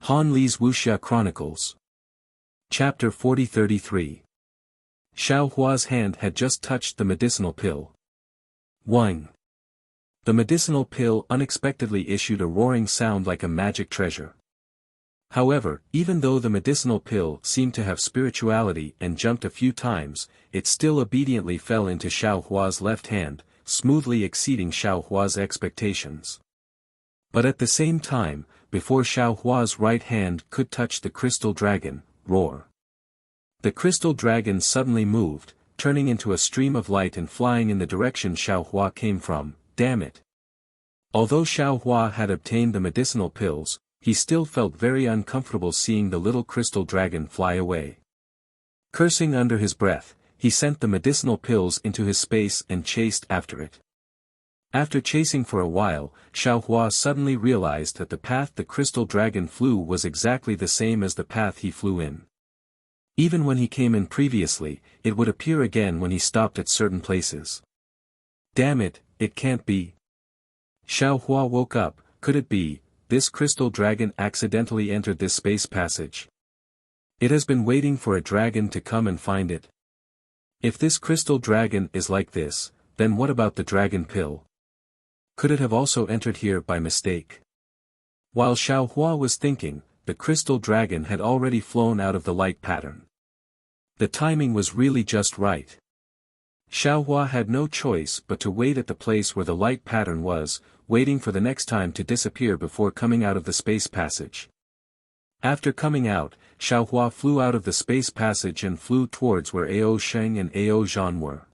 Han Li's Wuxia Chronicles. Chapter 40-33. Xiao Hua's hand had just touched the medicinal pill. Wang. The medicinal pill unexpectedly issued a roaring sound like a magic treasure. However, even though the medicinal pill seemed to have spirituality and jumped a few times, it still obediently fell into Xiao Hua's left hand, smoothly exceeding Xiao Hua's expectations. But at the same time, before Xiao Hua's right hand could touch the crystal dragon, roar. The crystal dragon suddenly moved, turning into a stream of light and flying in the direction Xiao Hua came from. Damn it! Although Xiao Hua had obtained the medicinal pills, he still felt very uncomfortable seeing the little crystal dragon fly away. Cursing under his breath, he sent the medicinal pills into his space and chased after it. After chasing for a while, Xiao Hua suddenly realized that the path the crystal dragon flew was exactly the same as the path he flew in. Even when he came in previously, it would appear again when he stopped at certain places. Damn it, it can't be. Xiao Hua woke up. Could it be, this crystal dragon accidentally entered this space passage? It has been waiting for a dragon to come and find it. If this crystal dragon is like this, then what about the dragon pill? Could it have also entered here by mistake? While Xiao Hua was thinking, the crystal dragon had already flown out of the light pattern. The timing was really just right. Xiao Hua had no choice but to wait at the place where the light pattern was, waiting for the next time to disappear before coming out of the space passage. After coming out, Xiao Hua flew out of the space passage and flew towards where Ao Sheng and Ao Zhan were.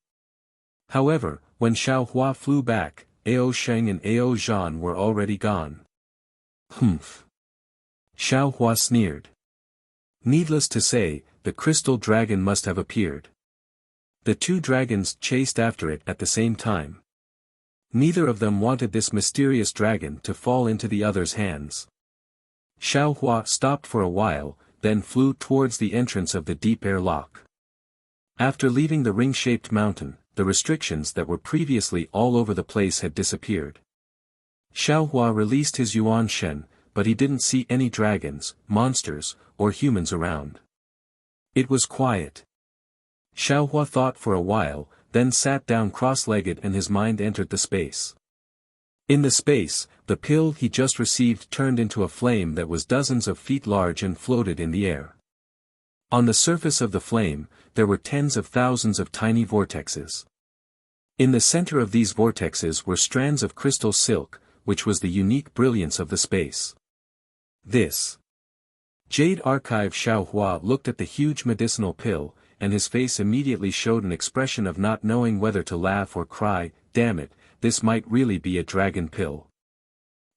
However, when Xiao Hua flew back, Ao Sheng and Ao Zhan were already gone. Humph! Xiao Hua sneered. Needless to say, the crystal dragon must have appeared. The two dragons chased after it at the same time. Neither of them wanted this mysterious dragon to fall into the other's hands. Xiao Hua stopped for a while, then flew towards the entrance of the deep air lock. After leaving the ring-shaped mountain, the restrictions that were previously all over the place had disappeared. Xiao Hua released his Yuan Shen, but he didn't see any dragons, monsters, or humans around. It was quiet. Xiao Hua thought for a while, then sat down cross-legged and his mind entered the space. In the space, the pill he just received turned into a flame that was dozens of feet large and floated in the air. On the surface of the flame, there were tens of thousands of tiny vortexes. In the center of these vortexes were strands of crystal silk, which was the unique brilliance of the space. This Jade Archive. Xiao Hua looked at the huge medicinal pill, and his face immediately showed an expression of not knowing whether to laugh or cry. Damn it, this might really be a dragon pill.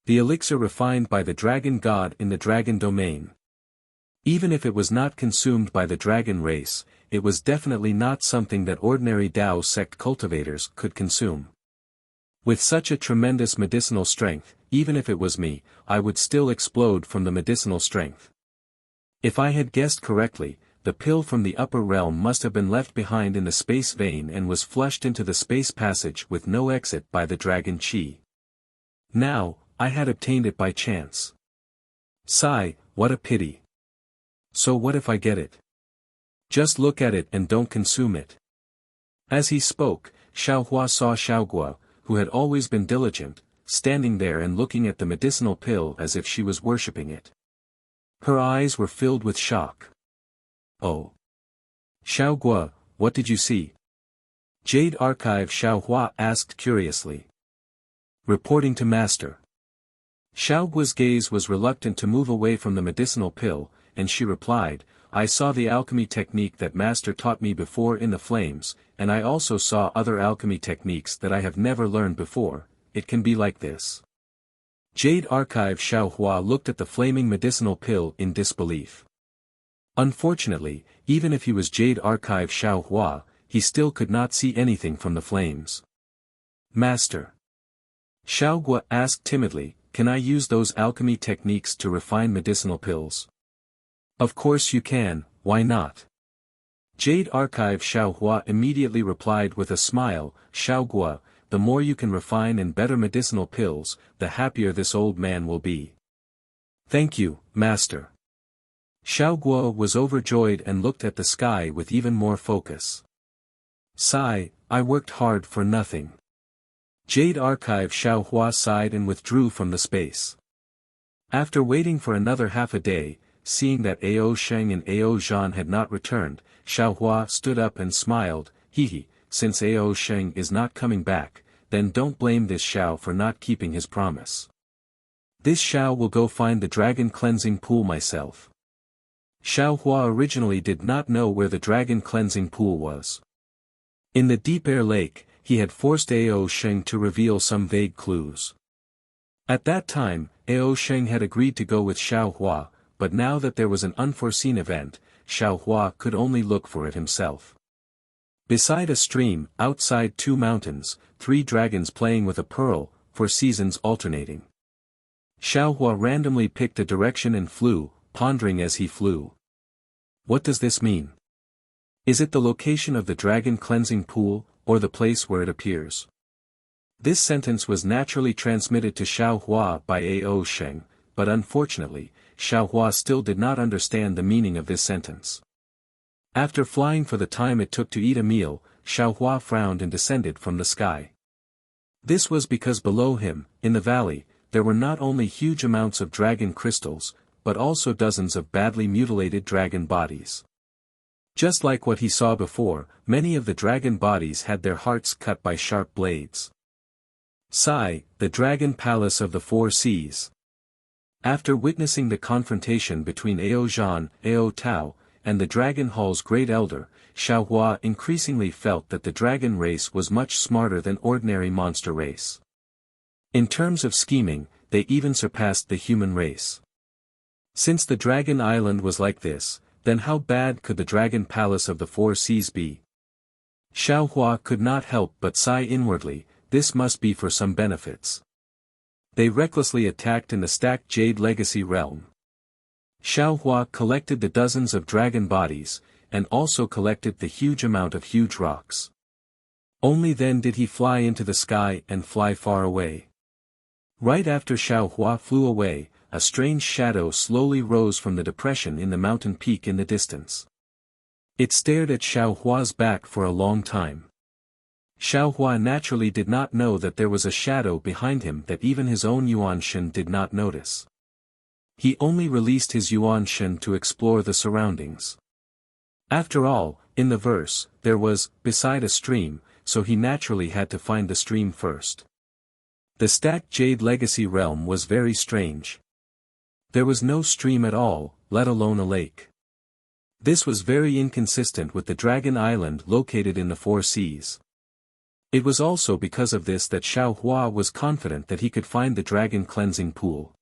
The elixir refined by the dragon god in the dragon domain. Even if it was not consumed by the dragon race, it was definitely not something that ordinary Dao sect cultivators could consume. With such a tremendous medicinal strength, even if it was me, I would still explode from the medicinal strength. If I had guessed correctly, the pill from the upper realm must have been left behind in the space vein and was flushed into the space passage with no exit by the dragon chi. Now, I had obtained it by chance. Sigh, what a pity. So what if I get it? Just look at it and don't consume it. As he spoke, Xiao Hua saw Xiaoguo, who had always been diligent, standing there and looking at the medicinal pill as if she was worshipping it. Her eyes were filled with shock. Oh. Xiaoguo, what did you see? Jade Archive. Xiao Hua asked curiously. Reporting to Master. Xiaoguo's gaze was reluctant to move away from the medicinal pill, and she replied, I saw the alchemy technique that Master taught me before in the flames, and I also saw other alchemy techniques that I have never learned before. It can be like this. Jade Archive. Xiao Hua looked at the flaming medicinal pill in disbelief. Unfortunately, even if he was Jade Archive Xiao Hua, he still could not see anything from the flames. Master. Xiaoguo asked timidly, can I use those alchemy techniques to refine medicinal pills? Of course you can, why not? Jade Archive. Xiao Hua immediately replied with a smile, Xiaoguo, the more you can refine and better medicinal pills, the happier this old man will be. Thank you, Master. Xiao Guo was overjoyed and looked at the sky with even more focus. Sigh, I worked hard for nothing. Jade Archive. Xiao Hua sighed and withdrew from the space. After waiting for another half a day, seeing that Ao Sheng and Ao Zhan had not returned, Xiao Hua stood up and smiled, Hee, since Ao Sheng is not coming back, then don't blame this Xiao for not keeping his promise. This Xiao will go find the dragon cleansing pool myself. Xiao Hua originally did not know where the dragon cleansing pool was. In the deep air lake, he had forced Ao Sheng to reveal some vague clues. At that time, Ao Sheng had agreed to go with Xiao Hua, but now that there was an unforeseen event, Xiao Hua could only look for it himself. Beside a stream, outside 2 mountains, 3 dragons playing with a pearl, for seasons alternating. Xiao Hua randomly picked a direction and flew, pondering as he flew. What does this mean? Is it the location of the dragon cleansing pool, or the place where it appears? This sentence was naturally transmitted to Xiao Hua by Ao Sheng, but unfortunately, Xiao Hua still did not understand the meaning of this sentence. After flying for the time it took to eat a meal, Xiao Hua frowned and descended from the sky. This was because below him, in the valley, there were not only huge amounts of dragon crystals, but also dozens of badly mutilated dragon bodies. Just like what he saw before, many of the dragon bodies had their hearts cut by sharp blades. Sai, the Dragon Palace of the Four Seas. After witnessing the confrontation between Ao Zhan, Ao Tao, and the Dragon Hall's Great Elder, Xiao Hua increasingly felt that the dragon race was much smarter than ordinary monster race. In terms of scheming, they even surpassed the human race. Since the Dragon Island was like this, then how bad could the Dragon Palace of the Four Seas be? Xiao Hua could not help but sigh inwardly, this must be for some benefits. They recklessly attacked in the stacked Jade Legacy realm. Xiao Hua collected the dozens of dragon bodies, and also collected the huge amount of huge rocks. Only then did he fly into the sky and fly far away. Right after Xiao Hua flew away, a strange shadow slowly rose from the depression in the mountain peak in the distance. It stared at Xiao Hua's back for a long time. Xiao Hua naturally did not know that there was a shadow behind him that even his own Yuan Shen did not notice. He only released his Yuan Shen to explore the surroundings. After all, in the verse, there was, beside a stream, so he naturally had to find the stream first. The stacked Jade Legacy realm was very strange. There was no stream at all, let alone a lake. This was very inconsistent with the Dragon Island located in the Four Seas. It was also because of this that Xiao Hua was confident that he could find the dragon cleansing pool.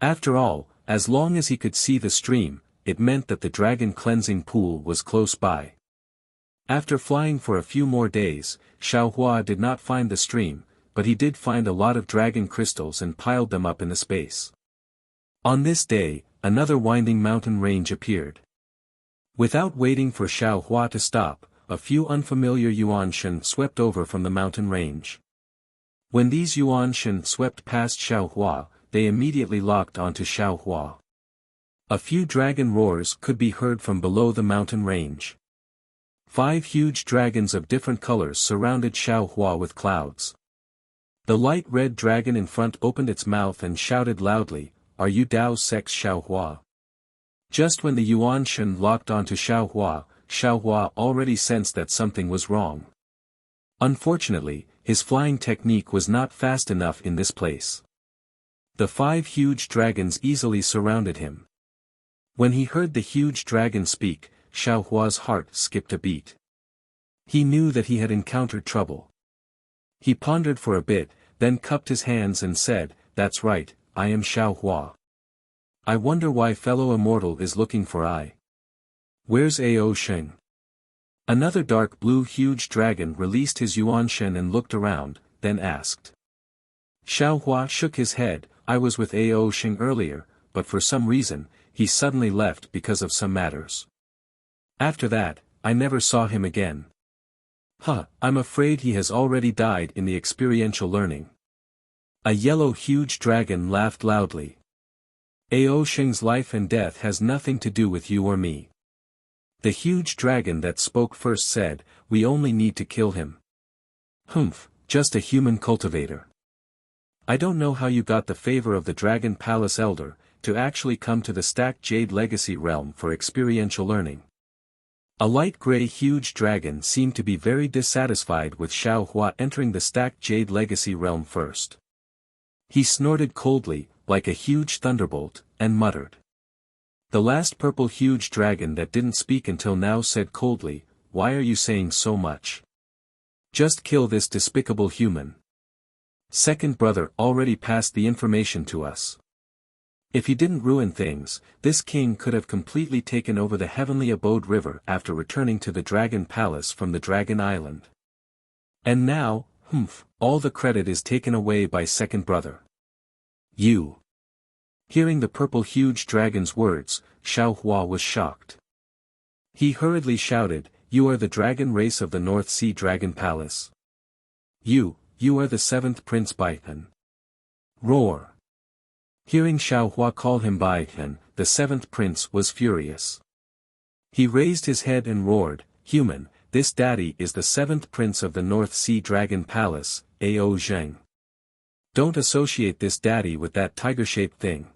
After all, as long as he could see the stream, it meant that the dragon cleansing pool was close by. After flying for a few more days, Xiao Hua did not find the stream, but he did find a lot of dragon crystals and piled them up in the space. On this day, another winding mountain range appeared. Without waiting for Xiao Hua to stop, a few unfamiliar Yuanshan swept over from the mountain range. When these Yuanshan swept past Xiao Hua, they immediately locked onto Xiao Hua. A few dragon roars could be heard from below the mountain range. 5 huge dragons of different colors surrounded Xiao Hua with clouds. The light red dragon in front opened its mouth and shouted loudly, "Are you Dao Sex Xiao Hua?" Just when the Yuanshan locked onto Xiao Hua already sensed that something was wrong. Unfortunately, his flying technique was not fast enough in this place. The 5 huge dragons easily surrounded him. When he heard the huge dragon speak, Xiao Hua's heart skipped a beat. He knew that he had encountered trouble. He pondered for a bit, then cupped his hands and said, "That's right, I am Xiao Hua. I wonder why fellow immortal is looking for I. Where's Ao Sheng?" Another dark blue huge dragon released his Yuanshen and looked around, then asked. Xiao Hua shook his head, "I was with Ao Sheng earlier, but for some reason, he suddenly left because of some matters. After that, I never saw him again." I'm afraid he has already died in the experiential learning." A yellow huge dragon laughed loudly. Ao Sheng's life and death has nothing to do with you or me. The huge dragon that spoke first said, we only need to kill him. Humph, just a human cultivator. I don't know how you got the favor of the Dragon Palace Elder, to actually come to the Stacked Jade Legacy realm for experiential learning. A light gray huge dragon seemed to be very dissatisfied with Xiao Hua entering the Stacked Jade Legacy realm first. He snorted coldly, like a huge thunderbolt, and muttered. The last purple huge dragon that didn't speak until now said coldly, why are you saying so much? Just kill this despicable human. Second brother already passed the information to us. If he didn't ruin things, this king could have completely taken over the Heavenly Abode River after returning to the Dragon Palace from the Dragon Island. And now, all the credit is taken away by second brother. You. Hearing the purple huge dragon's words, Xiao Hua was shocked. He hurriedly shouted, you are the dragon race of the North Sea Dragon Palace. You are the seventh Prince Baihan. Roar. Hearing Xiao Hua call him Baihan, the seventh prince was furious. He raised his head and roared, human, this daddy is the seventh prince of the North Sea Dragon Palace, Ao Zheng. Don't associate this daddy with that tiger-shaped thing.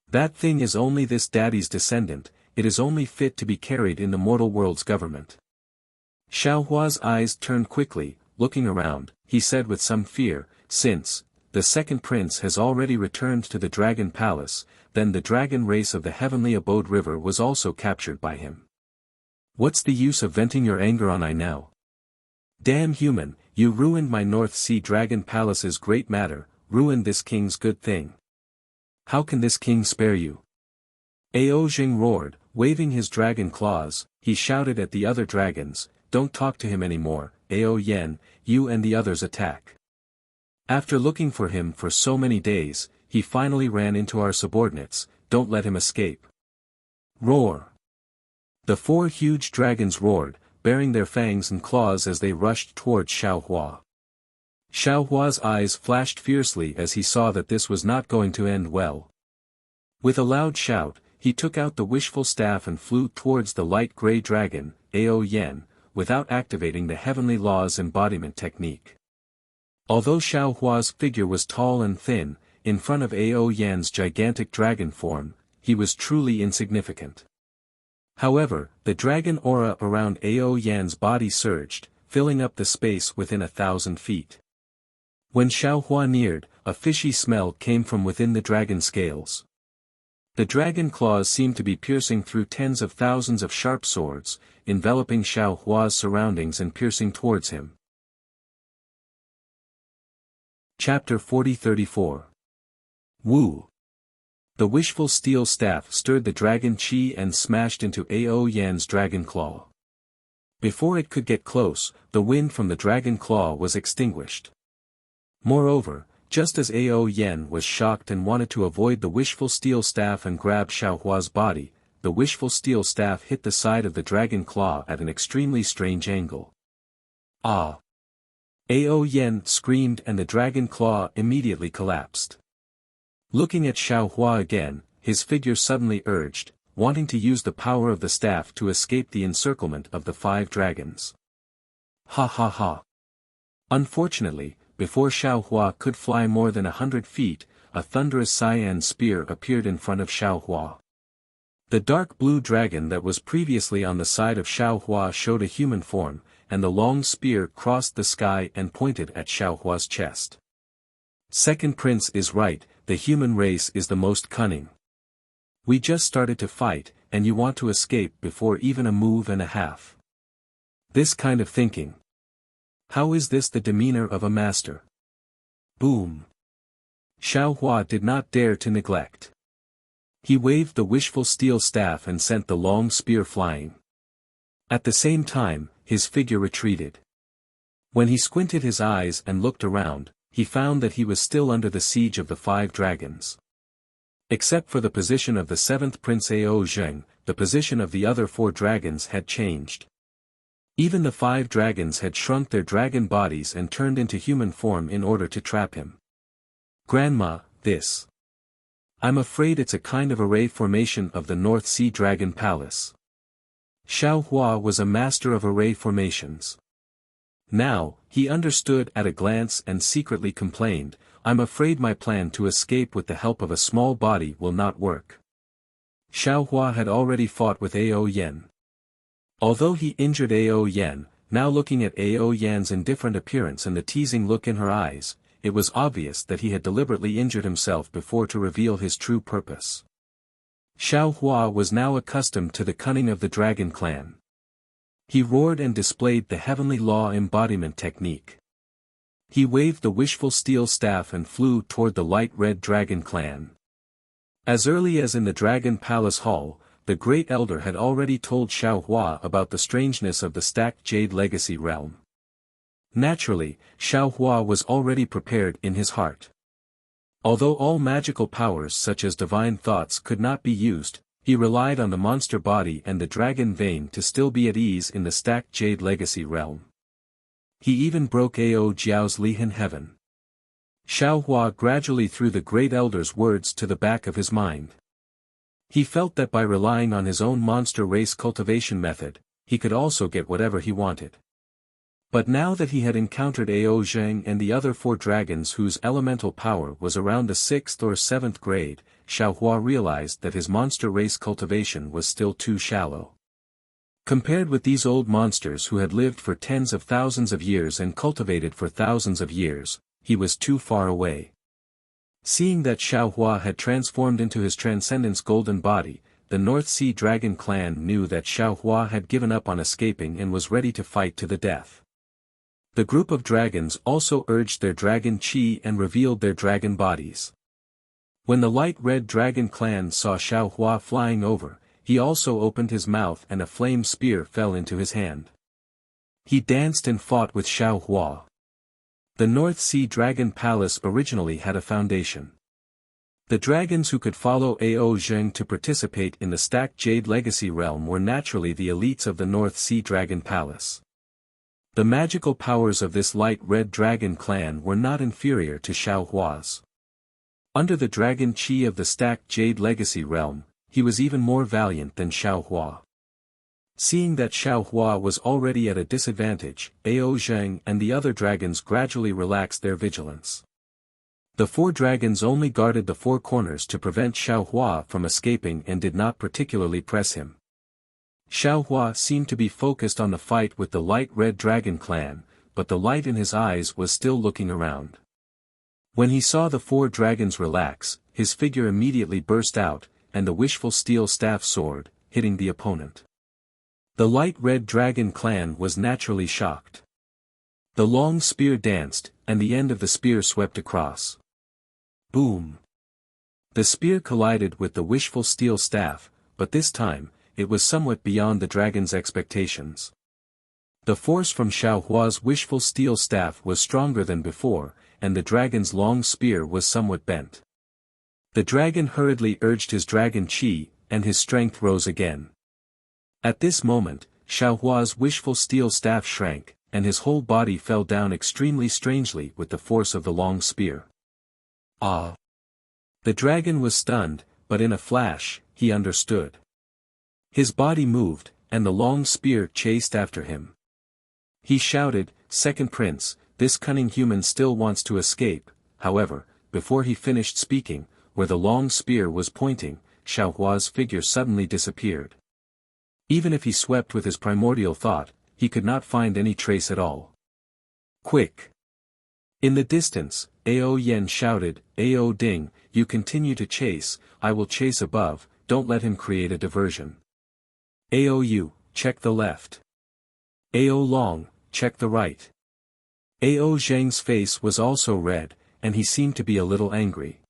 That thing is only this daddy's descendant, it is only fit to be carried in the mortal world's government. Xiao Hua's eyes turned quickly, looking around, he said with some fear, since the second prince has already returned to the Dragon Palace, then the dragon race of the Heavenly Abode River was also captured by him. What's the use of venting your anger on I now? Damn human, you ruined my North Sea Dragon Palace's great matter, ruined this king's good thing. How can this king spare you? Ao Jing roared, waving his dragon claws, he shouted at the other dragons, don't talk to him anymore, Ao Yen, you and the others attack. After looking for him for so many days, he finally ran into our subordinates, don't let him escape. Roar. The four huge dragons roared, baring their fangs and claws as they rushed towards Xiao Hua. Xiao Hua's eyes flashed fiercely as he saw that this was not going to end well. With a loud shout, he took out the wishful staff and flew towards the light gray dragon, Ao Yen, without activating the Heavenly Law's embodiment technique. Although Xiao Hua's figure was tall and thin, in front of Ao Yan's gigantic dragon form, he was truly insignificant. However, the dragon aura around Ao Yan's body surged, filling up the space within 1,000 feet. When Xiao Hua neared, a fishy smell came from within the dragon scales. The dragon claws seemed to be piercing through tens of thousands of sharp swords, enveloping Xiao Hua's surroundings and piercing towards him. Chapter 40-34. Wu. The wishful steel staff stirred the dragon chi and smashed into Ao Yan's dragon claw. Before it could get close, the wind from the dragon claw was extinguished. Moreover, just as Ao Yan was shocked and wanted to avoid the wishful steel staff and grab Xiao Hua's body, the wishful steel staff hit the side of the dragon claw at an extremely strange angle. Ah! Ao Yan screamed and the dragon claw immediately collapsed. Looking at Xiao Hua again, his figure suddenly urged, wanting to use the power of the staff to escape the encirclement of the 5 dragons. Ha ha ha! Unfortunately, before Xiao Hua could fly more than 100 feet, a thunderous cyan spear appeared in front of Xiao Hua. The dark blue dragon that was previously on the side of Xiao Hua showed a human form, and the long spear crossed the sky and pointed at Xiao Hua's chest. Second prince is right, the human race is the most cunning. We just started to fight, and you want to escape before even a move and a half. This kind of thinking. How is this the demeanor of a master? Boom. Xiao Hua did not dare to neglect. He waved the wishful steel staff and sent the long spear flying. At the same time, his figure retreated. When he squinted his eyes and looked around, he found that he was still under the siege of the 5 dragons. Except for the position of the 7th Prince Ao Zheng, the position of the other 4 dragons had changed. Even the 5 dragons had shrunk their dragon bodies and turned into human form in order to trap him. Grandma, this. I'm afraid it's a kind of array formation of the North Sea Dragon Palace. Xiao Hua was a master of array formations. Now, he understood at a glance and secretly complained, I'm afraid my plan to escape with the help of a small body will not work. Xiao Hua had already fought with Ao Yan. Although he injured Ao Yan, now looking at Ao Yan's indifferent appearance and the teasing look in her eyes, it was obvious that he had deliberately injured himself before to reveal his true purpose. Xiao Hua was now accustomed to the cunning of the Dragon Clan. He roared and displayed the heavenly law embodiment technique. He waved the wishful steel staff and flew toward the light red Dragon Clan. As early as in the Dragon Palace Hall, the Great Elder had already told Xiao Hua about the strangeness of the stacked Jade Legacy realm. Naturally, Xiao Hua was already prepared in his heart. Although all magical powers such as divine thoughts could not be used, he relied on the monster body and the dragon vein to still be at ease in the stacked Jade Legacy realm. He even broke Ao Jiao's Lihan heaven. Xiao Hua gradually threw the Great Elder's words to the back of his mind. He felt that by relying on his own monster race cultivation method, he could also get whatever he wanted. But now that he had encountered Ao Zheng and the other 4 dragons whose elemental power was around the 6th or 7th grade, Xiao Hua realized that his monster race cultivation was still too shallow. Compared with these old monsters who had lived for tens of thousands of years and cultivated for thousands of years, he was too far away. Seeing that Xiao Hua had transformed into his Transcendence golden body, the North Sea Dragon Clan knew that Xiao Hua had given up on escaping and was ready to fight to the death. The group of dragons also urged their dragon chi and revealed their dragon bodies. When the light red Dragon Clan saw Xiao Hua flying over, he also opened his mouth and a flame spear fell into his hand. He danced and fought with Xiao Hua. The North Sea Dragon Palace originally had a foundation. The dragons who could follow Ao Zheng to participate in the stacked Jade Legacy realm were naturally the elites of the North Sea Dragon Palace. The magical powers of this light red Dragon Clan were not inferior to Xiao Hua's. Under the dragon chi of the stacked Jade Legacy realm, he was even more valiant than Xiao Hua. Seeing that Xiao Hua was already at a disadvantage, Ao Zheng and the other dragons gradually relaxed their vigilance. The 4 dragons only guarded the 4 corners to prevent Xiao Hua from escaping and did not particularly press him. Xiao Hua seemed to be focused on the fight with the light red Dragon Clan, but the light in his eyes was still looking around. When he saw the 4 dragons relax, his figure immediately burst out, and the wishful steel staff soared, hitting the opponent. The light red Dragon Clan was naturally shocked. The long spear danced, and the end of the spear swept across. Boom! The spear collided with the wishful steel staff, but this time, it was somewhat beyond the dragon's expectations. The force from Xiao Hua's wishful steel staff was stronger than before, and the dragon's long spear was somewhat bent. The dragon hurriedly urged his dragon chi, and his strength rose again. At this moment, Xiao Hua's wishful steel staff shrank, and his whole body fell down extremely strangely with the force of the long spear. Ah! The dragon was stunned, but in a flash, he understood. His body moved, and the long spear chased after him. He shouted, "Second Prince, this cunning human still wants to escape." However, before he finished speaking, where the long spear was pointing, Xiao Hua's figure suddenly disappeared. Even if he swept with his primordial thought, he could not find any trace at all. Quick! In the distance, Ao Yan shouted, "Ao Ding, you continue to chase, I will chase above, don't let him create a diversion. Ao Yu, check the left. Ao Long, check the right." Ao Zheng's face was also red, and he seemed to be a little angry.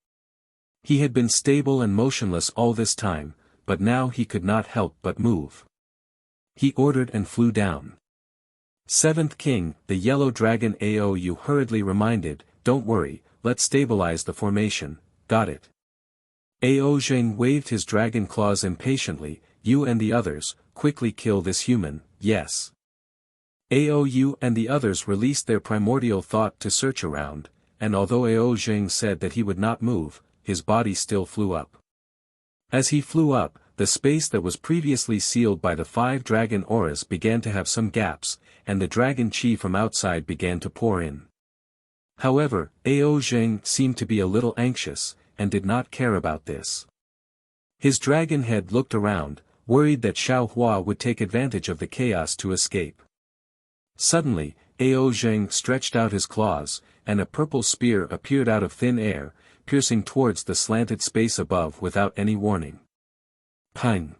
He had been stable and motionless all this time, but now he could not help but move. He ordered and flew down. 7th King, the yellow dragon Ao Yu hurriedly reminded, "Don't worry, let's stabilize the formation, got it." Ao Zheng waved his dragon claws impatiently, "You and the others, quickly kill this human, yes." Ao Yu and the others released their primordial thought to search around, and although Ao Zheng said that he would not move, his body still flew up. As he flew up, the space that was previously sealed by the 5 dragon auras began to have some gaps, and the dragon chi from outside began to pour in. However, Ao Zheng seemed to be a little anxious, and did not care about this. His dragon head looked around, worried that Xiao Hua would take advantage of the chaos to escape. Suddenly, Ao Zheng stretched out his claws, and a purple spear appeared out of thin air, piercing towards the slanted space above without any warning. Ping!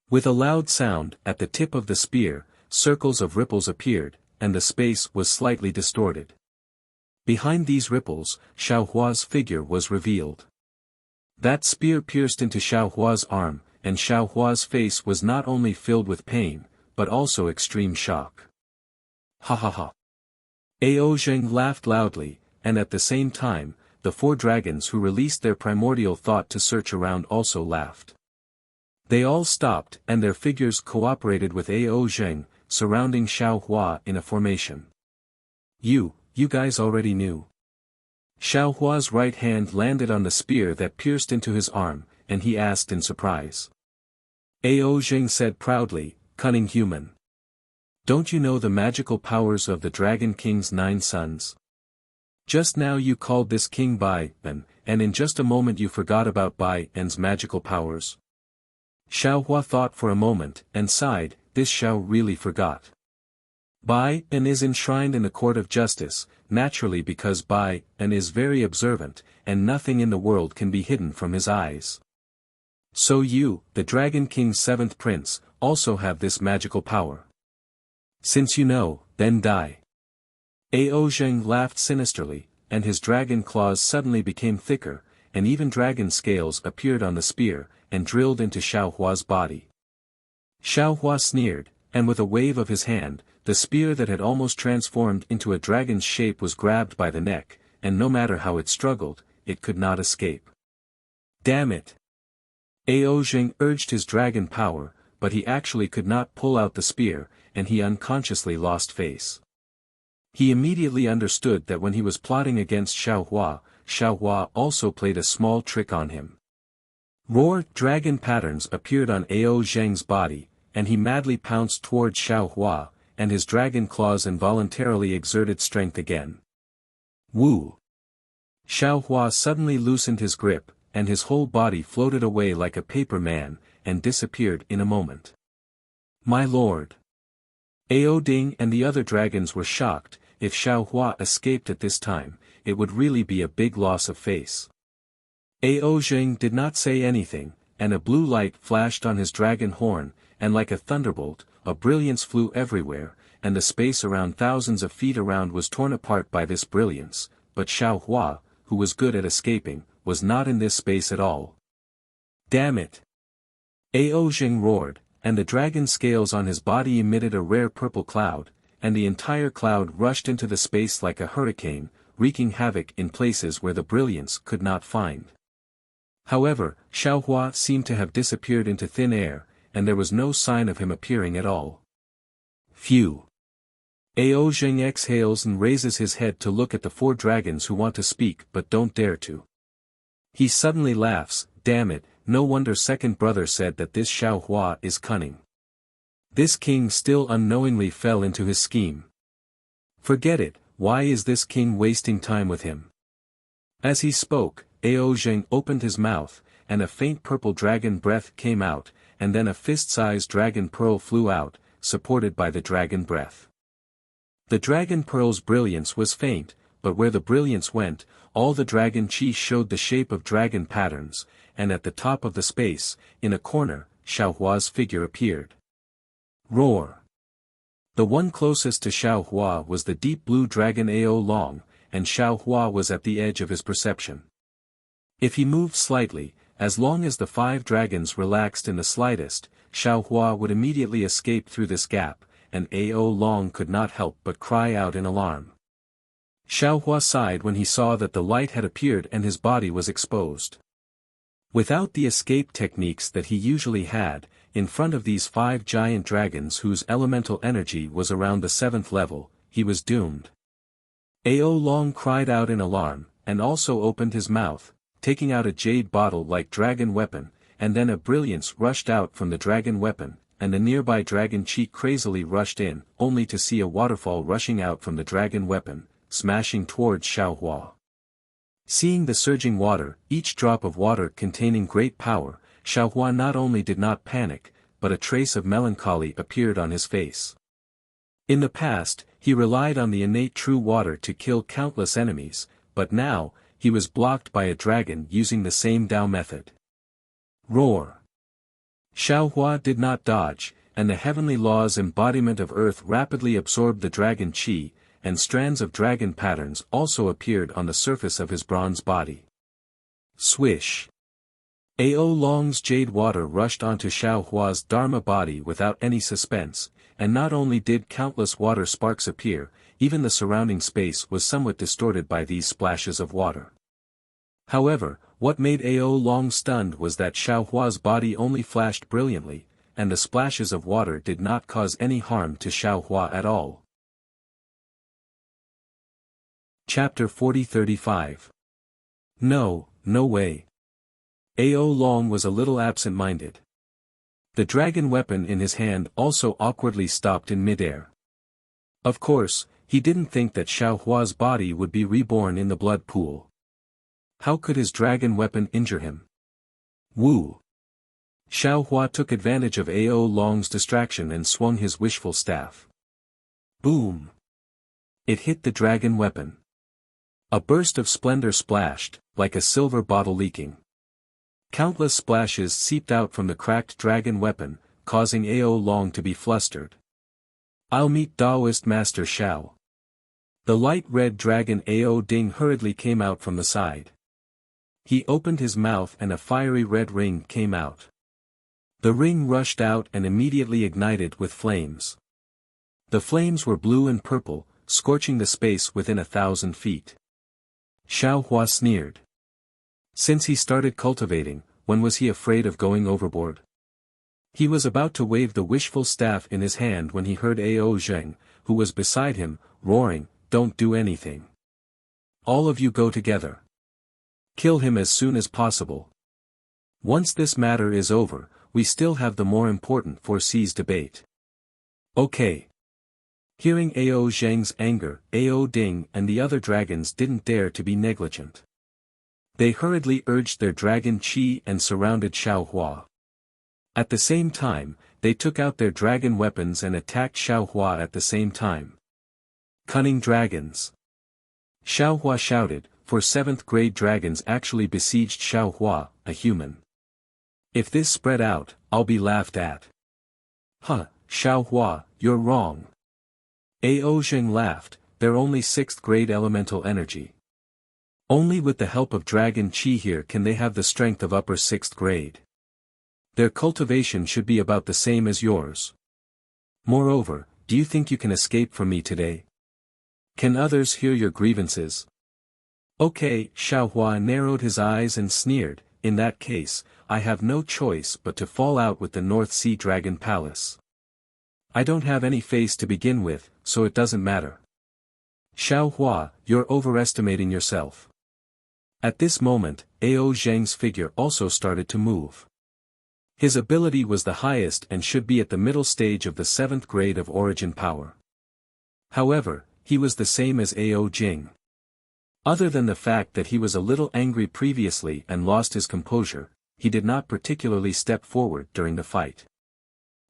With a loud sound, at the tip of the spear, circles of ripples appeared, and the space was slightly distorted. Behind these ripples, Xiao Hua's figure was revealed. That spear pierced into Xiao Hua's arm, and Xiao Hua's face was not only filled with pain, but also extreme shock. Ha ha ha! Ao Zheng laughed loudly, and at the same time, the 4 dragons who released their primordial thought to search around also laughed. They all stopped, and their figures cooperated with Ao Zheng, surrounding Xiao Hua in a formation. You guys already knew. Xiao Hua's right hand landed on the spear that pierced into his arm, and he asked in surprise. Ao Zheng said proudly, "Cunning human. Don't you know the magical powers of the Dragon King's 9 sons? Just now you called this king Bai En, and in just a moment you forgot about Bai En's magical powers." Xiao Hua thought for a moment, and sighed, this Xiao really forgot. Bai En is enshrined in the court of justice, naturally because Bai En is very observant, and nothing in the world can be hidden from his eyes. So you, the Dragon King's 7th prince, also have this magical power. Since you know, then die. Ao Zheng laughed sinisterly, and his dragon claws suddenly became thicker, and even dragon scales appeared on the spear, and drilled into Xiao Hua's body. Xiao Hua sneered, and with a wave of his hand, the spear that had almost transformed into a dragon's shape was grabbed by the neck, and no matter how it struggled, it could not escape. Damn it! Ao Zheng urged his dragon power, but he actually could not pull out the spear, and he unconsciously lost face. He immediately understood that when he was plotting against Xiao Hua also played a small trick on him. Roar dragon patterns appeared on Ao Zheng's body, and he madly pounced towards Xiao Hua, and his dragon claws involuntarily exerted strength again. Woo! Xiao Hua suddenly loosened his grip, and his whole body floated away like a paper man, and disappeared in a moment. My lord! Ao Ding and the other dragons were shocked. If Xiao Hua escaped at this time, it would really be a big loss of face. Ao Zheng did not say anything, and a blue light flashed on his dragon horn, and like a thunderbolt, a brilliance flew everywhere, and the space around thousands of feet around was torn apart by this brilliance, but Xiao Hua, who was good at escaping, was not in this space at all. Damn it! Ao Zheng roared, and the dragon scales on his body emitted a rare purple cloud, and the entire cloud rushed into the space like a hurricane, wreaking havoc in places where the brilliance could not find. However, Xiao Hua seemed to have disappeared into thin air, and there was no sign of him appearing at all. Phew! Ao Zheng exhales and raises his head to look at the 4 dragons who want to speak but don't dare to. He suddenly laughs, damn it, no wonder second brother said that this Xiao Hua is cunning. This king still unknowingly fell into his scheme. Forget it, why is this king wasting time with him? As he spoke, Ao Zheng opened his mouth, and a faint purple dragon breath came out, and then a fist-sized dragon pearl flew out, supported by the dragon breath. The dragon pearl's brilliance was faint, but where the brilliance went, all the dragon chi showed the shape of dragon patterns, and at the top of the space, in a corner, Xiao Hua's figure appeared. Roar! The one closest to Xiao Hua was the deep blue dragon Ao Long, and Xiao Hua was at the edge of his perception. If he moved slightly, as long as the 5 dragons relaxed in the slightest, Xiao Hua would immediately escape through this gap, and Ao Long could not help but cry out in alarm. Xiao Hua sighed when he saw that the light had appeared and his body was exposed. Without the escape techniques that he usually had, in front of these 5 giant dragons whose elemental energy was around the 7th level, he was doomed. Ao Long cried out in alarm, and also opened his mouth, taking out a jade bottle-like dragon weapon, and then a brilliance rushed out from the dragon weapon, and the nearby dragon chi crazily rushed in, only to see a waterfall rushing out from the dragon weapon, smashing towards Xiaohua. Seeing the surging water, each drop of water containing great power, Xiaohua not only did not panic, but a trace of melancholy appeared on his face. In the past, he relied on the innate true water to kill countless enemies, but now, he was blocked by a dragon using the same Dao method. Roar! Xiaohua did not dodge, and the heavenly law's embodiment of earth rapidly absorbed the dragon chi, and strands of dragon patterns also appeared on the surface of his bronze body. Swish! Ao Long's jade water rushed onto Xiaohua's dharma body without any suspense, and not only did countless water sparks appear, even the surrounding space was somewhat distorted by these splashes of water. However, what made Ao Long stunned was that Xiaohua's body only flashed brilliantly, and the splashes of water did not cause any harm to Xiaohua at all. Chapter 40-35. No, no way. Ao Long was a little absent-minded. The dragon weapon in his hand also awkwardly stopped in midair. Of course, he didn't think that Xiaohua's body would be reborn in the blood pool. How could his dragon weapon injure him? Woo! Xiaohua took advantage of Ao Long's distraction and swung his wishful staff. Boom! It hit the dragon weapon. A burst of splendor splashed, like a silver bottle leaking. Countless splashes seeped out from the cracked dragon weapon, causing Ao Long to be flustered. I'll meet Taoist Master Xiao. The light red dragon Ao Ding hurriedly came out from the side. He opened his mouth and a fiery red ring came out. The ring rushed out and immediately ignited with flames. The flames were blue and purple, scorching the space within 1,000 feet. Xiaohua sneered. Since he started cultivating, when was he afraid of going overboard? He was about to wave the wishful staff in his hand when he heard Ao Zheng, who was beside him, roaring, "Don't do anything. All of you go together. Kill him as soon as possible. Once this matter is over, we still have the more important foresees debate." Okay. Hearing Ao Zheng's anger, Ao Ding and the other dragons didn't dare to be negligent. They hurriedly urged their dragon chi and surrounded Xiaohua. At the same time, they took out their dragon weapons and attacked Xiaohua at the same time. Cunning dragons! Xiaohua shouted, for 7th grade dragons actually besieged Xiaohua, a human. If this spread out, I'll be laughed at. Huh, Xiaohua, you're wrong. Ao Zheng laughed, they're only 6th grade elemental energy. Only with the help of dragon chi here can they have the strength of upper 6th grade. Their cultivation should be about the same as yours. Moreover, do you think you can escape from me today? Can others hear your grievances? Okay, Xiaohua narrowed his eyes and sneered, in that case, I have no choice but to fall out with the North Sea Dragon Palace. I don't have any face to begin with, so it doesn't matter. Xiaohua, you're overestimating yourself. At this moment, Ao Zheng's figure also started to move. His ability was the highest and should be at the middle stage of the 7th grade of origin power. However, he was the same as Ao Jing. Other than the fact that he was a little angry previously and lost his composure, he did not particularly step forward during the fight.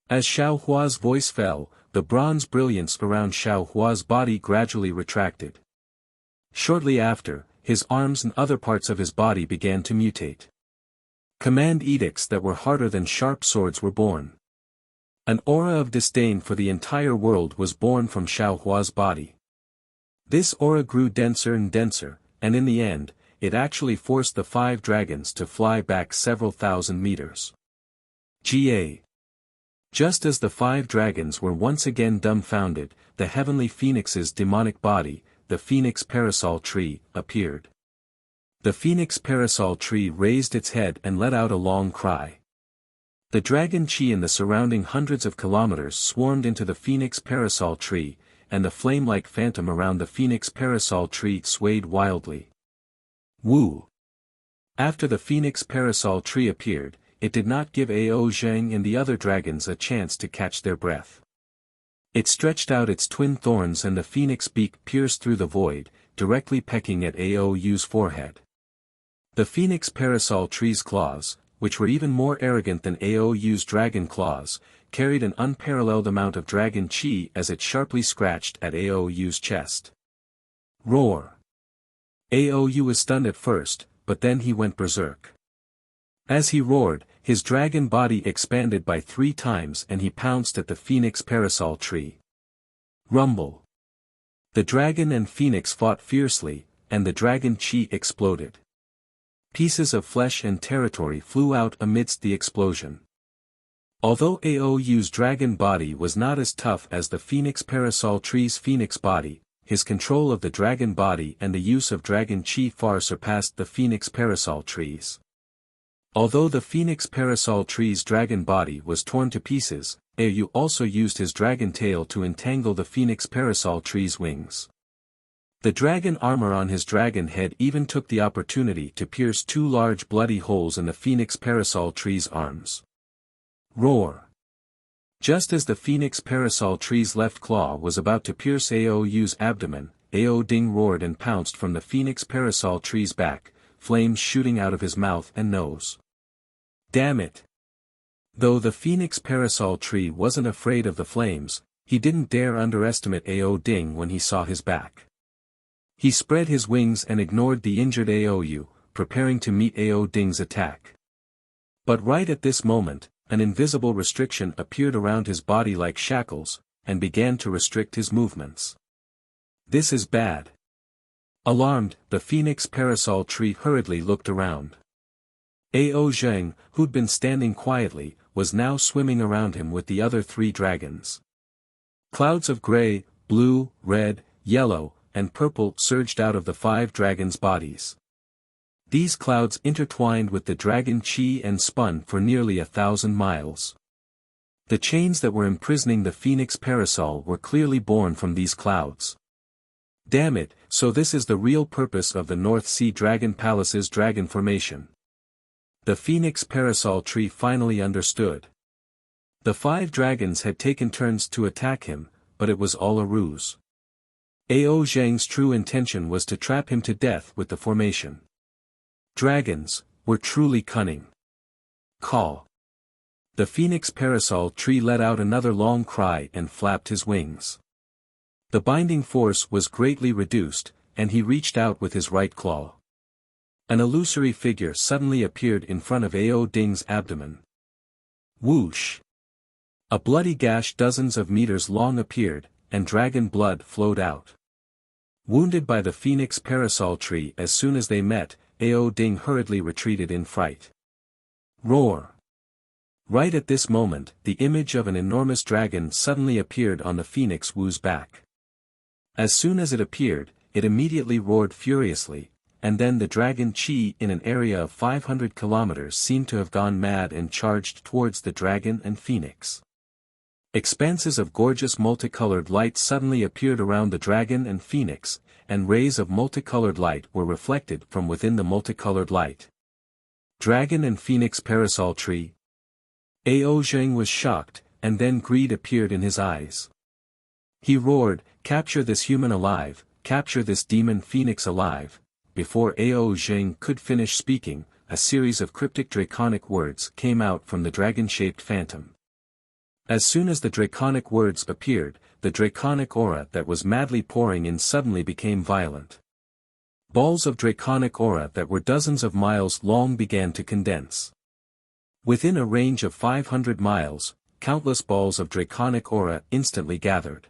As Xiaohua's voice fell, the bronze brilliance around Xiaohua's body gradually retracted. Shortly after, his arms and other parts of his body began to mutate. Command edicts that were harder than sharp swords were born. An aura of disdain for the entire world was born from Xiaohua's body. This aura grew denser and denser, and in the end, it actually forced the 5 dragons to fly back several thousand meters. Ga. Just as the 5 dragons were once again dumbfounded, the heavenly phoenix's demonic body, the phoenix parasol tree, appeared. The phoenix parasol tree raised its head and let out a long cry. The dragon chi in the surrounding hundreds of kilometers swarmed into the phoenix parasol tree, and the flame-like phantom around the phoenix parasol tree swayed wildly. Woo! After the phoenix parasol tree appeared, it did not give Ao Zheng and the other dragons a chance to catch their breath. It stretched out its twin thorns and the phoenix beak pierced through the void, directly pecking at Aou's forehead. The phoenix parasol tree's claws, which were even more arrogant than Aou's dragon claws, carried an unparalleled amount of dragon chi as it sharply scratched at Aou's chest. Roar! Aou was stunned at first, but then he went berserk. As he roared, his dragon body expanded by 3 times and he pounced at the phoenix parasol tree. Rumble! The dragon and phoenix fought fiercely, and the dragon chi exploded. Pieces of flesh and territory flew out amidst the explosion. Although Aou's dragon body was not as tough as the phoenix parasol tree's phoenix body, his control of the dragon body and the use of dragon chi far surpassed the phoenix parasol tree's. Although the phoenix parasol tree's dragon body was torn to pieces, Aou also used his dragon tail to entangle the phoenix parasol tree's wings. The dragon armor on his dragon head even took the opportunity to pierce 2 large bloody holes in the phoenix parasol tree's arms. Roar! Just as the phoenix parasol tree's left claw was about to pierce Aou's abdomen, Ao Ding roared and pounced from the phoenix parasol tree's back, flames shooting out of his mouth and nose. Damn it! Though the phoenix parasol tree wasn't afraid of the flames, he didn't dare underestimate Ao Ding when he saw his back. He spread his wings and ignored the injured Aou, preparing to meet Ao Ding's attack. But right at this moment, an invisible restriction appeared around his body like shackles, and began to restrict his movements. This is bad. Alarmed, the phoenix parasol tree hurriedly looked around. Ao Zheng, who'd been standing quietly, was now swimming around him with the other 3 dragons. Clouds of gray, blue, red, yellow, and purple surged out of the 5 dragons' bodies. These clouds intertwined with the dragon chi and spun for nearly 1,000 miles. The chains that were imprisoning the phoenix parasol were clearly born from these clouds. Damn it, so this is the real purpose of the North Sea Dragon Palace's dragon formation. The phoenix parasol tree finally understood. The 5 dragons had taken turns to attack him, but it was all a ruse. Ao Zheng's true intention was to trap him to death with the formation. Dragons were truly cunning. Call. The phoenix parasol tree let out another long cry and flapped his wings. The binding force was greatly reduced, and he reached out with his right claw. An illusory figure suddenly appeared in front of Ao Ding's abdomen. Whoosh! A bloody gash dozens of meters long appeared, and dragon blood flowed out. Wounded by the phoenix parasol tree as soon as they met, Ao Ding hurriedly retreated in fright. Roar! Right at this moment, the image of an enormous dragon suddenly appeared on the phoenix Wu's back. As soon as it appeared, it immediately roared furiously, and then the dragon chi in an area of 500 kilometers seemed to have gone mad and charged towards the dragon and phoenix. Expanses of gorgeous multicolored light suddenly appeared around the dragon and phoenix, and rays of multicolored light were reflected from within the multicolored light. Dragon and phoenix parasol tree. Ao Zheng was shocked, and then greed appeared in his eyes. He roared, "Capture this human alive, capture this demon phoenix alive." Before Ao Zheng could finish speaking, a series of cryptic draconic words came out from the dragon-shaped phantom. As soon as the draconic words appeared, the draconic aura that was madly pouring in suddenly became violent. Balls of draconic aura that were dozens of miles long began to condense. Within a range of 500 miles, countless balls of draconic aura instantly gathered.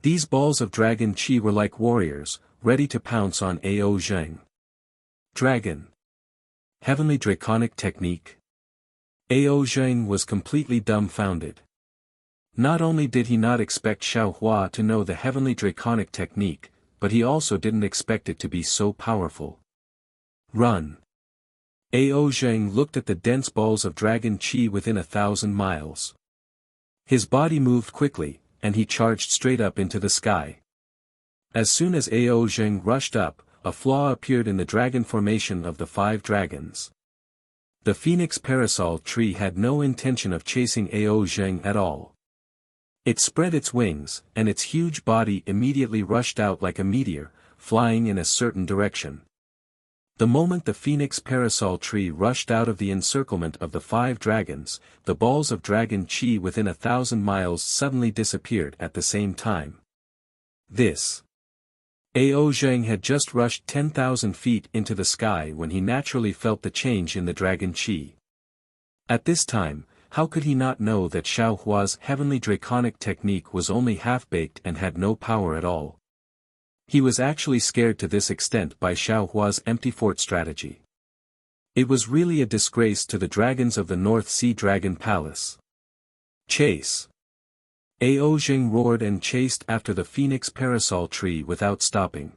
These balls of dragon chi were like warriors, ready to pounce on Ao Zheng. Dragon. Heavenly draconic technique. Ao Zheng was completely dumbfounded. Not only did he not expect Xiao Hua to know the heavenly draconic technique, but he also didn't expect it to be so powerful. Run. Ao Zheng looked at the dense balls of dragon chi within 1,000 miles. His body moved quickly, and he charged straight up into the sky. As soon as Ao Zheng rushed up, a flaw appeared in the dragon formation of the 5 dragons. The phoenix parasol tree had no intention of chasing Ao Zheng at all. It spread its wings, and its huge body immediately rushed out like a meteor, flying in a certain direction. The moment the phoenix parasol tree rushed out of the encirclement of the 5 dragons, the balls of dragon chi within 1,000 miles suddenly disappeared at the same time. This. Ao Zheng had just rushed 10,000 feet into the sky when he naturally felt the change in the dragon chi. At this time, how could he not know that Xiao Hua's heavenly draconic technique was only half-baked and had no power at all? He was actually scared to this extent by Xiao Hua's empty fort strategy. It was really a disgrace to the dragons of the North Sea Dragon Palace. Chase! Ao Zheng roared and chased after the phoenix parasol tree without stopping.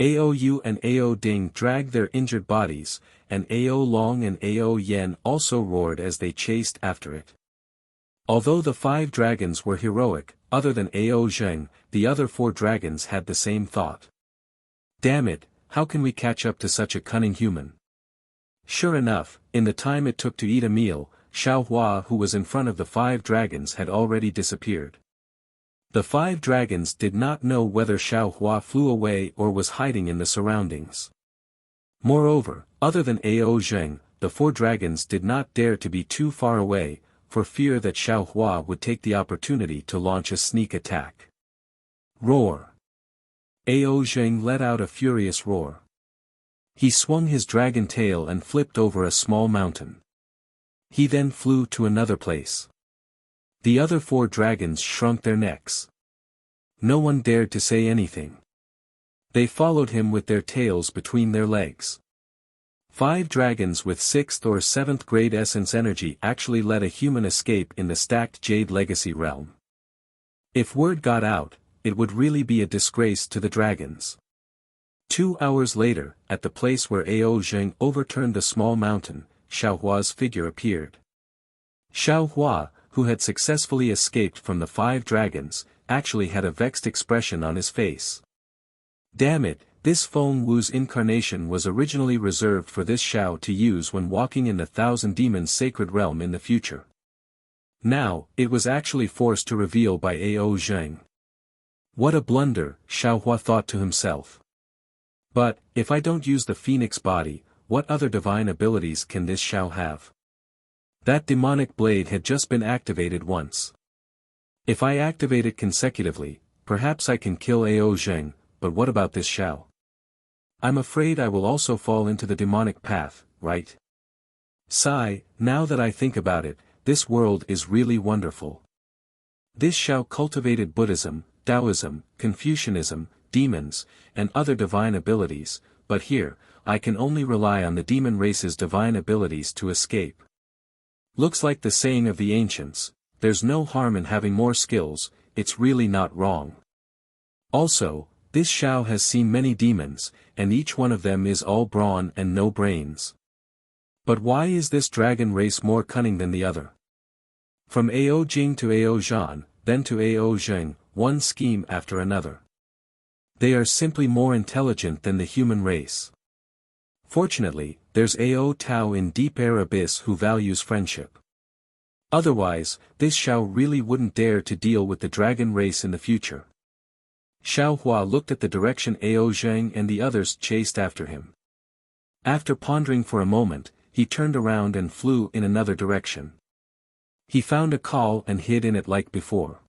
Ao Yu and Ao Ding dragged their injured bodies, and Ao Long and Ao Yen also roared as they chased after it. Although the 5 dragons were heroic, other than Ao Zheng, the other 4 dragons had the same thought. Damn it, how can we catch up to such a cunning human? Sure enough, in the time it took to eat a meal, Xiao Hua who was in front of the 5 dragons had already disappeared. The 5 dragons did not know whether Xiao Hua flew away or was hiding in the surroundings. Moreover, other than Ao Zheng, the 4 dragons did not dare to be too far away, for fear that Xiao Hua would take the opportunity to launch a sneak attack. Roar! Ao Zheng let out a furious roar. He swung his dragon tail and flipped over a small mountain. He then flew to another place. The other 4 dragons shrunk their necks. No one dared to say anything. They followed him with their tails between their legs. 5 dragons with 6th or 7th grade essence energy actually let a human escape in the stacked Jade Legacy realm. If word got out, it would really be a disgrace to the dragons. 2 hours later, at the place where Ao Zheng overturned the small mountain, Xiao Hua's figure appeared. Xiao Hua, who had successfully escaped from the 5 dragons, actually had a vexed expression on his face. Damn it, this Feng Wu's incarnation was originally reserved for this Xiao to use when walking in the 1,000 Demons sacred realm in the future. Now, it was actually forced to reveal by Ao Zheng. What a blunder, Xiao Hua thought to himself. But, if I don't use the phoenix body, what other divine abilities can this Xiao have? That demonic blade had just been activated once. If I activate it consecutively, perhaps I can kill Ao Zheng, but what about this Xiao? I'm afraid I will also fall into the demonic path, right? Sigh, now that I think about it, this world is really wonderful. This Xiao cultivated Buddhism, Taoism, Confucianism, demons, and other divine abilities, but here, I can only rely on the demon race's divine abilities to escape. Looks like the saying of the ancients, there's no harm in having more skills, it's really not wrong. Also, this Xiao has seen many demons, and each one of them is all brawn and no brains. But why is this dragon race more cunning than the other? From Ao Jing to Ao Zhan, then to Ao Zheng, one scheme after another. They are simply more intelligent than the human race. Fortunately, there's Ao Tao in Deep Air Abyss who values friendship. Otherwise, this Xiao really wouldn't dare to deal with the dragon race in the future. Xiao Hua looked at the direction Ao Zheng and the others chased after him. After pondering for a moment, he turned around and flew in another direction. He found a call and hid in it like before.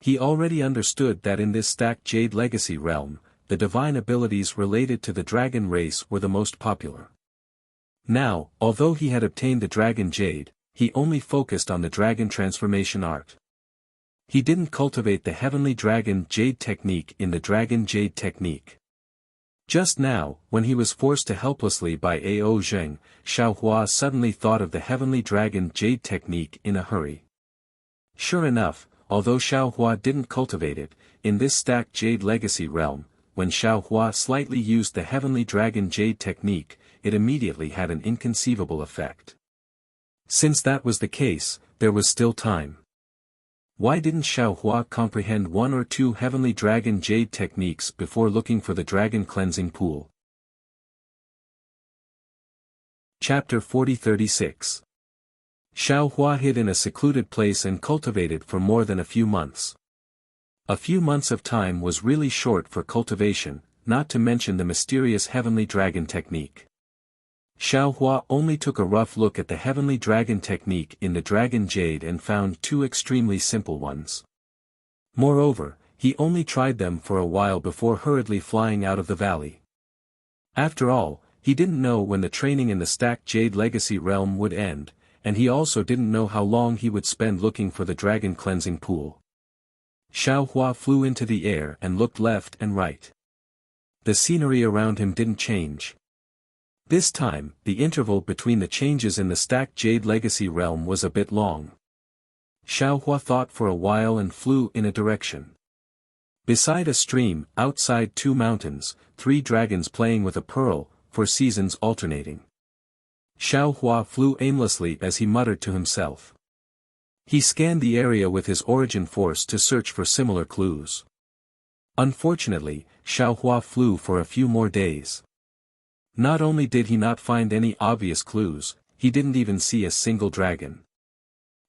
He already understood that in this stacked Jade Legacy realm, the divine abilities related to the dragon race were the most popular. Now, although he had obtained the dragon jade, he only focused on the dragon transformation art. He didn't cultivate the heavenly dragon jade technique in the dragon jade technique. Just now, when he was forced to helplessly by Ao Zheng, Xiao Hua suddenly thought of the heavenly dragon jade technique in a hurry. Sure enough, although Xiao Hua didn't cultivate it, in this stacked Jade Legacy realm, when Xiao Hua slightly used the heavenly dragon jade technique, it immediately had an inconceivable effect. Since that was the case, there was still time. Why didn't Xiaohua comprehend one or two heavenly dragon jade techniques before looking for the dragon cleansing pool? Chapter 4036. Xiaohua hid in a secluded place and cultivated for more than a few months. A few months of time was really short for cultivation, not to mention the mysterious heavenly dragon technique. Xiaohua only took a rough look at the heavenly dragon technique in the dragon jade and found two extremely simple ones. Moreover, he only tried them for a while before hurriedly flying out of the valley. After all, he didn't know when the training in the stacked jade legacy realm would end, and he also didn't know how long he would spend looking for the dragon cleansing pool. Xiaohua flew into the air and looked left and right. The scenery around him didn't change. This time, the interval between the changes in the stacked jade legacy realm was a bit long. Xiaohua thought for a while and flew in a direction. Beside a stream, outside two mountains, three dragons playing with a pearl, for seasons alternating. Xiaohua flew aimlessly as he muttered to himself. He scanned the area with his origin force to search for similar clues. Unfortunately, Xiaohua flew for a few more days. Not only did he not find any obvious clues, he didn't even see a single dragon.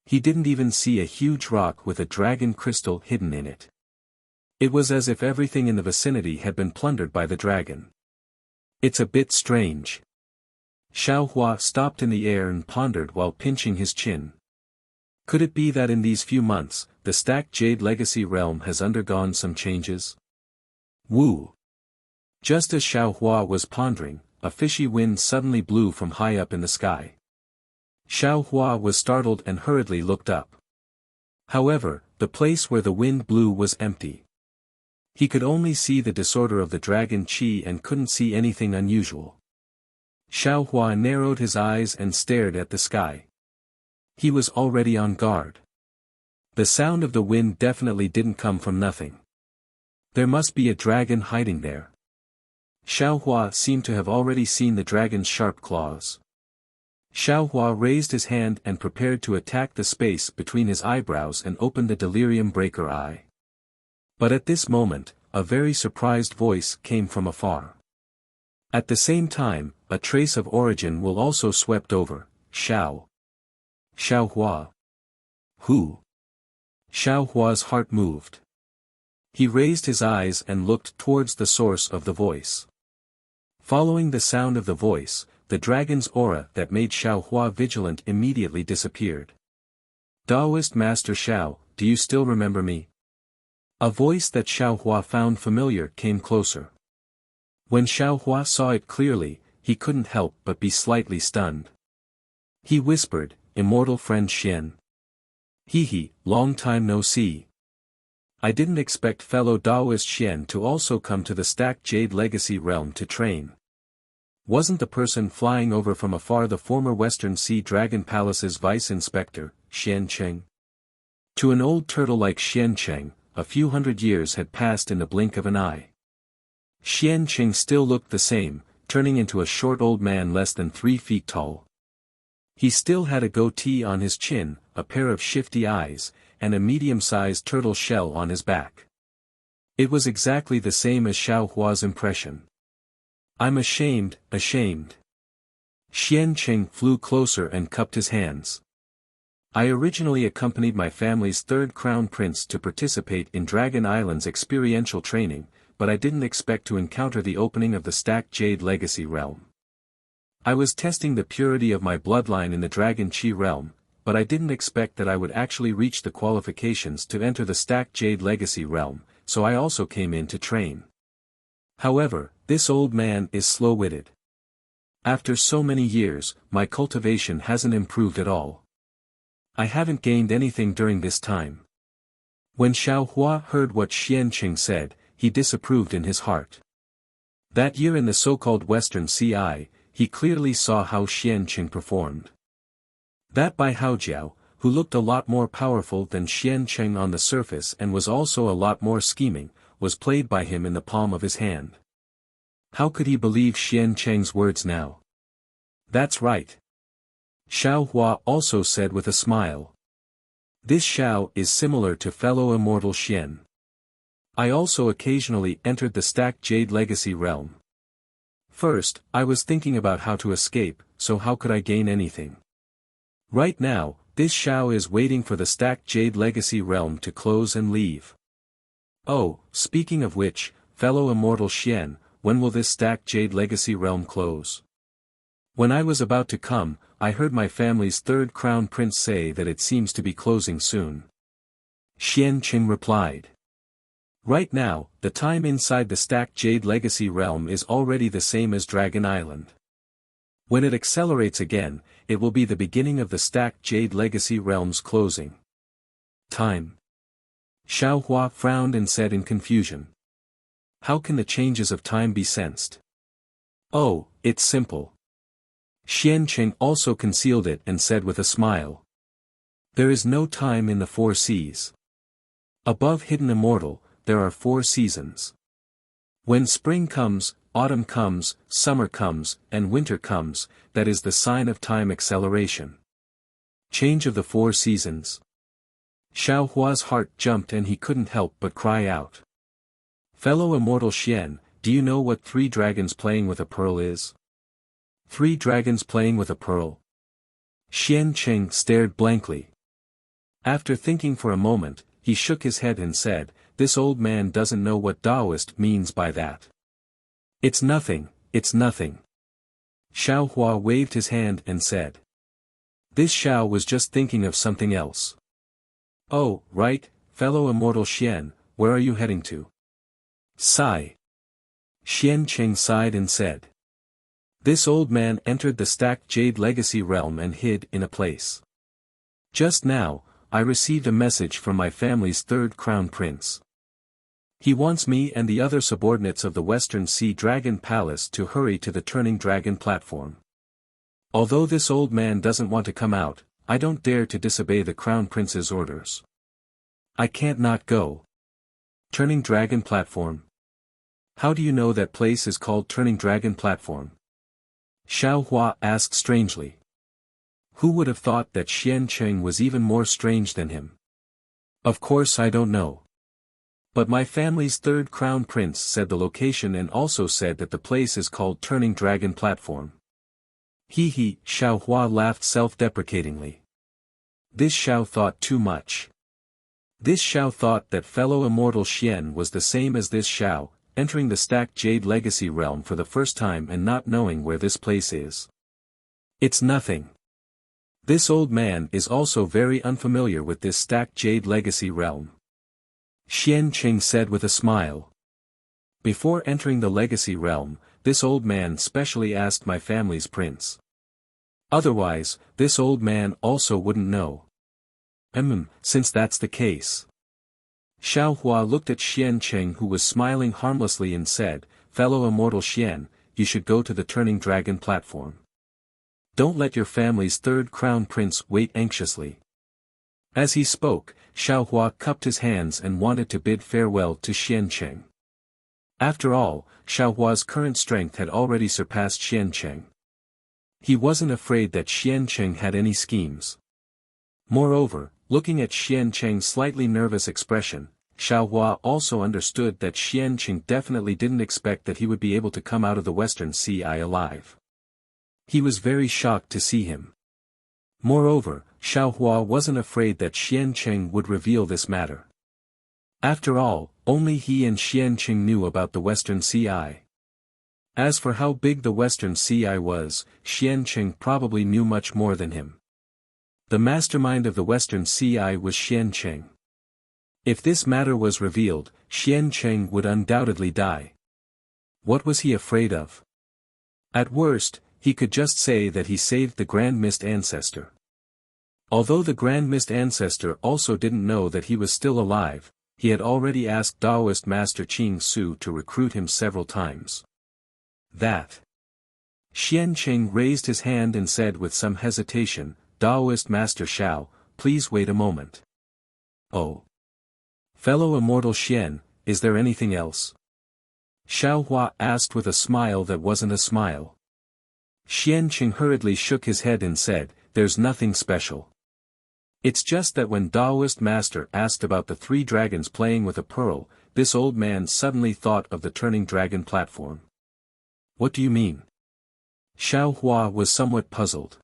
He didn't even see a huge rock with a dragon crystal hidden in it. It was as if everything in the vicinity had been plundered by the dragon. It's a bit strange. Xiaohua stopped in the air and pondered while pinching his chin. Could it be that in these few months, the stacked jade legacy realm has undergone some changes? Woo! Just as Xiaohua was pondering, a fishy wind suddenly blew from high up in the sky. Xiaohua was startled and hurriedly looked up. However, the place where the wind blew was empty. He could only see the disorder of the dragon qi and couldn't see anything unusual. Xiaohua narrowed his eyes and stared at the sky. He was already on guard. The sound of the wind definitely didn't come from nothing. There must be a dragon hiding there. Xiaohua seemed to have already seen the dragon's sharp claws. Xiaohua raised his hand and prepared to attack the space between his eyebrows and open the delirium breaker eye. But at this moment, a very surprised voice came from afar. At the same time, a trace of origin will also swept over, Xiaohua. Who? Xiaohua's heart moved. He raised his eyes and looked towards the source of the voice. Following the sound of the voice, the dragon's aura that made Xiaohua vigilant immediately disappeared. Taoist Master Xiao, do you still remember me? A voice that Xiaohua found familiar came closer. When Xiaohua saw it clearly, he couldn't help but be slightly stunned. He whispered, "Immortal friend Xian. He, long time no see. I didn't expect fellow Taoist Xian to also come to the stacked jade legacy realm to train. Wasn't the person flying over from afar the former Western Sea Dragon Palace's vice inspector, Xian Cheng?" To an old turtle like Xian Cheng, a few hundred years had passed in the blink of an eye. Xian Cheng still looked the same, turning into a short old man less than 3 feet tall. He still had a goatee on his chin, a pair of shifty eyes, and a medium-sized turtle shell on his back. It was exactly the same as Xiaohua's impression. "I'm ashamed." Xian Cheng flew closer and cupped his hands. "I originally accompanied my family's third crown prince to participate in Dragon Island's experiential training, but I didn't expect to encounter the opening of the stacked jade legacy realm. I was testing the purity of my bloodline in the Dragon Qi realm, but I didn't expect that I would actually reach the qualifications to enter the stacked jade legacy realm, so I also came in to train. However, this old man is slow-witted. After so many years, my cultivation hasn't improved at all. I haven't gained anything during this time." When Xiaohua heard what Xian Cheng said, he disapproved in his heart. That year in the so-called Western Sea, he clearly saw how Xian Cheng performed. That Bai Haojiao, who looked a lot more powerful than Xian Cheng on the surface and was also a lot more scheming, was played by him in the palm of his hand. How could he believe Xian Cheng's words now? "That's right," Xiaohua also said with a smile. This Xiao is similar to fellow immortal Xian. I also occasionally entered the stacked Jade Legacy realm. First, I was thinking about how to escape, so how could I gain anything? Right now, this Xiao is waiting for the stacked Jade Legacy realm to close and leave. Oh, speaking of which, fellow immortal Xian, when will this stacked Jade Legacy realm close? When I was about to come, I heard my family's third crown prince say that it seems to be closing soon. Xian Qing replied. Right now, the time inside the stacked Jade Legacy realm is already the same as Dragon Island. When it accelerates again, it will be the beginning of the stacked Jade Legacy realm's closing. Time. Xiao Hua frowned and said in confusion. How can the changes of time be sensed? Oh, it's simple. Xian Qing also concealed it and said with a smile. There is no time in the four seas. Above Hidden Immortal, there are 4 seasons. When spring comes, autumn comes, summer comes, and winter comes, that is the sign of time acceleration. Change of the 4 seasons. Xiao Hua's heart jumped and he couldn't help but cry out. Fellow immortal Xian, do you know what 3 dragons playing with a pearl is? 3 dragons playing with a pearl? Xian Qing stared blankly. After thinking for a moment, he shook his head and said, this old man doesn't know what Taoist means by that. It's nothing, it's nothing. Xiao Hua waved his hand and said. This Xiao was just thinking of something else. Oh, right, fellow immortal Xian, where are you heading to? Sigh. Xian Qing sighed and said. This old man entered the stacked Jade Legacy realm and hid in a place. Just now, I received a message from my family's third crown prince. He wants me and the other subordinates of the Western Sea Dragon Palace to hurry to the Turning Dragon platform. Although this old man doesn't want to come out, I don't dare to disobey the Crown Prince's orders. I can't not go. Turning Dragon platform. How do you know that place is called Turning Dragon platform? Xiao Hua asked strangely. Who would have thought that Xian Qing was even more strange than him? Of course I don't know. But my family's third crown prince said the location and also said that the place is called Turning Dragon platform. Hee, Xiao Hua laughed self-deprecatingly. This Xiao thought too much. This Xiao thought that fellow immortal Xian was the same as this Xiao, entering the stacked Jade Legacy realm for the first time and not knowing where this place is. It's nothing. This old man is also very unfamiliar with this stacked Jade Legacy realm. Xian Qing said with a smile. Before entering the Legacy realm, this old man specially asked my family's prince. Otherwise, this old man also wouldn't know. Since that's the case. Xiao Hua looked at Xian Qing who was smiling harmlessly and said, fellow immortal Xian, you should go to the Turning Dragon platform. Don't let your family's third crown prince wait anxiously. As he spoke, Xiao Hua cupped his hands and wanted to bid farewell to Xian Qing. After all, Xiao Hua's current strength had already surpassed Xian Qing. He wasn't afraid that Xian Qing had any schemes. Moreover, looking at Xian Qing's slightly nervous expression, Xiao Hua also understood that Xian Qing definitely didn't expect that he would be able to come out of the Western Sea alive. He was very shocked to see him. Moreover, Xiao Hua wasn't afraid that Xian Qing would reveal this matter. After all, only he and Xian Qing knew about the Western Sea. As for how big the Western Sea was, Xian Qing probably knew much more than him. The mastermind of the Western Sea was Xian Qing. If this matter was revealed, Xian Qing would undoubtedly die. What was he afraid of? At worst, he could just say that he saved the Grand Mist Ancestor. Although the Grand Mist Ancestor also didn't know that he was still alive, he had already asked Taoist Master Qing Su to recruit him several times. That. Xian Qing raised his hand and said with some hesitation, Taoist Master Xiao, please wait a moment. Oh. Fellow immortal Xian, is there anything else? Xiao Hua asked with a smile that wasn't a smile. Xian Qing hurriedly shook his head and said, there's nothing special. It's just that when Daoist master asked about the three dragons playing with a pearl, this old man suddenly thought of the turning dragon platform. What do you mean? Xiao Hua was somewhat puzzled.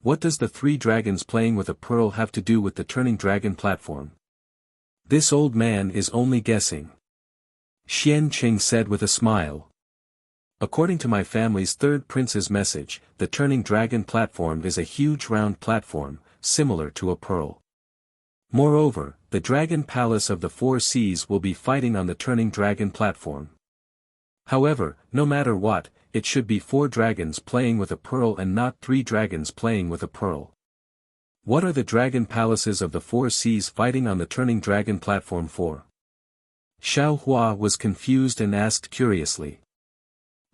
What does the three dragons playing with a pearl have to do with the turning dragon platform? This old man is only guessing. Xian Qing said with a smile. According to my family's third prince's message, the turning dragon platform is a huge round platform, similar to a pearl. Moreover, the dragon palace of the four seas will be fighting on the turning dragon platform. However, no matter what, it should be four dragons playing with a pearl and not three dragons playing with a pearl. What are the dragon palaces of the four seas fighting on the turning dragon platform for? Xiao Hua was confused and asked curiously.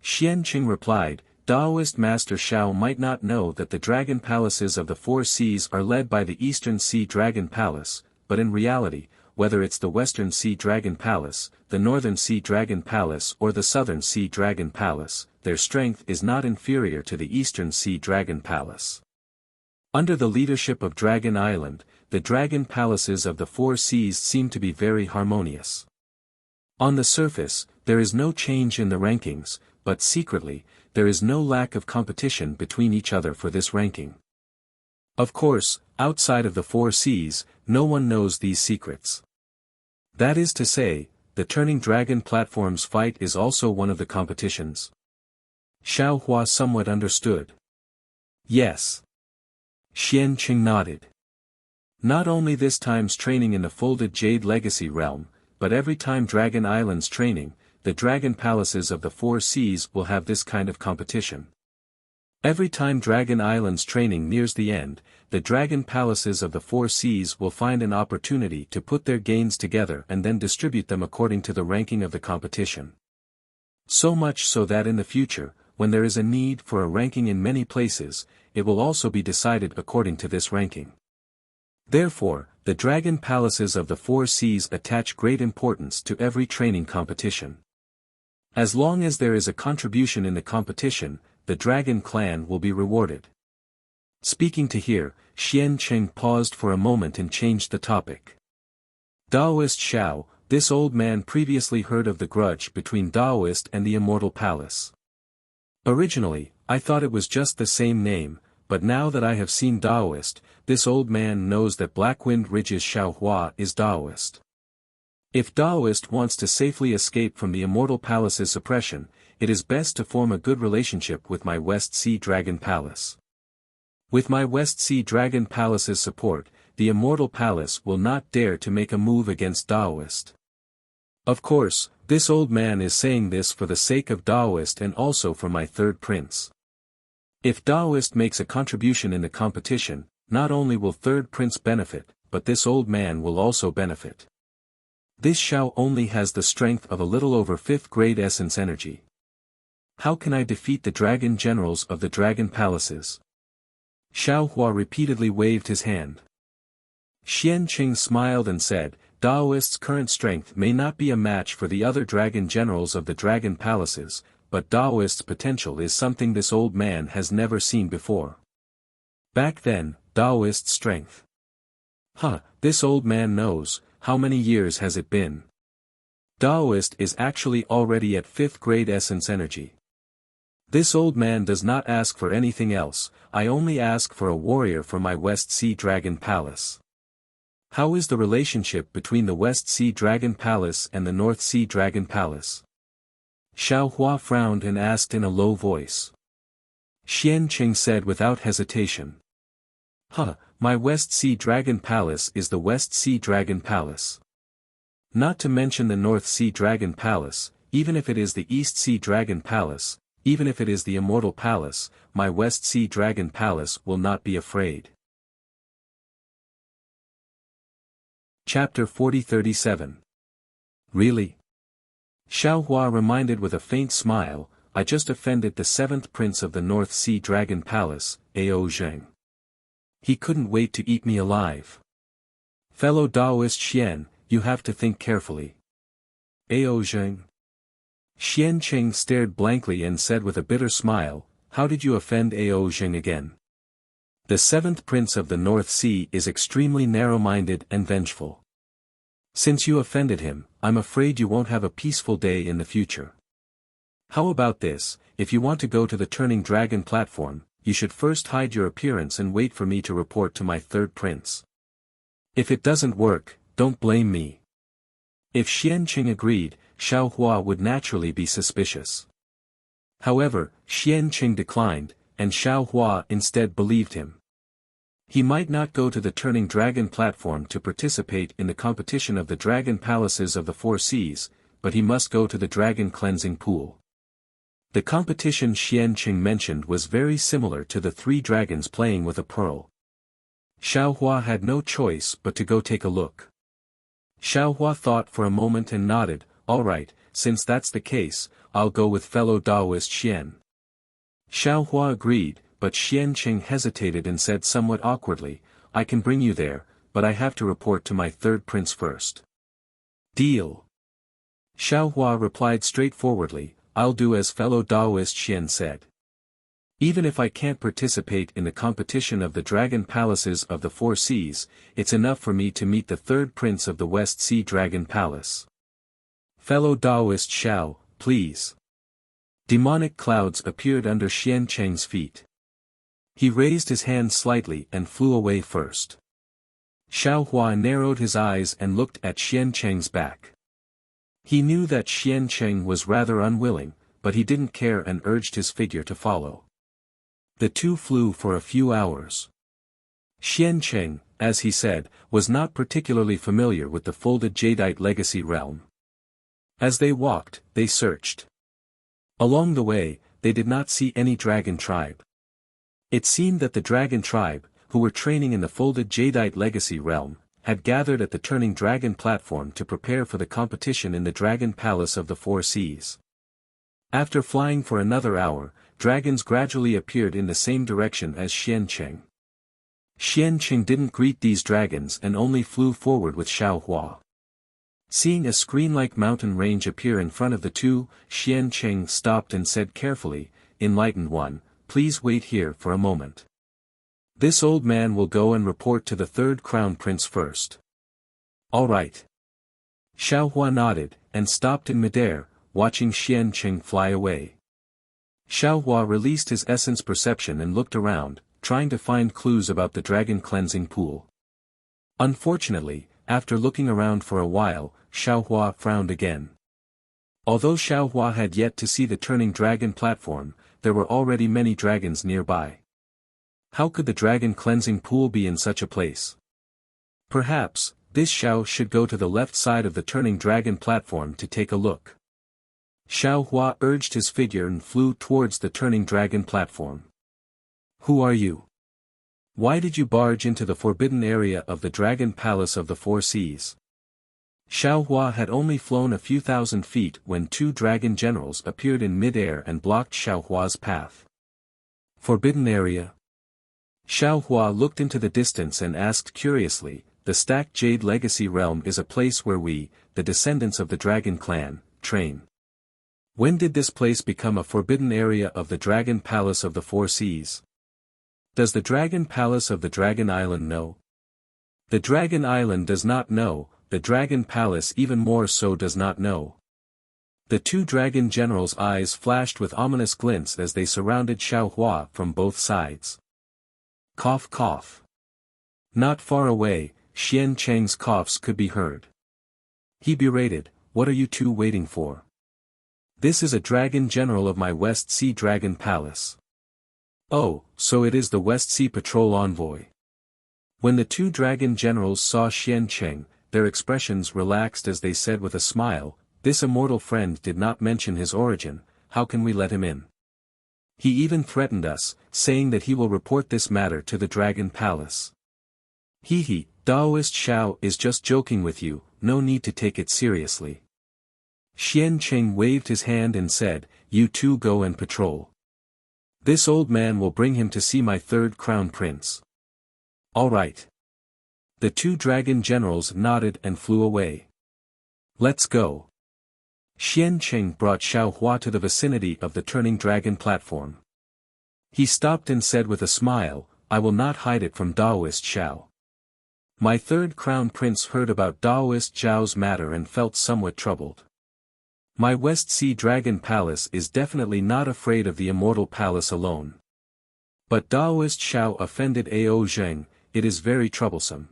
Xian Qing replied, Daoist Master Xiao might not know that the dragon palaces of the four seas are led by the Eastern Sea Dragon Palace, but in reality, whether it's the Western Sea Dragon Palace, the Northern Sea Dragon Palace or the Southern Sea Dragon Palace, their strength is not inferior to the Eastern Sea Dragon Palace. Under the leadership of Dragon Island, the dragon palaces of the four seas seem to be very harmonious. On the surface, there is no change in the rankings, but secretly, there is no lack of competition between each other for this ranking. Of course, outside of the four seas, no one knows these secrets. That is to say, the turning dragon platform's fight is also one of the competitions. Xiao Hua somewhat understood. Yes. Xian Qing nodded. Not only this time's training in the folded jade legacy realm, but every time Dragon Island's training, the dragon palaces of the four seas will have this kind of competition. Every time Dragon Island's training nears the end, the dragon palaces of the four seas will find an opportunity to put their gains together and then distribute them according to the ranking of the competition. So much so that in the future, when there is a need for a ranking in many places, it will also be decided according to this ranking. Therefore, the dragon palaces of the four seas attach great importance to every training competition. As long as there is a contribution in the competition, the dragon clan will be rewarded. Speaking to here, Xian Qing paused for a moment and changed the topic. Daoist Xiao, this old man previously heard of the grudge between Daoist and the Immortal Palace. Originally, I thought it was just the same name, but now that I have seen Daoist, this old man knows that Blackwind Ridge's Xiao Hua is Daoist. If Daoist wants to safely escape from the Immortal Palace's suppression, it is best to form a good relationship with my West Sea Dragon Palace. With my West Sea Dragon Palace's support, the Immortal Palace will not dare to make a move against Daoist. Of course, this old man is saying this for the sake of Daoist and also for my third prince. If Daoist makes a contribution in the competition, not only will third prince benefit, but this old man will also benefit. This Xiao only has the strength of a little over 5th grade essence energy. How can I defeat the dragon generals of the dragon palaces? Xiao Hua repeatedly waved his hand. Xian Qing smiled and said, Daoist's current strength may not be a match for the other dragon generals of the dragon palaces, but Daoist's potential is something this old man has never seen before. Back then, Daoist's strength. This old man knows. How many years has it been? Daoist is actually already at 5th grade essence energy. This old man does not ask for anything else, I only ask for a warrior for my West Sea Dragon Palace. How is the relationship between the West Sea Dragon Palace and the North Sea Dragon Palace? Xiao Hua frowned and asked in a low voice. Xian Qing said without hesitation. My West Sea Dragon Palace is the West Sea Dragon Palace. Not to mention the North Sea Dragon Palace, even if it is the East Sea Dragon Palace, even if it is the Immortal Palace, my West Sea Dragon Palace will not be afraid. Chapter 40-37. Really? Xiao Hua reminded with a faint smile, I just offended the 7th prince of the North Sea Dragon Palace, Ao Zheng. He couldn't wait to eat me alive. Fellow Daoist Xian, you have to think carefully. Ao Zheng. Xian Qing stared blankly and said with a bitter smile, how did you offend Ao Zheng again? The seventh prince of the North Sea is extremely narrow-minded and vengeful. Since you offended him, I'm afraid you won't have a peaceful day in the future. How about this, if you want to go to the Turning Dragon platform, you should first hide your appearance and wait for me to report to my third prince. If it doesn't work, don't blame me. If Xianqing agreed, Xiaohua would naturally be suspicious. However, Xianqing declined, and Xiaohua instead believed him. He might not go to the Turning Dragon platform to participate in the competition of the Dragon Palaces of the Four Seas, but he must go to the Dragon Cleansing Pool. The competition Xianqing mentioned was very similar to the three dragons playing with a pearl. Xiaohua had no choice but to go take a look. Xiaohua thought for a moment and nodded, "All right, since that's the case, I'll go with fellow Taoist Xian." Xiaohua agreed, but Xianqing hesitated and said somewhat awkwardly, "I can bring you there, but I have to report to my third prince first." "Deal." Xiaohua replied straightforwardly, "I'll do as fellow Taoist Xian said. Even if I can't participate in the competition of the Dragon Palaces of the Four Seas, it's enough for me to meet the third prince of the West Sea Dragon Palace. Fellow Taoist Xiao, please." Demonic clouds appeared under Xianqing's feet. He raised his hand slightly and flew away first. Xiaohua narrowed his eyes and looked at Xianqing's back. He knew that Xianqing was rather unwilling, but he didn't care and urged his figure to follow. The two flew for a few hours. Xianqing, as he said, was not particularly familiar with the folded jadeite legacy realm. As they walked, they searched. Along the way, they did not see any dragon tribe. It seemed that the dragon tribe, who were training in the folded jadeite legacy realm, had gathered at the Turning Dragon platform to prepare for the competition in the Dragon Palace of the Four Seas. After flying for another hour, dragons gradually appeared in the same direction as Xianqing. Xianqing didn't greet these dragons and only flew forward with Xiaohua. Seeing a screen-like mountain range appear in front of the two, Xianqing stopped and said carefully, "Enlightened one, please wait here for a moment. This old man will go and report to the third crown prince first." "All right." Xiaohua nodded, and stopped in midair, watching Xianqing fly away. Xiaohua released his essence perception and looked around, trying to find clues about the dragon cleansing pool. Unfortunately, after looking around for a while, Xiaohua frowned again. Although Xiaohua had yet to see the Turning Dragon platform, there were already many dragons nearby. How could the dragon cleansing pool be in such a place? Perhaps, this Xiao should go to the left side of the Turning Dragon platform to take a look. Xiaohua urged his figure and flew towards the Turning Dragon platform. "Who are you? Why did you barge into the forbidden area of the Dragon Palace of the Four Seas?" Xiaohua had only flown a few thousand feet when two dragon generals appeared in mid-air and blocked Xiaohua's path. "Forbidden area?" Xiaohua looked into the distance and asked curiously, "The Stacked Jade Legacy Realm is a place where we, the descendants of the Dragon Clan, train. When did this place become a forbidden area of the Dragon Palace of the Four Seas? Does the Dragon Palace of the Dragon Island know?" "The Dragon Island does not know, the Dragon Palace even more so does not know." The two dragon generals' eyes flashed with ominous glints as they surrounded Xiaohua from both sides. Cough cough. Not far away, Xianqing's coughs could be heard. He berated, "What are you two waiting for? This is a dragon general of my West Sea Dragon Palace." "Oh, so it is the West Sea Patrol envoy." When the two dragon generals saw Xianqing, their expressions relaxed as they said with a smile, "This immortal friend did not mention his origin, how can we let him in? He even threatened us, saying that he will report this matter to the Dragon Palace." "He, Taoist Xiao is just joking with you, no need to take it seriously." Xianqing waved his hand and said, "You two go and patrol. This old man will bring him to see my third crown prince." "All right." The two dragon generals nodded and flew away. "Let's go." Xianqing brought Xiaohua to the vicinity of the Turning Dragon platform. He stopped and said with a smile, I will not hide it from Daoist Xiao. My third crown prince heard about Daoist Zhao's matter and felt somewhat troubled. My West Sea Dragon Palace is definitely not afraid of the Immortal Palace alone. But Daoist Xiao offended Ao Zheng, it is very troublesome.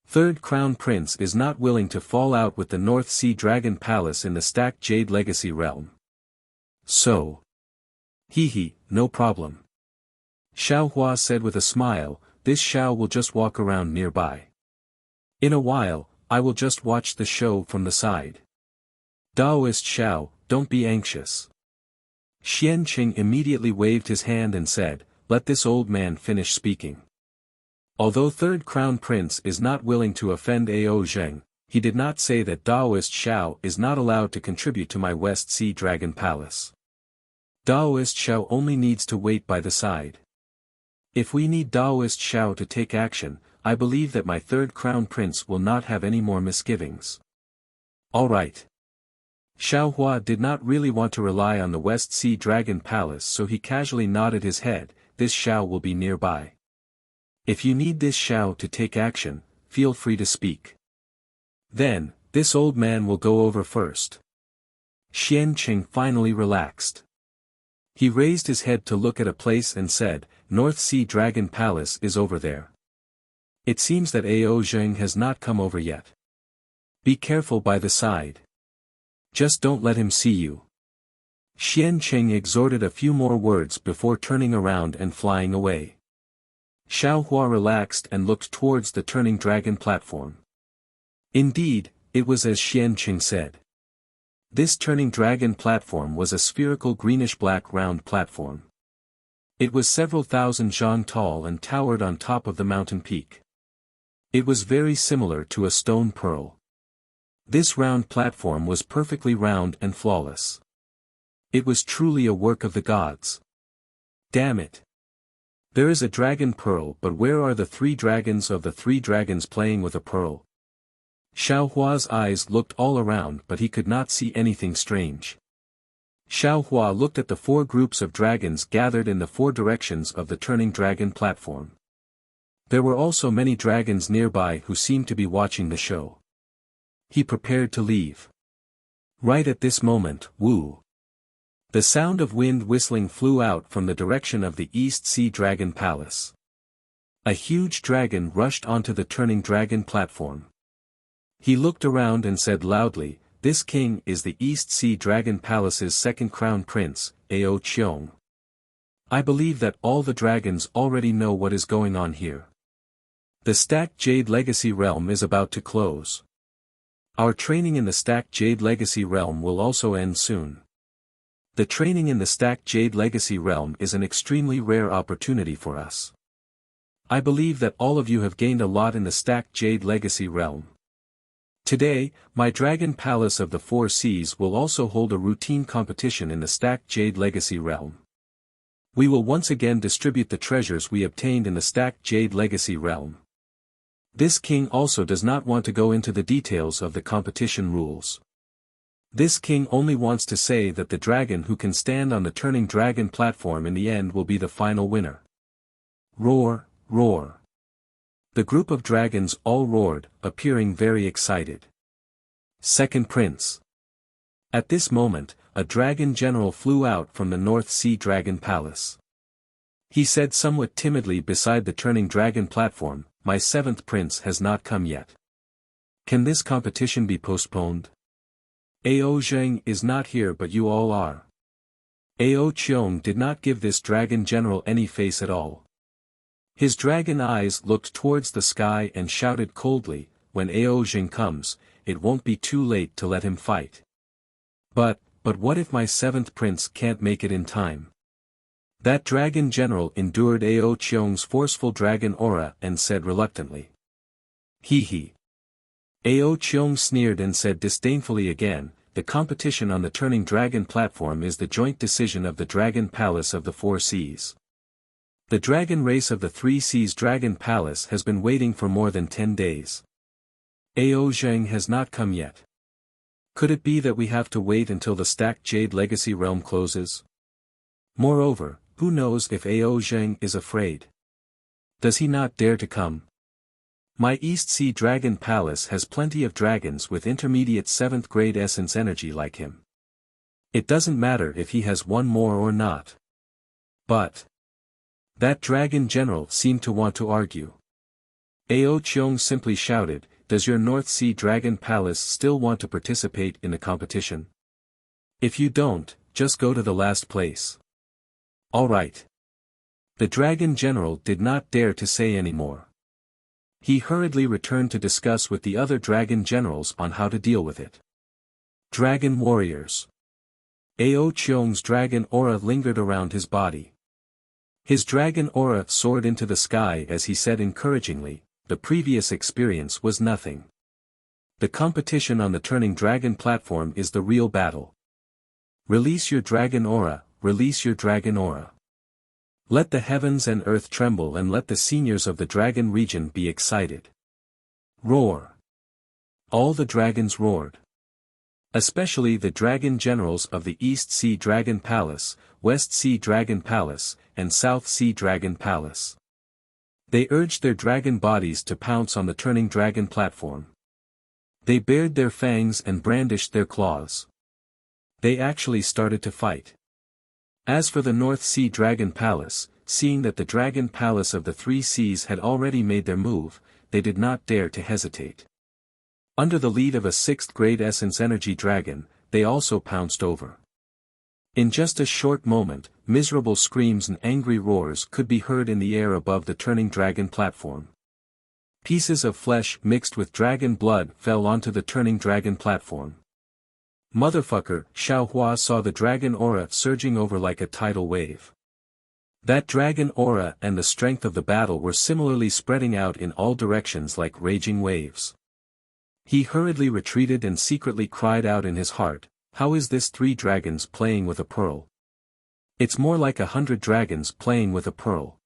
Third Crown Prince is not willing to fall out with the North Sea Dragon Palace in the Stacked Jade Legacy realm. So. No problem. Xiao Hua said with a smile, this Xiao will just walk around nearby. In a while, I will just watch the show from the side. Daoist Xiao, don't be anxious. Xianqing immediately waved his hand and said, let this old man finish speaking. Although Third Crown Prince is not willing to offend Ao Zheng, he did not say that Daoist Xiao is not allowed to contribute to my West Sea Dragon Palace. Daoist Xiao only needs to wait by the side. If we need Daoist Xiao to take action, I believe that my Third Crown Prince will not have any more misgivings. Alright. Xiao Hua did not really want to rely on the West Sea Dragon Palace, so he casually nodded his head, this Xiao will be nearby. If you need this Xiao to take action, feel free to speak. Then, this old man will go over first. Xianqing finally relaxed. He raised his head to look at a place and said, North Sea Dragon Palace is over there. It seems that Ao Zheng has not come over yet. Be careful by the side. Just don't let him see you. Xianqing exhorted a few more words before turning around and flying away. Xiao Hua relaxed and looked towards the turning dragon platform. Indeed, it was as Xianqing said. This turning dragon platform was a spherical greenish-black round platform. It was several thousand zhang tall and towered on top of the mountain peak. It was very similar to a stone pearl. This round platform was perfectly round and flawless. It was truly a work of the gods. Damn it. There is a dragon pearl, but where are the three dragons of the three dragons playing with a pearl? Xiao Hua's eyes looked all around, but he could not see anything strange. Xiao Hua looked at the four groups of dragons gathered in the four directions of the turning dragon platform. There were also many dragons nearby who seemed to be watching the show. He prepared to leave. Right at this moment, woo! The sound of wind whistling flew out from the direction of the East Sea Dragon Palace. A huge dragon rushed onto the turning dragon platform. He looked around and said loudly, this king is the East Sea Dragon Palace's second crown prince, Ao Qiong. I believe that all the dragons already know what is going on here. The Stacked Jade Legacy Realm is about to close. Our training in the Stacked Jade Legacy Realm will also end soon. The training in the Stacked Jade Legacy Realm is an extremely rare opportunity for us. I believe that all of you have gained a lot in the Stacked Jade Legacy Realm. Today, my Dragon Palace of the Four Seas will also hold a routine competition in the Stacked Jade Legacy Realm. We will once again distribute the treasures we obtained in the Stacked Jade Legacy Realm. This king also does not want to go into the details of the competition rules. This king only wants to say that the dragon who can stand on the turning dragon platform in the end will be the final winner. Roar, roar. The group of dragons all roared, appearing very excited. Second Prince. At this moment, a dragon general flew out from the North Sea Dragon Palace. He said somewhat timidly beside the turning dragon platform, my seventh prince has not come yet. Can this competition be postponed? Ao Zheng is not here, but you all are. Ao Qiong did not give this dragon general any face at all. His dragon eyes looked towards the sky and shouted coldly, when Ao Zheng comes, it won't be too late to let him fight. But what if my seventh prince can't make it in time? That dragon general endured Ao Qiong's forceful dragon aura and said reluctantly. Ao Qiong sneered and said disdainfully again, the competition on the turning dragon platform is the joint decision of the Dragon Palace of the Four Seas. The dragon race of the Three Seas Dragon Palace has been waiting for more than 10 days. Ao Zheng has not come yet. Could it be that we have to wait until the Stacked Jade Legacy Realm closes? Moreover, who knows if Ao Zheng is afraid? Does he not dare to come? My East Sea Dragon Palace has plenty of dragons with intermediate 7th grade essence energy like him. It doesn't matter if he has one more or not. But that dragon general seemed to want to argue. Ao Cheong simply shouted, "Does your North Sea Dragon Palace still want to participate in the competition? If you don't, just go to the last place." All right. The dragon general did not dare to say any more. He hurriedly returned to discuss with the other dragon generals on how to deal with it. Dragon warriors. Ao Cheong's dragon aura lingered around his body. His dragon aura soared into the sky as he said encouragingly, "The previous experience was nothing. The competition on the turning dragon platform is the real battle. Release your dragon aura, release your dragon aura. Let the heavens and earth tremble and let the seniors of the dragon region be excited. Roar." All the dragons roared. Especially the dragon generals of the East Sea Dragon Palace, West Sea Dragon Palace, and South Sea Dragon Palace. They urged their dragon bodies to pounce on the turning dragon platform. They bared their fangs and brandished their claws. They actually started to fight. As for the North Sea Dragon Palace, seeing that the Dragon Palace of the Three Seas had already made their move, they did not dare to hesitate. Under the lead of a 6th grade essence energy dragon, they also pounced over. In just a short moment, miserable screams and angry roars could be heard in the air above the turning dragon platform. Pieces of flesh mixed with dragon blood fell onto the turning dragon platform. Motherfucker, Xiaohua saw the dragon aura surging over like a tidal wave. That dragon aura and the strength of the battle were similarly spreading out in all directions like raging waves. He hurriedly retreated and secretly cried out in his heart, "How is this 3 dragons playing with a pearl? It's more like 100 dragons playing with a pearl.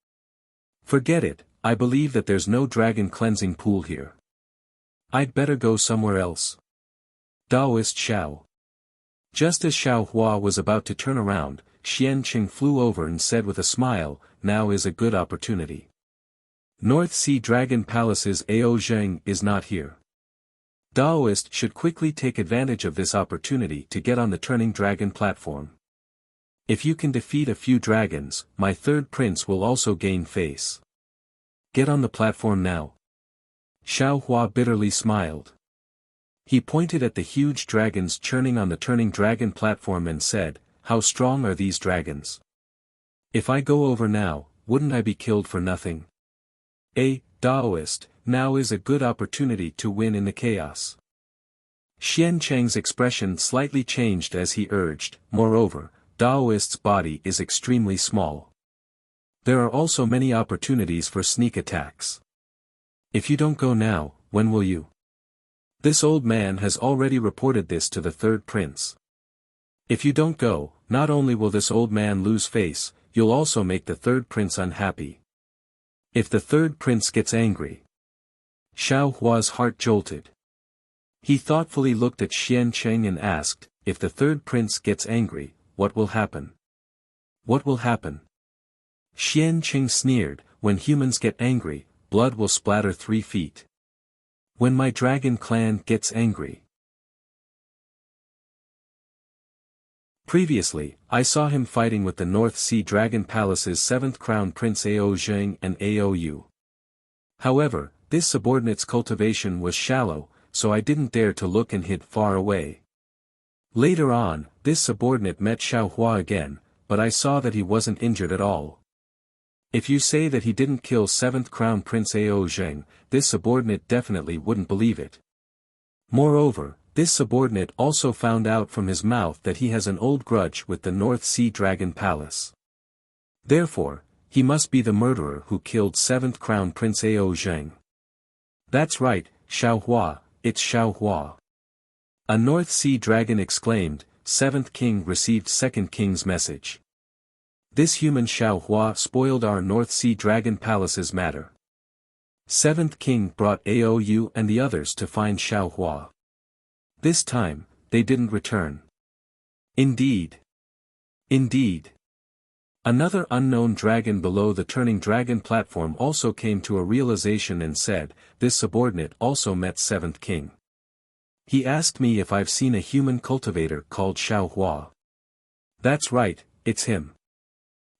Forget it, I believe that there's no dragon cleansing pool here. I'd better go somewhere else." Daoist Xiao. Just as Xiaohua was about to turn around, Xianqing flew over and said with a smile, "Now is a good opportunity. North Sea Dragon Palace's Ao Zheng is not here. Daoist should quickly take advantage of this opportunity to get on the turning dragon platform. If you can defeat a few dragons, my 3rd prince will also gain face. Get on the platform now." Xiaohua bitterly smiled. He pointed at the huge dragons churning on the turning dragon platform and said, "How strong are these dragons? If I go over now, wouldn't I be killed for nothing? Daoist, now is a good opportunity to win in the chaos." Xiancheng's expression slightly changed as he urged, "Moreover, Daoist's body is extremely small. There are also many opportunities for sneak attacks. If you don't go now, when will you? This old man has already reported this to the 3rd prince. If you don't go, not only will this old man lose face, you'll also make the 3rd prince unhappy. If the 3rd prince gets angry." Xiaohua's heart jolted. He thoughtfully looked at Xiancheng and asked, "If the 3rd prince gets angry, what will happen?" "What will happen?" Xiancheng sneered, "When humans get angry, blood will splatter 3 feet. When my dragon clan gets angry." Previously, I saw him fighting with the North Sea Dragon Palace's 7th Crown Prince Ao Zheng and Ao Yu. However, this subordinate's cultivation was shallow, so I didn't dare to look and hid far away. Later on, this subordinate met Xiaohua again, but I saw that he wasn't injured at all. If you say that he didn't kill 7th Crown Prince Ao Zheng, this subordinate definitely wouldn't believe it. Moreover, this subordinate also found out from his mouth that he has an old grudge with the North Sea Dragon Palace. Therefore, he must be the murderer who killed 7th Crown Prince Ao Zheng. That's right, Xiaohua, it's Xiaohua. A North Sea Dragon exclaimed, 7th King received 2nd King's message. This human Xiaohua spoiled our North Sea Dragon Palace's matter. 7th King brought Ao Yu and the others to find Xiaohua. This time, they didn't return. Indeed. Indeed. Another unknown dragon below the turning dragon platform also came to a realization and said, this subordinate also met 7th king. He asked me if I've seen a human cultivator called Xiaohua. That's right, it's him.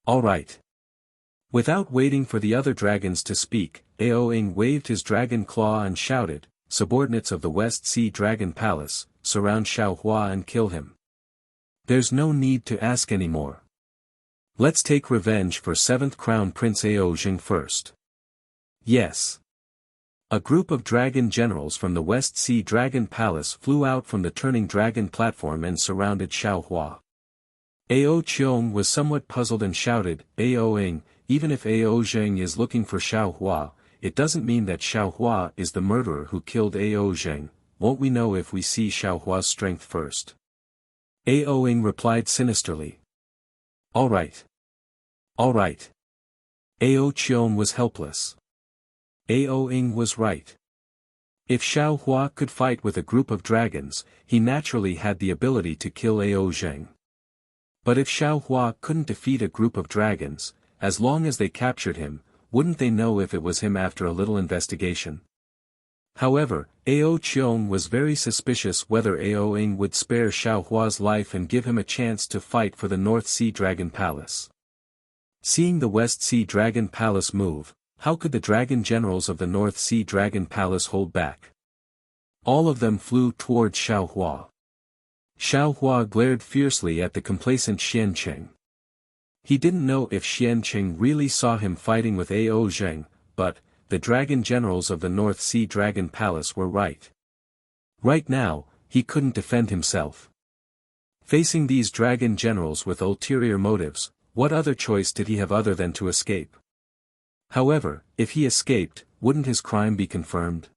Alright. Without waiting for the other dragons to speak, Aoing waved his dragon claw and shouted, subordinates of the West Sea Dragon Palace, surround Xiaohua and kill him. There's no need to ask anymore. Let's take revenge for 7th Crown Prince Aozheng first. Yes. A group of dragon generals from the West Sea Dragon Palace flew out from the turning dragon platform and surrounded Xiaohua. Ao Qiong was somewhat puzzled and shouted, Aoing, even if Aozheng is looking for Xiaohua, it doesn't mean that Xiaohua is the murderer who killed Aozheng. Won't we know if we see Xiaohua's strength first? Aoing replied sinisterly. Alright. Alright. Ao Qiong was helpless. Aoing was right. If Xiaohua could fight with a group of dragons, he naturally had the ability to kill Aozheng. But if Xiaohua couldn't defeat a group of dragons, as long as they captured him, wouldn't they know if it was him after a little investigation? However, Ao Qiong was very suspicious whether Aoing would spare Xiaohua's life and give him a chance to fight for the North Sea Dragon Palace. Seeing the West Sea Dragon Palace move, how could the dragon generals of the North Sea Dragon Palace hold back? All of them flew towards Xiaohua. Xiaohua glared fiercely at the complacent Xianqing. He didn't know if Xianqing really saw him fighting with Aozheng, but, the dragon generals of the North Sea Dragon Palace were right. Right now, he couldn't defend himself. Facing these dragon generals with ulterior motives, what other choice did he have other than to escape? However, if he escaped, wouldn't his crime be confirmed?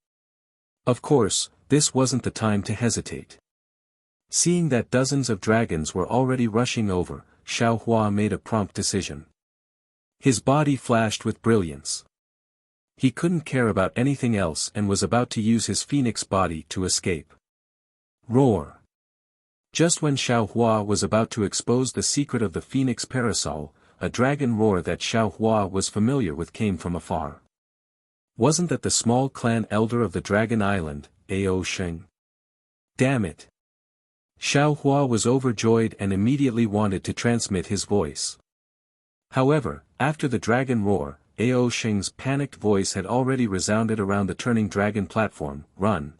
Of course, this wasn't the time to hesitate. Seeing that dozens of dragons were already rushing over, Xiaohua made a prompt decision. His body flashed with brilliance. He couldn't care about anything else and was about to use his phoenix body to escape. Roar! Just when Xiaohua was about to expose the secret of the phoenix parasol, a dragon roar that Xiaohua was familiar with came from afar. Wasn't that the small clan elder of the Dragon Island, Ao Sheng? Damn it! Xiaohua was overjoyed and immediately wanted to transmit his voice. However, after the dragon roar, Ao Sheng's panicked voice had already resounded around the turning dragon platform, run.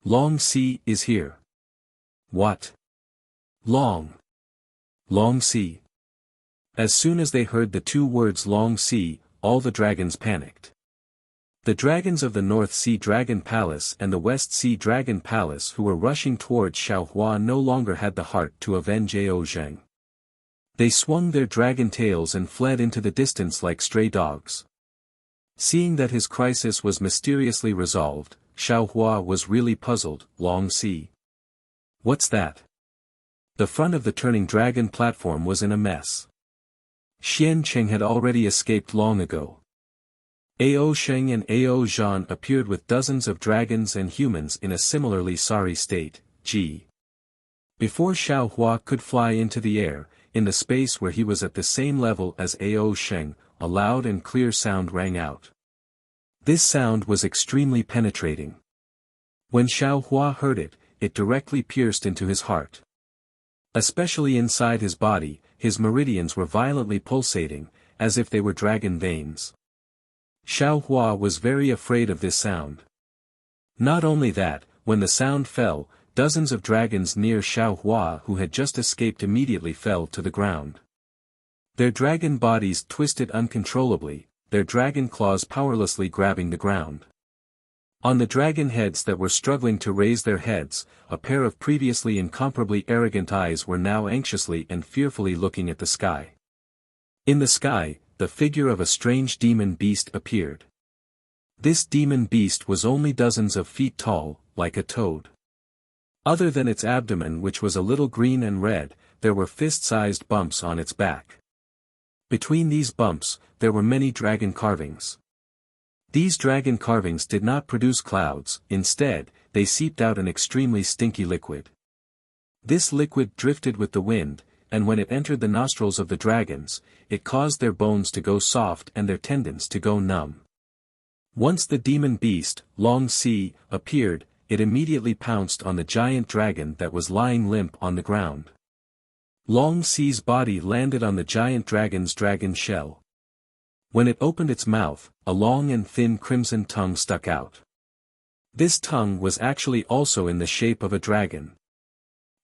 Long Sea is here. What? Long Sea. As soon as they heard the two words Long Sea, all the dragons panicked. The dragons of the North Sea Dragon Palace and the West Sea Dragon Palace who were rushing towards Xiaohua no longer had the heart to avenge Aozheng. They swung their dragon tails and fled into the distance like stray dogs. Seeing that his crisis was mysteriously resolved, Xiaohua was really puzzled. Long Sea. What's that? The front of the turning dragon platform was in a mess. Xianqing had already escaped long ago. Ao Sheng and Ao Zhan appeared with dozens of dragons and humans in a similarly sorry state. Before Xiaohua could fly into the air, in the space where he was at the same level as Ao Sheng, a loud and clear sound rang out. This sound was extremely penetrating. When Xiaohua heard it, it directly pierced into his heart. Especially inside his body, his meridians were violently pulsating, as if they were dragon veins. Xiaohua was very afraid of this sound. Not only that, when the sound fell, dozens of dragons near Xiaohua who had just escaped immediately fell to the ground. Their dragon bodies twisted uncontrollably, their dragon claws powerlessly grabbing the ground. On the dragon heads that were struggling to raise their heads, a pair of previously incomparably arrogant eyes were now anxiously and fearfully looking at the sky. In the sky, the figure of a strange demon beast appeared. This demon beast was only dozens of feet tall, like a toad. Other than its abdomen which was a little green and red, there were fist-sized bumps on its back. Between these bumps, there were many dragon carvings. These dragon carvings did not produce clouds, instead, they seeped out an extremely stinky liquid. This liquid drifted with the wind, and when it entered the nostrils of the dragons, it caused their bones to go soft and their tendons to go numb. Once the demon beast, Long Si, appeared, it immediately pounced on the giant dragon that was lying limp on the ground. Long Si's body landed on the giant dragon's dragon shell. When it opened its mouth, a long and thin crimson tongue stuck out. This tongue was actually also in the shape of a dragon.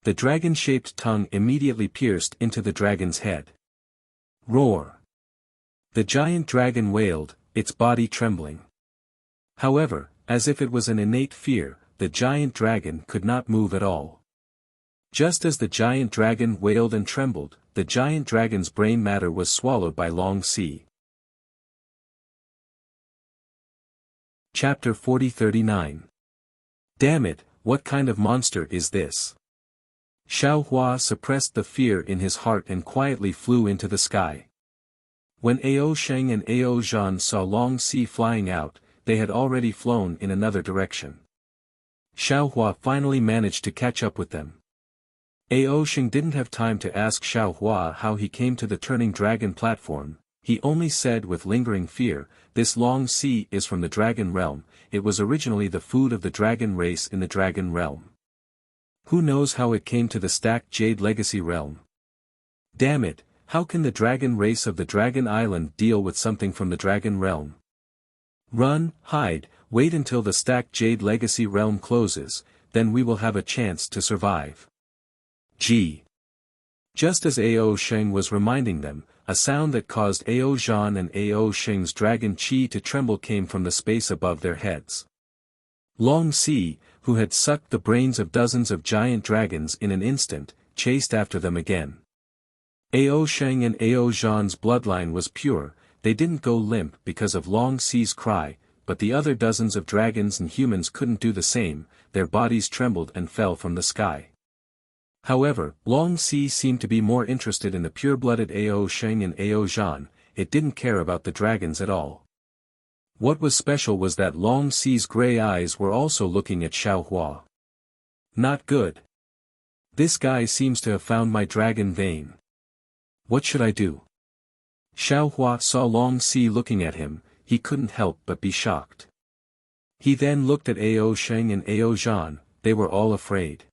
The dragon-shaped tongue immediately pierced into the dragon's head. Roar! The giant dragon wailed, its body trembling. However, as if it was an innate fear, the giant dragon could not move at all. Just as the giant dragon wailed and trembled, the giant dragon's brain matter was swallowed by Long Si. Chapter 4039. Damn it, what kind of monster is this? Xiao Hua suppressed the fear in his heart and quietly flew into the sky. When Ao Sheng and Ao Zhan saw Long Si flying out, they had already flown in another direction. Xiao Hua finally managed to catch up with them. Ao Sheng didn't have time to ask Xiao Hua how he came to the turning dragon platform. He only said with lingering fear, "This Long Si is from the dragon realm, it was originally the food of the dragon race in the dragon realm. Who knows how it came to the stacked jade legacy realm? Damn it, how can the dragon race of the dragon island deal with something from the dragon realm? Run, hide, wait until the stacked jade legacy realm closes, then we will have a chance to survive." Gee. Just as Ao Sheng was reminding them, a sound that caused Ao Zhan and Ao Sheng's dragon chi to tremble came from the space above their heads. Long Si, who had sucked the brains of dozens of giant dragons in an instant, chased after them again. Ao Sheng and Ao Zhan's bloodline was pure, they didn't go limp because of Long Si's cry, but the other dozens of dragons and humans couldn't do the same, their bodies trembled and fell from the sky. However, Long Si seemed to be more interested in the pure-blooded Ao Sheng and Ao Zhan, it didn't care about the dragons at all. What was special was that Long Si's gray eyes were also looking at Xiao Hua. Not good. This guy seems to have found my dragon vein. What should I do? Xiao Hua saw Long Si looking at him, he couldn't help but be shocked. He then looked at Ao Sheng and Ao Zhan, they were all afraid.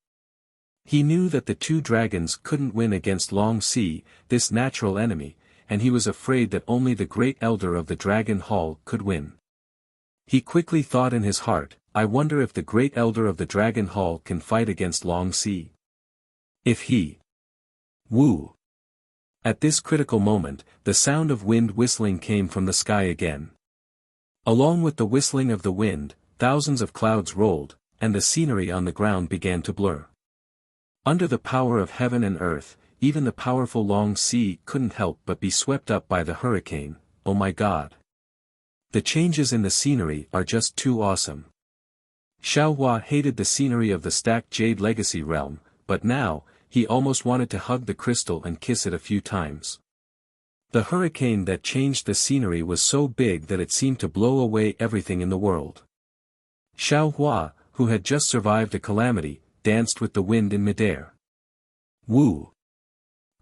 He knew that the two dragons couldn't win against Long Si, this natural enemy, and he was afraid that only the great elder of the Dragon Hall could win. He quickly thought in his heart, I wonder if the great elder of the Dragon Hall can fight against Long Si. If he... Woo! At this critical moment, the sound of wind whistling came from the sky again. Along with the whistling of the wind, thousands of clouds rolled, and the scenery on the ground began to blur. Under the power of heaven and earth, even the powerful Long Si couldn't help but be swept up by the hurricane. Oh my God! The changes in the scenery are just too awesome. Xiao Hua hated the scenery of the stacked jade legacy realm, but now, he almost wanted to hug the crystal and kiss it a few times. The hurricane that changed the scenery was so big that it seemed to blow away everything in the world. Xiao Hua, who had just survived a calamity, danced with the wind in midair. Woo!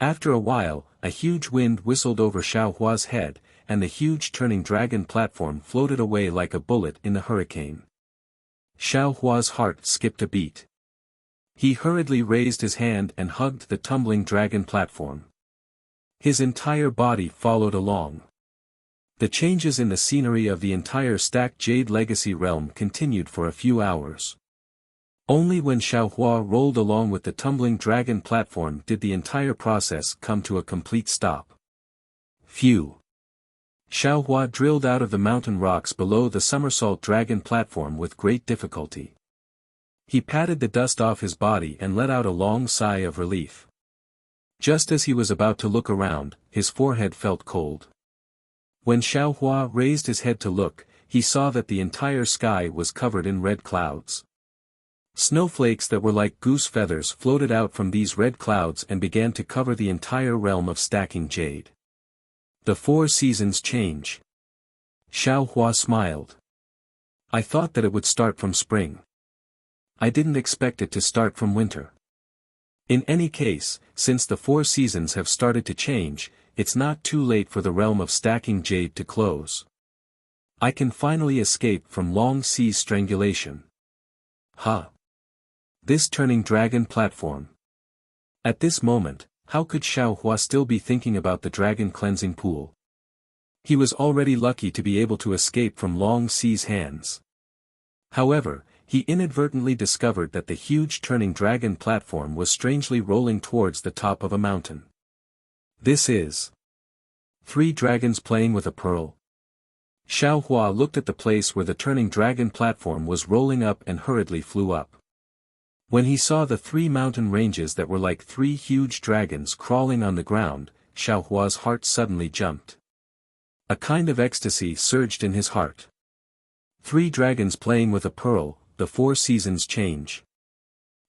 After a while, a huge wind whistled over Xiao Hua's head, and the huge turning dragon platform floated away like a bullet in the hurricane. Xiao Hua's heart skipped a beat. He hurriedly raised his hand and hugged the tumbling dragon platform. His entire body followed along. The changes in the scenery of the entire stacked jade legacy realm continued for a few hours. Only when Xiao Hua rolled along with the tumbling dragon platform did the entire process come to a complete stop. Phew! Xiao Hua drilled out of the mountain rocks below the somersault dragon platform with great difficulty. He patted the dust off his body and let out a long sigh of relief. Just as he was about to look around, his forehead felt cold. When Xiao Hua raised his head to look, he saw that the entire sky was covered in red clouds. Snowflakes that were like goose feathers floated out from these red clouds and began to cover the entire realm of stacking jade. The 4 seasons change. Xiao Hua smiled. I thought that it would start from spring. I didn't expect it to start from winter. In any case, since the 4 seasons have started to change, it's not too late for the realm of stacking jade to close. I can finally escape from Long Sea's strangulation. Huh. This turning dragon platform. At this moment, how could Xiaohua still be thinking about the dragon cleansing pool? He was already lucky to be able to escape from Long Sea's hands. However, he inadvertently discovered that the huge turning dragon platform was strangely rolling towards the top of a mountain. This is 3 dragons playing with a pearl. Xiaohua looked at the place where the turning dragon platform was rolling up and hurriedly flew up. When he saw the 3 mountain ranges that were like 3 huge dragons crawling on the ground, Xiaohua's heart suddenly jumped. A kind of ecstasy surged in his heart. 3 dragons playing with a pearl, the 4 seasons change.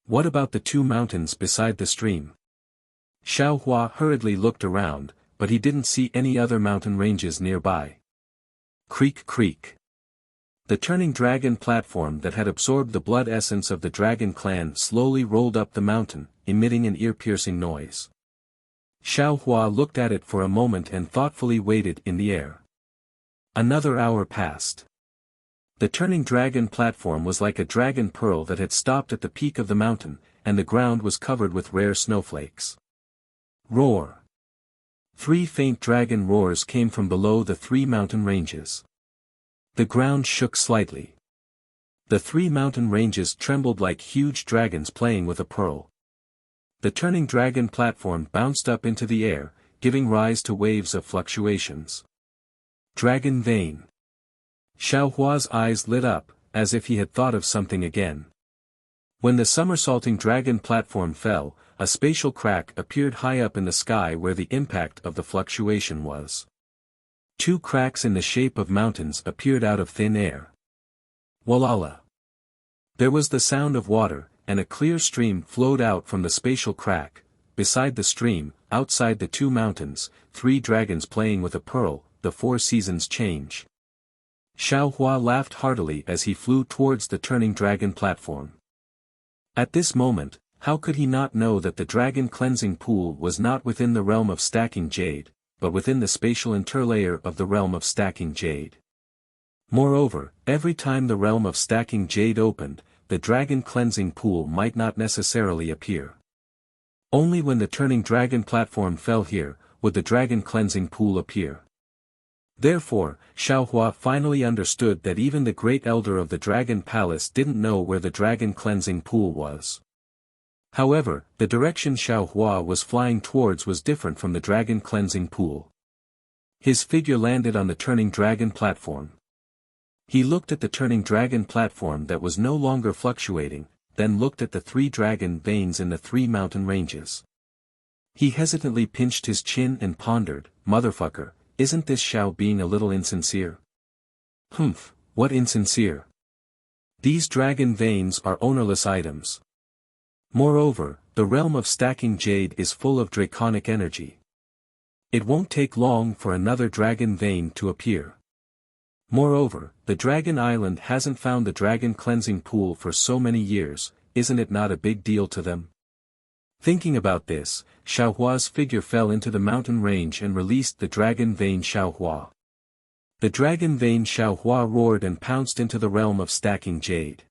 What about the 2 mountains beside the stream? Xiaohua hurriedly looked around, but he didn't see any other mountain ranges nearby. Creak creak. The turning dragon platform that had absorbed the blood essence of the dragon clan slowly rolled up the mountain, emitting an ear-piercing noise. Xiaohua looked at it for a moment and thoughtfully waited in the air. Another hour passed. The turning dragon platform was like a dragon pearl that had stopped at the peak of the mountain, and the ground was covered with rare snowflakes. Roar. 3 faint dragon roars came from below the 3 mountain ranges. The ground shook slightly. The 3 mountain ranges trembled like huge dragons playing with a pearl. The turning dragon platform bounced up into the air, giving rise to waves of fluctuations. Dragon vein. Xiaohua's eyes lit up, as if he had thought of something again. When the somersaulting dragon platform fell, a spatial crack appeared high up in the sky where the impact of the fluctuation was. 2 cracks in the shape of mountains appeared out of thin air. Walala. There was the sound of water, and a clear stream flowed out from the spatial crack. Beside the stream, outside the 2 mountains, 3 dragons playing with a pearl, the 4 seasons change. Xiaohua laughed heartily as he flew towards the turning dragon platform. At this moment, how could he not know that the dragon cleansing pool was not within the realm of stacking jade, but within the spatial interlayer of the realm of stacking jade? Moreover, every time the realm of stacking jade opened, the dragon cleansing pool might not necessarily appear. Only when the turning dragon platform fell here, would the dragon cleansing pool appear. Therefore, Xiaohua finally understood that even the great elder of the dragon palace didn't know where the dragon cleansing pool was. However, the direction Xiaohua was flying towards was different from the dragon cleansing pool. His figure landed on the turning dragon platform. He looked at the turning dragon platform that was no longer fluctuating, then looked at the 3 dragon veins in the 3 mountain ranges. He hesitantly pinched his chin and pondered, "Motherfucker, isn't this Xiao being a little insincere?" "Humph, what insincere? These dragon veins are ownerless items. Moreover, the realm of stacking jade is full of draconic energy. It won't take long for another dragon vein to appear. Moreover, the dragon island hasn't found the dragon cleansing pool for so many years, isn't it not a big deal to them?" Thinking about this, Xiaohua's figure fell into the mountain range and released the dragon vein Xiaohua. The dragon vein Xiaohua roared and pounced into the realm of stacking jade.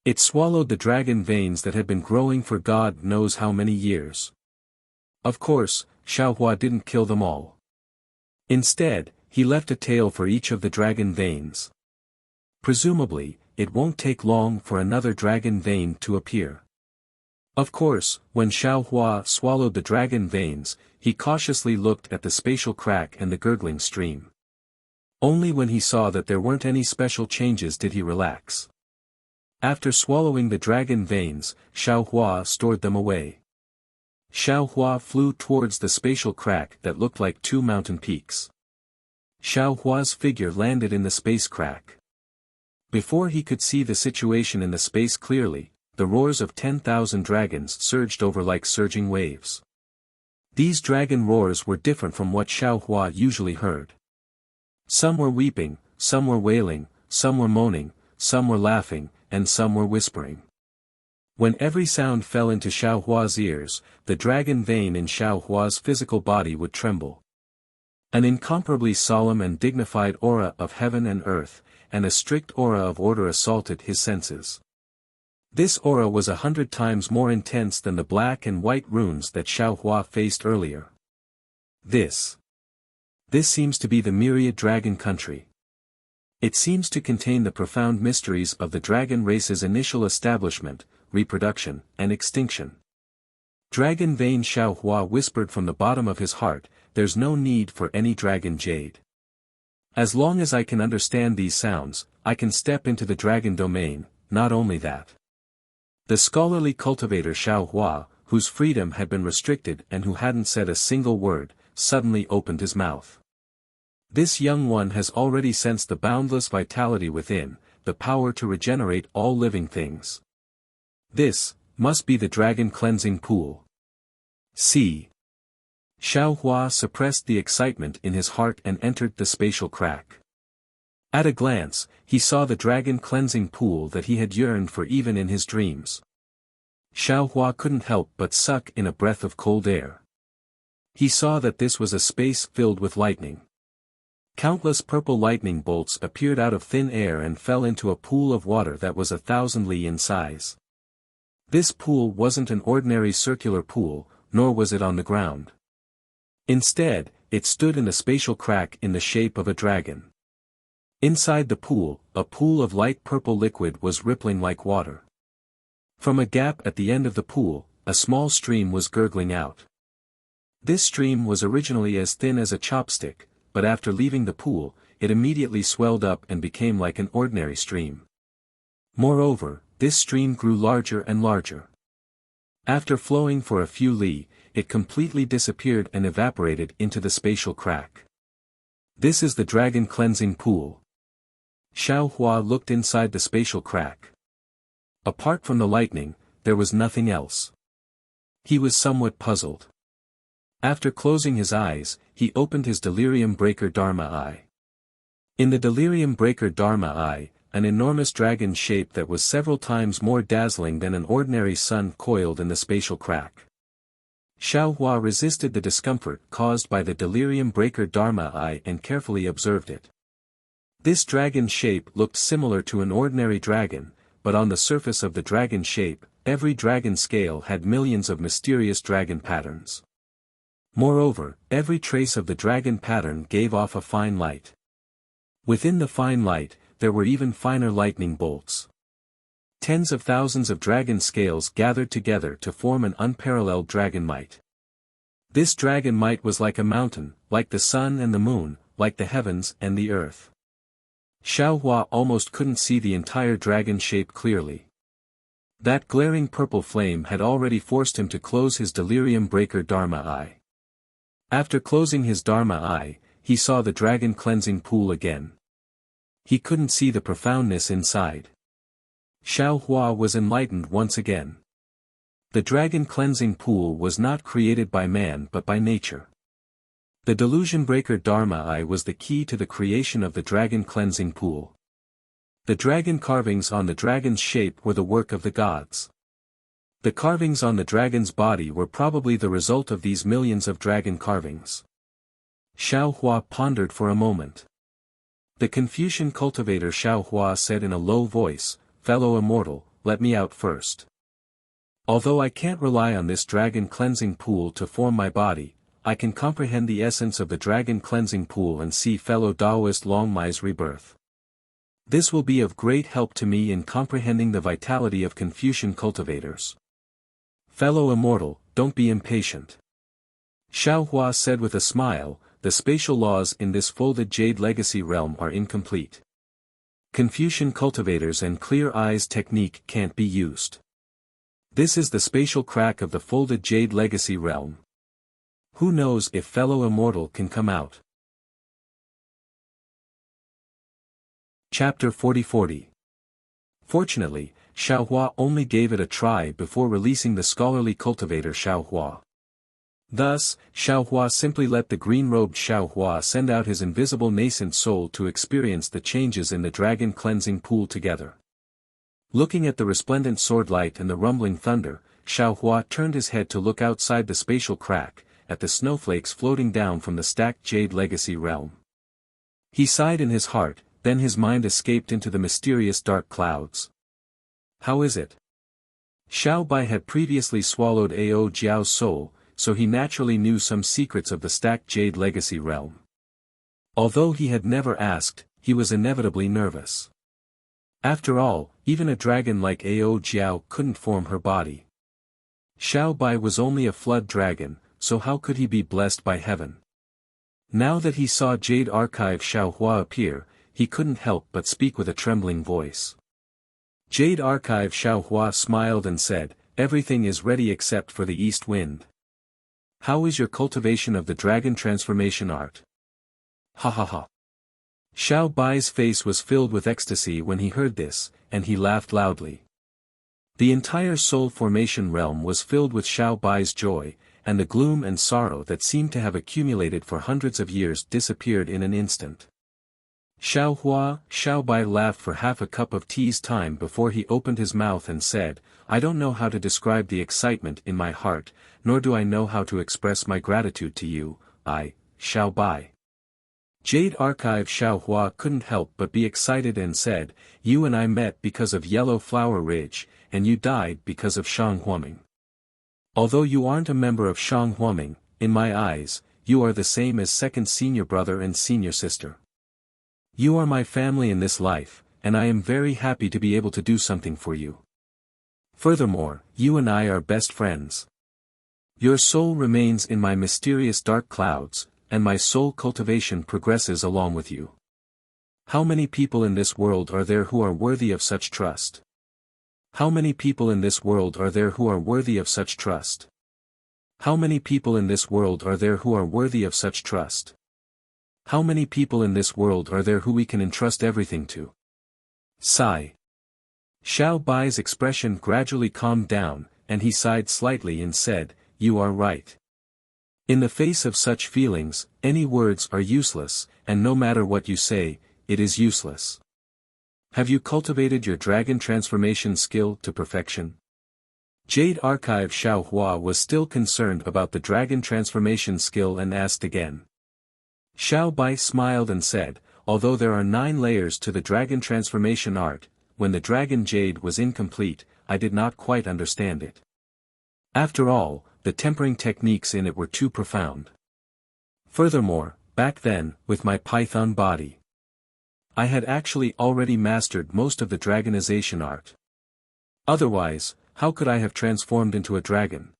It swallowed the dragon veins that had been growing for God knows how many years. Of course, Xiaohua didn't kill them all. Instead, he left a tail for each of the dragon veins. Presumably, it won't take long for another dragon vein to appear. Of course, when Xiaohua swallowed the dragon veins, he cautiously looked at the spatial crack and the gurgling stream. Only when he saw that there weren't any special changes did he relax. After swallowing the dragon veins, Xiaohua stored them away. Xiaohua flew towards the spatial crack that looked like 2 mountain peaks. Xiaohua's figure landed in the space crack. Before he could see the situation in the space clearly, the roars of 10,000 dragons surged over like surging waves. These dragon roars were different from what Xiaohua usually heard. Some were weeping, some were wailing, some were moaning, some were laughing, and some were whispering. When every sound fell into Xiao Hua's ears, the dragon vein in Xiao Hua's physical body would tremble. An incomparably solemn and dignified aura of heaven and earth, and a strict aura of order assaulted his senses. This aura was 100 times more intense than the black and white runes that Xiao Hua faced earlier. This seems to be the myriad dragon country. It seems to contain the profound mysteries of the dragon race's initial establishment, reproduction, and extinction. Dragon Vein Xiao Hua whispered from the bottom of his heart, "There's no need for any dragon jade. As long as I can understand these sounds, I can step into the dragon domain." Not only that. The scholarly cultivator Xiao Hua, whose freedom had been restricted and who hadn't said a single word, suddenly opened his mouth. This young one has already sensed the boundless vitality within, the power to regenerate all living things. This must be the dragon cleansing pool. See. Xiao Hua suppressed the excitement in his heart and entered the spatial crack. At a glance, he saw the dragon cleansing pool that he had yearned for even in his dreams. Xiao Hua couldn't help but suck in a breath of cold air. He saw that this was a space filled with lightning. Countless purple lightning bolts appeared out of thin air and fell into a pool of water that was 1,000 li in size. This pool wasn't an ordinary circular pool, nor was it on the ground. Instead, it stood in a spatial crack in the shape of a dragon. Inside the pool, a pool of light purple liquid was rippling like water. From a gap at the end of the pool, a small stream was gurgling out. This stream was originally as thin as a chopstick, but after leaving the pool, it immediately swelled up and became like an ordinary stream. Moreover, this stream grew larger and larger. After flowing for a few li, it completely disappeared and evaporated into the spatial crack. This is the dragon cleansing pool. Xiao Hua looked inside the spatial crack. Apart from the lightning, there was nothing else. He was somewhat puzzled. After closing his eyes, he opened his delirium breaker Dharma eye. In the delirium breaker Dharma eye, an enormous dragon shape that was several times more dazzling than an ordinary sun coiled in the spatial crack. Xiao Hua resisted the discomfort caused by the delirium breaker Dharma eye and carefully observed it. This dragon shape looked similar to an ordinary dragon, but on the surface of the dragon shape, every dragon scale had millions of mysterious dragon patterns. Moreover, every trace of the dragon pattern gave off a fine light. Within the fine light, there were even finer lightning bolts. Tens of thousands of dragon scales gathered together to form an unparalleled dragon might. This dragon might was like a mountain, like the sun and the moon, like the heavens and the earth. Xiao Hua almost couldn't see the entire dragon shape clearly. That glaring purple flame had already forced him to close his delirium breaker Dharma eye. After closing his Dharma eye, he saw the dragon cleansing pool again. He couldn't see the profoundness inside. Xiao Hua was enlightened once again. The dragon cleansing pool was not created by man but by nature. The delusion breaker Dharma eye was the key to the creation of the dragon cleansing pool. The dragon carvings on the dragon's shape were the work of the gods. The carvings on the dragon's body were probably the result of these millions of dragon carvings. Xiao Hua pondered for a moment. The Confucian cultivator Xiao Hua said in a low voice, "Fellow immortal, let me out first. Although I can't rely on this dragon cleansing pool to form my body, I can comprehend the essence of the dragon cleansing pool and see fellow Taoist Long Mai's rebirth. This will be of great help to me in comprehending the vitality of Confucian cultivators. Fellow immortal, don't be impatient." Xiao Hua said with a smile, "The spatial laws in this folded jade legacy realm are incomplete. Confucian cultivators and clear eyes technique can't be used. This is the spatial crack of the folded jade legacy realm. Who knows if fellow immortal can come out." Chapter 40. Fortunately, Xiao Hua only gave it a try before releasing the scholarly cultivator Xiao Hua. Thus, Xiao Hua simply let the green-robed Xiao Hua send out his invisible nascent soul to experience the changes in the dragon cleansing pool together. Looking at the resplendent sword light and the rumbling thunder, Xiaohua turned his head to look outside the spatial crack, at the snowflakes floating down from the stacked jade legacy realm. He sighed in his heart, then his mind escaped into the mysterious dark clouds. How is it? Xiao Bai had previously swallowed Ao Jiao's soul, so he naturally knew some secrets of the stacked jade legacy realm. Although he had never asked, he was inevitably nervous. After all, even a dragon like Ao Jiao couldn't form her body. Xiao Bai was only a flood dragon, so how could he be blessed by heaven? Now that he saw Jade Archive Xiaohua appear, he couldn't help but speak with a trembling voice. Jade Archive Xiaohua smiled and said, "Everything is ready except for the east wind. How is your cultivation of the dragon transformation art?" Ha ha ha. Xiao Bai's face was filled with ecstasy when he heard this, and he laughed loudly. The entire soul formation realm was filled with Xiao Bai's joy, and the gloom and sorrow that seemed to have accumulated for hundreds of years disappeared in an instant. Xiao Bai laughed for half a cup of tea's time before he opened his mouth and said, "I don't know how to describe the excitement in my heart, nor do I know how to express my gratitude to you, Xiao Bai." Jade Archive Xiaohua couldn't help but be excited and said, "You and I met because of Yellow Flower Ridge, and you died because of Shanghuaming. Although you aren't a member of Shanghuaming, in my eyes, you are the same as second senior brother and senior sister. You are my family in this life, and I am very happy to be able to do something for you. Furthermore, you and I are best friends. Your soul remains in my mysterious dark clouds, and my soul cultivation progresses along with you. How many people in this world are there who are worthy of such trust? How many people in this world are there who are worthy of such trust? How many people in this world are there who are worthy of such trust? How many people in this world are there who we can entrust everything to?" Sigh. Xiao Bai's expression gradually calmed down, and he sighed slightly and said, "You are right. In the face of such feelings, any words are useless, and no matter what you say, it is useless. Have you cultivated your dragon transformation skill to perfection?" Jade Archive Xiaohua was still concerned about the dragon transformation skill and asked again. Xiao Bai smiled and said, "Although there are 9 layers to the dragon transformation art, when the dragon jade was incomplete, I did not quite understand it. After all, the tempering techniques in it were too profound. Furthermore, back then, with my python body, I had actually already mastered most of the dragonization art. Otherwise, how could I have transformed into a dragon?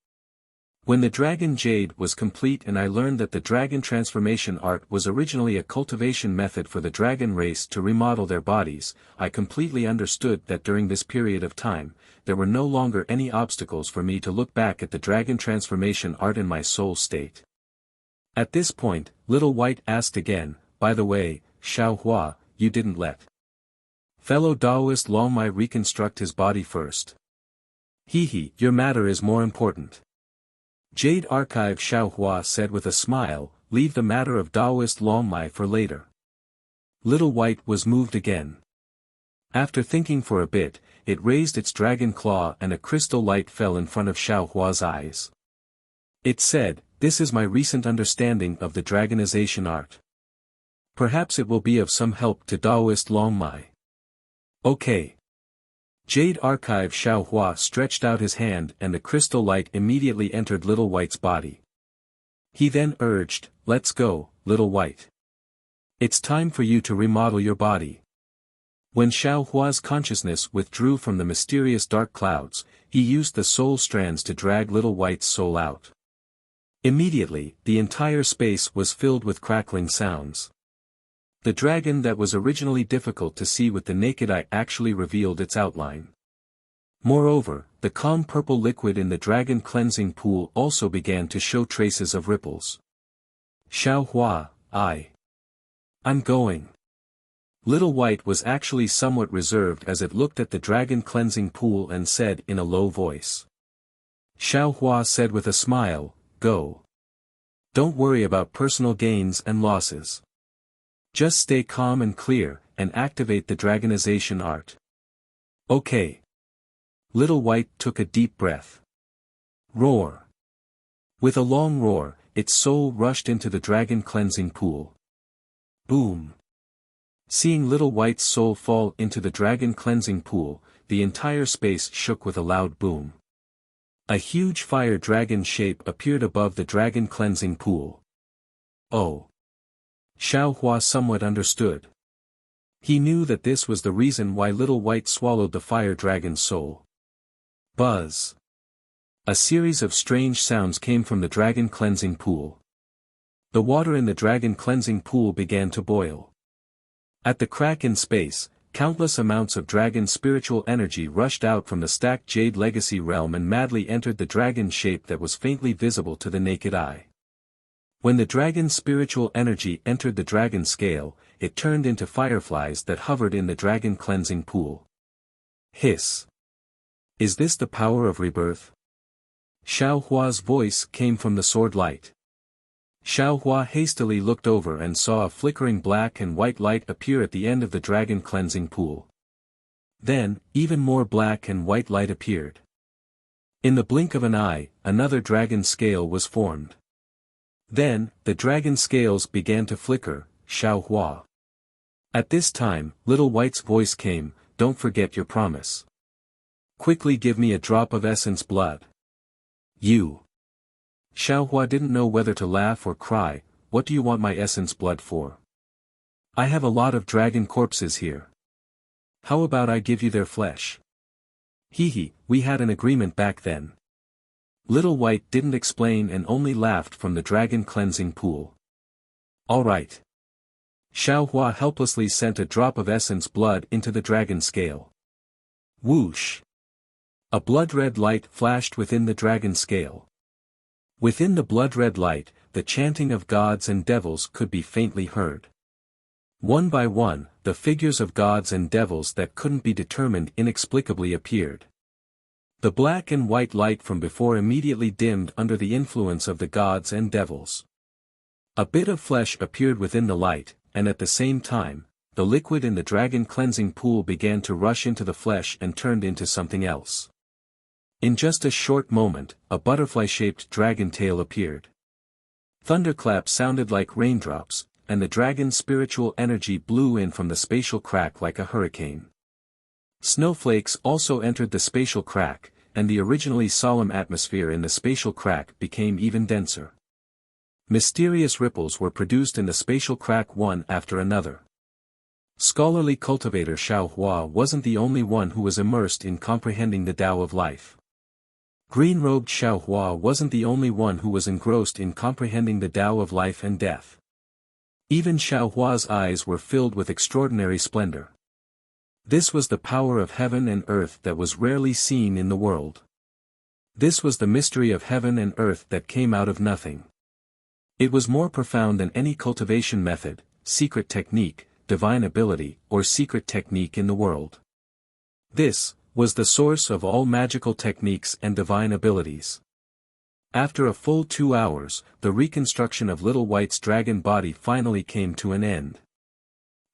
When the dragon jade was complete and I learned that the dragon transformation art was originally a cultivation method for the dragon race to remodel their bodies, I completely understood that during this period of time, there were no longer any obstacles for me to look back at the dragon transformation art in my soul state." At this point, Little White asked again, "By the way, Xiaohua, you didn't let fellow Taoist Longmai reconstruct his body first? Your matter is more important." Jade Archive Xiaohua said with a smile, "Leave the matter of Taoist Longmai for later." Little White was moved again. After thinking for a bit, it raised its dragon claw and a crystal light fell in front of Xiaohua's eyes. It said, "This is my recent understanding of the dragonization art. Perhaps it will be of some help to Taoist Longmai." "Okay." Jade Archive Xiaohua stretched out his hand and the crystal light immediately entered Little White's body. He then urged, "Let's go, Little White. It's time for you to remodel your body." When Xiaohua's consciousness withdrew from the mysterious dark clouds, he used the soul strands to drag Little White's soul out. Immediately, the entire space was filled with crackling sounds. The dragon that was originally difficult to see with the naked eye actually revealed its outline. Moreover, the calm purple liquid in the dragon cleansing pool also began to show traces of ripples. "Xiaohua, I'm going." Little White was actually somewhat reserved as it looked at the dragon cleansing pool and said in a low voice. Xiaohua said with a smile, "Go. Don't worry about personal gains and losses. Just stay calm and clear, and activate the dragonization art." "Okay." Little White took a deep breath. Roar. With a long roar, its soul rushed into the dragon cleansing pool. Boom. Seeing Little White's soul fall into the dragon cleansing pool, the entire space shook with a loud boom. A huge fire dragon shape appeared above the dragon cleansing pool. Oh. Xiao Hua somewhat understood. He knew that this was the reason why Little White swallowed the fire dragon's soul. Buzz. A series of strange sounds came from the dragon cleansing pool. The water in the dragon cleansing pool began to boil. At the crack in space, countless amounts of dragon spiritual energy rushed out from the stacked Jade Legacy realm and madly entered the dragon shape that was faintly visible to the naked eye. When the dragon's spiritual energy entered the dragon scale, it turned into fireflies that hovered in the dragon cleansing pool. Hiss. Is this the power of rebirth? Xiao Hua's voice came from the sword light. Xiao Hua hastily looked over and saw a flickering black and white light appear at the end of the dragon cleansing pool. Then, even more black and white light appeared. In the blink of an eye, another dragon scale was formed. Then, the dragon scales began to flicker, Xiao Hua. At this time, Little White's voice came, don't forget your promise. Quickly give me a drop of essence blood. You. Xiao Hua didn't know whether to laugh or cry. What do you want my essence blood for? I have a lot of dragon corpses here. How about I give you their flesh? Hee, we had an agreement back then. Little White didn't explain and only laughed from the dragon cleansing pool. All right. Xiao Hua helplessly sent a drop of essence blood into the dragon scale. Whoosh. A blood-red light flashed within the dragon scale. Within the blood-red light, the chanting of gods and devils could be faintly heard. One by one, the figures of gods and devils that couldn't be determined inexplicably appeared. The black and white light from before immediately dimmed under the influence of the gods and devils. A bit of flesh appeared within the light, and at the same time, the liquid in the dragon cleansing pool began to rush into the flesh and turned into something else. In just a short moment, a butterfly-shaped dragon tail appeared. Thunderclaps sounded like raindrops, and the dragon's spiritual energy blew in from the spatial crack like a hurricane. Snowflakes also entered the spatial crack, and the originally solemn atmosphere in the spatial crack became even denser. Mysterious ripples were produced in the spatial crack one after another. Scholarly cultivator Xiao Hua wasn't the only one who was immersed in comprehending the Tao of life. Green-robed Xiao Hua wasn't the only one who was engrossed in comprehending the Tao of life and death. Even Xiao Hua's eyes were filled with extraordinary splendor. This was the power of heaven and earth that was rarely seen in the world. This was the mystery of heaven and earth that came out of nothing. It was more profound than any cultivation method, secret technique, divine ability, or secret technique in the world. This was the source of all magical techniques and divine abilities. After a full 2 hours, the reconstruction of Little White's dragon body finally came to an end.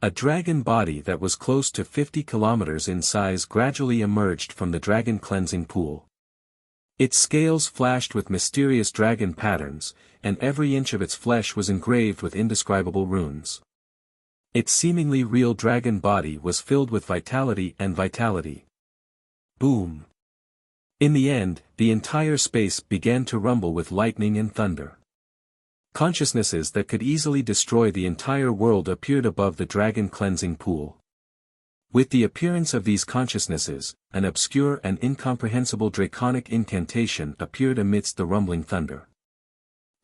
A dragon body that was close to 50 kilometers in size gradually emerged from the dragon cleansing pool. Its scales flashed with mysterious dragon patterns, and every inch of its flesh was engraved with indescribable runes. Its seemingly real dragon body was filled with vitality and vitality. Boom. In the end, the entire space began to rumble with lightning and thunder. Consciousnesses that could easily destroy the entire world appeared above the dragon cleansing pool. With the appearance of these consciousnesses, an obscure and incomprehensible draconic incantation appeared amidst the rumbling thunder.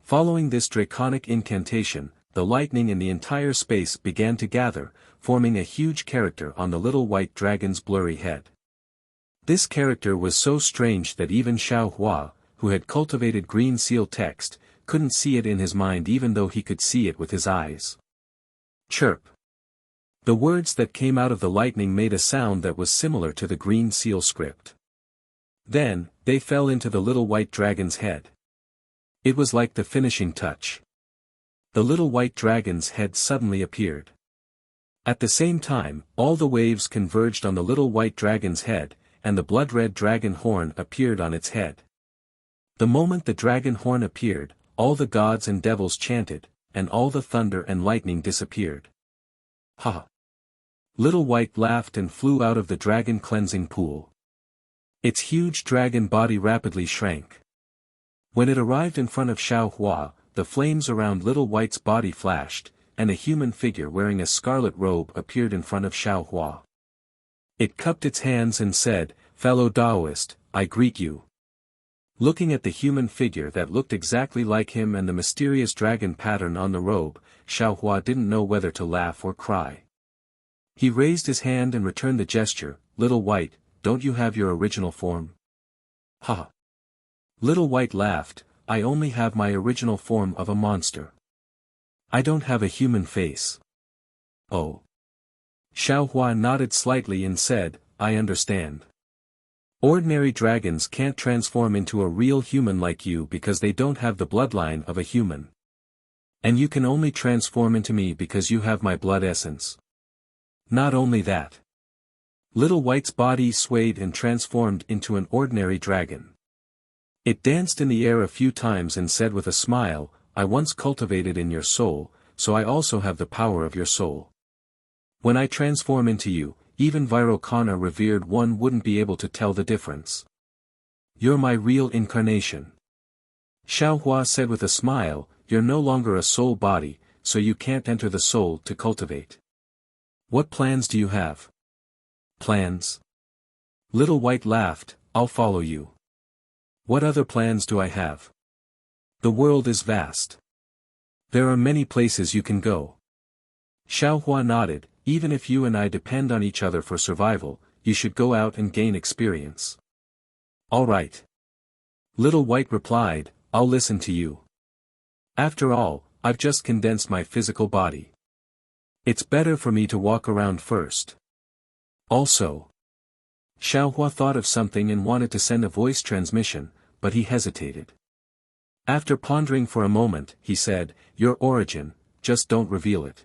Following this draconic incantation, the lightning in the entire space began to gather, forming a huge character on the little white dragon's blurry head. This character was so strange that even Xiao Hua, who had cultivated green seal text, couldn't see it in his mind even though he could see it with his eyes. Chirp. The words that came out of the lightning made a sound that was similar to the green seal script. Then, they fell into the little white dragon's head. It was like the finishing touch. The little white dragon's head suddenly appeared. At the same time, all the waves converged on the little white dragon's head, and the blood-red dragon horn appeared on its head. The moment the dragon horn appeared, all the gods and devils chanted, and all the thunder and lightning disappeared. Ha! Little White laughed and flew out of the dragon cleansing pool. Its huge dragon body rapidly shrank. When it arrived in front of Xiaohua, the flames around Little White's body flashed, and a human figure wearing a scarlet robe appeared in front of Xiaohua. It cupped its hands and said, "Fellow Taoist, I greet you." Looking at the human figure that looked exactly like him and the mysterious dragon pattern on the robe, Xiaohua didn't know whether to laugh or cry. He raised his hand and returned the gesture, "Little White, don't you have your original form?" "Ha!" Little White laughed, "I only have my original form of a monster. I don't have a human face." "Oh." Xiaohua nodded slightly and said, "I understand. Ordinary dragons can't transform into a real human like you because they don't have the bloodline of a human. And you can only transform into me because you have my blood essence. Not only that." Little White's body swayed and transformed into an ordinary dragon. It danced in the air a few times and said with a smile, "I once cultivated in your soul, so I also have the power of your soul. When I transform into you, even Vairocana revered one wouldn't be able to tell the difference. You're my real incarnation." Xiaohua said with a smile, "You're no longer a soul body, so you can't enter the soul to cultivate. What plans do you have?" "Plans?" Little White laughed, "I'll follow you. What other plans do I have? The world is vast. There are many places you can go." Xiaohua nodded, "Even if you and I depend on each other for survival, you should go out and gain experience." "All right." Little White replied, "I'll listen to you. After all, I've just condensed my physical body. It's better for me to walk around first. Also." Xiaohua thought of something and wanted to send a voice transmission, but he hesitated. After pondering for a moment, he said, "Your origin, just don't reveal it.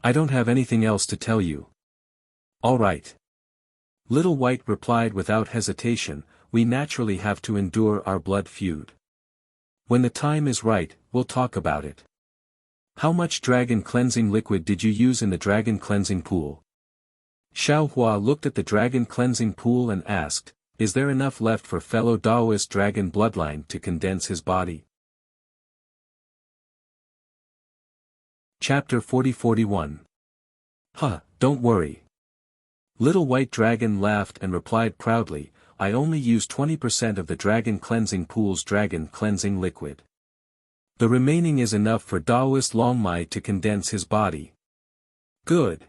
I don't have anything else to tell you." "All right." Little White replied without hesitation, "We naturally have to endure our blood feud. When the time is right, we'll talk about it. How much dragon cleansing liquid did you use in the dragon cleansing pool?" Xiaohua looked at the dragon cleansing pool and asked, "Is there enough left for fellow Taoist dragon bloodline to condense his body?" Chapter 40-41. "Huh, don't worry." Little White Dragon laughed and replied proudly, "I only use 20% of the dragon cleansing pool's dragon cleansing liquid. The remaining is enough for Taoist Longmai to condense his body." "Good."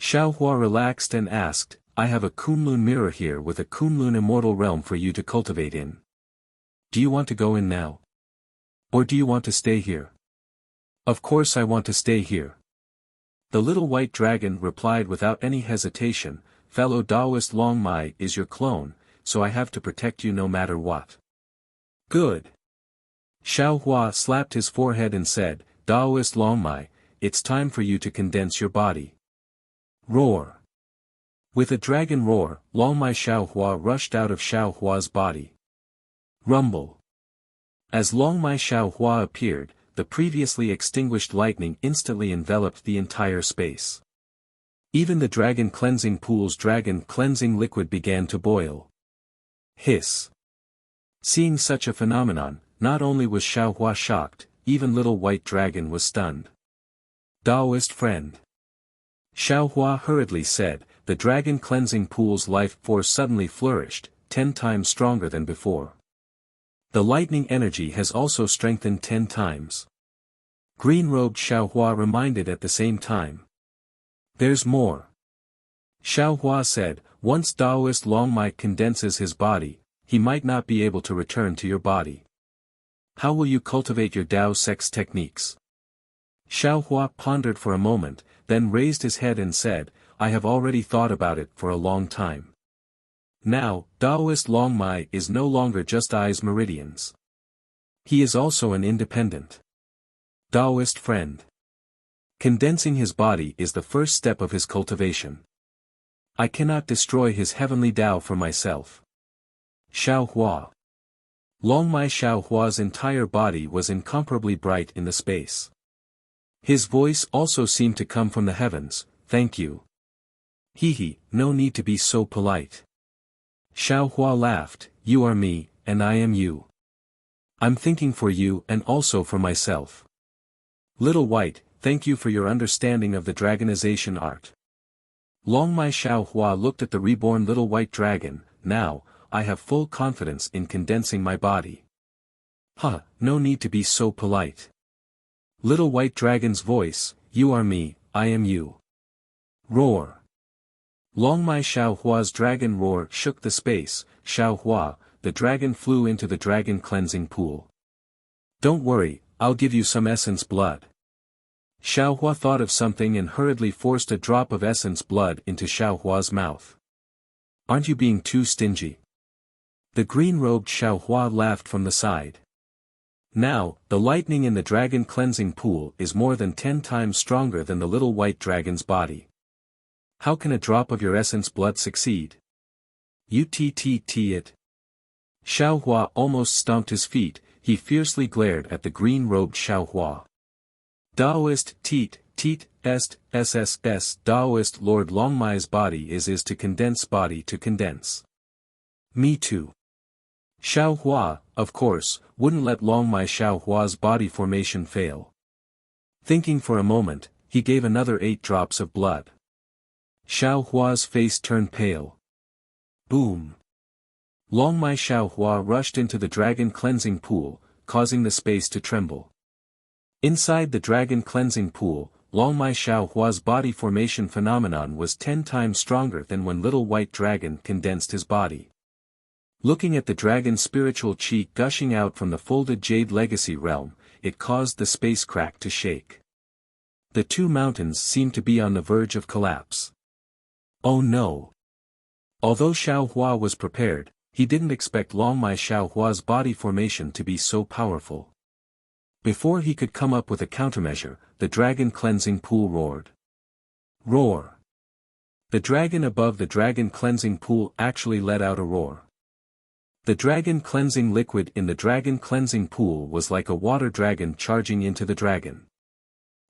Xiaohua relaxed and asked, "I have a Kunlun mirror here with a Kunlun immortal realm for you to cultivate in. Do you want to go in now? Or do you want to stay here?" "Of course I want to stay here." The Little White Dragon replied without any hesitation, "Fellow Taoist Longmai is your clone, so I have to protect you no matter what." "Good." Xiaohua slapped his forehead and said, "Taoist Longmai, it's time for you to condense your body." Roar. With a dragon roar, Longmai Xiaohua rushed out of Xiaohua's body. Rumble. As Longmai Xiaohua appeared, the previously extinguished lightning instantly enveloped the entire space. Even the dragon cleansing pool's dragon cleansing liquid began to boil. Hiss. Seeing such a phenomenon, not only was Xiaohua shocked, even Little White Dragon was stunned. "Taoist friend." Xiaohua hurriedly said, the dragon cleansing pool's life force suddenly flourished, 10 times stronger than before. The lightning energy has also strengthened 10 times. Green-robed Xiaohua reminded at the same time. "There's more." Xiaohua said, "Once Taoist Longmai condenses his body, he might not be able to return to your body. How will you cultivate your Tao sex techniques?" Xiaohua pondered for a moment, then raised his head and said, "I have already thought about it for a long time. Now, Taoist Longmai is no longer just eyes meridians. He is also an independent Taoist friend. Condensing his body is the first step of his cultivation. I cannot destroy his heavenly Tao for myself. Xiao Hua. Long Mai Xiao Hua's entire body was incomparably bright in the space. His voice also seemed to come from the heavens. Thank you. He, no need to be so polite. Xiao Hua laughed. You are me, and I am you. I'm thinking for you and also for myself. Little White, thank you for your understanding of the dragonization art. Long Mai Xiao Hua looked at the reborn little white dragon. Now, I have full confidence in condensing my body. No need to be so polite. Little white dragon's voice, you are me, I am you. Roar. Long Mai Xiao Hua's dragon roar shook the space. Xiao Hua, the dragon flew into the dragon cleansing pool. Don't worry, I'll give you some essence blood. Xiao Hua thought of something and hurriedly forced a drop of essence blood into Xiao Hua's mouth. Aren't you being too stingy? The green-robed Xiao Hua laughed from the side. Now, the lightning in the dragon cleansing pool is more than 10 times stronger than the little white dragon's body. How can a drop of your essence blood succeed? It. Xiao Hua almost stomped his feet. He fiercely glared at the green-robed Xiao Hua. Daoist, teat, SSS, Daoist Lord Longmai's body is to condense body to condense. Me too. Xiao Hua, of course, wouldn't let Longmai Xiao Hua's body formation fail. Thinking for a moment, he gave another 8 drops of blood. Xiao Hua's face turned pale. Boom. Longmai Xiao Hua rushed into the dragon cleansing pool, causing the space to tremble. Inside the dragon cleansing pool, Longmai Xiao Hua's body formation phenomenon was 10 times stronger than when little white dragon condensed his body. Looking at the dragon's spiritual chi gushing out from the folded jade legacy realm, it caused the space crack to shake. The 2 mountains seemed to be on the verge of collapse. Oh no! Although Xiao Hua was prepared, he didn't expect Longmai Xiao Hua's body formation to be so powerful. Before he could come up with a countermeasure, the dragon cleansing pool roared. Roar! The dragon above the dragon cleansing pool actually let out a roar. The dragon cleansing liquid in the dragon cleansing pool was like a water dragon charging into the dragon.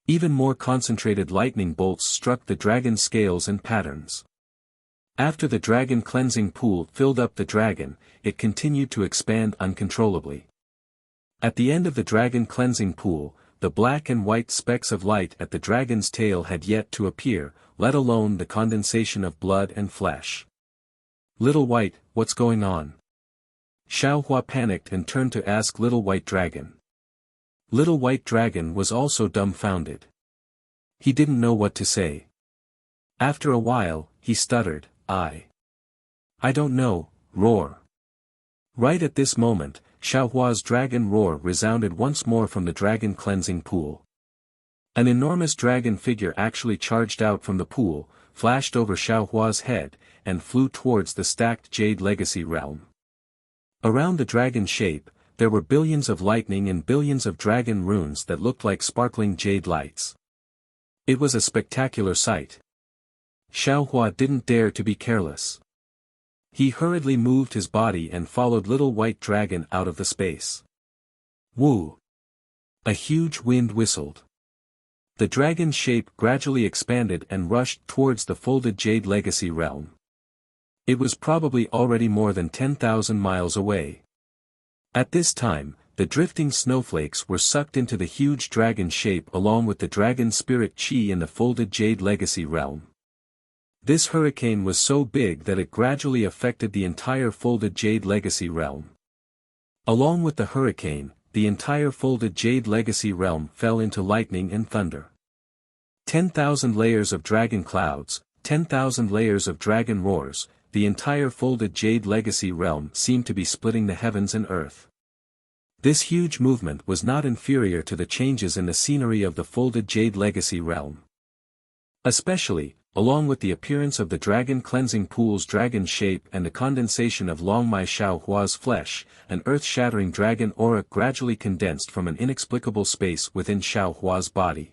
Even more concentrated lightning bolts struck the dragon's scales and patterns. After the dragon cleansing pool filled up the dragon, it continued to expand uncontrollably. At the end of the dragon cleansing pool, the black and white specks of light at the dragon's tail had yet to appear, let alone the condensation of blood and flesh. Little White, what's going on? Xiao Hua panicked and turned to ask Little White Dragon. Little White Dragon was also dumbfounded. He didn't know what to say. After a while, he stuttered, I don't know, roar. Right at this moment, Xiao Hua's dragon roar resounded once more from the dragon cleansing pool. An enormous dragon figure actually charged out from the pool, flashed over Xiao Hua's head, and flew towards the stacked jade legacy realm. Around the dragon shape, there were billions of lightning and billions of dragon runes that looked like sparkling jade lights. It was a spectacular sight. Xiao Hua didn't dare to be careless. He hurriedly moved his body and followed Little White Dragon out of the space. Woo! A huge wind whistled. The dragon's shape gradually expanded and rushed towards the folded jade legacy realm. It was probably already more than 10,000 miles away. At this time, the drifting snowflakes were sucked into the huge dragon shape along with the dragon spirit chi in the folded jade legacy realm. This hurricane was so big that it gradually affected the entire folded jade legacy realm. Along with the hurricane, the entire folded jade legacy realm fell into lightning and thunder. 10,000 layers of dragon clouds, 10,000 layers of dragon roars, the entire folded jade legacy realm seemed to be splitting the heavens and earth. This huge movement was not inferior to the changes in the scenery of the folded jade legacy realm. Especially, along with the appearance of the dragon cleansing pool's dragon shape and the condensation of Longmai Xiao Hua's flesh, an earth-shattering dragon aura gradually condensed from an inexplicable space within Xiao Hua's body.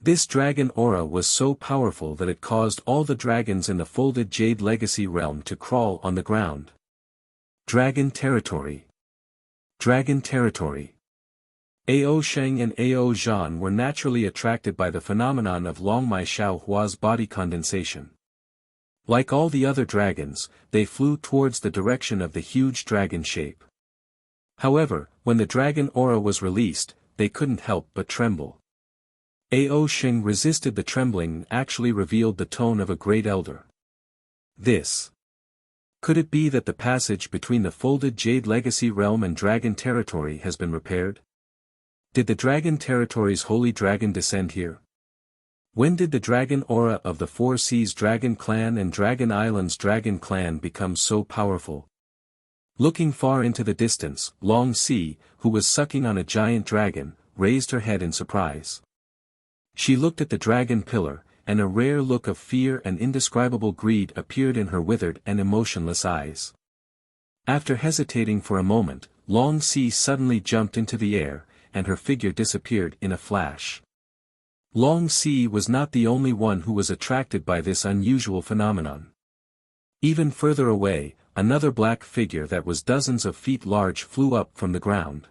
This dragon aura was so powerful that it caused all the dragons in the folded Jade Legacy realm to crawl on the ground. Dragon territory. Dragon territory. Ao Sheng and Ao Zhan were naturally attracted by the phenomenon of Long Mai Xiao Hua's body condensation. Like all the other dragons, they flew towards the direction of the huge dragon shape. However, when the dragon aura was released, they couldn't help but tremble. Ao Sheng resisted the trembling and actually revealed the tone of a great elder. This. Could it be that the passage between the folded Jade Legacy realm and dragon territory has been repaired? Did the dragon territory's holy dragon descend here? When did the dragon aura of the Four Seas Dragon Clan and Dragon Islands Dragon Clan become so powerful? Looking far into the distance, Long Si, who was sucking on a giant dragon, raised her head in surprise. She looked at the dragon pillar, and a rare look of fear and indescribable greed appeared in her withered and emotionless eyes. After hesitating for a moment, Long Si suddenly jumped into the air, and her figure disappeared in a flash. Long Si was not the only one who was attracted by this unusual phenomenon. Even further away, another black figure that was dozens of feet large flew up from the ground.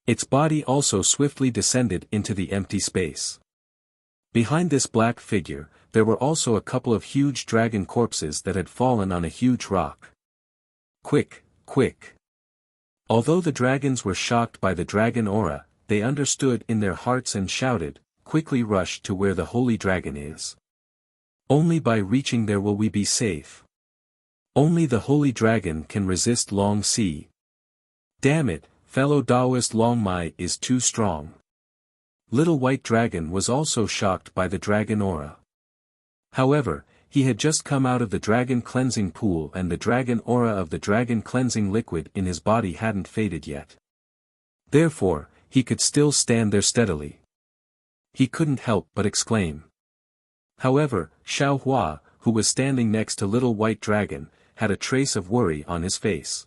Its body also swiftly descended into the empty space. Behind this black figure, there were also a couple of huge dragon corpses that had fallen on a huge rock. Quick, quick! Although the dragons were shocked by the dragon aura, they understood in their hearts and shouted, "Quickly rush to where the holy dragon is. Only by reaching there will we be safe. Only the holy dragon can resist Long Si. Damn it, fellow Taoist Long Mai is too strong." Little White Dragon was also shocked by the dragon aura. However, he had just come out of the dragon cleansing pool and the dragon aura of the dragon cleansing liquid in his body hadn't faded yet. Therefore, he could still stand there steadily. He couldn't help but exclaim. However, Xiao Hua, who was standing next to Little White Dragon, had a trace of worry on his face.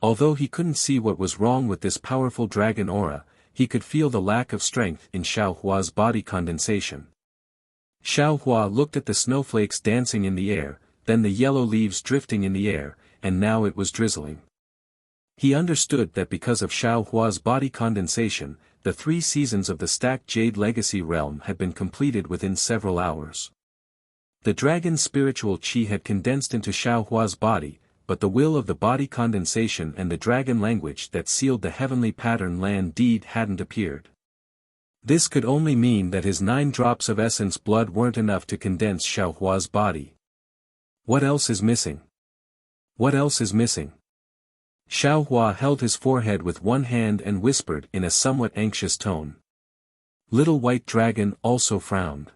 Although he couldn't see what was wrong with this powerful dragon aura, he could feel the lack of strength in Xiao Hua's body condensation. Xiao Hua looked at the snowflakes dancing in the air, then the yellow leaves drifting in the air, and now it was drizzling. He understood that because of Xiao Hua's body condensation, the 3 seasons of the stacked Jade Legacy realm had been completed within several hours. The dragon's spiritual qi had condensed into Xiao Hua's body, but the will of the body condensation and the dragon language that sealed the heavenly pattern land deed hadn't appeared. This could only mean that his 9 drops of essence blood weren't enough to condense Xiao Hua's body. What else is missing? What else is missing? Xiao Hua held his forehead with one hand and whispered in a somewhat anxious tone. Little White Dragon also frowned.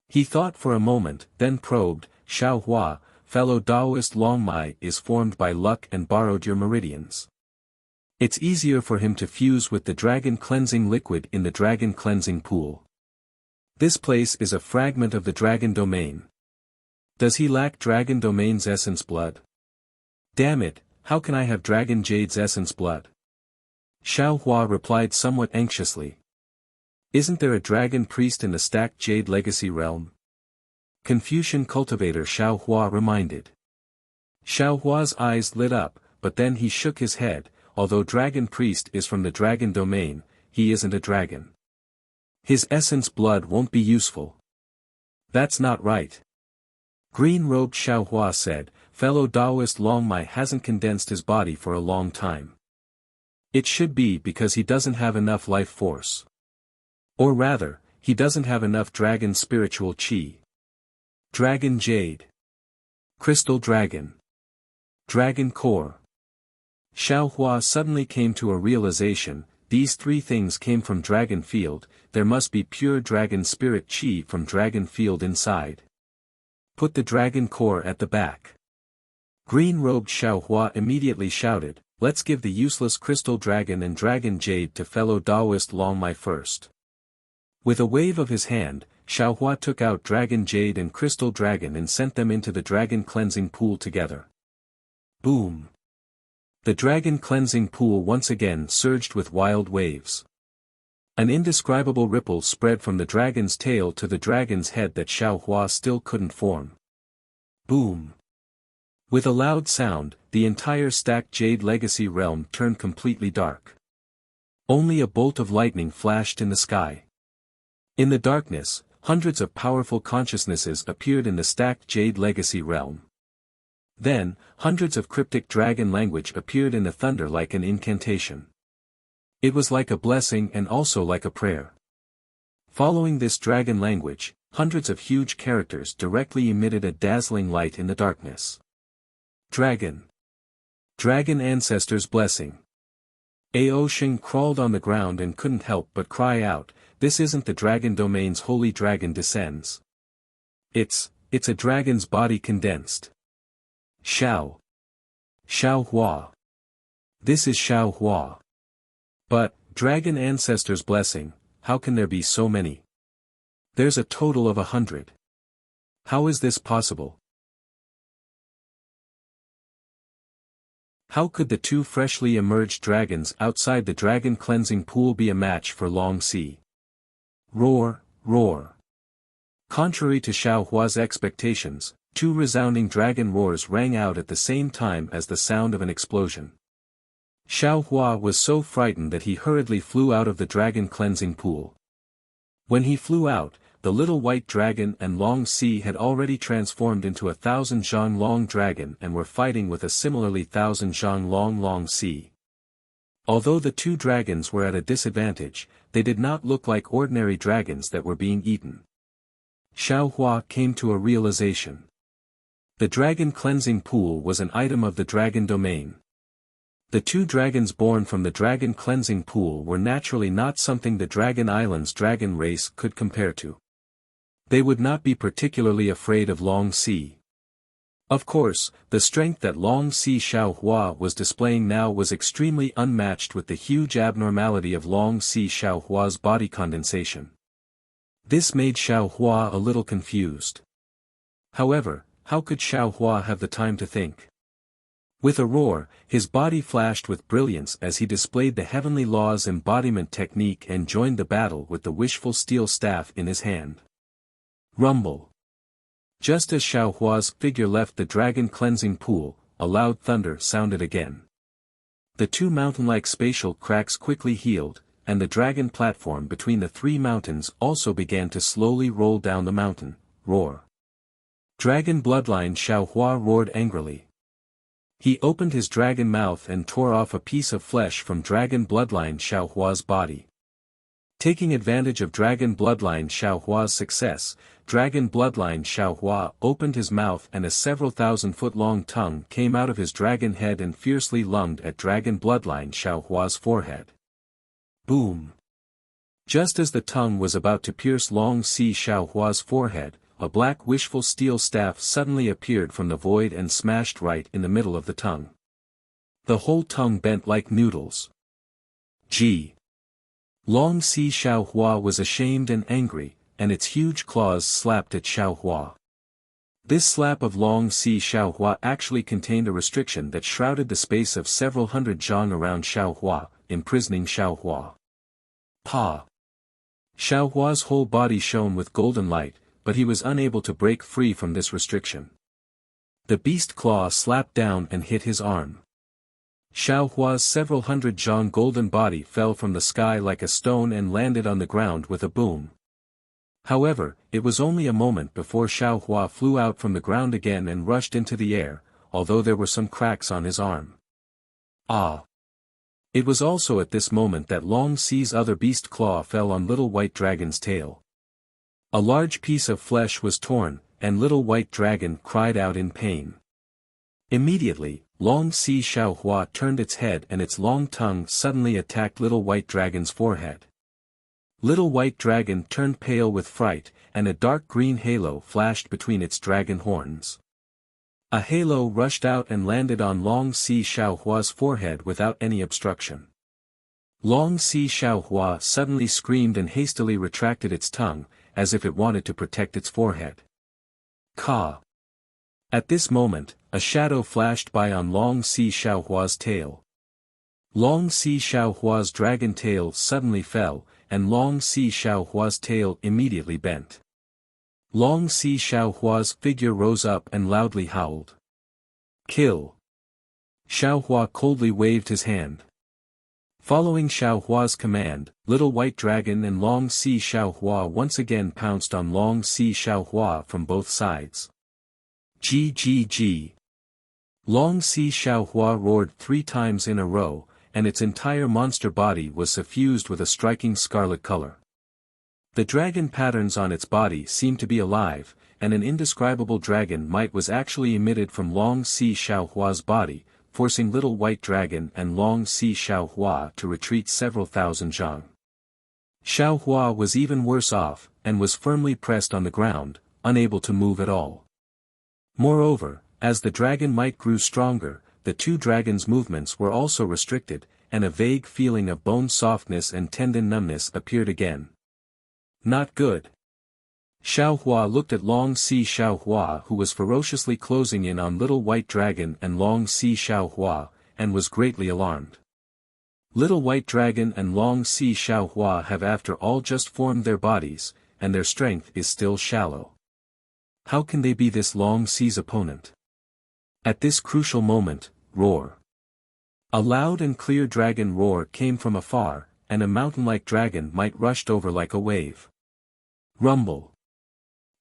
He thought for a moment, then probed, "Xiao Hua, fellow Taoist Long Mai is formed by luck and borrowed your meridians. It's easier for him to fuse with the dragon cleansing liquid in the dragon cleansing pool. This place is a fragment of the dragon domain. Does he lack dragon domain's essence blood? Damn it, how can I have dragon jade's essence blood?" Xiao Hua replied somewhat anxiously. "Isn't there a dragon priest in the stacked Jade Legacy realm?" Confucian cultivator Xiao Hua reminded. Xiao Hua's eyes lit up, but then he shook his head. Although dragon priest is from the dragon domain, he isn't a dragon. His essence blood won't be useful. That's not right. Green-robed Xiao Hua said, "Fellow Taoist Long Mai hasn't condensed his body for a long time. It should be because he doesn't have enough life force. Or rather, he doesn't have enough dragon spiritual qi. Dragon Jade. Crystal Dragon. Dragon Core." Xiao Hua suddenly came to a realization, these 3 things came from Dragon Field, there must be pure dragon spirit qi from Dragon Field inside. Put the dragon core at the back. Green-robed Xiao Hua immediately shouted, "Let's give the useless crystal dragon and dragon jade to fellow Taoist Long Mai first." With a wave of his hand, Xiao Hua took out dragon jade and crystal dragon and sent them into the dragon cleansing pool together. Boom! The dragon cleansing pool once again surged with wild waves. An indescribable ripple spread from the dragon's tail to the dragon's head that Xiao Hua still couldn't form. Boom! With a loud sound, the entire stacked Jade Legacy realm turned completely dark. Only a bolt of lightning flashed in the sky. In the darkness, hundreds of powerful consciousnesses appeared in the stacked Jade Legacy realm. Then, hundreds of cryptic dragon language appeared in the thunder like an incantation. It was like a blessing and also like a prayer. Following this dragon language, hundreds of huge characters directly emitted a dazzling light in the darkness. Dragon. Dragon Ancestor's Blessing. Ao Shing crawled on the ground and couldn't help but cry out, "This isn't the dragon domain's holy dragon descends. It's a dragon's body condensed. Xiao Hua. This is Xiao Hua. But, Dragon Ancestor's Blessing, how can there be so many? There's a total of 100. How is this possible? How could the two freshly emerged dragons outside the dragon cleansing pool be a match for Long Sea? Roar, roar. Contrary to Xiao Hua's expectations, two resounding dragon roars rang out at the same time as the sound of an explosion. Xiao Hua was so frightened that he hurriedly flew out of the dragon cleansing pool. When he flew out, the little white dragon and Long Sea had already transformed into 1,000 zhang long dragon and were fighting with a similarly 1,000 zhang Long Sea. Although the two dragons were at a disadvantage, they did not look like ordinary dragons that were being eaten. Xiao Hua came to a realization. The dragon cleansing pool was an item of the dragon domain. The two dragons born from the dragon cleansing pool were naturally not something the Dragon Island's dragon race could compare to. They would not be particularly afraid of Long Sea. Of course, the strength that Long Sea Xiao Hua was displaying now was extremely unmatched with the huge abnormality of Long Sea Xiao Hua's body condensation. This made Xiao Hua a little confused. However, how could Xiao Hua have the time to think? With a roar, his body flashed with brilliance as he displayed the Heavenly Law's embodiment technique and joined the battle with the wishful steel staff in his hand. Rumble. Just as Xiao Hua's figure left the dragon cleansing pool, a loud thunder sounded again. The two mountain-like spatial cracks quickly healed, and the dragon platform between the three mountains also began to slowly roll down the mountain. Roar. Dragon bloodline Xiao Hua roared angrily. He opened his dragon mouth and tore off a piece of flesh from dragon bloodline Xiao Hua's body. Taking advantage of dragon bloodline Xiao Hua's success, dragon bloodline Xiao Hua opened his mouth and a several thousand-foot-long tongue came out of his dragon head and fiercely lunged at dragon bloodline Xiao Hua's forehead. Boom! Just as the tongue was about to pierce Long Sea Xiao Hua's forehead, a black wishful steel staff suddenly appeared from the void and smashed right in the middle of the tongue. The whole tongue bent like noodles. Gee! Long Sea Xiao Hua was ashamed and angry, and its huge claws slapped at Xiao Hua. This slap of Long Sea Xiao Hua actually contained a restriction that shrouded the space of several hundred zhang around Xiao Hua, imprisoning Xiao Hua. Pa! Xiao Hua's whole body shone with golden light, but he was unable to break free from this restriction. The beast claw slapped down and hit his arm. Xiao Hua's several hundred zhang golden body fell from the sky like a stone and landed on the ground with a boom. However, it was only a moment before Xiao Hua flew out from the ground again and rushed into the air, although there were some cracks on his arm. Ah! It was also at this moment that Long Sea's other beast claw fell on Little White Dragon's tail. A large piece of flesh was torn, and Little White Dragon cried out in pain. Immediately, Long Sea Xiao Hua turned its head and its long tongue suddenly attacked Little White Dragon's forehead. Little White Dragon turned pale with fright, and a dark green halo flashed between its dragon horns. A halo rushed out and landed on Long Sea Xiao Hua's forehead without any obstruction. Long Sea Xiao Hua suddenly screamed and hastily retracted its tongue, as if it wanted to protect its forehead. Ka! At this moment, a shadow flashed by on Long Sea Xiao Hua's tail. Long Sea Xiao Hua's dragon tail suddenly fell, and Long Si Xiaohua's tail immediately bent. Long Si Xiaohua's figure rose up and loudly howled. Kill! Xiaohua coldly waved his hand. Following Xiaohua's command, Little White Dragon and Long Si Xiaohua once again pounced on Long Si Xiaohua from both sides. G. Long Si Xiaohua roared 3 times in a row, and its entire monster body was suffused with a striking scarlet color. The dragon patterns on its body seemed to be alive, and an indescribable dragon might was actually emitted from Long Si Xiaohua's body, forcing Little White Dragon and Long Si Xiaohua to retreat several thousand zhang. Xiaohua was even worse off, and was firmly pressed on the ground, unable to move at all. Moreover, as the dragon might grew stronger, the 2 dragons' movements were also restricted, and a vague feeling of bone softness and tendon numbness appeared again. Not good. Xiaohua looked at Long Si Xiaohua, who was ferociously closing in on Little White Dragon and Long Si Xiaohua, and was greatly alarmed. Little White Dragon and Long Si Xiaohua have after all just formed their bodies, and their strength is still shallow. How can they be this Long Si's opponent? At this crucial moment, roar. A loud and clear dragon roar came from afar, and a mountain-like dragon might rushed over like a wave. Rumble.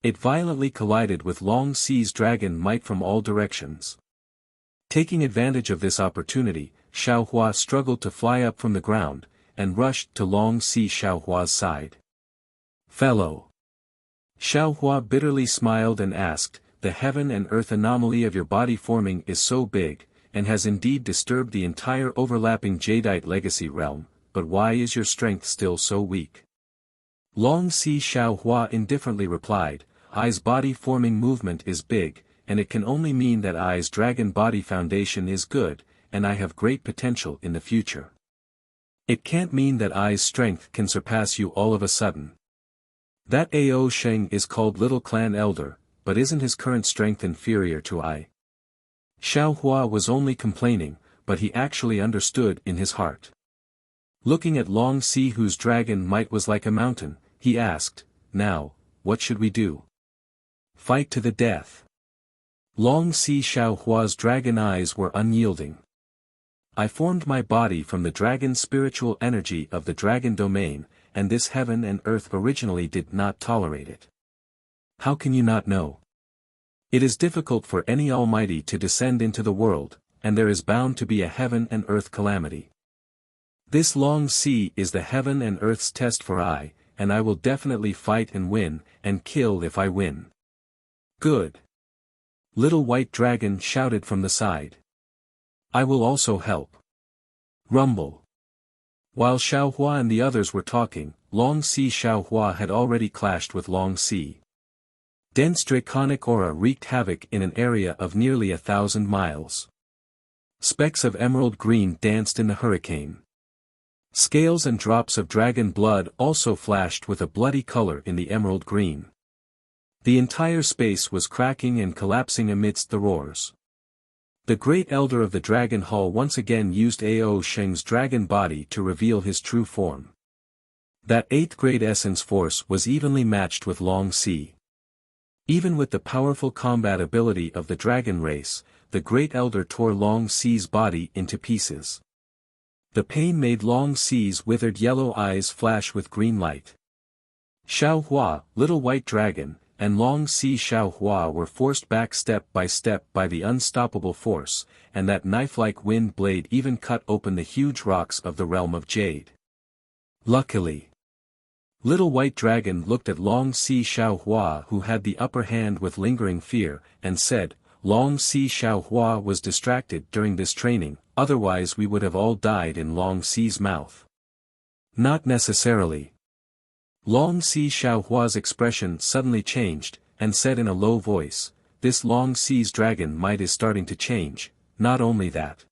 It violently collided with Long Si's dragon might from all directions. Taking advantage of this opportunity, Xiaohua struggled to fly up from the ground, and rushed to Long Si Xiaohua's side. Fellow. Xiaohua bitterly smiled and asked, the heaven and earth anomaly of your body forming is so big, and has indeed disturbed the entire overlapping Jadeite legacy realm, but why is your strength still so weak? Long Si Xiaohua indifferently replied, I's body forming movement is big, and it can only mean that I's dragon body foundation is good, and I have great potential in the future. It can't mean that I's strength can surpass you all of a sudden. That Ao Sheng is called Little Clan Elder, but isn't his current strength inferior to I? Xiaohua was only complaining, but he actually understood in his heart. Looking at Long Si, whose dragon might was like a mountain, he asked, now, what should we do? Fight to the death. Long Si Xiaohua's dragon eyes were unyielding. I formed my body from the dragon's spiritual energy of the dragon domain, and this heaven and earth originally did not tolerate it. How can you not know? It is difficult for any almighty to descend into the world, and there is bound to be a heaven and earth calamity. This Long Si is the heaven and earth's test for I, and I will definitely fight and win, and kill if I win. Good. Little White Dragon shouted from the side. I will also help. Rumble. While Xiaohua and the others were talking, Long Si Xiaohua had already clashed with Long Si. Dense draconic aura wreaked havoc in an area of nearly 1,000 miles. Specks of emerald green danced in the hurricane. Scales and drops of dragon blood also flashed with a bloody color in the emerald green. The entire space was cracking and collapsing amidst the roars. The great elder of the dragon hall once again used Ao Sheng's dragon body to reveal his true form. That 8th grade essence force was evenly matched with Long Si. Even with the powerful combat ability of the dragon race, the great elder tore Long Si's body into pieces. The pain made Long Si's withered yellow eyes flash with green light. Xiaohua, Little White Dragon, and Long Si Xiaohua were forced back step by the unstoppable force, and that knife-like wind blade even cut open the huge rocks of the realm of Jade. Luckily, Little White Dragon looked at Long Si Xiaohua, who had the upper hand with lingering fear, and said, Long Si Xiaohua was distracted during this training, otherwise we would have all died in Long Si's mouth. Not necessarily. Long Si Xiaohua's expression suddenly changed, and said in a low voice, this Long Si's dragon might is starting to change, not only that.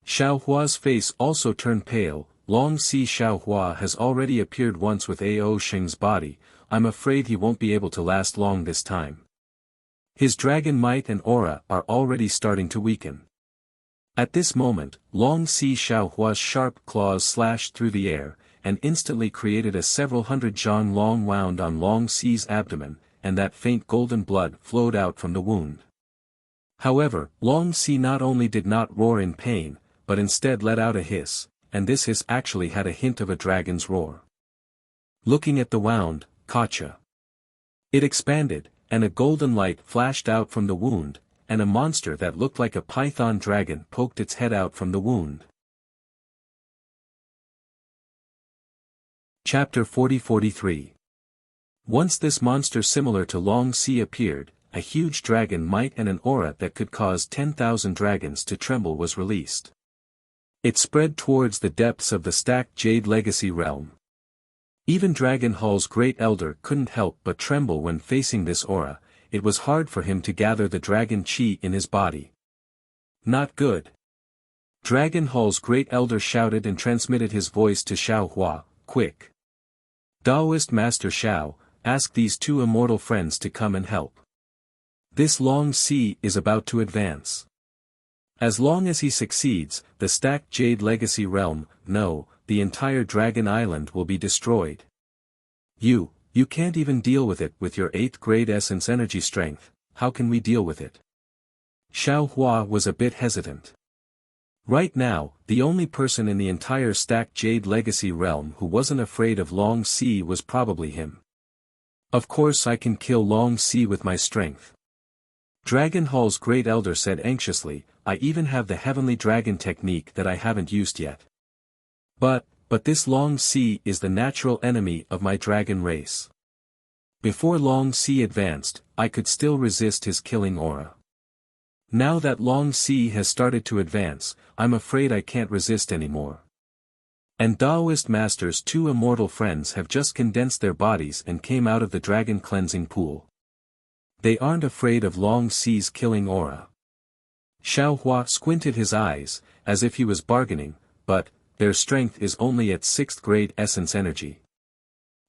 Xiaohua's face also turned pale. Long Si Xiaohua has already appeared once with Ao Sheng's body, I'm afraid he won't be able to last long this time. His dragon might and aura are already starting to weaken. At this moment, Long Si Xiaohua's sharp claws slashed through the air, and instantly created a several hundred zhang long wound on Long Si's abdomen, and that faint golden blood flowed out from the wound. However, Long Si not only did not roar in pain, but instead let out a hiss, and this hiss actually had a hint of a dragon's roar. Looking at the wound, Kacha. It expanded, and a golden light flashed out from the wound, and a monster that looked like a python dragon poked its head out from the wound. Chapter 40-43. Once this monster similar to Long Si appeared, a huge dragon might and an aura that could cause 10,000 dragons to tremble was released. It spread towards the depths of the stacked Jade Legacy realm. Even Dragon Hall's Great Elder couldn't help but tremble when facing this aura. It was hard for him to gather the dragon chi in his body. Not good. Dragon Hall's Great Elder shouted and transmitted his voice to Xiao Hua, quick. Daoist Master Xiao, ask these two immortal friends to come and help. This Long Si is about to advance. As long as he succeeds, the stacked Jade Legacy realm, no, the entire Dragon Island will be destroyed. You can't even deal with it with your 8th grade essence energy strength, how can we deal with it? Xiao Hua was a bit hesitant. Right now, the only person in the entire stacked Jade Legacy realm who wasn't afraid of Long Si was probably him. Of course I can kill Long Si with my strength. Dragon Hall's Great Elder said anxiously, I even have the Heavenly Dragon technique that I haven't used yet. But this Long Si is the natural enemy of my dragon race. Before Long Si advanced, I could still resist his killing aura. Now that Long Si has started to advance, I'm afraid I can't resist anymore. And Daoist Master's two immortal friends have just condensed their bodies and came out of the dragon cleansing pool. They aren't afraid of Long Si's killing aura. Xiao Hua squinted his eyes, as if he was bargaining, but their strength is only at 6th grade essence energy.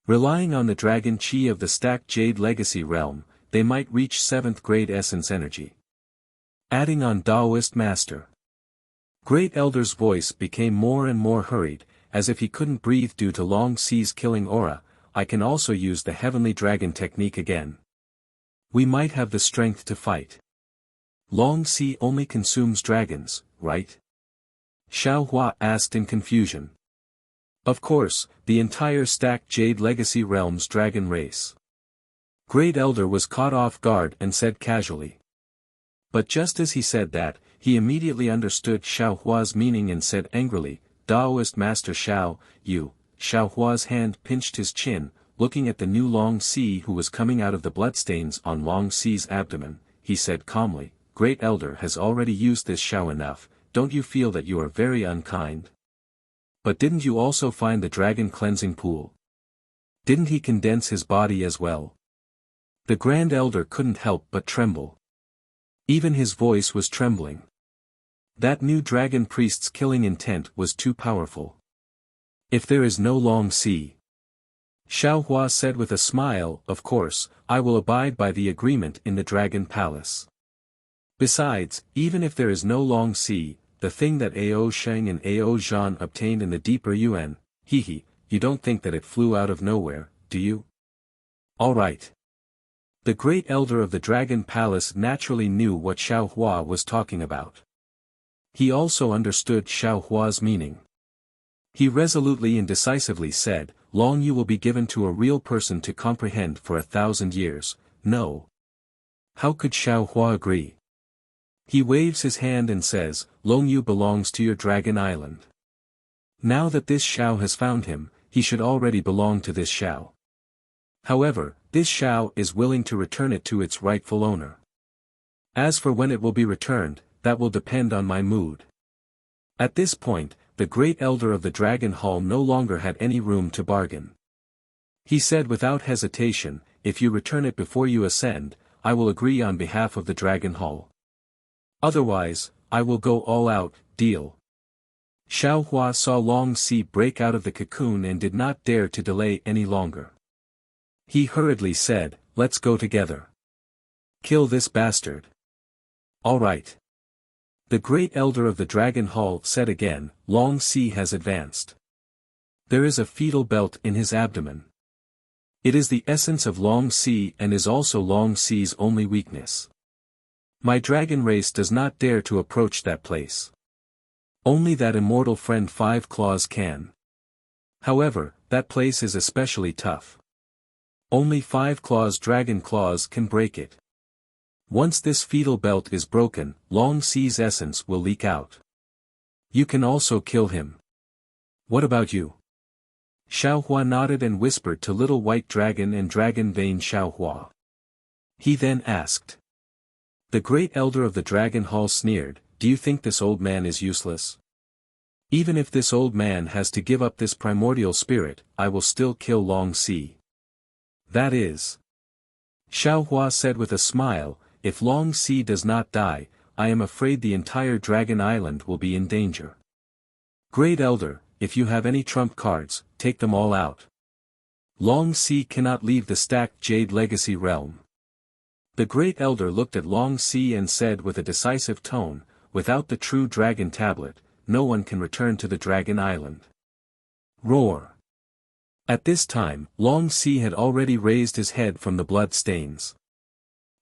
Relying on the dragon chi of the stacked Jade Legacy realm, they might reach 7th grade essence energy. Adding on Daoist Master. Great Elder's voice became more and more hurried, as if he couldn't breathe due to Long Si's killing aura. I can also use the Heavenly Dragon technique again. We might have the strength to fight. Long Si only consumes dragons, right? Xiao Hua asked in confusion. Of course, the entire stacked Jade Legacy realm's dragon race. Great Elder was caught off guard and said casually. But just as he said that, he immediately understood Xiao Hua's meaning and said angrily, Daoist Master Xiao, you. Xiao Hua's hand pinched his chin, looking at the new Long Si who was coming out of the bloodstains on Long Si's abdomen. He said calmly, Great Elder has already used this Xiao enough, don't you feel that you are very unkind? But didn't you also find the dragon cleansing pool? Didn't he condense his body as well? The Grand Elder couldn't help but tremble. Even his voice was trembling. That new dragon priest's killing intent was too powerful. If there is no Long Si, Xiao Hua said with a smile, of course, I will abide by the agreement in the Dragon Palace. Besides, even if there is no Long Si, the thing that Ao Sheng and Ao Zhan obtained in the deeper Yuan, you don't think that it flew out of nowhere, do you? Alright. The Great Elder of the Dragon Palace naturally knew what Xiao Hua was talking about. He also understood Xiao Hua's meaning. He resolutely and decisively said, Long you will be given to a real person to comprehend for 1,000 years, no. How could Xiao Hua agree? He waves his hand and says, Long Yu belongs to your Dragon Island. Now that this Xiao has found him, he should already belong to this Xiao. However, this Xiao is willing to return it to its rightful owner. As for when it will be returned, that will depend on my mood. At this point, the Great Elder of the Dragon Hall no longer had any room to bargain. He said without hesitation, if you return it before you ascend, I will agree on behalf of the Dragon Hall. Otherwise, I will go all out, deal. Xiao Hua saw Long Si break out of the cocoon and did not dare to delay any longer. He hurriedly said, let's go together. Kill this bastard. All right. The Great Elder of the Dragon Hall said again, Long Si has advanced. There is a fetal belt in his abdomen. It is the essence of Long Sea and is also Long Sea's only weakness. My dragon race does not dare to approach that place. Only that immortal friend Five Claws can. However, that place is especially tough. Only Five Claws' dragon claws can break it. Once this fetal belt is broken, Long Sea's essence will leak out. You can also kill him. What about you? Xiaohua nodded and whispered to Little White Dragon and Dragon Vein Xiaohua. He then asked. The great elder of the Dragon Hall sneered, do you think this old man is useless? Even if this old man has to give up this primordial spirit, I will still kill Long Sea. That is. Xiaohua said with a smile, if Long Sea does not die, I am afraid the entire Dragon Island will be in danger. Great Elder, if you have any trump cards, take them all out. Long Sea cannot leave the stacked Jade Legacy realm. The Great Elder looked at Long Sea and said with a decisive tone, without the true Dragon Tablet, no one can return to the Dragon Island. Roar. At this time, Long Sea had already raised his head from the blood stains.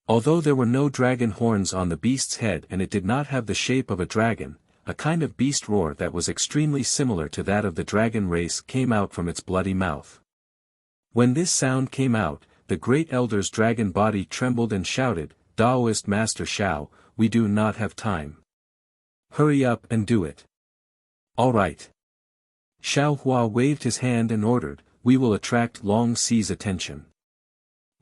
Although there were no dragon horns on the beast's head and it did not have the shape of a dragon, a kind of beast roar that was extremely similar to that of the dragon race came out from its bloody mouth. When this sound came out, the Great Elder's dragon body trembled and shouted, Daoist Master Xiao, we do not have time. Hurry up and do it. All right. Xiaohua waved his hand and ordered, we will attract Long Sea's attention.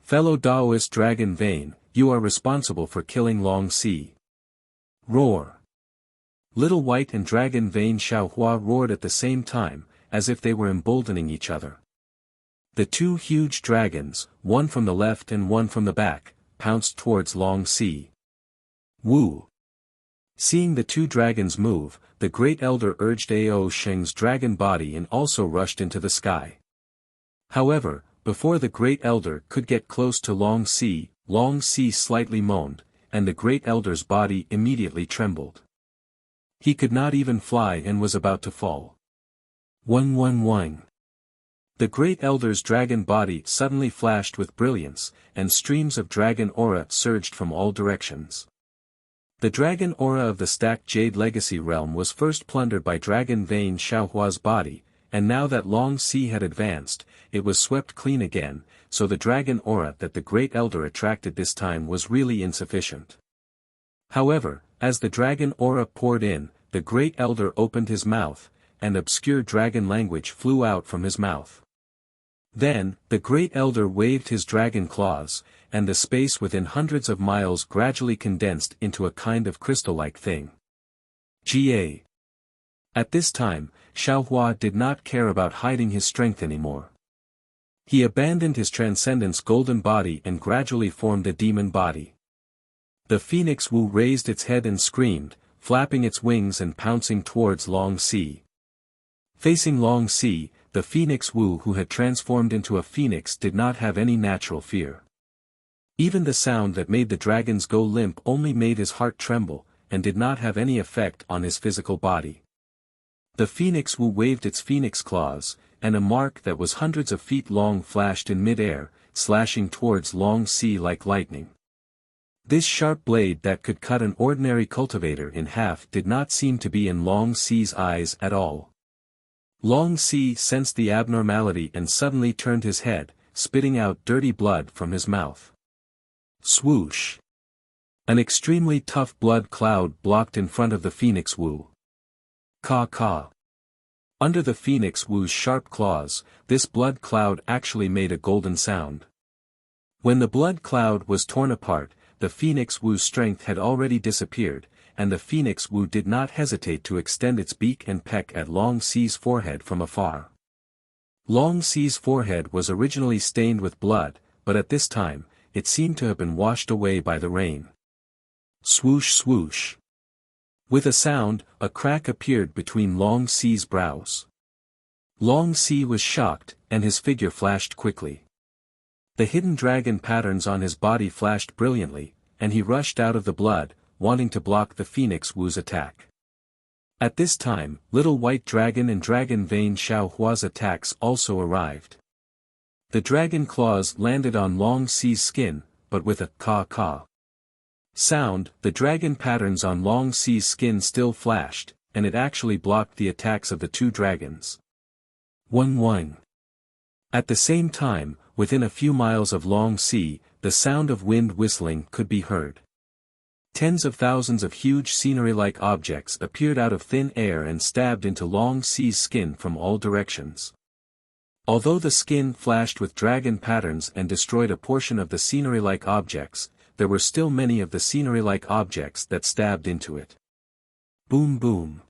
Fellow Daoist Dragon Vein, you are responsible for killing Long Sea. Roar. Little White and Dragon Vein Xiaohua roared at the same time, as if they were emboldening each other. The two huge dragons, one from the left and one from the back, pounced towards Long Sea. Woo! Seeing the two dragons move, the Great Elder urged Ao Sheng's dragon body and also rushed into the sky. However, before the Great Elder could get close to Long Sea slightly moaned, and the Great Elder's body immediately trembled. He could not even fly and was about to fall. Wang. The Great Elder's dragon body suddenly flashed with brilliance, and streams of dragon aura surged from all directions. The dragon aura of the stacked Jade Legacy realm was first plundered by Dragon Vein Xiaohua's body, and now that Long Sea had advanced, it was swept clean again, so the dragon aura that the Great Elder attracted this time was really insufficient. However, as the dragon aura poured in, the Great Elder opened his mouth, and obscure dragon language flew out from his mouth. Then, the Great Elder waved his dragon claws, and the space within hundreds of miles gradually condensed into a kind of crystal-like thing. Ga. At this time, Xiaohua did not care about hiding his strength anymore. He abandoned his transcendence golden body and gradually formed a demon body. The Phoenix Wu raised its head and screamed, flapping its wings and pouncing towards Long Sea. Facing Long Sea, the Phoenix Wu who had transformed into a phoenix did not have any natural fear. Even the sound that made the dragons go limp only made his heart tremble, and did not have any effect on his physical body. The Phoenix Wu waved its phoenix claws, and a mark that was hundreds of feet long flashed in mid-air, slashing towards Long Sea like lightning. This sharp blade that could cut an ordinary cultivator in half did not seem to be in Long Sea's eyes at all. Long Sea sensed the abnormality and suddenly turned his head, spitting out dirty blood from his mouth. Swoosh! An extremely tough blood cloud blocked in front of the Phoenix Wu. Caw. Under the Phoenix Wu's sharp claws, this blood cloud actually made a golden sound. When the blood cloud was torn apart, the Phoenix Wu's strength had already disappeared, and the Phoenix Wu did not hesitate to extend its beak and peck at Long Sea's forehead from afar. Long Sea's forehead was originally stained with blood, but at this time, it seemed to have been washed away by the rain. Swoosh swoosh. With a sound, a crack appeared between Long Sea's brows. Long Sea was shocked, and his figure flashed quickly. The hidden dragon patterns on his body flashed brilliantly, and he rushed out of the blood, wanting to block the Phoenix Wu's attack. At this time, Little White Dragon and Dragon Vein Xiaohua's attacks also arrived. The dragon claws landed on Long Xi's skin, but with a caw-caw sound, the dragon patterns on Long Xi's skin still flashed, and it actually blocked the attacks of the two dragons. 1-1. At the same time, within a few miles of Long Xi, the sound of wind whistling could be heard. Tens of thousands of huge scenery-like objects appeared out of thin air and stabbed into Long Xi's skin from all directions. Although the skin flashed with dragon patterns and destroyed a portion of the scenery-like objects, there were still many of the scenery-like objects that stabbed into it. Boom boom.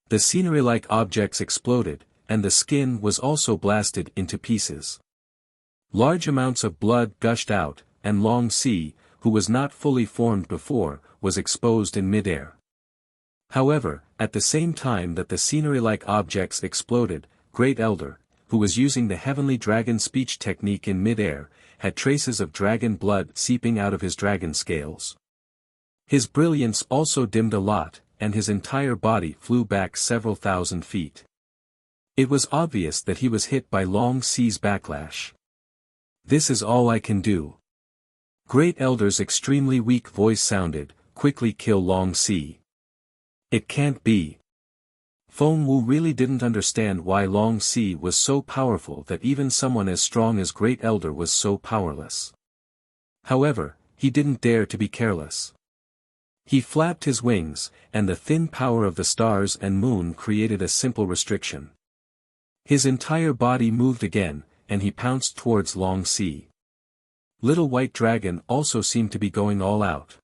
The scenery-like objects exploded, and the skin was also blasted into pieces. Large amounts of blood gushed out, and Long Xi, who was not fully formed before, was exposed in midair. However, at the same time that the scenery-like objects exploded, Great Elder, who was using the heavenly dragon speech technique in midair, had traces of dragon blood seeping out of his dragon scales. His brilliance also dimmed a lot, and his entire body flew back several thousand feet. It was obvious that he was hit by Long Xi's backlash. "This is all I can do." Great Elder's extremely weak voice sounded, "Quickly kill Long Xi." "It can't be." Feng Wu really didn't understand why Long Xi was so powerful that even someone as strong as Great Elder was so powerless. However, he didn't dare to be careless. He flapped his wings, and the thin power of the stars and moon created a simple restriction. His entire body moved again, and he pounced towards Long Xi. Little White Dragon also seemed to be going all out.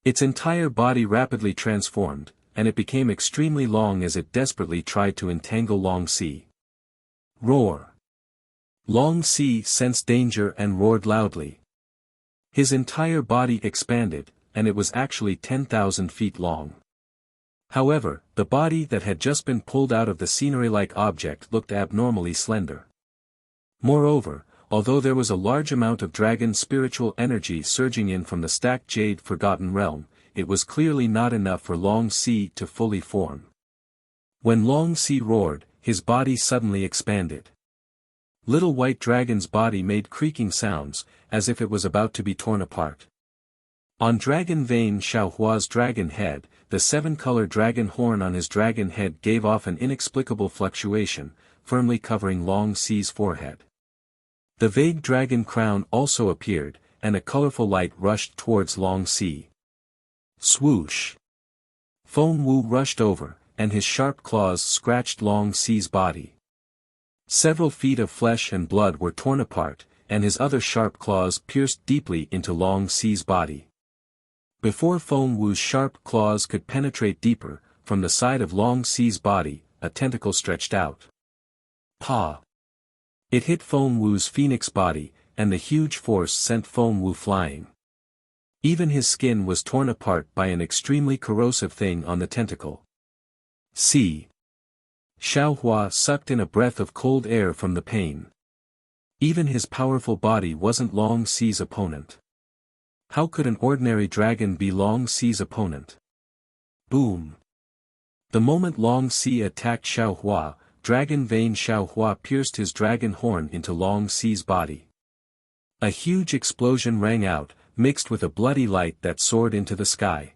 Its entire body rapidly transformed, and it became extremely long as it desperately tried to entangle Long Xi. Roar! Long Xi sensed danger and roared loudly. His entire body expanded, and it was actually 10,000 feet long. However, the body that had just been pulled out of the scenery-like object looked abnormally slender. Moreover, although there was a large amount of dragon spiritual energy surging in from the stacked Jade Forgotten Realm, it was clearly not enough for Long Xi to fully form. When Long Xi roared, his body suddenly expanded. Little White Dragon's body made creaking sounds, as if it was about to be torn apart. On Dragon Vein Xiaohua's dragon head, the seven-color dragon horn on his dragon head gave off an inexplicable fluctuation, firmly covering Long Xi's forehead. The vague dragon crown also appeared, and a colorful light rushed towards Long Xi. Swoosh! Feng Wu rushed over, and his sharp claws scratched Long Xi's body. Several feet of flesh and blood were torn apart, and his other sharp claws pierced deeply into Long Xi's body. Before Feng Wu's sharp claws could penetrate deeper, from the side of Long Xi's body, a tentacle stretched out. Pa! It hit Feng Wu's phoenix body, and the huge force sent Feng Wu flying. Even his skin was torn apart by an extremely corrosive thing on the tentacle. See! Xiaohua sucked in a breath of cold air from the pain. Even his powerful body wasn't Long Xi's opponent. How could an ordinary dragon be Long Xi's opponent? Boom! The moment Long Xi attacked Xiaohua, Dragon Vein Xiaohua pierced his dragon horn into Long Xi's body. A huge explosion rang out, mixed with a bloody light that soared into the sky.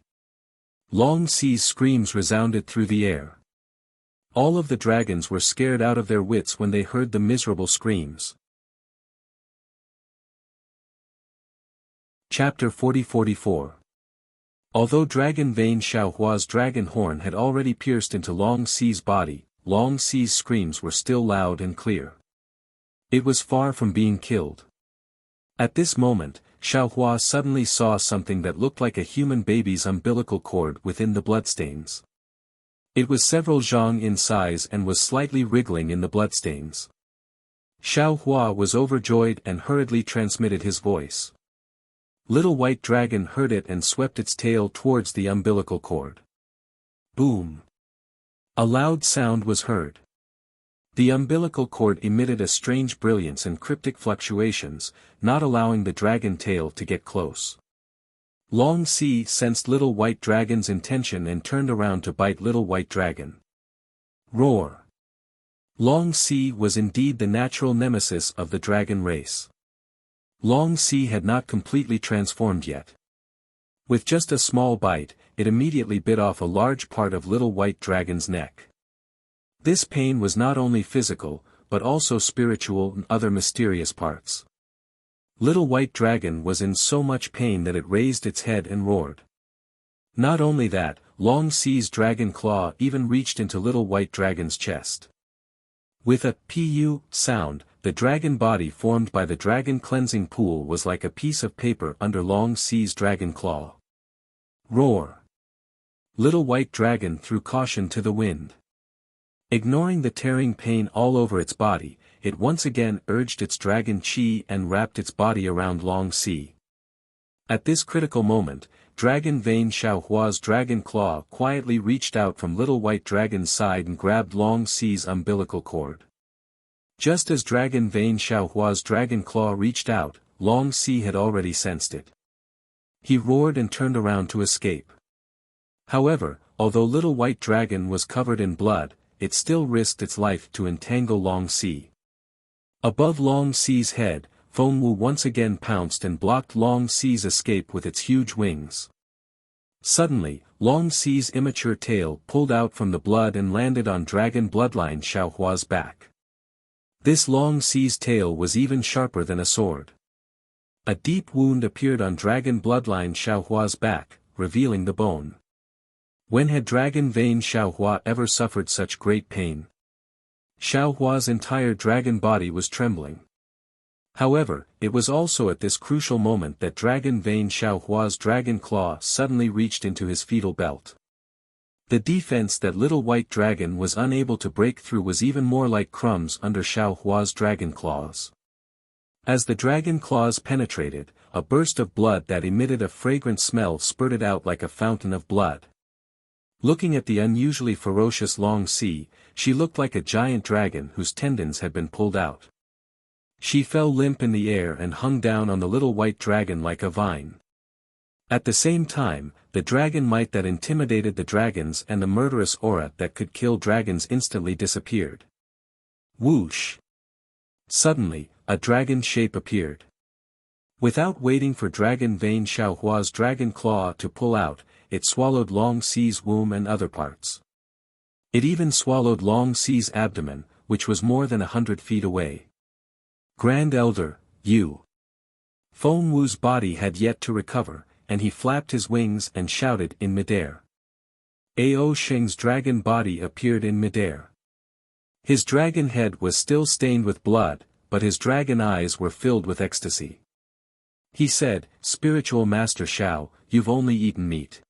Long Xi's screams resounded through the air. All of the dragons were scared out of their wits when they heard the miserable screams. Chapter 40-44. Although Dragon Vein Xiaohua's dragon horn had already pierced into Long Xi's body, Long Xi's screams were still loud and clear. It was far from being killed. At this moment, Xiaohua suddenly saw something that looked like a human baby's umbilical cord within the bloodstains. It was several zhang in size and was slightly wriggling in the bloodstains. Xiaohua was overjoyed and hurriedly transmitted his voice. Little White Dragon heard it and swept its tail towards the umbilical cord. Boom! A loud sound was heard. The umbilical cord emitted a strange brilliance and cryptic fluctuations, not allowing the dragon tail to get close. Long Si sensed Little White Dragon's intention and turned around to bite Little White Dragon. Roar! Long Si was indeed the natural nemesis of the dragon race. Long Si had not completely transformed yet. With just a small bite, it immediately bit off a large part of Little White Dragon's neck. This pain was not only physical, but also spiritual and other mysterious parts. Little White Dragon was in so much pain that it raised its head and roared. Not only that, Long Si's dragon claw even reached into Little White Dragon's chest. With a pu sound, the dragon body formed by the dragon cleansing pool was like a piece of paper under Long Si's dragon claw. Roar! Little White Dragon threw caution to the wind. Ignoring the tearing pain all over its body, it once again urged its dragon chi and wrapped its body around Long Si. At this critical moment, Dragon Vane Xiaohua's dragon claw quietly reached out from Little White Dragon's side and grabbed Long Si's umbilical cord. Just as Dragon Vane Xiaohua's dragon claw reached out, Long Si had already sensed it. He roared and turned around to escape. However, although Little White Dragon was covered in blood, it still risked its life to entangle Long Si. Above Long Si's head, Fengwu once again pounced and blocked Long Si's escape with its huge wings. Suddenly, Long Si's immature tail pulled out from the blood and landed on Dragon Bloodline Xiaohua's back. This Long Si's tail was even sharper than a sword. A deep wound appeared on Dragon Bloodline Xiaohua's back, revealing the bone. When had Dragon Vane Xiaohua ever suffered such great pain? Xiaohua's entire dragon body was trembling. However, it was also at this crucial moment that Dragon Vane Xiaohua's dragon claw suddenly reached into his fetal belt. The defense that Little White Dragon was unable to break through was even more like crumbs under Xiaohua's dragon claws. As the dragon claws penetrated, a burst of blood that emitted a fragrant smell spurted out like a fountain of blood. Looking at the unusually ferocious Long Si, she looked like a giant dragon whose tendons had been pulled out. She fell limp in the air and hung down on the Little White Dragon like a vine. At the same time, the dragon might that intimidated the dragons and the murderous aura that could kill dragons instantly disappeared. Whoosh! Suddenly, a dragon shape appeared. Without waiting for Dragon Vane Xiaohua's dragon claw to pull out, it swallowed Long Si's womb and other parts. It even swallowed Long Si's abdomen, which was more than 100 feet away. Grand Elder, you! Fengwu's body had yet to recover, and he flapped his wings and shouted in midair. Ao Sheng's dragon body appeared in midair. His dragon head was still stained with blood, but his dragon eyes were filled with ecstasy. He said, "Spiritual Master Xiao, you've only eaten meat.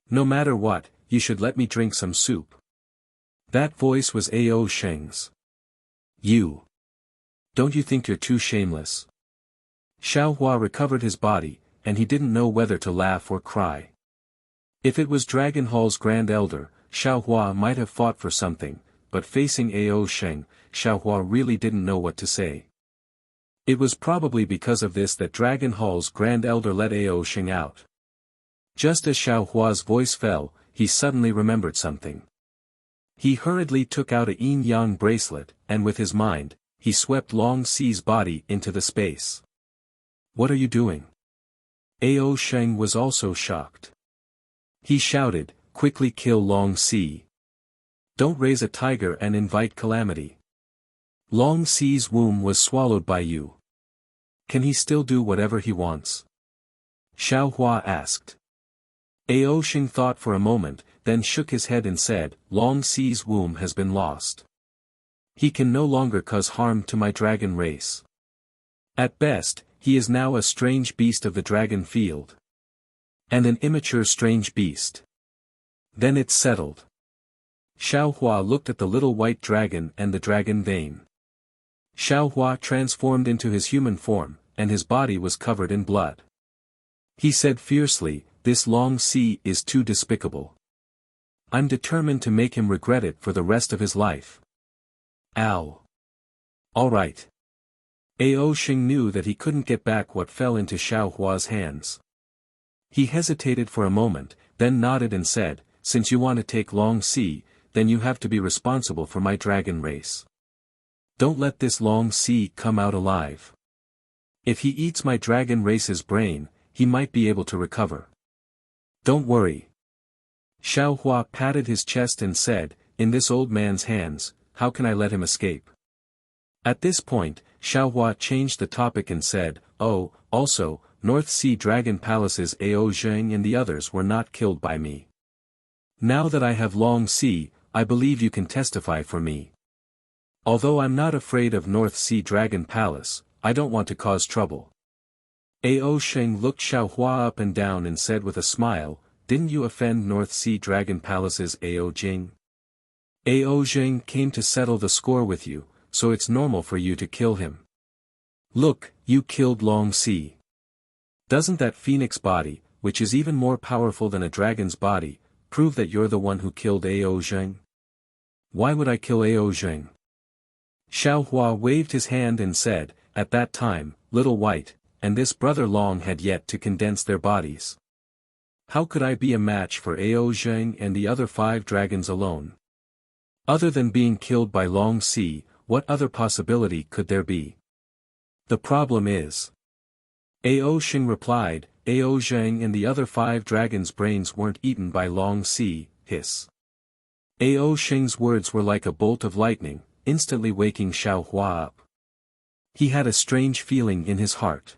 No matter what, you should let me drink some soup." That voice was Ao Sheng's. "You! Don't you think you're too shameless?" Xiaohua recovered his body, and he didn't know whether to laugh or cry. If it was Dragon Hall's Grand Elder, Xiaohua might have fought for something, but facing Ao Sheng, Xiaohua really didn't know what to say. It was probably because of this that Dragon Hall's Grand Elder let Ao Sheng out. Just as Xiaohua's voice fell, he suddenly remembered something. He hurriedly took out a yin-yang bracelet, and with his mind, he swept Long Si's body into the space. "What are you doing?" Ao Sheng was also shocked. He shouted, "Quickly kill Long Si. Don't raise a tiger and invite calamity. Long Si's womb was swallowed by you. Can he still do whatever he wants?" Xiaohua asked. Ao Sheng thought for a moment, then shook his head and said, "Long Si's womb has been lost. He can no longer cause harm to my dragon race. At best, he is now a strange beast of the dragon field. And an immature strange beast. Then it's settled." Xiaohua looked at the Little White Dragon and the Dragon Vane. Xiaohua transformed into his human form, and his body was covered in blood. He said fiercely, "This Long Si is too despicable. I'm determined to make him regret it for the rest of his life." Ow! All right. Ao Sheng knew that he couldn't get back what fell into Xiaohua's hands. He hesitated for a moment, then nodded and said, "Since you want to take Long Sea, then you have to be responsible for my dragon race. Don't let this Long Sea come out alive. If he eats my dragon race's brain, he might be able to recover." "Don't worry." Xiao Hua patted his chest and said, "In this old man's hands, how can I let him escape?" At this point, Xiao Hua changed the topic and said, "Oh, also, North Sea Dragon Palace's Ao Zheng and the others were not killed by me. Now that I have Long Sea, I believe you can testify for me. Although I'm not afraid of North Sea Dragon Palace, I don't want to cause trouble." Ao Sheng looked Xiao Hua up and down and said with a smile, "Didn't you offend North Sea Dragon Palace's Ao Jing? Ao Jing came to settle the score with you, so it's normal for you to kill him. Look, you killed Long Sea. Doesn't that phoenix body, which is even more powerful than a dragon's body, prove that you're the one who killed Ao Zheng?" "Why would I kill Ao Zheng?" Xiao Hua waved his hand and said, "At that time, Little White, and this brother Long had yet to condense their bodies. How could I be a match for Ao Zheng and the other 5 dragons alone? Other than being killed by Long Sea, what other possibility could there be? The problem is..." Ao Sheng replied, "Ao Zheng and the other 5 dragons' brains weren't eaten by Long Sea." Hiss. Ao Sheng's words were like a bolt of lightning, instantly waking Xiao Hua up. He had a strange feeling in his heart.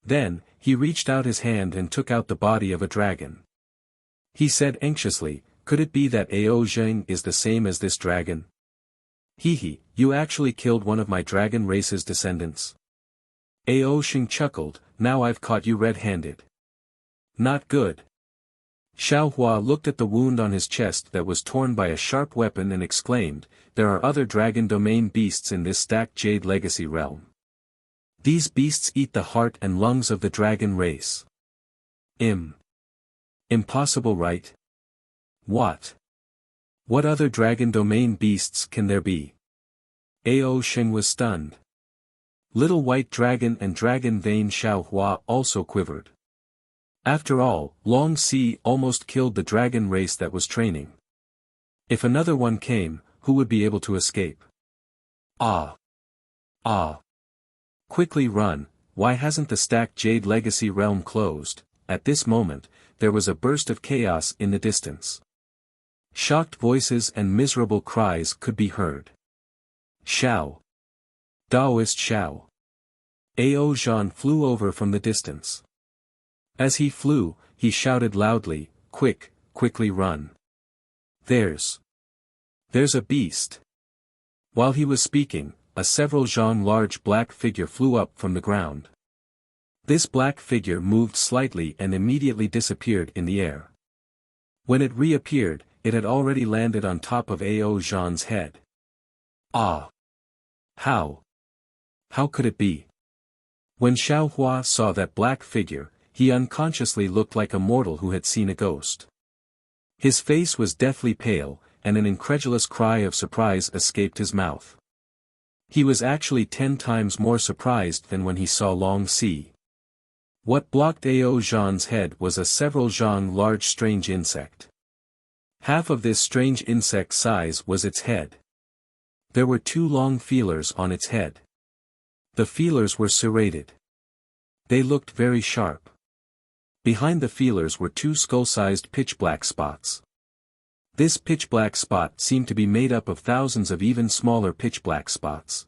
Then, he reached out his hand and took out the body of a dragon. He said anxiously, "Could it be that Ao Zheng is the same as this dragon? Hehe, you actually killed one of my dragon race's descendants." Ao Sheng chuckled, "Now I've caught you red-handed. Not good." Xiao Hua looked at the wound on his chest that was torn by a sharp weapon and exclaimed, "There are other dragon domain beasts in this stacked Jade Legacy realm. These beasts eat the heart and lungs of the dragon race. Impossible, right? What? What other dragon domain beasts can there be?" Ao Sheng was stunned. Little White Dragon and Dragon Vein Xiao Hua also quivered. After all, Long Sea almost killed the dragon race that was training. If another one came, who would be able to escape? Ah! Quickly run, why hasn't the stacked Jade Legacy realm closed? At this moment, there was a burst of chaos in the distance. Shocked voices and miserable cries could be heard. "Xiao! Daoist Xiao!" Ao Zhan flew over from the distance. As he flew, he shouted loudly, quickly run. There's a beast." While he was speaking, a several zhang large black figure flew up from the ground. This black figure moved slightly and immediately disappeared in the air. When it reappeared, it had already landed on top of Ao Zhan's head. Ah! How could it be? When Xiao Hua saw that black figure, he unconsciously looked like a mortal who had seen a ghost. His face was deathly pale, and an incredulous cry of surprise escaped his mouth. He was actually 10 times more surprised than when he saw Long Sea. What blocked Ao Zhan's head was a several zhang large strange insect. Half of this strange insect's size was its head. There were 2 long feelers on its head. The feelers were serrated. They looked very sharp. Behind the feelers were 2 skull-sized pitch-black spots. This pitch-black spot seemed to be made up of thousands of even smaller pitch-black spots.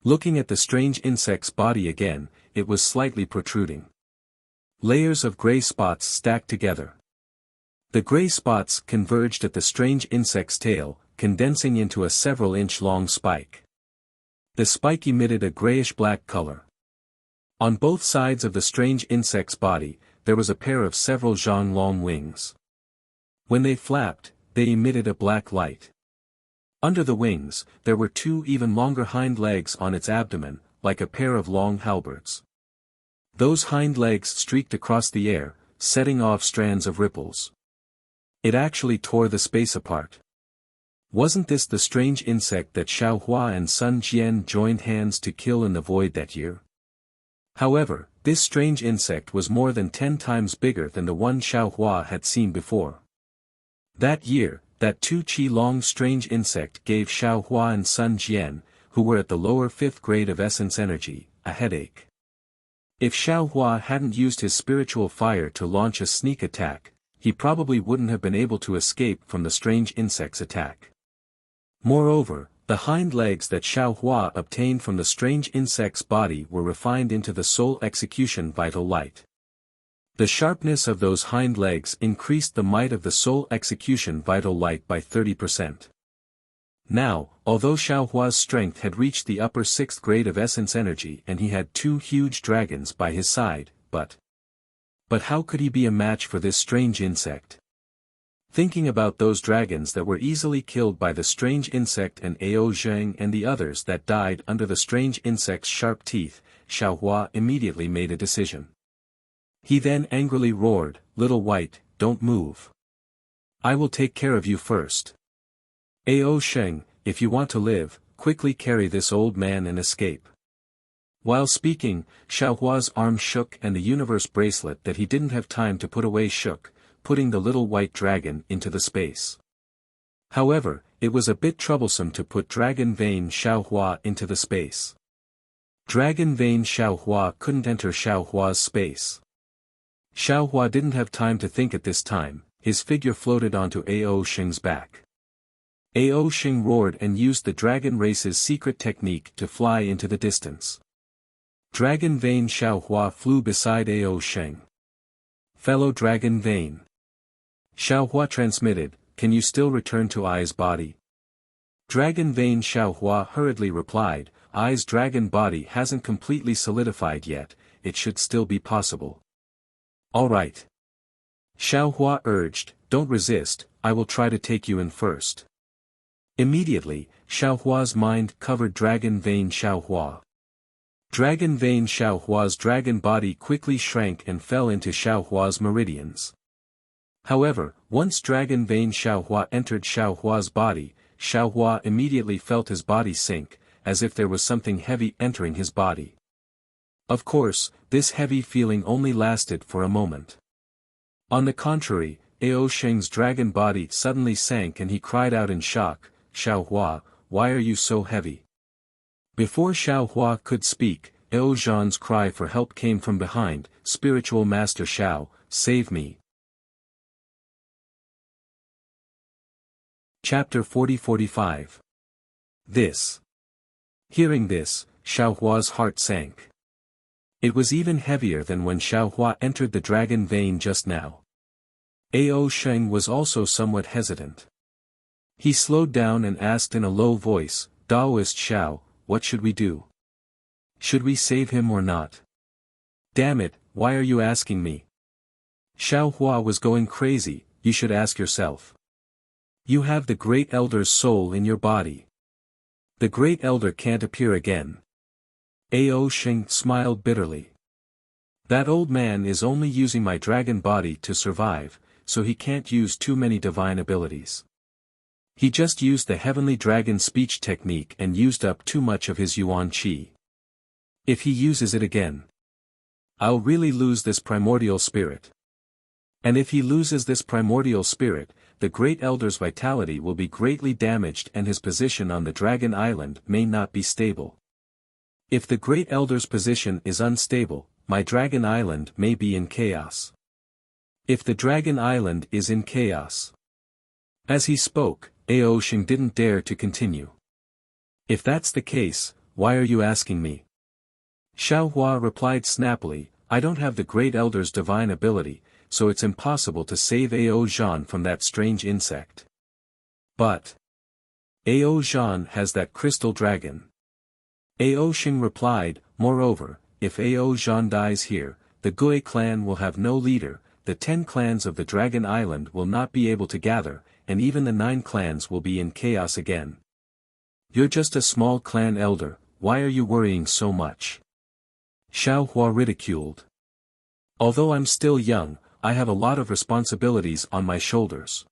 Looking at the strange insect's body again, it was slightly protruding. Layers of gray spots stacked together. The gray spots converged at the strange insect's tail, condensing into a several-inch long spike. The spike emitted a grayish-black color. On both sides of the strange insect's body, there was a pair of several zhang long wings. When they flapped, they emitted a black light. Under the wings, there were 2 even longer hind legs on its abdomen, like a pair of long halberds. Those hind legs streaked across the air, setting off strands of ripples. It actually tore the space apart. Wasn't this the strange insect that Xiao Hua and Sun Jian joined hands to kill in the void that year? However, this strange insect was more than 10 times bigger than the one Xiao Hua had seen before. That year, that 2-qi-long strange insect gave Xiao Hua and Sun Jian, who were at the lower 5th grade of essence energy, a headache. If Xiao Hua hadn't used his spiritual fire to launch a sneak attack, he probably wouldn't have been able to escape from the strange insect's attack. Moreover, the hind legs that Xiao Hua obtained from the strange insect's body were refined into the soul execution vital light. The sharpness of those hind legs increased the might of the soul execution vital light by 30%. Now, although Xiao Hua's strength had reached the upper 6th grade of essence energy and he had 2 huge dragons by his side, but how could he be a match for this strange insect? Thinking about those dragons that were easily killed by the strange insect and Ao Zheng and the others that died under the strange insect's sharp teeth, Xiao Hua immediately made a decision. He then angrily roared, "Little White, don't move. I will take care of you first. Ao Sheng, if you want to live, quickly carry this old man and escape." While speaking, Xiao Hua's arm shook and the universe bracelet that he didn't have time to put away shook, putting the little white dragon into the space. However, it was a bit troublesome to put Dragon Vein Xiao Hua into the space. Dragon Vein Xiao Hua couldn't enter Xiao Hua's space. Xiao Hua didn't have time to think at this time, his figure floated onto Ao Sheng's back. Ao Sheng roared and used the dragon race's secret technique to fly into the distance. Dragon Vein Xiao Hua flew beside Ao Sheng. "Fellow Dragon Vein." Xiao Hua transmitted, "Can you still return to Ai's body?" Dragon Vein Xiao Hua hurriedly replied, "Ai's dragon body hasn't completely solidified yet, it should still be possible." "All right." Xiao Hua urged, "Don't resist, I will try to take you in first." Immediately, Xiao Hua's mind covered Dragon Vein Xiao Hua. Dragon Vein Xiao Hua's dragon body quickly shrank and fell into Xiao Hua's meridians. However, once Dragon Vein Xiao Hua entered Xiao Hua's body, Xiao Hua immediately felt his body sink, as if there was something heavy entering his body. Of course, this heavy feeling only lasted for a moment. On the contrary, Ao Sheng's dragon body suddenly sank and he cried out in shock, "Xiao Hua, why are you so heavy?" Before Xiao Hua could speak, Ao Zhan's cry for help came from behind, "Spiritual Master Xiao, save me." Chapter 40-45. This. Hearing this, Xiao Hua's heart sank. It was even heavier than when Xiao Hua entered the dragon vein just now. Ao Sheng was also somewhat hesitant. He slowed down and asked in a low voice, "Daoist Xiao, what should we do? Should we save him or not?" "Damn it, why are you asking me?" Xiao Hua was going crazy, "You should ask yourself. You have the Great Elder's soul in your body. The Great Elder can't appear again." Ao Sheng smiled bitterly. "That old man is only using my dragon body to survive, so he can't use too many divine abilities. He just used the heavenly dragon speech technique and used up too much of his Yuan Qi. If he uses it again, I'll really lose this primordial spirit. And if he loses this primordial spirit, the Great Elder's vitality will be greatly damaged and his position on the Dragon Island may not be stable. If the Great Elder's position is unstable, my Dragon Island may be in chaos. If the Dragon Island is in chaos." As he spoke, Ao Sheng didn't dare to continue. "If that's the case, why are you asking me?" Xiao Hua replied snappily, "I don't have the Great Elder's divine ability, so it's impossible to save Ao Zhan from that strange insect. But Ao Zhan has that crystal dragon." Ao Sheng replied, "Moreover, if Ao Zhan dies here, the Gui clan will have no leader, the 10 clans of the Dragon Island will not be able to gather, and even the 9 clans will be in chaos again. You're just a small clan elder, why are you worrying so much?" Xiao Hua ridiculed. "Although I'm still young, I have a lot of responsibilities on my shoulders."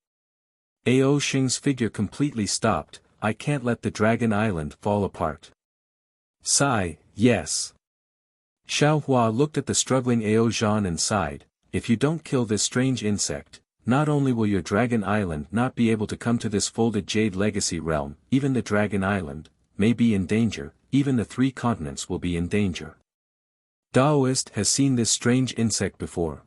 Ao Sheng's figure completely stopped, "I can't let the Dragon Island fall apart." Sigh, yes. Xiao Hua looked at the struggling Ao Zhan and sighed, if you don't kill this strange insect, not only will your Dragon Island not be able to come to this folded Jade Legacy realm, even the Dragon Island, may be in danger, even the 3 continents will be in danger. Daoist has seen this strange insect before.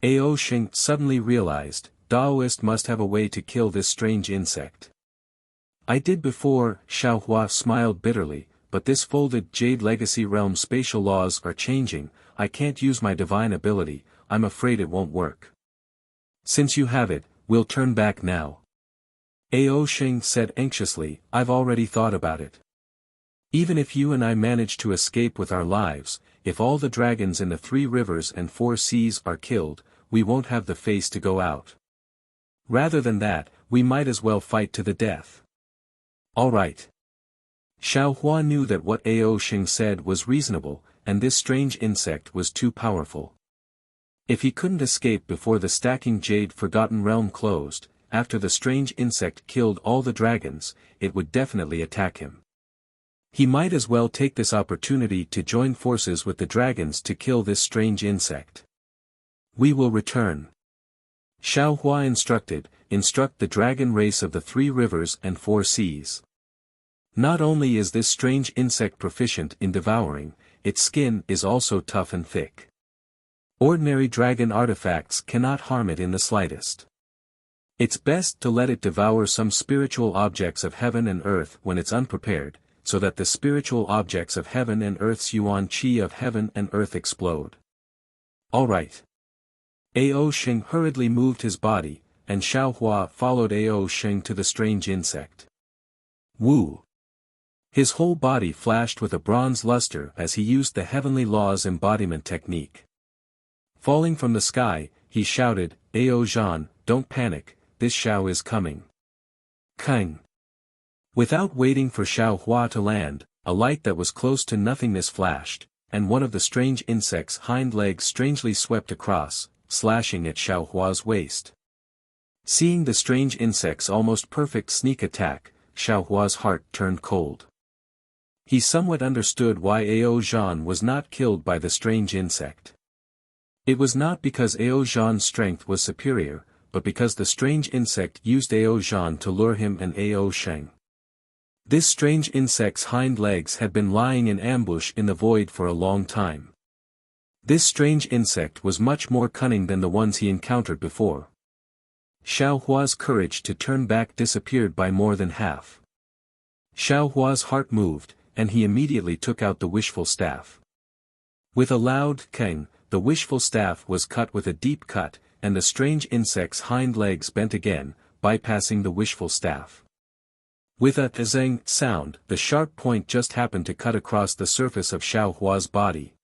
Ao Sheng suddenly realized, Daoist must have a way to kill this strange insect. I did before, Xiao Hua smiled bitterly, but this folded Jade Legacy realm spatial laws are changing, I can't use my divine ability, I'm afraid it won't work. Since you have it, we'll turn back now. Ao Sheng said anxiously, I've already thought about it. Even if you and I manage to escape with our lives, if all the dragons in the 3 rivers and 4 seas are killed, we won't have the face to go out. Rather than that, we might as well fight to the death. All right. Xiao Hua knew that what Ao Sheng said was reasonable, and this strange insect was too powerful. If he couldn't escape before the stacking Jade Forgotten Realm closed, after the strange insect killed all the dragons, it would definitely attack him. He might as well take this opportunity to join forces with the dragons to kill this strange insect. We will return. Xiao Hua instruct the dragon race of the 3 rivers and 4 seas. Not only is this strange insect proficient in devouring, its skin is also tough and thick. Ordinary dragon artifacts cannot harm it in the slightest. It's best to let it devour some spiritual objects of heaven and earth when it's unprepared, so that the spiritual objects of heaven and earth's yuan qi of heaven and earth explode. All right. Ao Sheng hurriedly moved his body, and Xiao Hua followed Ao Sheng to the strange insect. Woo! His whole body flashed with a bronze luster as he used the heavenly laws embodiment technique. Falling from the sky, he shouted, Ao Zhan, don't panic, this Xiao is coming. Kang! Without waiting for Xiao Hua to land, a light that was close to nothingness flashed, and one of the strange insect's hind legs strangely swept across, slashing at Xiao Hua's waist. Seeing the strange insect's almost perfect sneak attack, Xiao Hua's heart turned cold. He somewhat understood why Ao Zhan was not killed by the strange insect. It was not because Ao Zhan's strength was superior, but because the strange insect used Ao Zhan to lure him and Ao Sheng. This strange insect's hind legs had been lying in ambush in the void for a long time. This strange insect was much more cunning than the ones he encountered before. Xiao Hua's courage to turn back disappeared by more than half. Xiao Hua's heart moved, and he immediately took out the wishful staff. With a loud keng, the wishful staff was cut with a deep cut, and the strange insect's hind legs bent again, bypassing the wishful staff. With a zeng sound, the sharp point just happened to cut across the surface of Xiao Hua's body.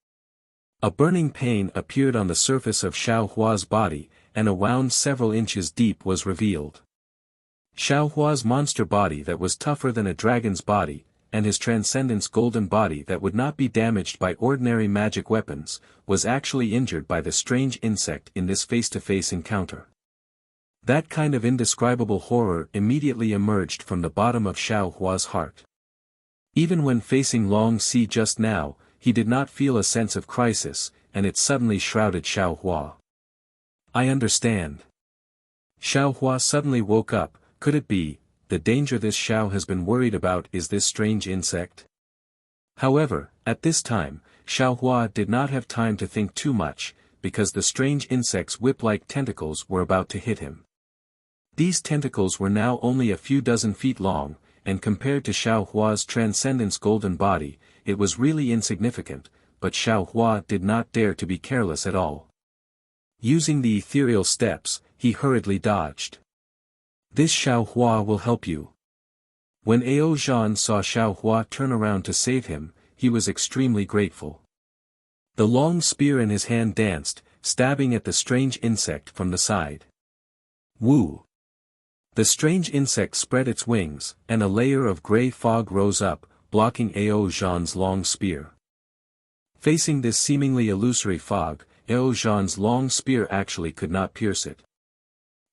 A burning pain appeared on the surface of Xiao Hua's body, and a wound several inches deep was revealed. Xiao Hua's monster body that was tougher than a dragon's body, and his transcendence golden body that would not be damaged by ordinary magic weapons, was actually injured by the strange insect in this face-to-face encounter. That kind of indescribable horror immediately emerged from the bottom of Xiao Hua's heart. Even when facing Long Si just now, he did not feel a sense of crisis, and it suddenly shrouded Xiao Hua. I understand. Xiao Hua suddenly woke up. Could it be, the danger this Xiao has been worried about is this strange insect? However, at this time, Xiao Hua did not have time to think too much, because the strange insect's whip-like tentacles were about to hit him. These tentacles were now only a few dozen feet long, and compared to Xiao Hua's transcendence golden body, it was really insignificant, but Xiao Hua did not dare to be careless at all. Using the ethereal steps, he hurriedly dodged. This Xiao Hua will help you. When Ao Zhan saw Xiao Hua turn around to save him, he was extremely grateful. The long spear in his hand danced, stabbing at the strange insect from the side. Woo! The strange insect spread its wings, and a layer of gray fog rose up, blocking Ao Zhan's long spear. Facing this seemingly illusory fog, Ao Zhan's long spear actually could not pierce it.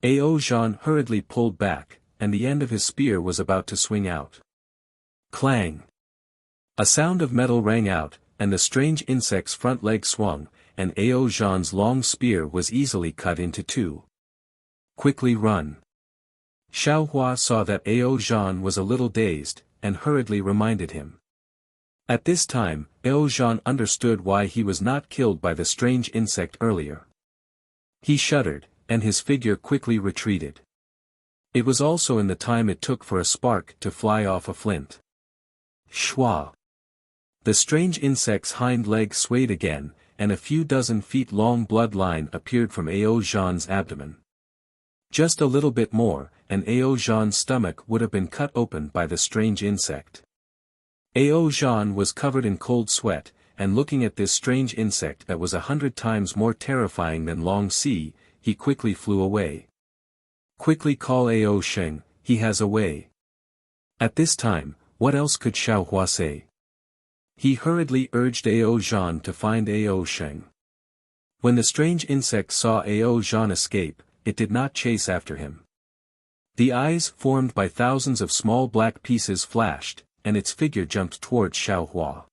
Ao Zhan hurriedly pulled back, and the end of his spear was about to swing out. Clang! A sound of metal rang out, and the strange insect's front leg swung, and Ao Zhan's long spear was easily cut into two. Quickly run. Xiao Hua saw that Ao Zhan was a little dazed, and hurriedly reminded him. At this time, Ao Zhan understood why he was not killed by the strange insect earlier. He shuddered, and his figure quickly retreated. It was also in the time it took for a spark to fly off a flint. Shwa. The strange insect's hind leg swayed again, and a few dozen feet long blood line appeared from Ao Zhan's abdomen. Just a little bit more, and Ao Zhan's stomach would have been cut open by the strange insect. Ao Zhan was covered in cold sweat, and looking at this strange insect that was 100 times more terrifying than Long Si, he quickly flew away. Quickly call Ao Sheng, he has a way. At this time, what else could Xiao Hua say? He hurriedly urged Ao Zhan to find Ao Sheng. When the strange insect saw Ao Zhan escape, it did not chase after him. The eyes formed by thousands of small black pieces flashed, and its figure jumped towards Xiao Hua.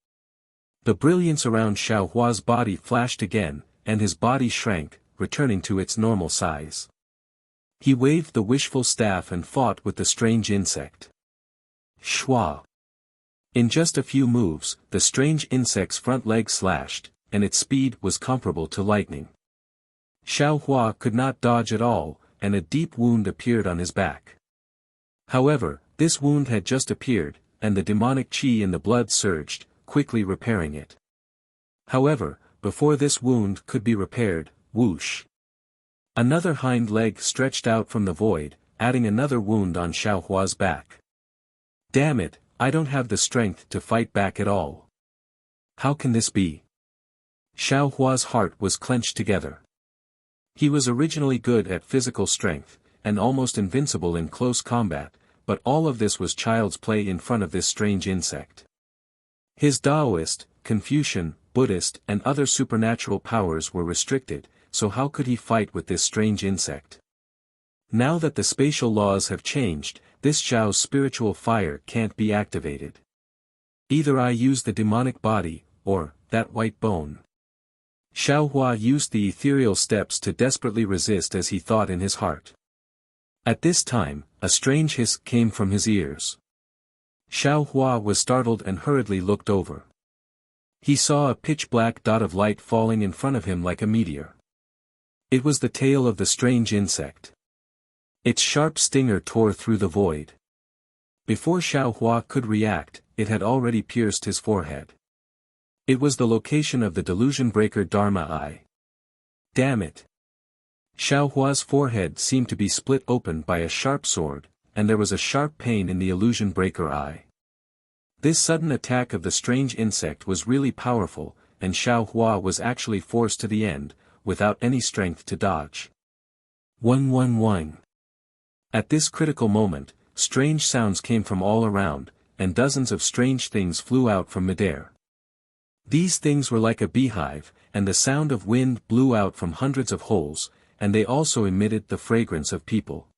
The brilliance around Xiao Hua's body flashed again, and his body shrank, returning to its normal size. He waved the wishful staff and fought with the strange insect. Shwa. In just a few moves, the strange insect's front leg slashed, and its speed was comparable to lightning. Xiao Hua could not dodge at all, and a deep wound appeared on his back. However, this wound had just appeared, and the demonic qi in the blood surged, quickly repairing it. However, before this wound could be repaired, whoosh. Another hind leg stretched out from the void, adding another wound on Xiao Hua's back. Damn it, I don't have the strength to fight back at all. How can this be? Xiao Hua's heart was clenched together. He was originally good at physical strength, and almost invincible in close combat, but all of this was child's play in front of this strange insect. His Taoist, Confucian, Buddhist and other supernatural powers were restricted, so how could he fight with this strange insect? Now that the spatial laws have changed, this Xiao's spiritual fire can't be activated. Either I use the demonic body, or, that white bone. Xiao Hua used the ethereal steps to desperately resist as he thought in his heart. At this time, a strange hiss came from his ears. Xiao Hua was startled and hurriedly looked over. He saw a pitch-black dot of light falling in front of him like a meteor. It was the tail of the strange insect. Its sharp stinger tore through the void. Before Xiao Hua could react, it had already pierced his forehead. It was the location of the delusion breaker Dharma eye. Damn it! Xiao Hua's forehead seemed to be split open by a sharp sword, and there was a sharp pain in the illusion breaker eye. This sudden attack of the strange insect was really powerful, and Xiao Hua was actually forced to the end, without any strength to dodge. One. At this critical moment, strange sounds came from all around, and dozens of strange things flew out from midair. These things were like a beehive, and the sound of wind blew out from hundreds of holes, and they also emitted the fragrance of people.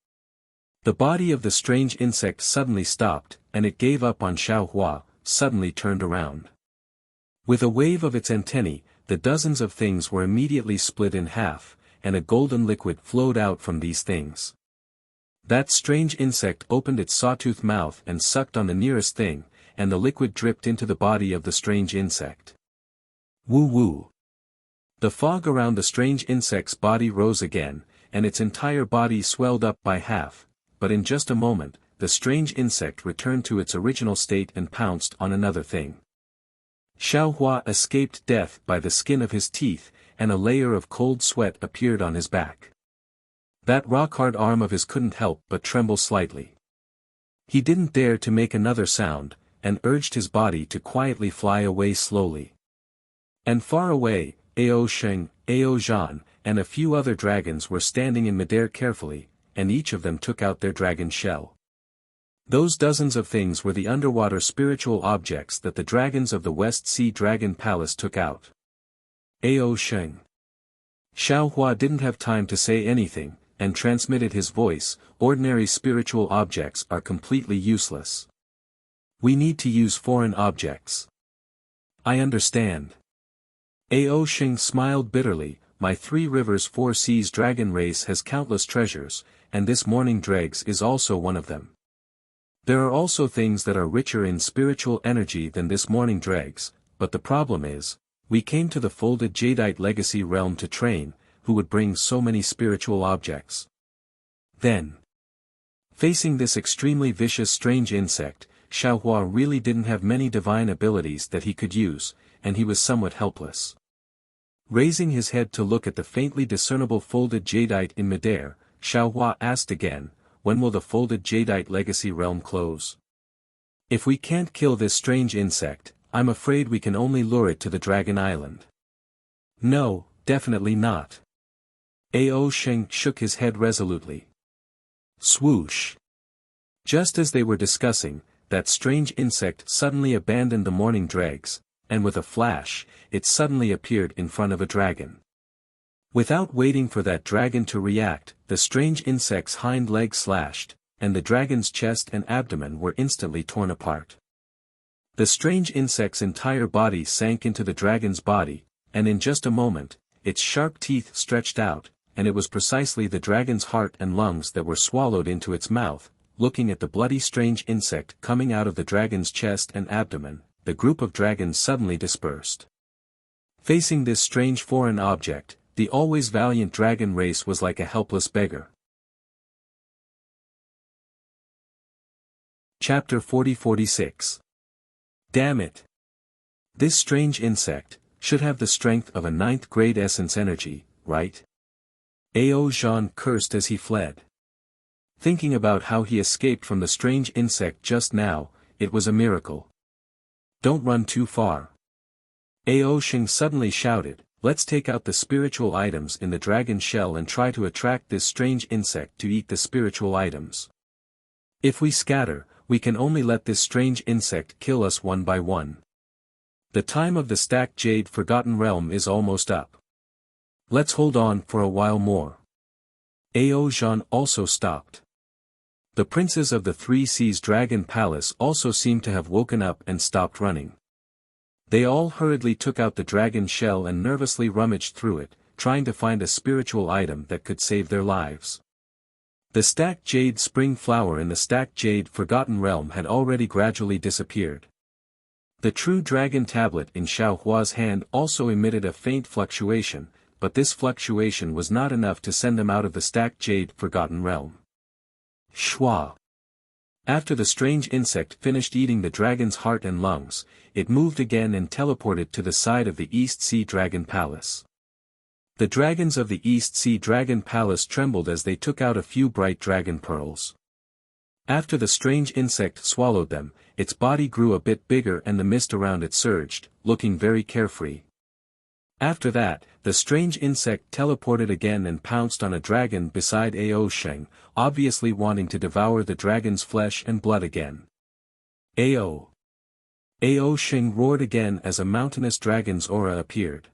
The body of the strange insect suddenly stopped, and it gave up on Xiao Hua, suddenly turned around. With a wave of its antennae, the dozens of things were immediately split in half, and a golden liquid flowed out from these things. That strange insect opened its sawtooth mouth and sucked on the nearest thing, and the liquid dripped into the body of the strange insect. Woo. The fog around the strange insect's body rose again, and its entire body swelled up by half, but in just a moment, the strange insect returned to its original state and pounced on another thing. Xiao Hua escaped death by the skin of his teeth, and a layer of cold sweat appeared on his back. That rock-hard arm of his couldn't help but tremble slightly. He didn't dare to make another sound, and urged his body to quietly fly away slowly. And far away, Ao Sheng, Ao Zhan, and a few other dragons were standing in midair carefully, and each of them took out their dragon shell. Those dozens of things were the underwater spiritual objects that the dragons of the West Sea Dragon Palace took out. Ao Sheng. Xiao Hua didn't have time to say anything, and transmitted his voice, ordinary spiritual objects are completely useless. We need to use foreign objects. I understand. Ao Xing smiled bitterly. My Three Rivers Four Seas dragon race has countless treasures, and this morning dregs is also one of them. There are also things that are richer in spiritual energy than this morning dregs, but the problem is, we came to the folded jadeite legacy realm to train, who would bring so many spiritual objects. Then, facing this extremely vicious strange insect, Xiaohua really didn't have many divine abilities that he could use, and he was somewhat helpless. Raising his head to look at the faintly discernible folded jadeite in midair, Xiaohua asked again, when will the folded jadeite legacy realm close? If we can't kill this strange insect, I'm afraid we can only lure it to the Dragon Island. No, definitely not. Ao Sheng shook his head resolutely. Swoosh. Just as they were discussing, that strange insect suddenly abandoned the morning dregs, and with a flash, it suddenly appeared in front of a dragon. Without waiting for that dragon to react, the strange insect's hind leg slashed, and the dragon's chest and abdomen were instantly torn apart. The strange insect's entire body sank into the dragon's body, and in just a moment, its sharp teeth stretched out, and it was precisely the dragon's heart and lungs that were swallowed into its mouth. Looking at the bloody strange insect coming out of the dragon's chest and abdomen, the group of dragons suddenly dispersed. Facing this strange foreign object, the always valiant dragon race was like a helpless beggar. Chapter 40-46. Damn it! This strange insect should have the strength of a 9th grade essence energy, right? Ao Zhan cursed as he fled. Thinking about how he escaped from the strange insect just now, it was a miracle. Don't run too far. Ao Xing suddenly shouted, let's take out the spiritual items in the dragon shell and try to attract this strange insect to eat the spiritual items. If we scatter, we can only let this strange insect kill us one by one. The time of the stacked jade forgotten realm is almost up. Let's hold on for a while more. Ao Zhan also stopped. The princes of the Three Seas Dragon Palace also seemed to have woken up and stopped running. They all hurriedly took out the dragon shell and nervously rummaged through it, trying to find a spiritual item that could save their lives. The stacked jade spring flower in the stacked jade forgotten realm had already gradually disappeared. The true dragon tablet in Xiaohua's hand also emitted a faint fluctuation, but this fluctuation was not enough to send them out of the stacked jade forgotten realm. Shua. After the strange insect finished eating the dragon's heart and lungs, it moved again and teleported to the side of the East Sea Dragon Palace. The dragons of the East Sea Dragon Palace trembled as they took out a few bright dragon pearls. After the strange insect swallowed them, its body grew a bit bigger and the mist around it surged, looking very carefree. After that, the strange insect teleported again and pounced on a dragon beside Ao Sheng, obviously wanting to devour the dragon's flesh and blood again. Ao Sheng roared again as a mountainous dragon's aura appeared.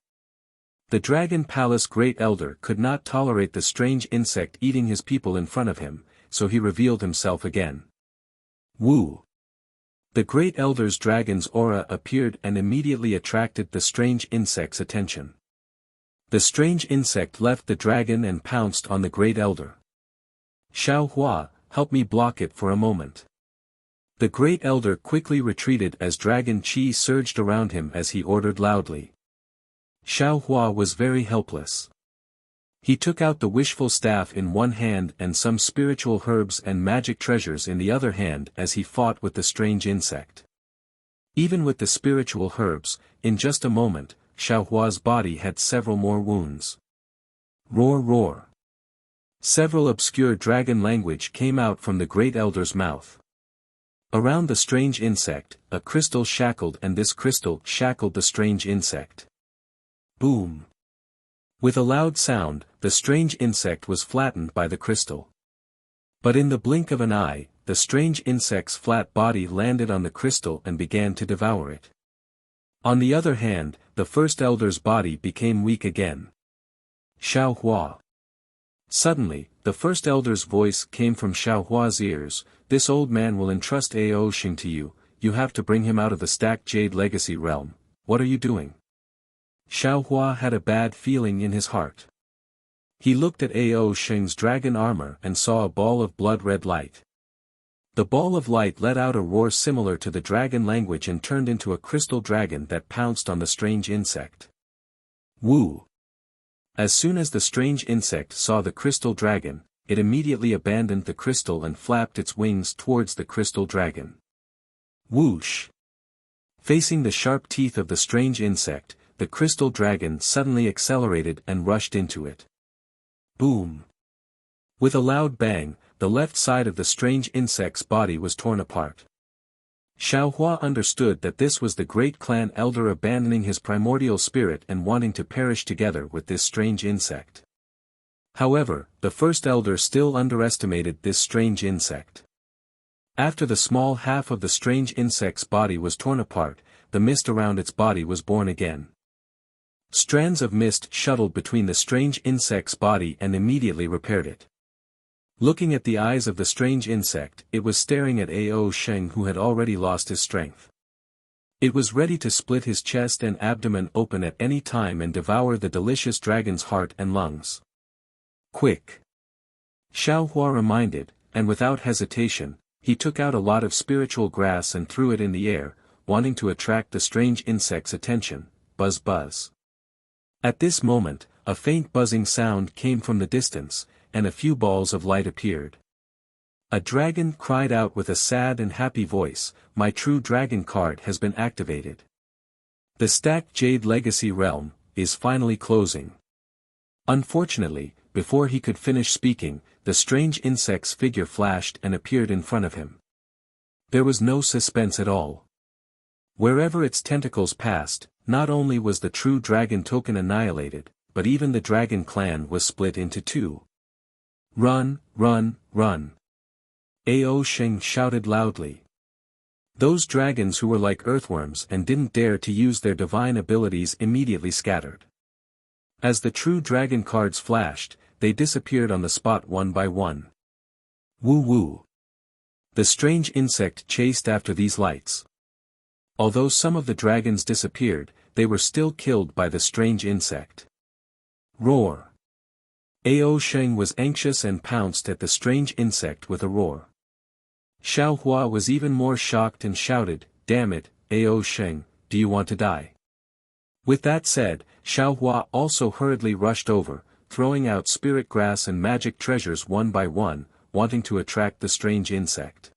The Dragon Palace Great Elder could not tolerate the strange insect eating his people in front of him, so he revealed himself again. Woo! The Great Elder's dragon's aura appeared and immediately attracted the strange insect's attention. The strange insect left the dragon and pounced on the Great Elder. Xiaohua, help me block it for a moment. The Great Elder quickly retreated as dragon chi surged around him as he ordered loudly. Xiaohua was very helpless. He took out the wishful staff in one hand and some spiritual herbs and magic treasures in the other hand as he fought with the strange insect. Even with the spiritual herbs, in just a moment, Xiaohua's body had several more wounds. Roar roar. Several obscure dragon language came out from the Great Elder's mouth. Around the strange insect, a crystal shackled and this crystal shackled the strange insect. Boom. With a loud sound, the strange insect was flattened by the crystal. But in the blink of an eye, the strange insect's flat body landed on the crystal and began to devour it. On the other hand, the first elder's body became weak again. Xiaohua. Suddenly, the first elder's voice came from Xiaohua's ears, this old man will entrust Ao Xing to you, you have to bring him out of the stacked jade legacy realm, what are you doing? Xiao Hua had a bad feeling in his heart. He looked at Ao Sheng's dragon armor and saw a ball of blood-red light. The ball of light let out a roar similar to the dragon language and turned into a crystal dragon that pounced on the strange insect. Woo! As soon as the strange insect saw the crystal dragon, it immediately abandoned the crystal and flapped its wings towards the crystal dragon. Whoosh! Facing the sharp teeth of the strange insect, the crystal dragon suddenly accelerated and rushed into it. Boom! With a loud bang, the left side of the strange insect's body was torn apart. Xiao Hua understood that this was the great clan elder abandoning his primordial spirit and wanting to perish together with this strange insect. However, the first elder still underestimated this strange insect. After the small half of the strange insect's body was torn apart, the mist around its body was born again. Strands of mist shuttled between the strange insect's body and immediately repaired it. Looking at the eyes of the strange insect, it was staring at Ao Sheng, who had already lost his strength. It was ready to split his chest and abdomen open at any time and devour the delicious dragon's heart and lungs. Quick! Xiao Hua reminded, and without hesitation, he took out a lot of spiritual grass and threw it in the air, wanting to attract the strange insect's attention. Buzz buzz. At this moment, a faint buzzing sound came from the distance, and a few balls of light appeared. A dragon cried out with a sad and happy voice, "My true dragon card has been activated. The stacked Jade Legacy Realm is finally closing." Unfortunately, before he could finish speaking, the strange insect's figure flashed and appeared in front of him. There was no suspense at all. Wherever its tentacles passed, not only was the true dragon token annihilated, but even the dragon clan was split into two. "Run, run, run!" Ao Sheng shouted loudly. Those dragons who were like earthworms and didn't dare to use their divine abilities immediately scattered. As the true dragon cards flashed, they disappeared on the spot one by one. Woo woo! The strange insect chased after these lights. Although some of the dragons disappeared, they were still killed by the strange insect. Roar! Ao Sheng was anxious and pounced at the strange insect with a roar. Xiao Hua was even more shocked and shouted, "Damn it, Ao Sheng, do you want to die?" With that said, Xiao Hua also hurriedly rushed over, throwing out spirit grass and magic treasures one by one, wanting to attract the strange insect.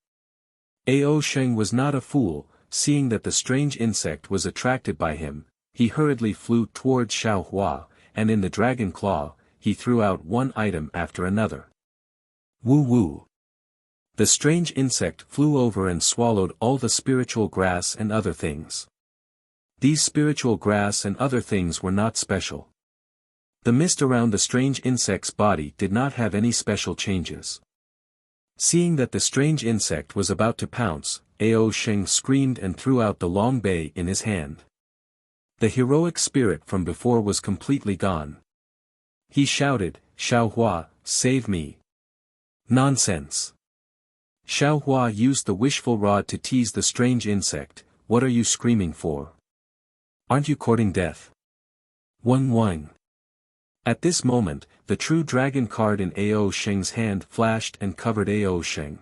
Ao Sheng was not a fool, seeing that the strange insect was attracted by him, he hurriedly flew towards Xiao Hua, and in the dragon claw, he threw out one item after another. Woo woo! The strange insect flew over and swallowed all the spiritual grass and other things. These spiritual grass and other things were not special. The mist around the strange insect's body did not have any special changes. Seeing that the strange insect was about to pounce, Ao Sheng screamed and threw out the long bay in his hand. The heroic spirit from before was completely gone. He shouted, "Xiao Hua, save me!" Nonsense! Xiao Hua used the wishful rod to tease the strange insect. "What are you screaming for? Aren't you courting death?" Wang wang. At this moment, the true dragon card in Ao Sheng's hand flashed and covered Ao Sheng.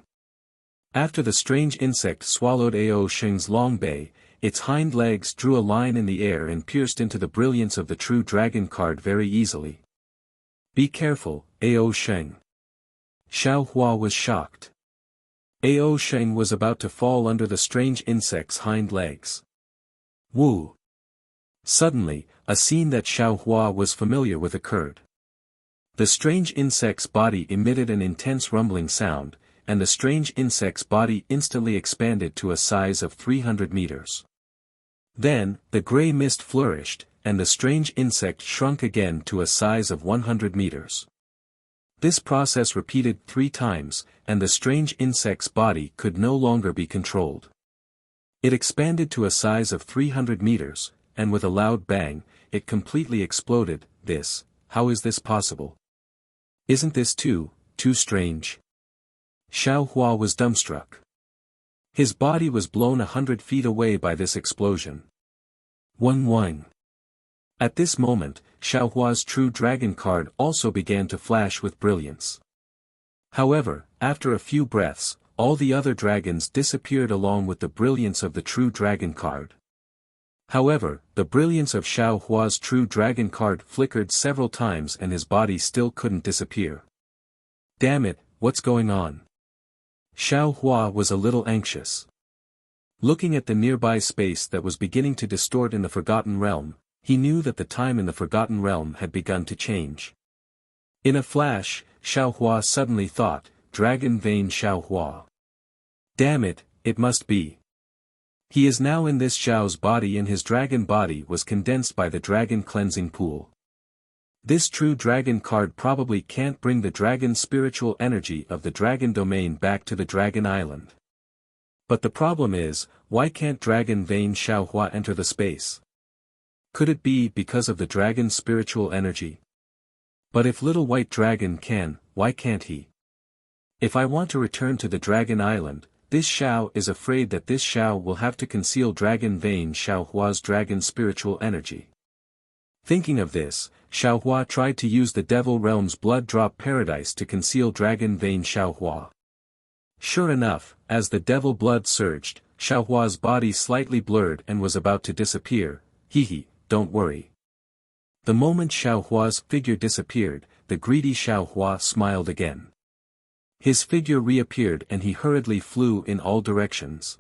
After the strange insect swallowed Ao Sheng's long bay, its hind legs drew a line in the air and pierced into the brilliance of the true dragon card very easily. "Be careful, Ao Sheng." Xiao Hua was shocked. Ao Sheng was about to fall under the strange insect's hind legs. Woo! Suddenly, a scene that Xiao Hua was familiar with occurred. The strange insect's body emitted an intense rumbling sound, and the strange insect's body instantly expanded to a size of 300 meters. Then, the gray mist flourished, and the strange insect shrunk again to a size of 100 meters. This process repeated 3 times, and the strange insect's body could no longer be controlled. It expanded to a size of 300 meters, and with a loud bang, it completely exploded. How is this possible? Isn't this too strange? Xiao Hua was dumbstruck. His body was blown 100 feet away by this explosion. 1-1. At this moment, Xiaohua's true dragon card also began to flash with brilliance. However, after a few breaths, all the other dragons disappeared along with the brilliance of the true dragon card. However, the brilliance of Xiaohua's true dragon card flickered several times and his body still couldn't disappear. Damn it, what's going on? Xiaohua was a little anxious. Looking at the nearby space that was beginning to distort in the Forgotten Realm, he knew that the time in the Forgotten Realm had begun to change. In a flash, Xiaohua suddenly thought, Dragon Vein Xiaohua. Damn it, it must be. He is now in this Xiao's body and his dragon body was condensed by the dragon cleansing pool. This true dragon card probably can't bring the dragon spiritual energy of the dragon domain back to the dragon island. But the problem is, why can't Dragon Vein Xiaohua enter the space? Could it be because of the dragon's spiritual energy? But if Little White Dragon can, why can't he? If I want to return to the dragon island, this Xiao is afraid that this Xiao will have to conceal Dragon Vein Xiaohua's dragon spiritual energy. Thinking of this, Xiaohua tried to use the Devil Realm's Blood Drop Paradise to conceal Dragon Vein Xiaohua. Sure enough, as the devil blood surged, Xiaohua's body slightly blurred and was about to disappear. Hehe, don't worry. The moment Xiaohua's figure disappeared, the greedy Xiaohua smiled again. His figure reappeared and he hurriedly flew in all directions.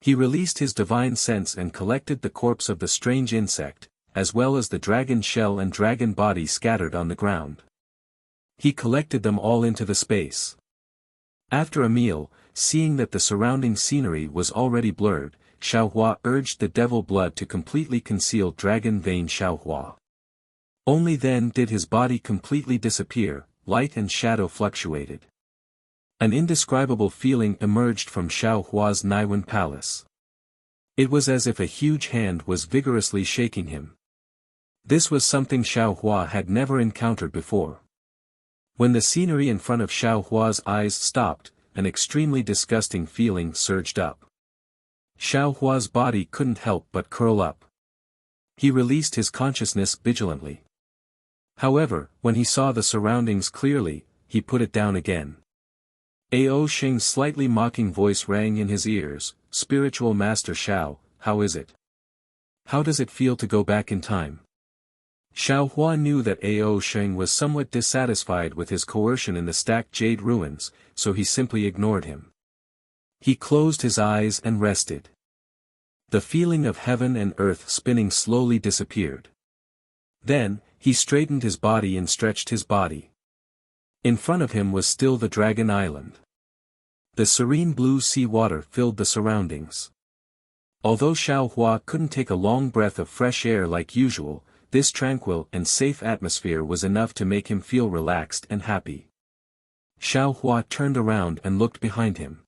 He released his divine sense and collected the corpse of the strange insect, as well as the dragon shell and dragon body scattered on the ground. He collected them all into the space. After a meal, seeing that the surrounding scenery was already blurred, Xiaohua urged the devil blood to completely conceal Dragon Vein Xiaohua. Only then did his body completely disappear, light and shadow fluctuated. An indescribable feeling emerged from Xiaohua's Naiwen palace. It was as if a huge hand was vigorously shaking him. This was something Xiaohua had never encountered before. When the scenery in front of Xiaohua's eyes stopped, an extremely disgusting feeling surged up. Xiaohua's body couldn't help but curl up. He released his consciousness vigilantly. However, when he saw the surroundings clearly, he put it down again. Ao Xing's slightly mocking voice rang in his ears, "Spiritual Master Xiao, how is it? How does it feel to go back in time?" Xiaohua knew that Ao Xing was somewhat dissatisfied with his coercion in the stacked jade ruins, so he simply ignored him. He closed his eyes and rested. The feeling of heaven and earth spinning slowly disappeared. Then, he straightened his body and stretched his body. In front of him was still the Dragon Island. The serene blue sea water filled the surroundings. Although Xiaohua couldn't take a long breath of fresh air like usual, this tranquil and safe atmosphere was enough to make him feel relaxed and happy. Xiaohua turned around and looked behind him.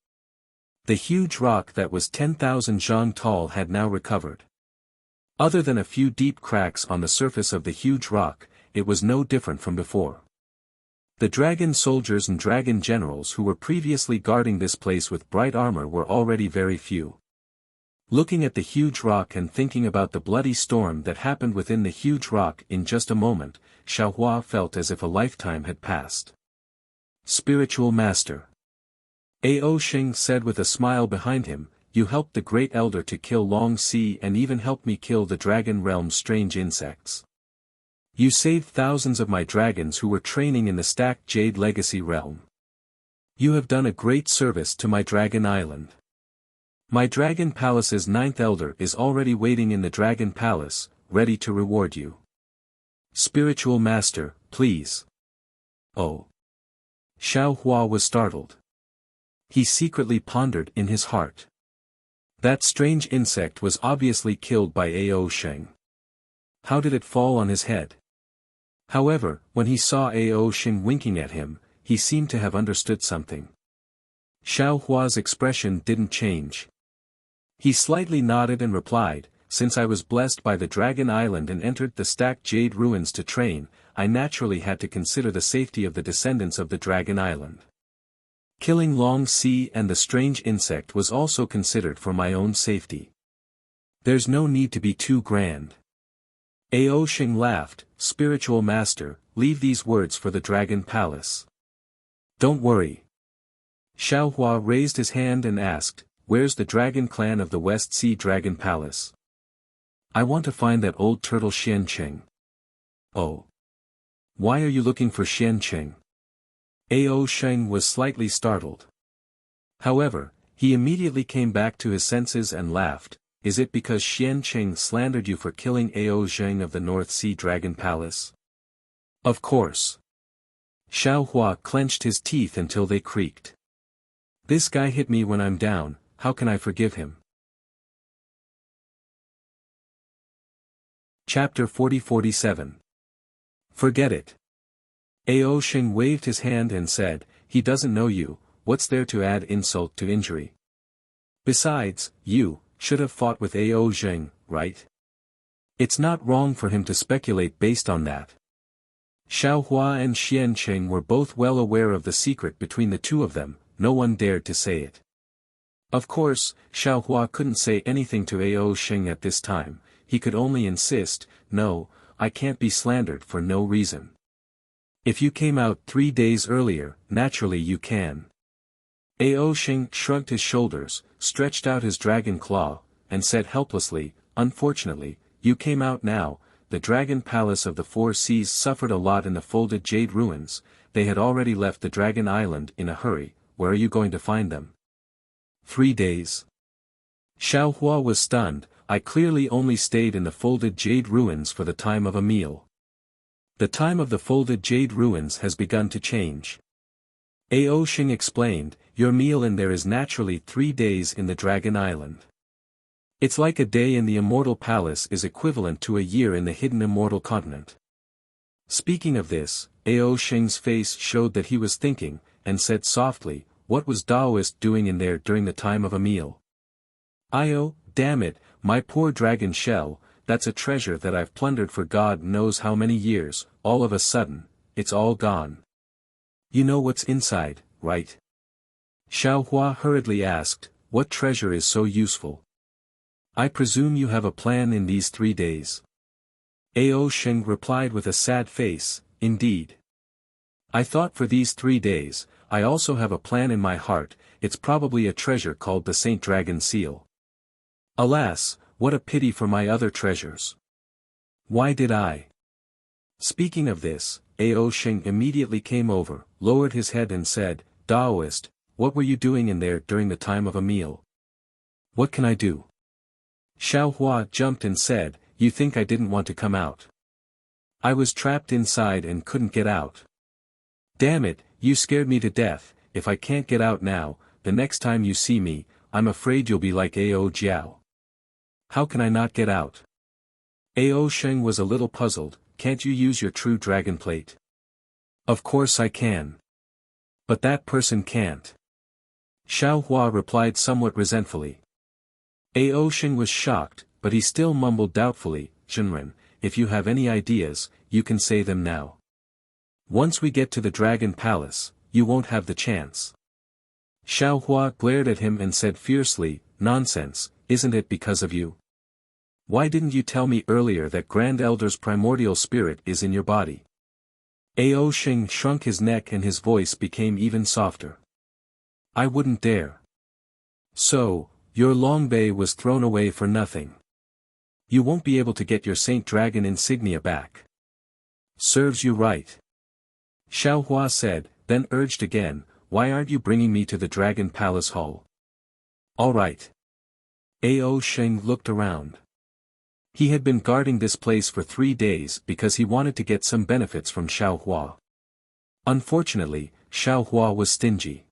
The huge rock that was 10,000 zhang tall had now recovered. Other than a few deep cracks on the surface of the huge rock, it was no different from before. The dragon soldiers and dragon generals who were previously guarding this place with bright armor were already very few. Looking at the huge rock and thinking about the bloody storm that happened within the huge rock in just a moment, Xiaohua felt as if a lifetime had passed. Spiritual Master. Ao Xing said with a smile behind him, "You helped the Great Elder to kill Long Sea and even helped me kill the Dragon Realm's strange insects. You saved thousands of my dragons who were training in the stacked Jade Legacy realm. You have done a great service to my Dragon Island. My Dragon Palace's 9th Elder is already waiting in the Dragon Palace, ready to reward you. Spiritual Master, please." Oh. Xiaohua was startled. He secretly pondered in his heart. That strange insect was obviously killed by Ao Xing. How did it fall on his head? However, when he saw Ao Xing winking at him, he seemed to have understood something. Xiaohua's expression didn't change. He slightly nodded and replied, "Since I was blessed by the Dragon Island and entered the stacked jade ruins to train, I naturally had to consider the safety of the descendants of the Dragon Island. Killing Long Sea and the strange insect was also considered for my own safety. There's no need to be too grand. Ao Shing laughed, spiritual master, leave these words for the Dragon Palace. Don't worry. Xiao Hua raised his hand and asked, where's the dragon clan of the West Sea Dragon Palace? I want to find that old turtle Xian Qing. Oh. Why are you looking for Xian Qing? Ao Sheng was slightly startled. However, he immediately came back to his senses and laughed. Is it because Xian Qing slandered you for killing Ao Zheng of the North Sea Dragon Palace? Of course. Xiao Hua clenched his teeth until they creaked. This guy hit me when I'm down, how can I forgive him? Chapter 40-47. Forget it. Ao Sheng waved his hand and said, he doesn't know you, what's there to add insult to injury? Besides, you should have fought with Ao Zheng, right? It's not wrong for him to speculate based on that. Xiao Hua and Xian Qing were both well aware of the secret between the two of them, no one dared to say it. Of course, Xiao Hua couldn't say anything to Ao Sheng at this time, he could only insist, no, I can't be slandered for no reason. If you came out 3 days earlier, naturally you can. Ao Sheng shrugged his shoulders, stretched out his dragon claw, and said helplessly, unfortunately, you came out now. The Dragon Palace of the Four Seas suffered a lot in the folded jade ruins, they had already left the Dragon Island in a hurry, where are you going to find them? 3 days. Xiao Hua was stunned, I clearly only stayed in the folded jade ruins for the time of a meal. The time of the folded jade ruins has begun to change. Ao Shing explained, your meal in there is naturally 3 days in the Dragon Island. It's like a day in the Immortal Palace is equivalent to a year in the hidden Immortal Continent. Speaking of this, Ao Shing's face showed that he was thinking, and said softly, what was Daoist doing in there during the time of a meal? Io, damn it, my poor dragon shell, that's a treasure that I've plundered for God knows how many years, all of a sudden, it's all gone. You know what's inside, right? Xiao Hua hurriedly asked, what treasure is so useful? I presume you have a plan in these 3 days. Ao Sheng replied with a sad face, indeed. I thought for these 3 days, I also have a plan in my heart, it's probably a treasure called the Saint Dragon Seal. Alas, what a pity for my other treasures. Why did I? Speaking of this, Ao Sheng immediately came over, lowered his head and said, Daoist, what were you doing in there during the time of a meal? What can I do? Xiao Hua jumped and said, you think I didn't want to come out? I was trapped inside and couldn't get out. Damn it, you scared me to death, if I can't get out now, the next time you see me, I'm afraid you'll be like Ao Jiao. How can I not get out? Ao Sheng was a little puzzled, can't you use your true dragon plate? Of course I can. But that person can't. Xiao Hua replied somewhat resentfully. Ao Sheng was shocked, but he still mumbled doubtfully, Shinren, if you have any ideas, you can say them now. Once we get to the Dragon Palace, you won't have the chance. Xiao Hua glared at him and said fiercely, nonsense, isn't it because of you? Why didn't you tell me earlier that Grand Elder's primordial spirit is in your body? Ao Sheng shrunk his neck and his voice became even softer. I wouldn't dare. So, your Longbei was thrown away for nothing. You won't be able to get your Saint Dragon insignia back. Serves you right. Xiao Hua said, then urged again, why aren't you bringing me to the Dragon Palace Hall? All right. Ao Sheng looked around. He had been guarding this place for 3 days because he wanted to get some benefits from Xiao Hua. Unfortunately, Xiao Hua was stingy.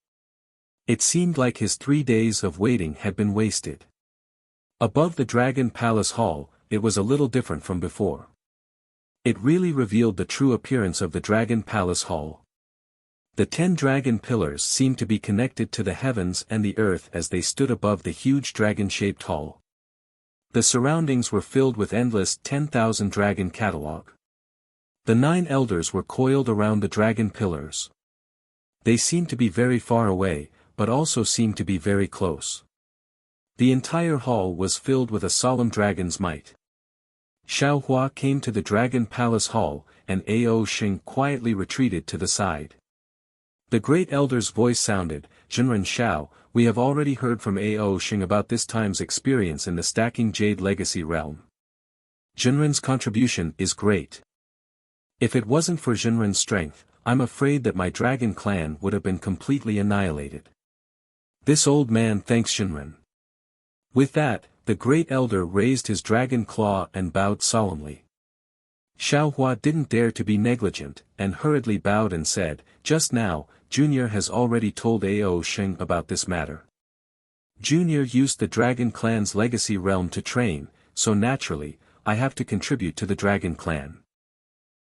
It seemed like his 3 days of waiting had been wasted. Above the Dragon Palace Hall, it was a little different from before. It really revealed the true appearance of the Dragon Palace Hall. The 10 dragon pillars seemed to be connected to the heavens and the earth as they stood above the huge dragon-shaped hall. The surroundings were filled with endless 10,000 dragon catalog. The 9 elders were coiled around the dragon pillars. They seemed to be very far away, but also seemed to be very close. The entire hall was filled with a solemn dragon's might. Xiao Hua came to the Dragon Palace Hall, and Ao Xing quietly retreated to the side. The great elder's voice sounded, "Jinren Xiao, we have already heard from Ao Xing about this time's experience in the Stacking Jade Legacy realm. Jinren's contribution is great. If it wasn't for Jinren's strength, I'm afraid that my dragon clan would have been completely annihilated. This old man thanks Jinren." With that, the great elder raised his dragon claw and bowed solemnly. Xiao Hua didn't dare to be negligent, and hurriedly bowed and said, "Just now, Junior has already told Ao Xing about this matter. Junior used the dragon clan's legacy realm to train, so naturally, I have to contribute to the dragon clan.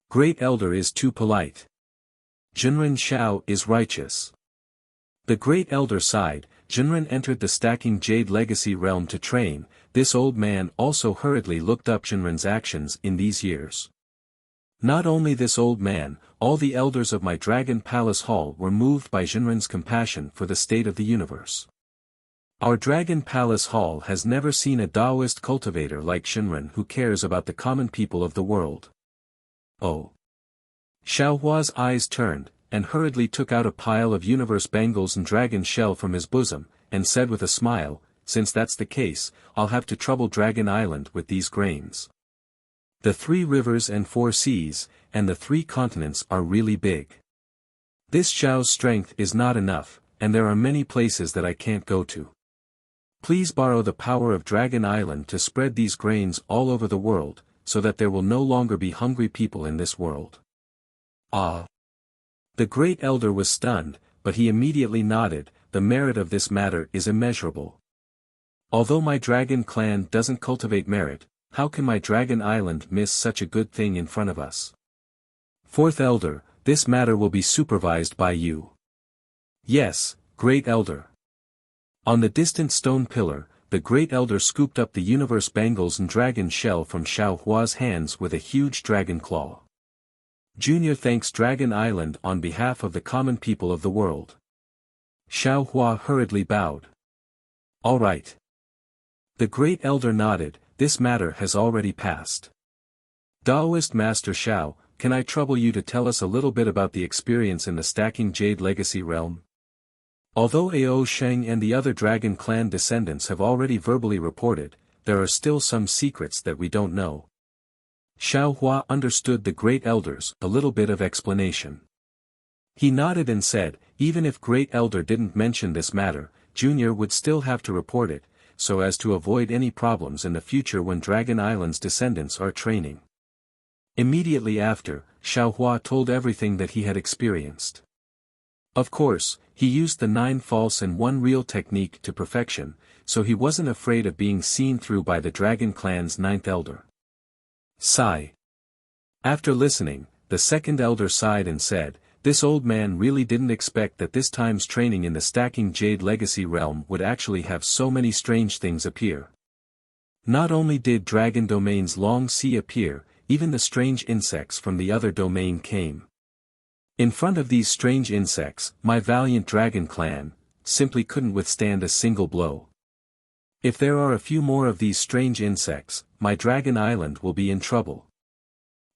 Great elder is too polite. Jinren Xiao is righteous." The great elder sighed. Jinren entered the Stacking Jade Legacy realm to train. This old man also hurriedly looked up Jinren's actions in these years. Not only this old man, all the elders of my Dragon Palace Hall were moved by Jinren's compassion for the state of the universe. Our Dragon Palace Hall has never seen a Taoist cultivator like Jinren who cares about the common people of the world. Oh. Xiao Hua's eyes turned, and hurriedly took out a pile of universe bangles and dragon shell from his bosom, and said with a smile, "Since that's the case, I'll have to trouble Dragon Island with these grains. The 3 rivers and 4 seas, and the 3 continents are really big. This Xiao's strength is not enough, and there are many places that I can't go to. Please borrow the power of Dragon Island to spread these grains all over the world, so that there will no longer be hungry people in this world." Ah! The great elder was stunned, but he immediately nodded. "The merit of this matter is immeasurable. Although my dragon clan doesn't cultivate merit, how can my Dragon Island miss such a good thing in front of us? Fourth elder, this matter will be supervised by you." "Yes, great elder." On the distant stone pillar, the great elder scooped up the universe bangles and dragon shell from Xiao Hua's hands with a huge dragon claw. "Junior thanks Dragon Island on behalf of the common people of the world." Xiao Hua hurriedly bowed. "All right." The great elder nodded. "This matter has already passed. Taoist Master Xiao, can I trouble you to tell us a little bit about the experience in the Stacking Jade Legacy realm? Although Ao Sheng and the other Dragon Clan descendants have already verbally reported, there are still some secrets that we don't know." Xiao Hua understood the great elders, a little bit of explanation. He nodded and said, "Even if great elder didn't mention this matter, Junior would still have to report it, so as to avoid any problems in the future when Dragon Island's descendants are training." Immediately after, Xiao Hua told everything that he had experienced. Of course, he used the 9 false and 1 real technique to perfection, so he wasn't afraid of being seen through by the Dragon Clan's 9th elder. Sigh. After listening, the 2nd elder sighed and said, "This old man really didn't expect that this time's training in the Stacking Jade Legacy realm would actually have so many strange things appear. Not only did Dragon Domain's Long Sea appear, even the strange insects from the other domain came. In front of these strange insects, my valiant Dragon Clan simply couldn't withstand a single blow. If there are a few more of these strange insects, my Dragon Island will be in trouble.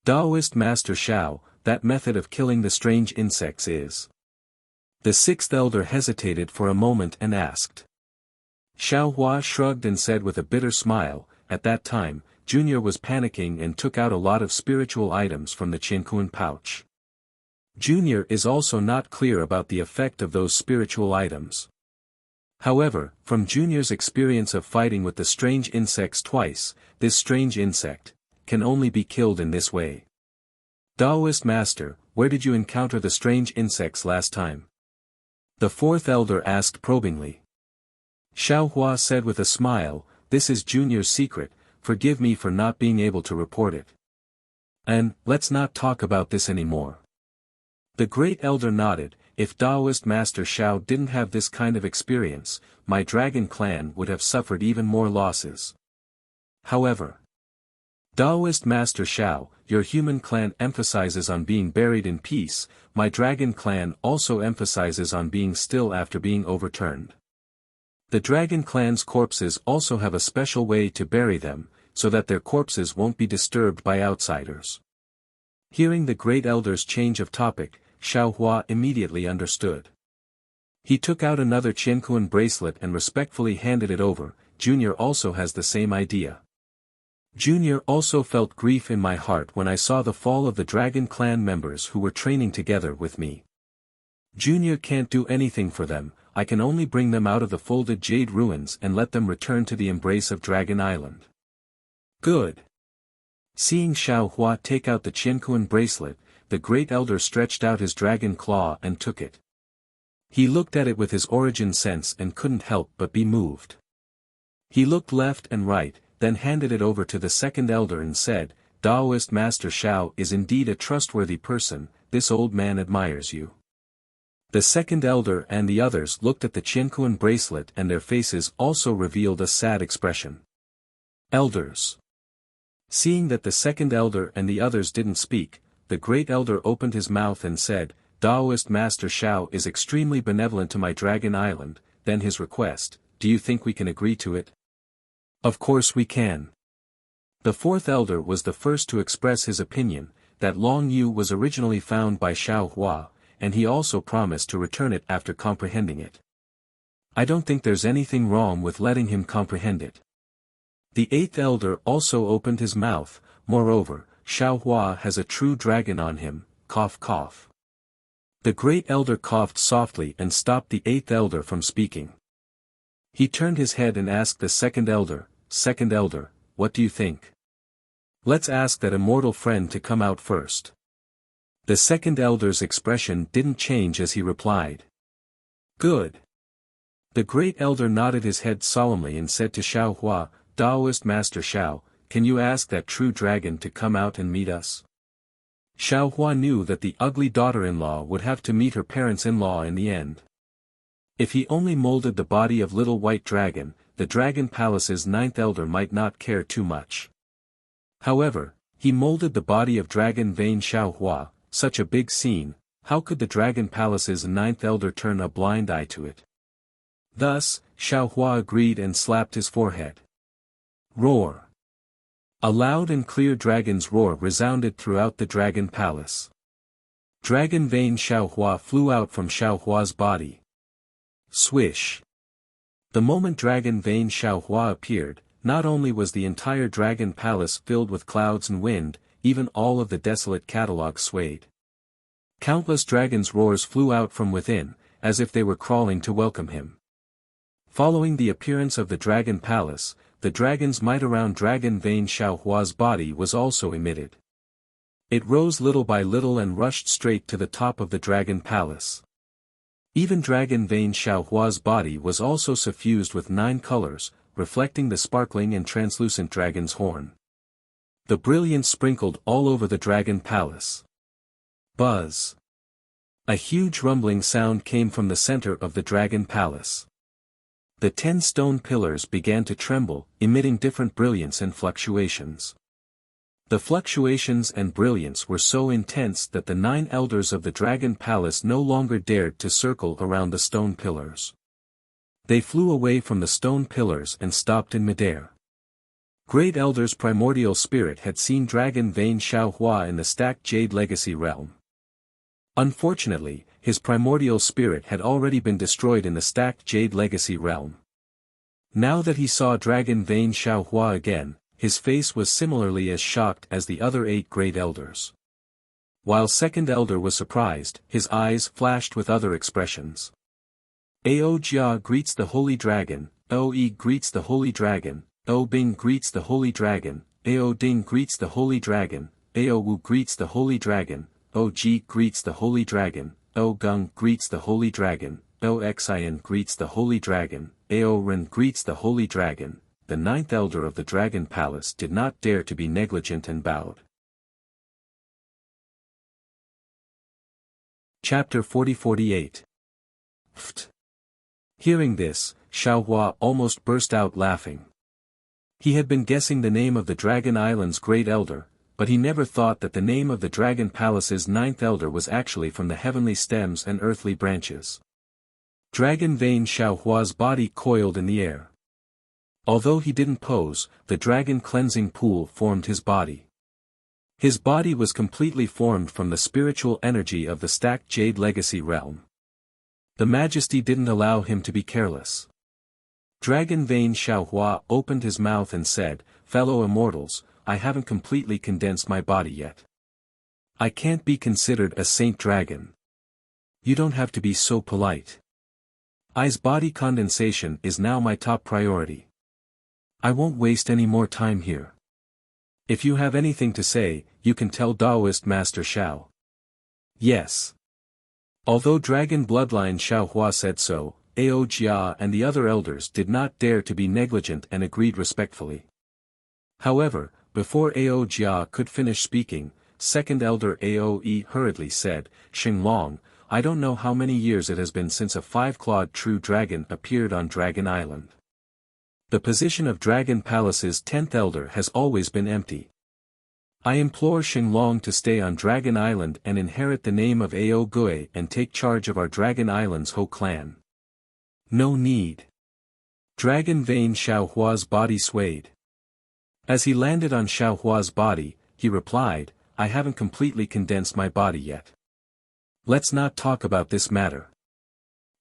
Taoist Master Xiao, that method of killing the strange insects is..." The 6th elder hesitated for a moment and asked. Xiao Hua shrugged and said with a bitter smile, "At that time, Junior was panicking and took out a lot of spiritual items from the Qiankuan pouch. Junior is also not clear about the effect of those spiritual items. However, from Junior's experience of fighting with the strange insects twice, this strange insect can only be killed in this way. Taoist Master, where did you encounter the strange insects last time?" The 4th elder asked probingly. Xiao Hua said with a smile, "This is Junior's secret, forgive me for not being able to report it. And, let's not talk about this anymore." The great elder nodded. "If Taoist Master Xiao didn't have this kind of experience, my Dragon Clan would have suffered even more losses. However, Taoist Master Xiao, your human clan emphasizes on being buried in peace, my Dragon Clan also emphasizes on being still after being overturned. The dragon clan's corpses also have a special way to bury them, so that their corpses won't be disturbed by outsiders. Hearing the great elder's change of topic, Xiaohua immediately understood. He took out another Qianquan bracelet and respectfully handed it over. Junior also has the same idea. Junior also felt grief in my heart when I saw the fall of the dragon clan members who were training together with me. Junior can't do anything for them, I can only bring them out of the folded jade ruins and let them return to the embrace of Dragon Island. Good. Seeing Xiaohua take out the Qianquan bracelet, the great elder stretched out his dragon claw and took it. He looked at it with his origin sense and couldn't help but be moved. He looked left and right, then handed it over to the second elder and said, Taoist Master Xiao is indeed a trustworthy person, this old man admires you. The second elder and the others looked at the Qianquan bracelet and their faces also revealed a sad expression. Elders. Seeing that the second elder and the others didn't speak, the great elder opened his mouth and said, Taoist Master Xiao is extremely benevolent to my Dragon Island, then his request, do you think we can agree to it? Of course we can. The fourth elder was the first to express his opinion, that Long Yu was originally found by Xiaohua, and he also promised to return it after comprehending it. I don't think there's anything wrong with letting him comprehend it. The eighth elder also opened his mouth, moreover, Xiaohua has a true dragon on him, cough cough. The great elder coughed softly and stopped the eighth elder from speaking. He turned his head and asked the second elder, what do you think? Let's ask that immortal friend to come out first. The second elder's expression didn't change as he replied. Good. The great elder nodded his head solemnly and said to Xiaohua, Taoist Master Xiao, can you ask that true dragon to come out and meet us? Xiaohua knew that the ugly daughter-in-law would have to meet her parents-in-law in the end. If he only molded the body of Little White Dragon, the Dragon Palace's ninth elder might not care too much. However, he molded the body of Dragon Vane Xiaohua, such a big scene, how could the Dragon Palace's ninth elder turn a blind eye to it? Thus, Xiaohua agreed and slapped his forehead. Roar. A loud and clear dragon's roar resounded throughout the Dragon Palace. Dragon Vane Xiaohua flew out from Xiaohua's body. Swish. The moment Dragon Vane Xiaohua appeared, not only was the entire Dragon Palace filled with clouds and wind, even all of the desolate catalogue swayed. Countless dragons' roars flew out from within, as if they were crawling to welcome him. Following the appearance of the Dragon Palace, the dragon's might around Dragon Vane Xiaohua's body was also emitted. It rose little by little and rushed straight to the top of the Dragon Palace. Even Dragon Vane Xiaohua's body was also suffused with 9 colors, reflecting the sparkling and translucent dragon's horn. The brilliance sprinkled all over the Dragon Palace. Buzz. A huge rumbling sound came from the center of the Dragon Palace. The 10 stone pillars began to tremble, emitting different brilliance and fluctuations. The fluctuations and brilliance were so intense that the 9 elders of the Dragon Palace no longer dared to circle around the stone pillars. They flew away from the stone pillars and stopped in midair. Great Elder's primordial spirit had seen Dragon Vane Xiaohua in the stacked Jade Legacy realm. Unfortunately, his primordial spirit had already been destroyed in the stacked Jade Legacy realm. Now that he saw Dragon Vane Xiaohua again, his face was similarly as shocked as the other 8 great elders. While second elder was surprised, his eyes flashed with other expressions. Ao Jia greets the Holy Dragon, Ao Yi greets the Holy Dragon, Ao Bing greets the Holy Dragon, Ao Ding greets the Holy Dragon, Ao Wu greets the Holy Dragon, Ao Ji greets the Holy Dragon, Ao Gung greets the Holy Dragon, Ao Xian greets the Holy Dragon, Ao Ren greets the Holy Dragon. The 9th elder of the Dragon Palace did not dare to be negligent and bowed. Chapter 40-48. Pht. Hearing this, Xiaohua almost burst out laughing. He had been guessing the name of the Dragon Island's great elder, but he never thought that the name of the Dragon Palace's 9th elder was actually from the heavenly stems and earthly branches. Dragon Vein Xiaohua's body coiled in the air. Although he didn't pose, the dragon cleansing pool formed his body. His body was completely formed from the spiritual energy of the stacked Jade Legacy realm. The Majesty didn't allow him to be careless. Dragon Vein Xiaohua opened his mouth and said, "Fellow immortals, I haven't completely condensed my body yet. I can't be considered a saint dragon. You don't have to be so polite. I's body condensation is now my top priority. I won't waste any more time here. If you have anything to say, you can tell Taoist Master Xiao." Yes. Although Dragon Bloodline Xiaohua said so, Ao Jia and the other elders did not dare to be negligent and agreed respectfully. However, before Ao Jia could finish speaking, second elder Aoe hurriedly said, "Xinglong, I don't know how many years it has been since a five-clawed true dragon appeared on Dragon Island. The position of Dragon Palace's 10th elder has always been empty. I implore Xinglong to stay on Dragon Island and inherit the name of Ao Gui and take charge of our Dragon Island's whole clan." "No need." Dragon Vein Xiaohua's body swayed. As he landed on Xiaohua's body, he replied, "I haven't completely condensed my body yet. Let's not talk about this matter."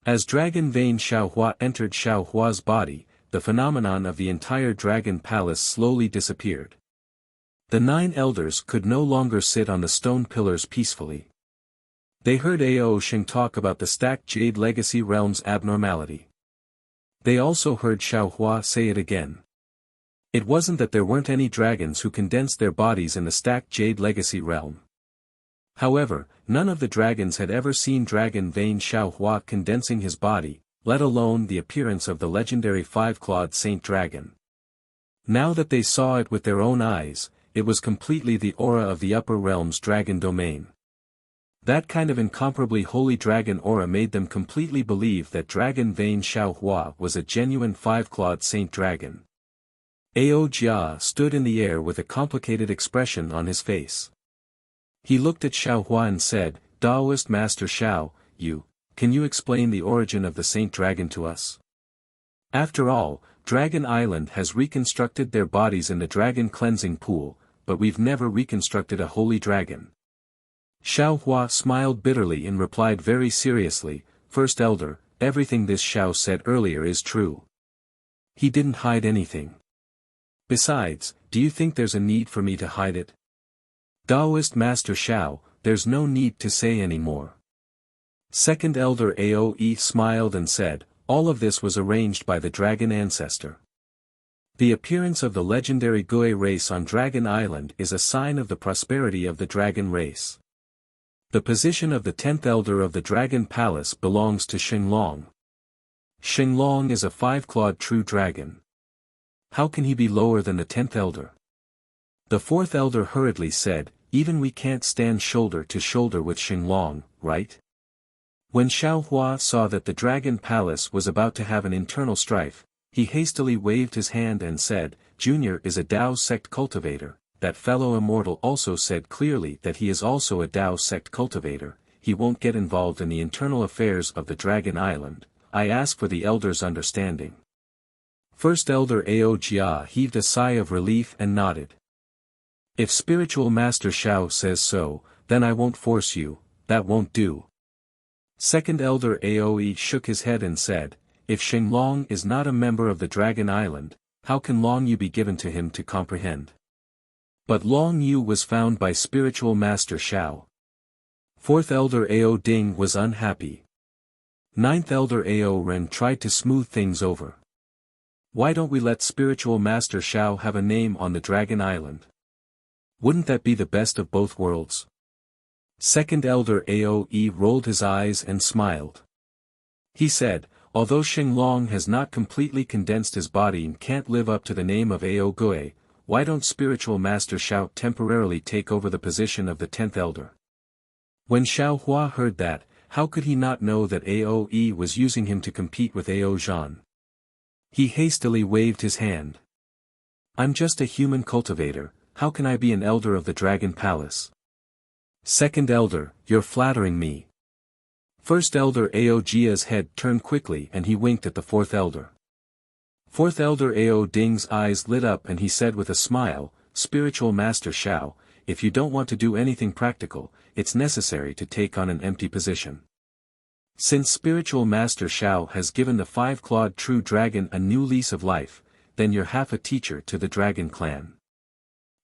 As Dragon Vein Xiaohua entered Xiaohua's body, the phenomenon of the entire Dragon Palace slowly disappeared. The 9 elders could no longer sit on the stone pillars peacefully. They heard Ao Sheng talk about the stacked Jade Legacy realm's abnormality. They also heard Xiaohua say it again. It wasn't that there weren't any dragons who condensed their bodies in the stacked Jade Legacy realm. However, none of the dragons had ever seen Dragon Vein Xiaohua condensing his body, let alone the appearance of the legendary five-clawed Saint Dragon. Now that they saw it with their own eyes, it was completely the aura of the upper realm's dragon domain. That kind of incomparably holy dragon aura made them completely believe that Dragon Vein Xiaohua was a genuine five-clawed Saint Dragon. Ao Jia stood in the air with a complicated expression on his face. He looked at Xiaohua and said, "Taoist Master Xiao, can you explain the origin of the Saint Dragon to us? After all, Dragon Island has reconstructed their bodies in the dragon cleansing pool, but we've never reconstructed a holy dragon." Xiaohua smiled bitterly and replied very seriously, "First elder, everything this Xiao said earlier is true. He didn't hide anything. Besides, do you think there's a need for me to hide it? Taoist Master Xiao, there's no need to say any more." Second elder Aoe smiled and said, "All of this was arranged by the dragon ancestor. The appearance of the legendary Gui race on Dragon Island is a sign of the prosperity of the dragon race. The position of the 10th elder of the Dragon Palace belongs to Xinglong. Xinglong is a five-clawed true dragon. How can he be lower than the 10th elder?" The 4th elder hurriedly said, "Even we can't stand shoulder to shoulder with Xinglong, right?" When Xiaohua saw that the Dragon Palace was about to have an internal strife, he hastily waved his hand and said, "Junior is a Dao sect cultivator." That fellow immortal also said clearly that he is also a Dao sect cultivator. He won't get involved in the internal affairs of the Dragon Island. I ask for the elder's understanding. First elder Ao Jia heaved a sigh of relief and nodded. "If spiritual master Xiao says so, then I won't force you, that won't do." Second elder Aoe shook his head and said, "If Xinglong is not a member of the Dragon Island, how can Long Yu be given to him to comprehend?" But Long Yu was found by spiritual master Xiao. Fourth elder Ao Ding was unhappy. Ninth elder Ao Ren tried to smooth things over. "Why don't we let spiritual master Xiao have a name on the Dragon Island? Wouldn't that be the best of both worlds?" Second elder Aoe rolled his eyes and smiled. He said, "Although Xinglong has not completely condensed his body and can't live up to the name of Ao Gui, why don't spiritual master Xiao temporarily take over the position of the 10th elder?" When Xiaohua heard that, how could he not know that Aoe was using him to compete with Ao Zhan? He hastily waved his hand. "I'm just a human cultivator, how can I be an elder of the Dragon Palace?" Second elder, "You're flattering me." First Elder Ao Jia's head turned quickly and he winked at the fourth elder. Fourth Elder Ao Ding's eyes lit up and he said with a smile, Spiritual Master Shao, if you don't want to do anything practical, it's necessary to take on an empty position. Since Spiritual Master Shao has given the five-clawed true dragon a new lease of life, then you're half a teacher to the dragon clan.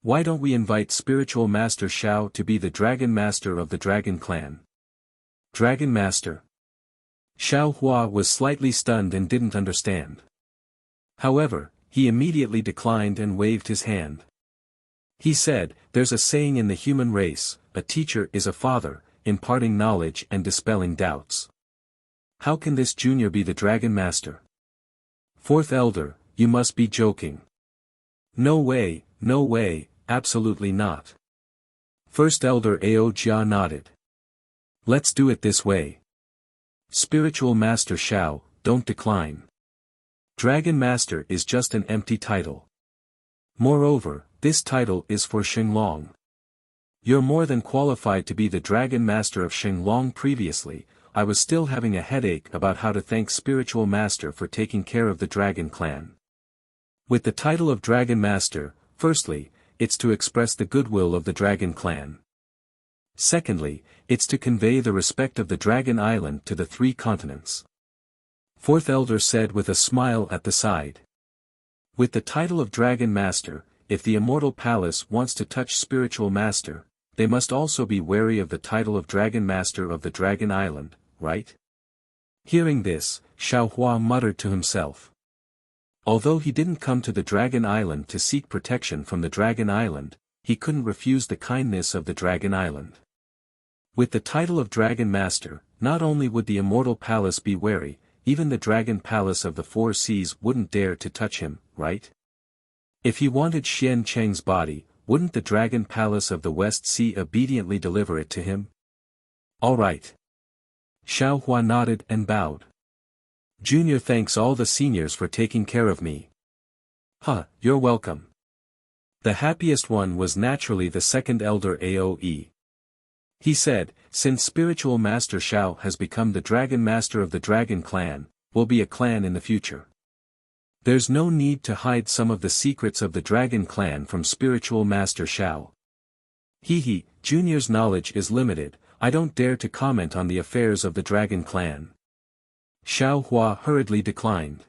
Why don't we invite Spiritual Master Shao to be the Dragon Master of the Dragon Clan? Dragon Master? Xiao Hua was slightly stunned and didn't understand. However, he immediately declined and waved his hand. He said, there's a saying in the human race, a teacher is a father, imparting knowledge and dispelling doubts. How can this junior be the Dragon Master? Fourth Elder, you must be joking. No way, absolutely not. First Elder Ao Jia nodded. Let's do it this way. Spiritual Master Shao, don't decline. Dragon Master is just an empty title. Moreover, this title is for Xinglong. You're more than qualified to be the Dragon Master of Xinglong. Previously, I was still having a headache about how to thank Spiritual Master for taking care of the Dragon Clan. With the title of Dragon Master, firstly, it's to express the goodwill of the Dragon Clan. Secondly, it's to convey the respect of the Dragon Island to the three continents. Fourth Elder said with a smile at the side. With the title of Dragon Master, if the Immortal Palace wants to touch Spiritual Master, they must also be wary of the title of Dragon Master of the Dragon Island, right? Hearing this, Xiao Hua muttered to himself. Although he didn't come to the Dragon Island to seek protection from the Dragon Island, he couldn't refuse the kindness of the Dragon Island. With the title of Dragon Master, not only would the Immortal Palace be wary, even the Dragon Palace of the Four Seas wouldn't dare to touch him, right? If he wanted Xian Cheng's body, wouldn't the Dragon Palace of the West Sea obediently deliver it to him? All right. Xiao Hua nodded and bowed. Junior thanks all the seniors for taking care of me. You're welcome. The happiest one was naturally the second elder Aoe. He said, since Spiritual Master Shao has become the Dragon Master of the Dragon Clan, will be a clan in the future. There's no need to hide some of the secrets of the Dragon Clan from Spiritual Master Shao. Junior's knowledge is limited, I don't dare to comment on the affairs of the Dragon Clan. Xiao Hua hurriedly declined.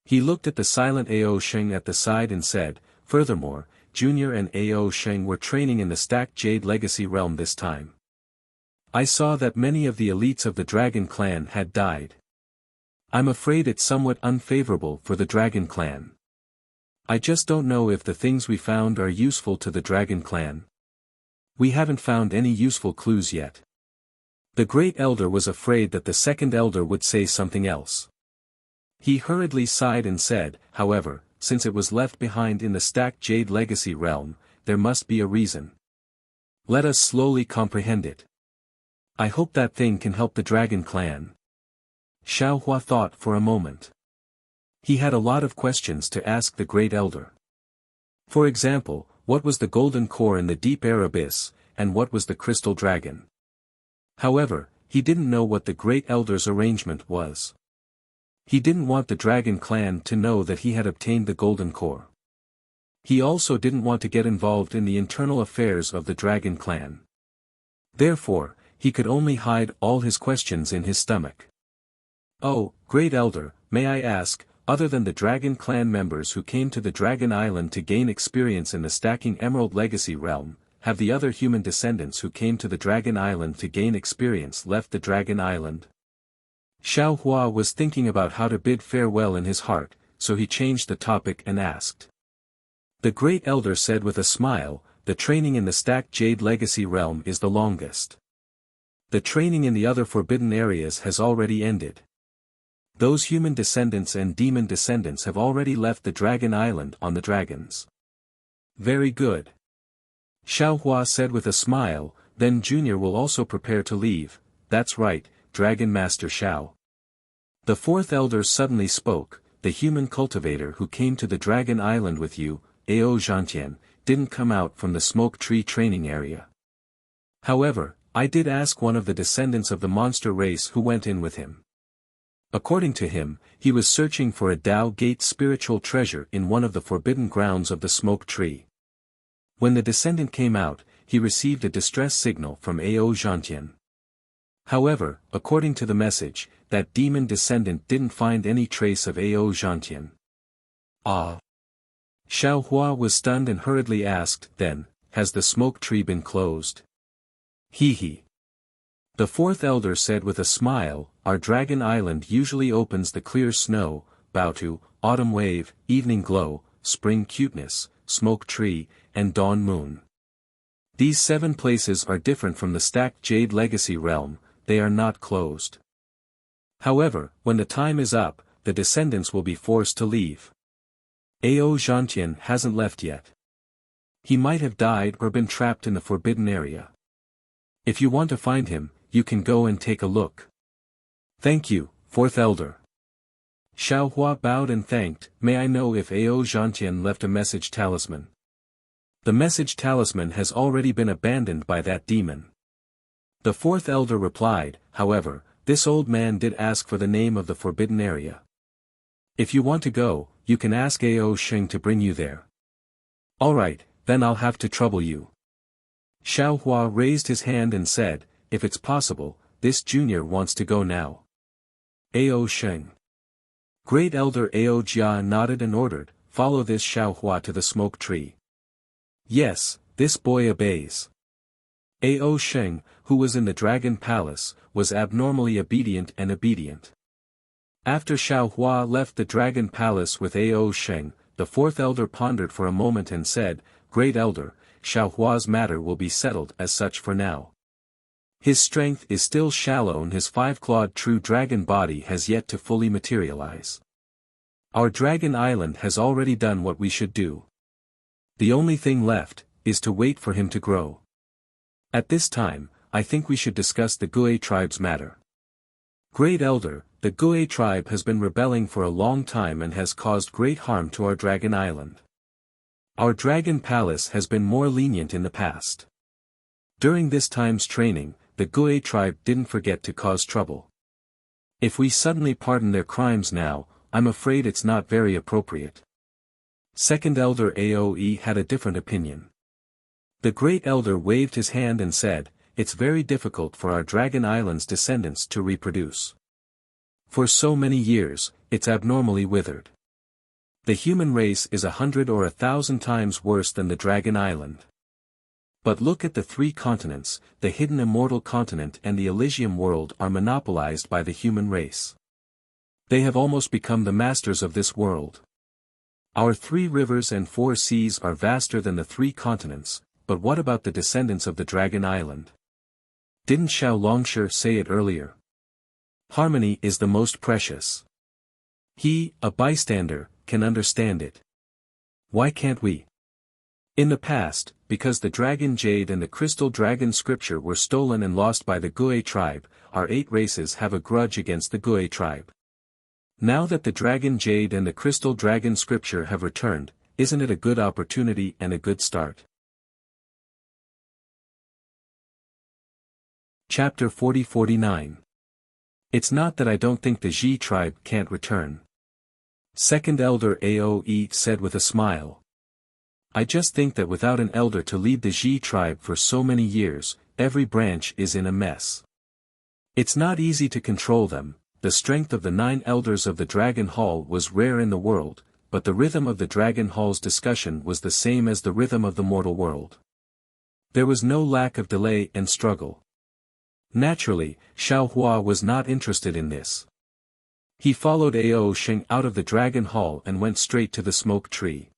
He looked at the silent Ao Sheng at the side and said, furthermore, Junior and Ao Sheng were training in the Stacked Jade Legacy realm this time. I saw that many of the elites of the Dragon Clan had died. I'm afraid it's somewhat unfavorable for the Dragon Clan. I just don't know if the things we found are useful to the Dragon Clan. We haven't found any useful clues yet. The Great Elder was afraid that the Second Elder would say something else. He hurriedly sighed and said, however, since it was left behind in the Stacked Jade Legacy realm, there must be a reason. Let us slowly comprehend it. I hope that thing can help the Dragon Clan. Xiao Hua thought for a moment. He had a lot of questions to ask the Great Elder. For example, what was the golden core in the deep air abyss, and what was the crystal dragon? However, he didn't know what the Great Elder's arrangement was. He didn't want the Dragon Clan to know that he had obtained the golden core. He also didn't want to get involved in the internal affairs of the Dragon Clan. Therefore, he could only hide all his questions in his stomach. Oh, Great Elder, may I ask, other than the Dragon Clan members who came to the Dragon Island to gain experience in the Stacking Emerald Legacy realm, have the other human descendants who came to the Dragon Island to gain experience left the Dragon Island? Xiao Hua was thinking about how to bid farewell in his heart, so he changed the topic and asked. The Great Elder said with a smile, the training in the Stacked Jade Legacy realm is the longest. The training in the other forbidden areas has already ended. Those human descendants and demon descendants have already left the Dragon Island on the dragons. Very good. Xiao Hua said with a smile, then Junior will also prepare to leave. That's right, Dragon Master Shao. The fourth elder suddenly spoke, the human cultivator who came to the Dragon Island with you, Ao Zhantian, didn't come out from the smoke tree training area. However, I did ask one of the descendants of the monster race who went in with him. According to him, he was searching for a Tao Gate spiritual treasure in one of the forbidden grounds of the smoke tree. When the descendant came out, he received a distress signal from Ao Zhantian. However, according to the message, that demon descendant didn't find any trace of Ao Zhantian. Ah! Xiao Hua was stunned and hurriedly asked, then, has the smoke tree been closed? He. The fourth elder said with a smile, our dragon island usually opens the clear snow, Baotu, autumn wave, evening glow, spring cuteness, smoke tree, and dawn moon. These 7 places are different from the stacked jade legacy realm, they are not closed. However, when the time is up, the descendants will be forced to leave. Ao Zhantian hasn't left yet. He might have died or been trapped in the forbidden area. If you want to find him, you can go and take a look. Thank you, fourth elder. Xiao Hua bowed and thanked. May I know if Ao Zhantian left a message talisman? The message talisman has already been abandoned by that demon. The fourth elder replied, however, this old man did ask for the name of the forbidden area. If you want to go, you can ask Ao Sheng to bring you there. Alright, then I'll have to trouble you. Xiao Hua raised his hand and said, if it's possible, this junior wants to go now. Ao Sheng. Great Elder Ao Jia nodded and ordered, follow this Xiao Hua to the smoke tree. Yes, this boy obeys. Ao Sheng, who was in the Dragon Palace, was abnormally obedient. After Xiao Hua left the Dragon Palace with Ao Sheng, the fourth elder pondered for a moment and said, Great Elder, Xiao Hua's matter will be settled as such for now. His strength is still shallow and his 5-clawed true dragon body has yet to fully materialize. Our dragon island has already done what we should do. The only thing left, is to wait for him to grow. At this time, I think we should discuss the Gui tribe's matter. Great Elder, the Gui tribe has been rebelling for a long time and has caused great harm to our dragon island. Our dragon palace has been more lenient in the past. During this time's training, the Gui tribe didn't forget to cause trouble. If we suddenly pardon their crimes now, I'm afraid it's not very appropriate. Second Elder Aoe had a different opinion. The Great Elder waved his hand and said, it's very difficult for our Dragon Island's descendants to reproduce. For so many years, it's abnormally withered. The human race is 100 or 1,000 times worse than the Dragon Island. But look at the 3 continents, the hidden immortal continent and the Elysium world are monopolized by the human race. They have almost become the masters of this world. Our 3 rivers and 4 seas are vaster than the 3 continents, but what about the descendants of the Dragon Island? Didn't Xiao Longshi say it earlier? Harmony is the most precious. He, a bystander, can understand it. Why can't we? In the past, because the Dragon Jade and the Crystal Dragon scripture were stolen and lost by the Gui tribe, our 8 races have a grudge against the Gui tribe. Now that the Dragon Jade and the Crystal Dragon scripture have returned, isn't it a good opportunity and a good start? Chapter 40-49. It's not that I don't think the Ji tribe can't return. Second Elder Aoe said with a smile. I just think that without an elder to lead the Ji tribe for so many years, every branch is in a mess. It's not easy to control them. The strength of the 9 elders of the Dragon Hall was rare in the world, but the rhythm of the Dragon Hall's discussion was the same as the rhythm of the mortal world. There was no lack of delay and struggle. Naturally, Xiao Hua was not interested in this. He followed Ao Sheng out of the Dragon Hall and went straight to the smoke tree.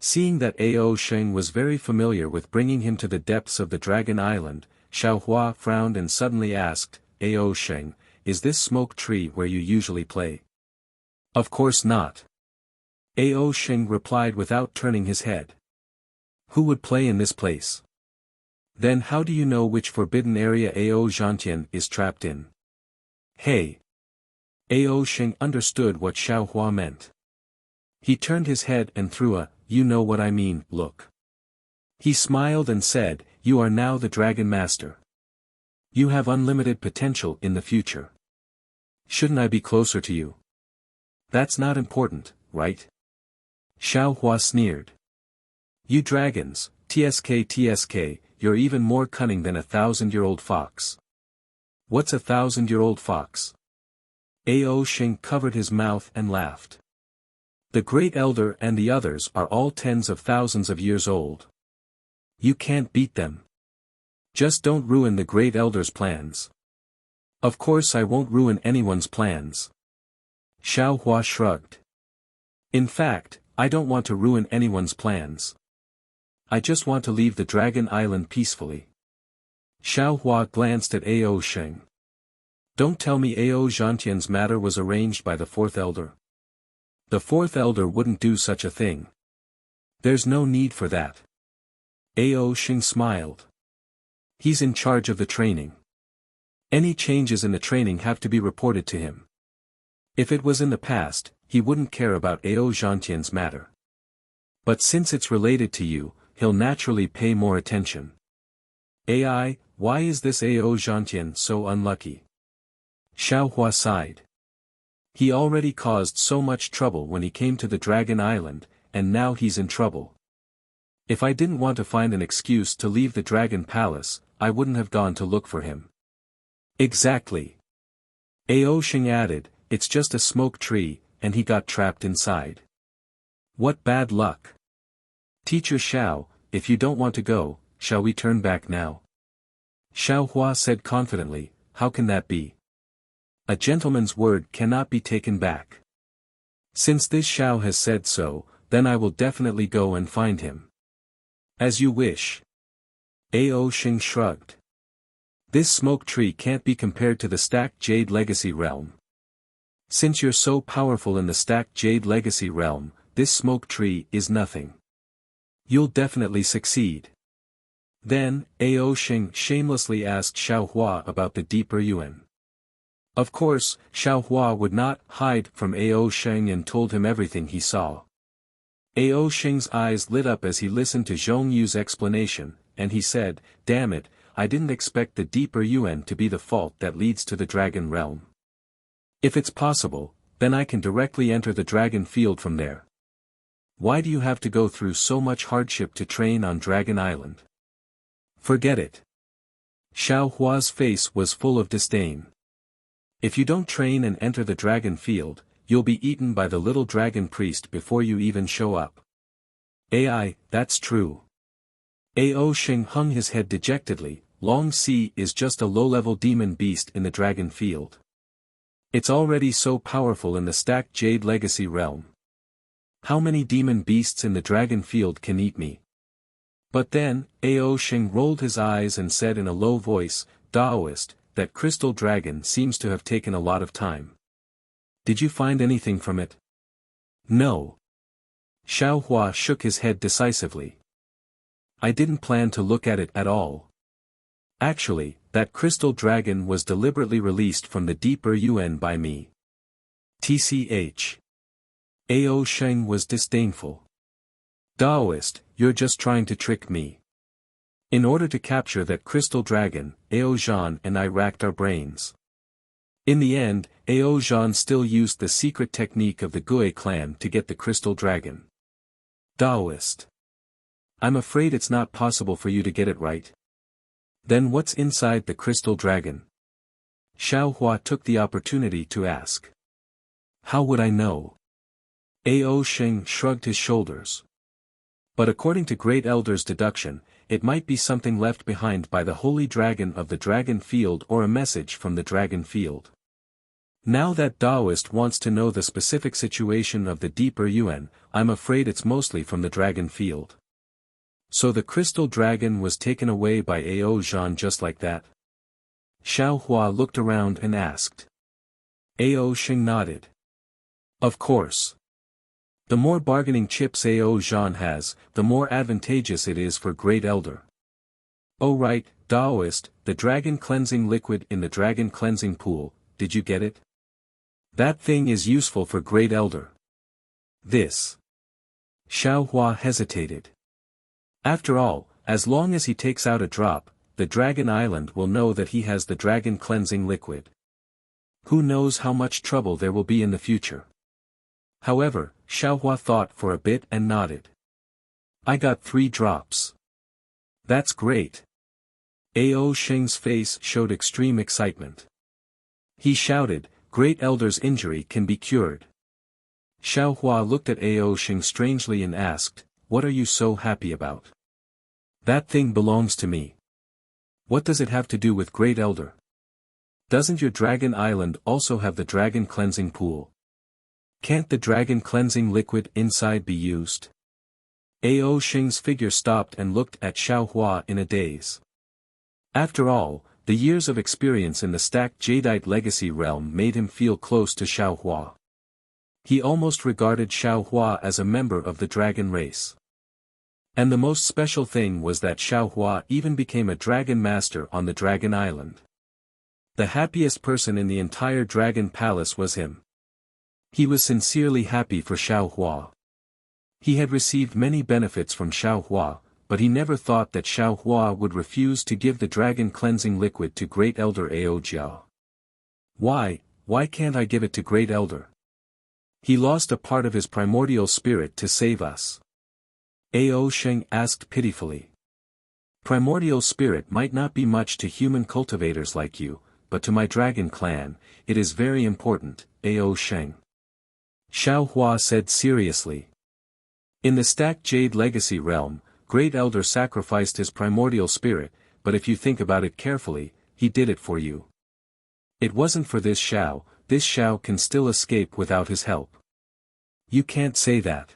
Seeing that Ao Sheng was very familiar with bringing him to the depths of the Dragon Island, Xiao Hua frowned and suddenly asked, Ao Sheng, is this smoke tree where you usually play? Of course not. Ao Sheng replied without turning his head. Who would play in this place? Then how do you know which forbidden area Ao Zhantian is trapped in? Hey! Ao Sheng understood what Xiao Hua meant. He turned his head and threw a, you know what I mean, look. He smiled and said, you are now the Dragon Master. You have unlimited potential in the future. Shouldn't I be closer to you? That's not important, right? Xiao Hua sneered. You dragons, TSK, you're even more cunning than a 1,000-year-old fox. What's a 1,000-year-old fox? Ao Xing covered his mouth and laughed. The Great Elder and the others are all tens of thousands of years old. You can't beat them. Just don't ruin the Great Elder's plans. Of course I won't ruin anyone's plans. Xiao Hua shrugged. In fact, I don't want to ruin anyone's plans. I just want to leave the Dragon Island peacefully. Xiao Hua glanced at Ao Xing. Don't tell me Ao Zhantian's matter was arranged by the Fourth Elder. The Fourth Elder wouldn't do such a thing. There's no need for that. Ao Xing smiled. He's in charge of the training. Any changes in the training have to be reported to him. If it was in the past, he wouldn't care about Ao Zhantian's matter. But since it's related to you, he'll naturally pay more attention. Ai, why is this Ao Zhantian so unlucky? Xiao Hua sighed. He already caused so much trouble when he came to the Dragon Island, and now he's in trouble. If I didn't want to find an excuse to leave the Dragon Palace, I wouldn't have gone to look for him. Exactly. Ao Xing added, it's just a smoke tree, and he got trapped inside. What bad luck. Teacher Xiao, if you don't want to go, shall we turn back now? Xiao Hua said confidently, how can that be? A gentleman's word cannot be taken back. Since this Xiao has said so, then I will definitely go and find him. As you wish. Ao Xing shrugged. This smoke tree can't be compared to the Stacked Jade Legacy Realm. Since you're so powerful in the Stacked Jade Legacy Realm, this smoke tree is nothing. You'll definitely succeed. Then, Ao Xing shamelessly asked Xiao Hua about the deeper yuan. Of course, Xiao Hua would not hide from Ao Xing and told him everything he saw. Ao Xing's eyes lit up as he listened to Zhong Yu's explanation, and he said, damn it, I didn't expect the deeper yuan to be the fault that leads to the dragon realm. If it's possible, then I can directly enter the dragon field from there. Why do you have to go through so much hardship to train on Dragon Island? Forget it. Xiao Hua's face was full of disdain. If you don't train and enter the dragon field, you'll be eaten by the little dragon priest before you even show up. Ai, that's true. Ao Xing hung his head dejectedly. Long Si is just a low-level demon beast in the dragon field. It's already so powerful in the Stacked Jade Legacy realm. How many demon beasts in the dragon field can eat me? But then, Ao Xing rolled his eyes and said in a low voice, Daoist, that crystal dragon seems to have taken a lot of time. Did you find anything from it? No. Xiao Hua shook his head decisively. I didn't plan to look at it at all. Actually, that crystal dragon was deliberately released from the deeper yuan by me. TCH. Ao Xing was disdainful. Daoist, you're just trying to trick me. In order to capture that crystal dragon, Ao Zhan and I racked our brains. In the end, Ao Zhan still used the secret technique of the Gue clan to get the crystal dragon. Daoist. I'm afraid it's not possible for you to get it right. Then what's inside the crystal dragon? Xiao Hua took the opportunity to ask. How would I know? Ao Xing shrugged his shoulders. But according to Great Elder's deduction, it might be something left behind by the holy dragon of the dragon field or a message from the dragon field. Now that Daoist wants to know the specific situation of the deeper yuan, I'm afraid it's mostly from the dragon field. So the crystal dragon was taken away by Ao Zhan just like that? Xiao Hua looked around and asked. Ao Xing nodded. Of course. The more bargaining chips Ao Zhan has, the more advantageous it is for Great Elder. Oh right, Daoist, the dragon cleansing liquid in the dragon cleansing pool, did you get it? That thing is useful for Great Elder. This. Xiao Hua hesitated. After all, as long as he takes out a drop, the Dragon Island will know that he has the dragon cleansing liquid. Who knows how much trouble there will be in the future. However, Xiaohua thought for a bit and nodded. I got 3 drops. That's great. Ao Sheng's face showed extreme excitement. He shouted, Great Elder's injury can be cured. Xiaohua looked at Ao Sheng strangely and asked, What are you so happy about? That thing belongs to me. What does it have to do with Great Elder? Doesn't your Dragon Island also have the dragon cleansing pool? Can't the dragon cleansing liquid inside be used? Ao Sheng's figure stopped and looked at Xiaohua in a daze. After all, the years of experience in the stacked Jadeite legacy realm made him feel close to Xiaohua. He almost regarded Xiaohua as a member of the dragon race. And the most special thing was that Xiaohua even became a dragon master on the Dragon Island. The happiest person in the entire Dragon Palace was him. He was sincerely happy for Xiaohua. He had received many benefits from Xiaohua, but he never thought that Xiaohua would refuse to give the dragon cleansing liquid to Great Elder Ao Jia. Why can't I give it to Great Elder? He lost a part of his primordial spirit to save us. Ao Sheng asked pitifully. Primordial spirit might not be much to human cultivators like you, but to my dragon clan, it is very important, Ao Sheng. Xiaohua said seriously. In the stacked jade legacy realm, Great Elder sacrificed his primordial spirit, but if you think about it carefully, he did it for you. It wasn't for this Xiao can still escape without his help. You can't say that.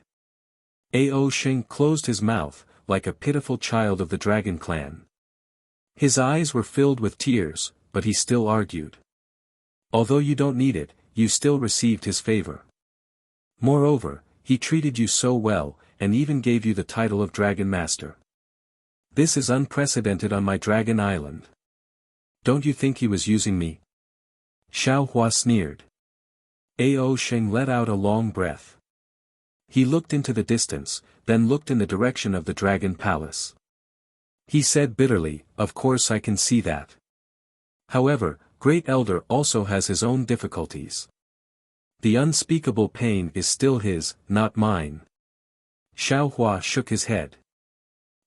Ao Sheng closed his mouth, like a pitiful child of the dragon clan. His eyes were filled with tears, but he still argued. Although you don't need it, you still received his favor. Moreover, he treated you so well, and even gave you the title of Dragon Master. This is unprecedented on my Dragon Island. Don't you think he was using me? Xiaohua sneered. Ao Sheng let out a long breath. He looked into the distance, then looked in the direction of the Dragon Palace. He said bitterly, Of course I can see that. However, Great Elder also has his own difficulties. The unspeakable pain is still his, not mine. Xiaohua shook his head.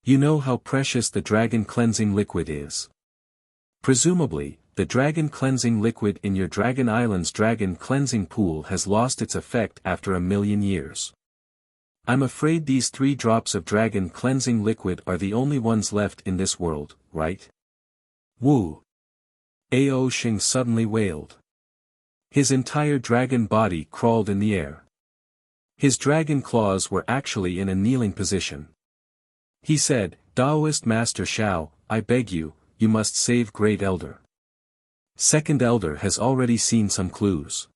You know how precious the dragon cleansing liquid is. Presumably, the dragon cleansing liquid in your Dragon Island's dragon cleansing pool has lost its effect after 1,000,000 years. I'm afraid these 3 drops of dragon cleansing liquid are the only ones left in this world, right? Wu! Ao Sheng suddenly wailed. His entire dragon body crawled in the air. His dragon claws were actually in a kneeling position. He said, Taoist Master Xiao, I beg you, you must save Great Elder. Second Elder has already seen some clues.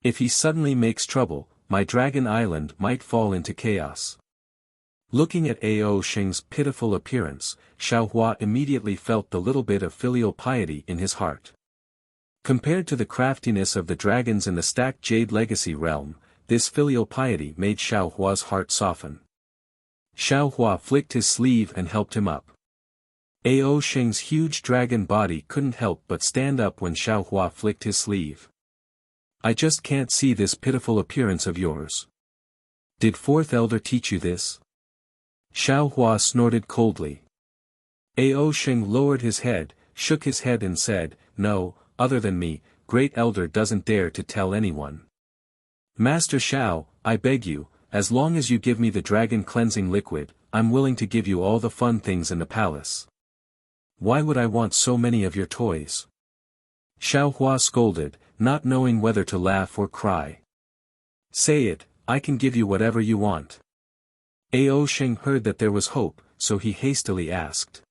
If he suddenly makes trouble, my Dragon Island might fall into chaos. Looking at Ao Sheng's pitiful appearance, Xiaohua immediately felt the little bit of filial piety in his heart. Compared to the craftiness of the dragons in the stacked jade legacy realm, this filial piety made Xiaohua's heart soften. Xiaohua flicked his sleeve and helped him up. Ao Sheng's huge dragon body couldn't help but stand up when Xiaohua flicked his sleeve. I just can't see this pitiful appearance of yours. Did Fourth Elder teach you this? Xiaohua snorted coldly. Ao Sheng lowered his head, shook his head and said, No, other than me, Great Elder doesn't dare to tell anyone. Master Xiao, I beg you, as long as you give me the dragon cleansing liquid, I'm willing to give you all the fun things in the palace. Why would I want so many of your toys? Xiaohua scolded, not knowing whether to laugh or cry. Say it, I can give you whatever you want. Ao Sheng heard that there was hope, so he hastily asked.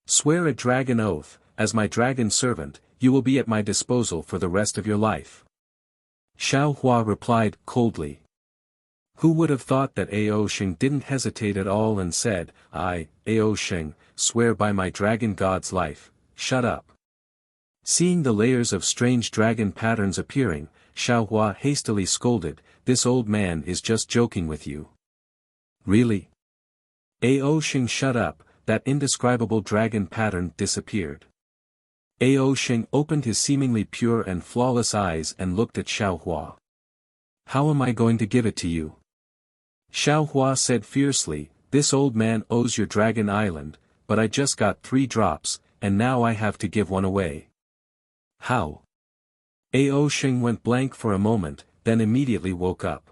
Swear a dragon oath, as my dragon servant, you will be at my disposal for the rest of your life. Xiaohua replied coldly. Who would have thought that Ao Sheng didn't hesitate at all and said, I, Ao Sheng, swear by my dragon god's life, shut up. Seeing the layers of strange dragon patterns appearing, Xiaohua hastily scolded, This old man is just joking with you. Really? Ao Sheng shut up, that indescribable dragon pattern disappeared. Ao Sheng opened his seemingly pure and flawless eyes and looked at Xiaohua. How am I going to give it to you? Xiaohua said fiercely, this old man owes your dragon island, but I just got 3 drops, and now I have to give one away. How? Ao Sheng went blank for a moment, then immediately woke up.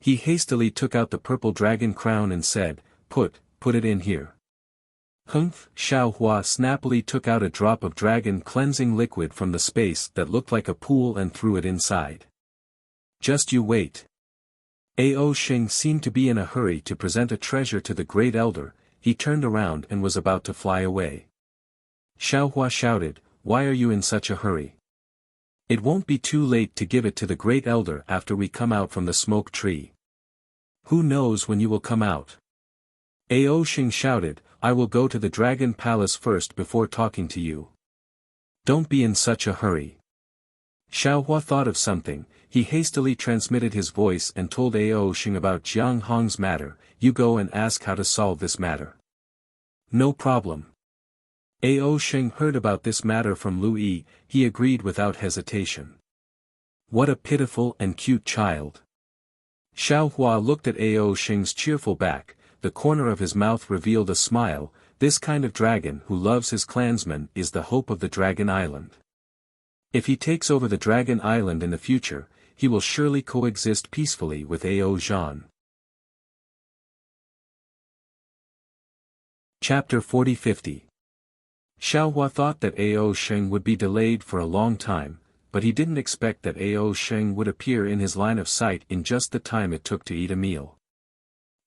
He hastily took out the purple dragon crown and said, Put it in here. Humph! Xiaohua snappily took out a drop of dragon cleansing liquid from the space that looked like a pool and threw it inside. Just you wait. Ao Sheng seemed to be in a hurry to present a treasure to the great elder. He turned around and was about to fly away. Xiaohua shouted, Why are you in such a hurry? It won't be too late to give it to the great elder after we come out from the smoke tree. Who knows when you will come out? Ao Sheng shouted, I will go to the dragon palace first before talking to you. Don't be in such a hurry. Xiaohua thought of something. He hastily transmitted his voice and told Ao Sheng about Jiang Hong's matter. You go and ask how to solve this matter. No problem. Ao Sheng heard about this matter from Lu Yi. He agreed without hesitation. What a pitiful and cute child. Xiaohua looked at Ao Sheng's cheerful back. The corner of his mouth revealed a smile. This kind of dragon who loves his clansmen is the hope of the Dragon Island. If he takes over the Dragon Island in the future, he will surely coexist peacefully with Ao Zhan. Chapter 40-50. Xiaohua thought that Ao Sheng would be delayed for a long time, but he didn't expect that Ao Sheng would appear in his line of sight in just the time it took to eat a meal.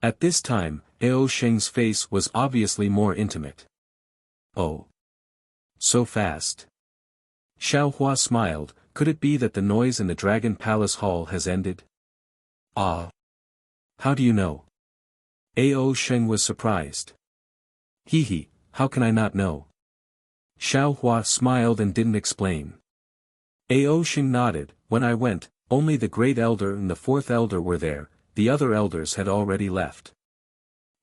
At this time, Ao Sheng's face was obviously more intimate. Oh. So fast. Xiaohua smiled. Could it be that the noise in the Dragon Palace Hall has ended? Ah. How do you know? Ao Sheng was surprised. Hee, how can I not know? Xiaohua smiled and didn't explain. Ao Sheng nodded. When I went, only the great elder and the 4th elder were there. The other elders had already left.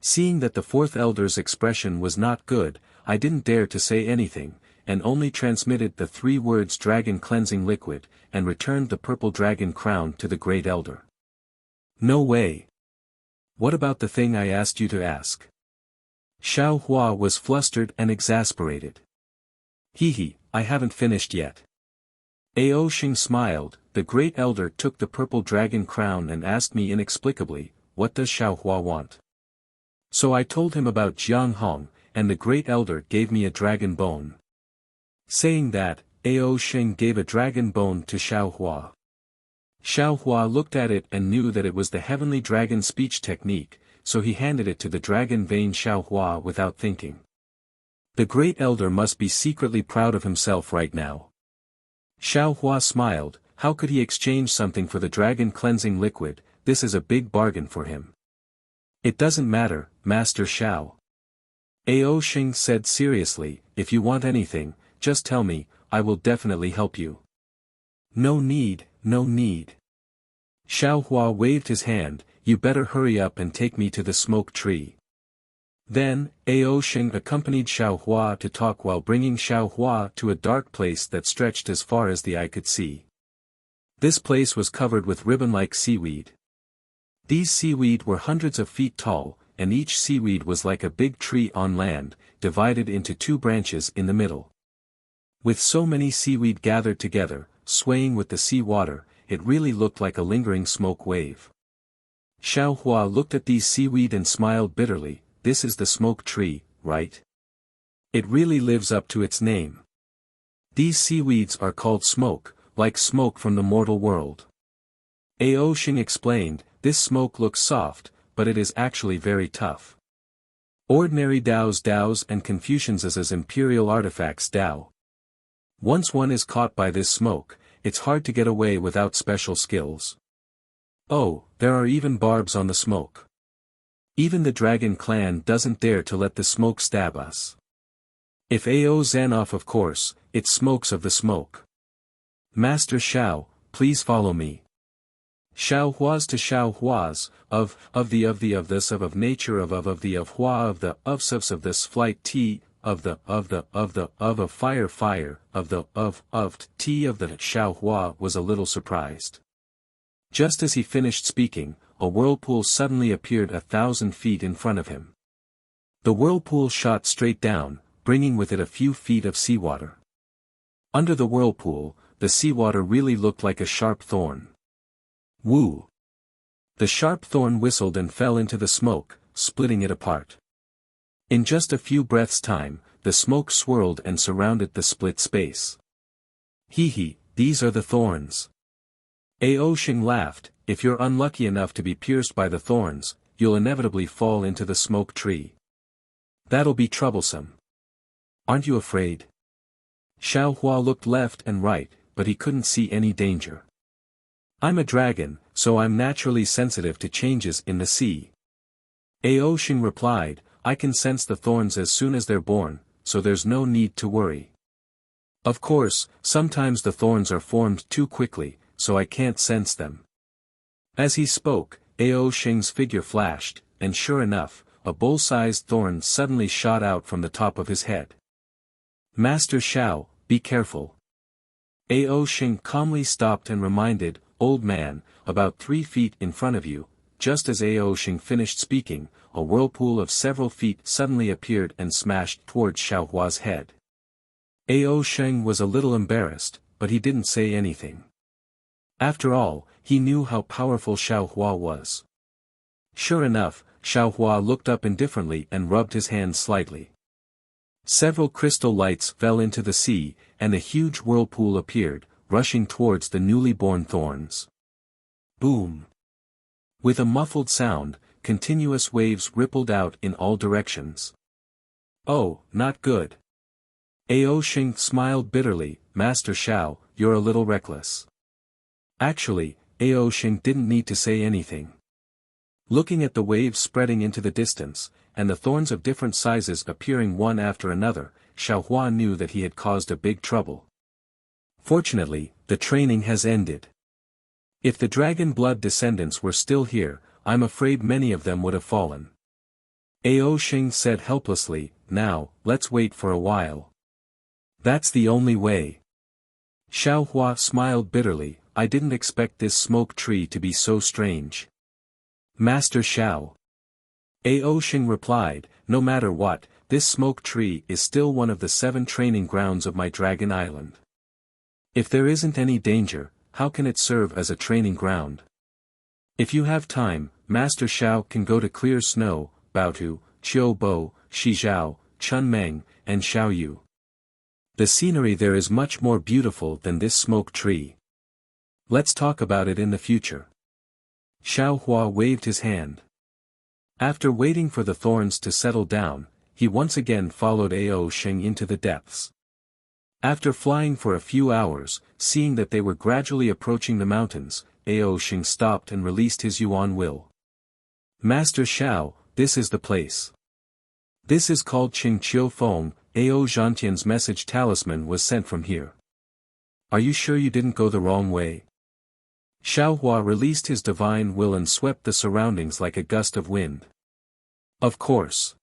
Seeing that the 4th elder's expression was not good, I didn't dare to say anything, and only transmitted the 3 words dragon cleansing liquid, and returned the purple dragon crown to the great elder. No way. What about the thing I asked you to ask? Xiaohua was flustered and exasperated. Hee, I haven't finished yet. Ao Sheng smiled. The great elder took the purple dragon crown and asked me inexplicably, what does Xiaohua want? So I told him about Jiang Hong, and the great elder gave me a dragon bone. Saying that, Ao Sheng gave a dragon bone to Xiaohua. Xiaohua looked at it and knew that it was the heavenly dragon speech technique, so he handed it to the dragon vain Xiaohua without thinking. The great elder must be secretly proud of himself right now. Xiaohua smiled. How could he exchange something for the dragon cleansing liquid? This is a big bargain for him. It doesn't matter, Master Xiao. Ao Sheng said seriously, if you want anything, just tell me, I will definitely help you. No need, no need. Xiaohua waved his hand, you better hurry up and take me to the smoke tree. Then, Ao Sheng accompanied Xiaohua to talk while bringing Xiaohua to a dark place that stretched as far as the eye could see. This place was covered with ribbon-like seaweed. These seaweed were hundreds of feet tall, and each seaweed was like a big tree on land, divided into 2 branches in the middle. With so many seaweed gathered together, swaying with the sea water, it really looked like a lingering smoke wave. Xiaohua looked at these seaweed and smiled bitterly. This is the smoke tree, right? It really lives up to its name. These seaweeds are called smoke, like smoke from the mortal world. Ao Sheng explained, this smoke looks soft, but it is actually very tough. Ordinary Dao's and Confucius's imperial artifacts Dao. Once one is caught by this smoke, it's hard to get away without special skills. Oh, there are even barbs on the smoke. Even the dragon clan doesn't dare to let the smoke stab us. If Ao Zan off of course, it's smokes of the smoke. Master Xiao, please follow me. Xiao Huas to Xiao Huas, of this of nature of the of Hua of the of subs of this flight T, of fire of T of the Xiao Hua was a little surprised. Just as he finished speaking, a whirlpool suddenly appeared 1,000 feet in front of him. The whirlpool shot straight down, bringing with it a few feet of seawater. Under the whirlpool, the seawater really looked like a sharp thorn. Woo! The sharp thorn whistled and fell into the smoke, splitting it apart. In just a few breaths' time, the smoke swirled and surrounded the split space. Hee, these are the thorns. Ao Xing laughed. If you're unlucky enough to be pierced by the thorns, you'll inevitably fall into the smoke tree. That'll be troublesome. Aren't you afraid? Xiao Hua looked left and right, but he couldn't see any danger. I'm a dragon, so I'm naturally sensitive to changes in the sea. Ao Xing replied, I can sense the thorns as soon as they're born, so there's no need to worry. Of course, sometimes the thorns are formed too quickly, so I can't sense them. As he spoke, Ao Xing's figure flashed, and sure enough, a bull-sized thorn suddenly shot out from the top of his head. Master Xiao, be careful. Ao Xing calmly stopped and reminded, Old man, about 3 feet in front of you. Just as Ao Xing finished speaking, a whirlpool of several feet suddenly appeared and smashed towards Xiao Hua's head. Ao Xing was a little embarrassed, but he didn't say anything. After all, he knew how powerful Xiao Hua was. Sure enough, Xiao Hua looked up indifferently and rubbed his hands slightly. Several crystal lights fell into the sea, and a huge whirlpool appeared, rushing towards the newly born thorns. Boom! With a muffled sound, continuous waves rippled out in all directions. Oh, not good. Ao Xing smiled bitterly, Master Xiao, you're a little reckless. Actually, Ao Xing didn't need to say anything. Looking at the waves spreading into the distance, and the thorns of different sizes appearing one after another, Xiao Hua knew that he had caused a big trouble. Fortunately, the training has ended. If the dragon blood descendants were still here, I'm afraid many of them would have fallen. Ao Xing said helplessly, now, let's wait for a while. That's the only way. Xiao Hua smiled bitterly, I didn't expect this smoke tree to be so strange. Master Xiao. Ao Xing replied, no matter what, this smoke tree is still one of the 7 training grounds of my dragon island. If there isn't any danger, how can it serve as a training ground? If you have time, Master Xiao can go to Clear Snow, Baotu, Qiu Bo, Shizhao, Chun Meng, and Xiao Yu. The scenery there is much more beautiful than this smoke tree. Let's talk about it in the future. Xiao Hua waved his hand. After waiting for the thorns to settle down, he once again followed Ao Xing into the depths. After flying for a few hours, seeing that they were gradually approaching the mountains, Ao Xing stopped and released his Yuan will. Master Xiao, this is the place. This is called Qing Qiu Feng. Ao Zhantian's message talisman was sent from here. Are you sure you didn't go the wrong way? Xiao Hua released his divine will and swept the surroundings like a gust of wind. Of course.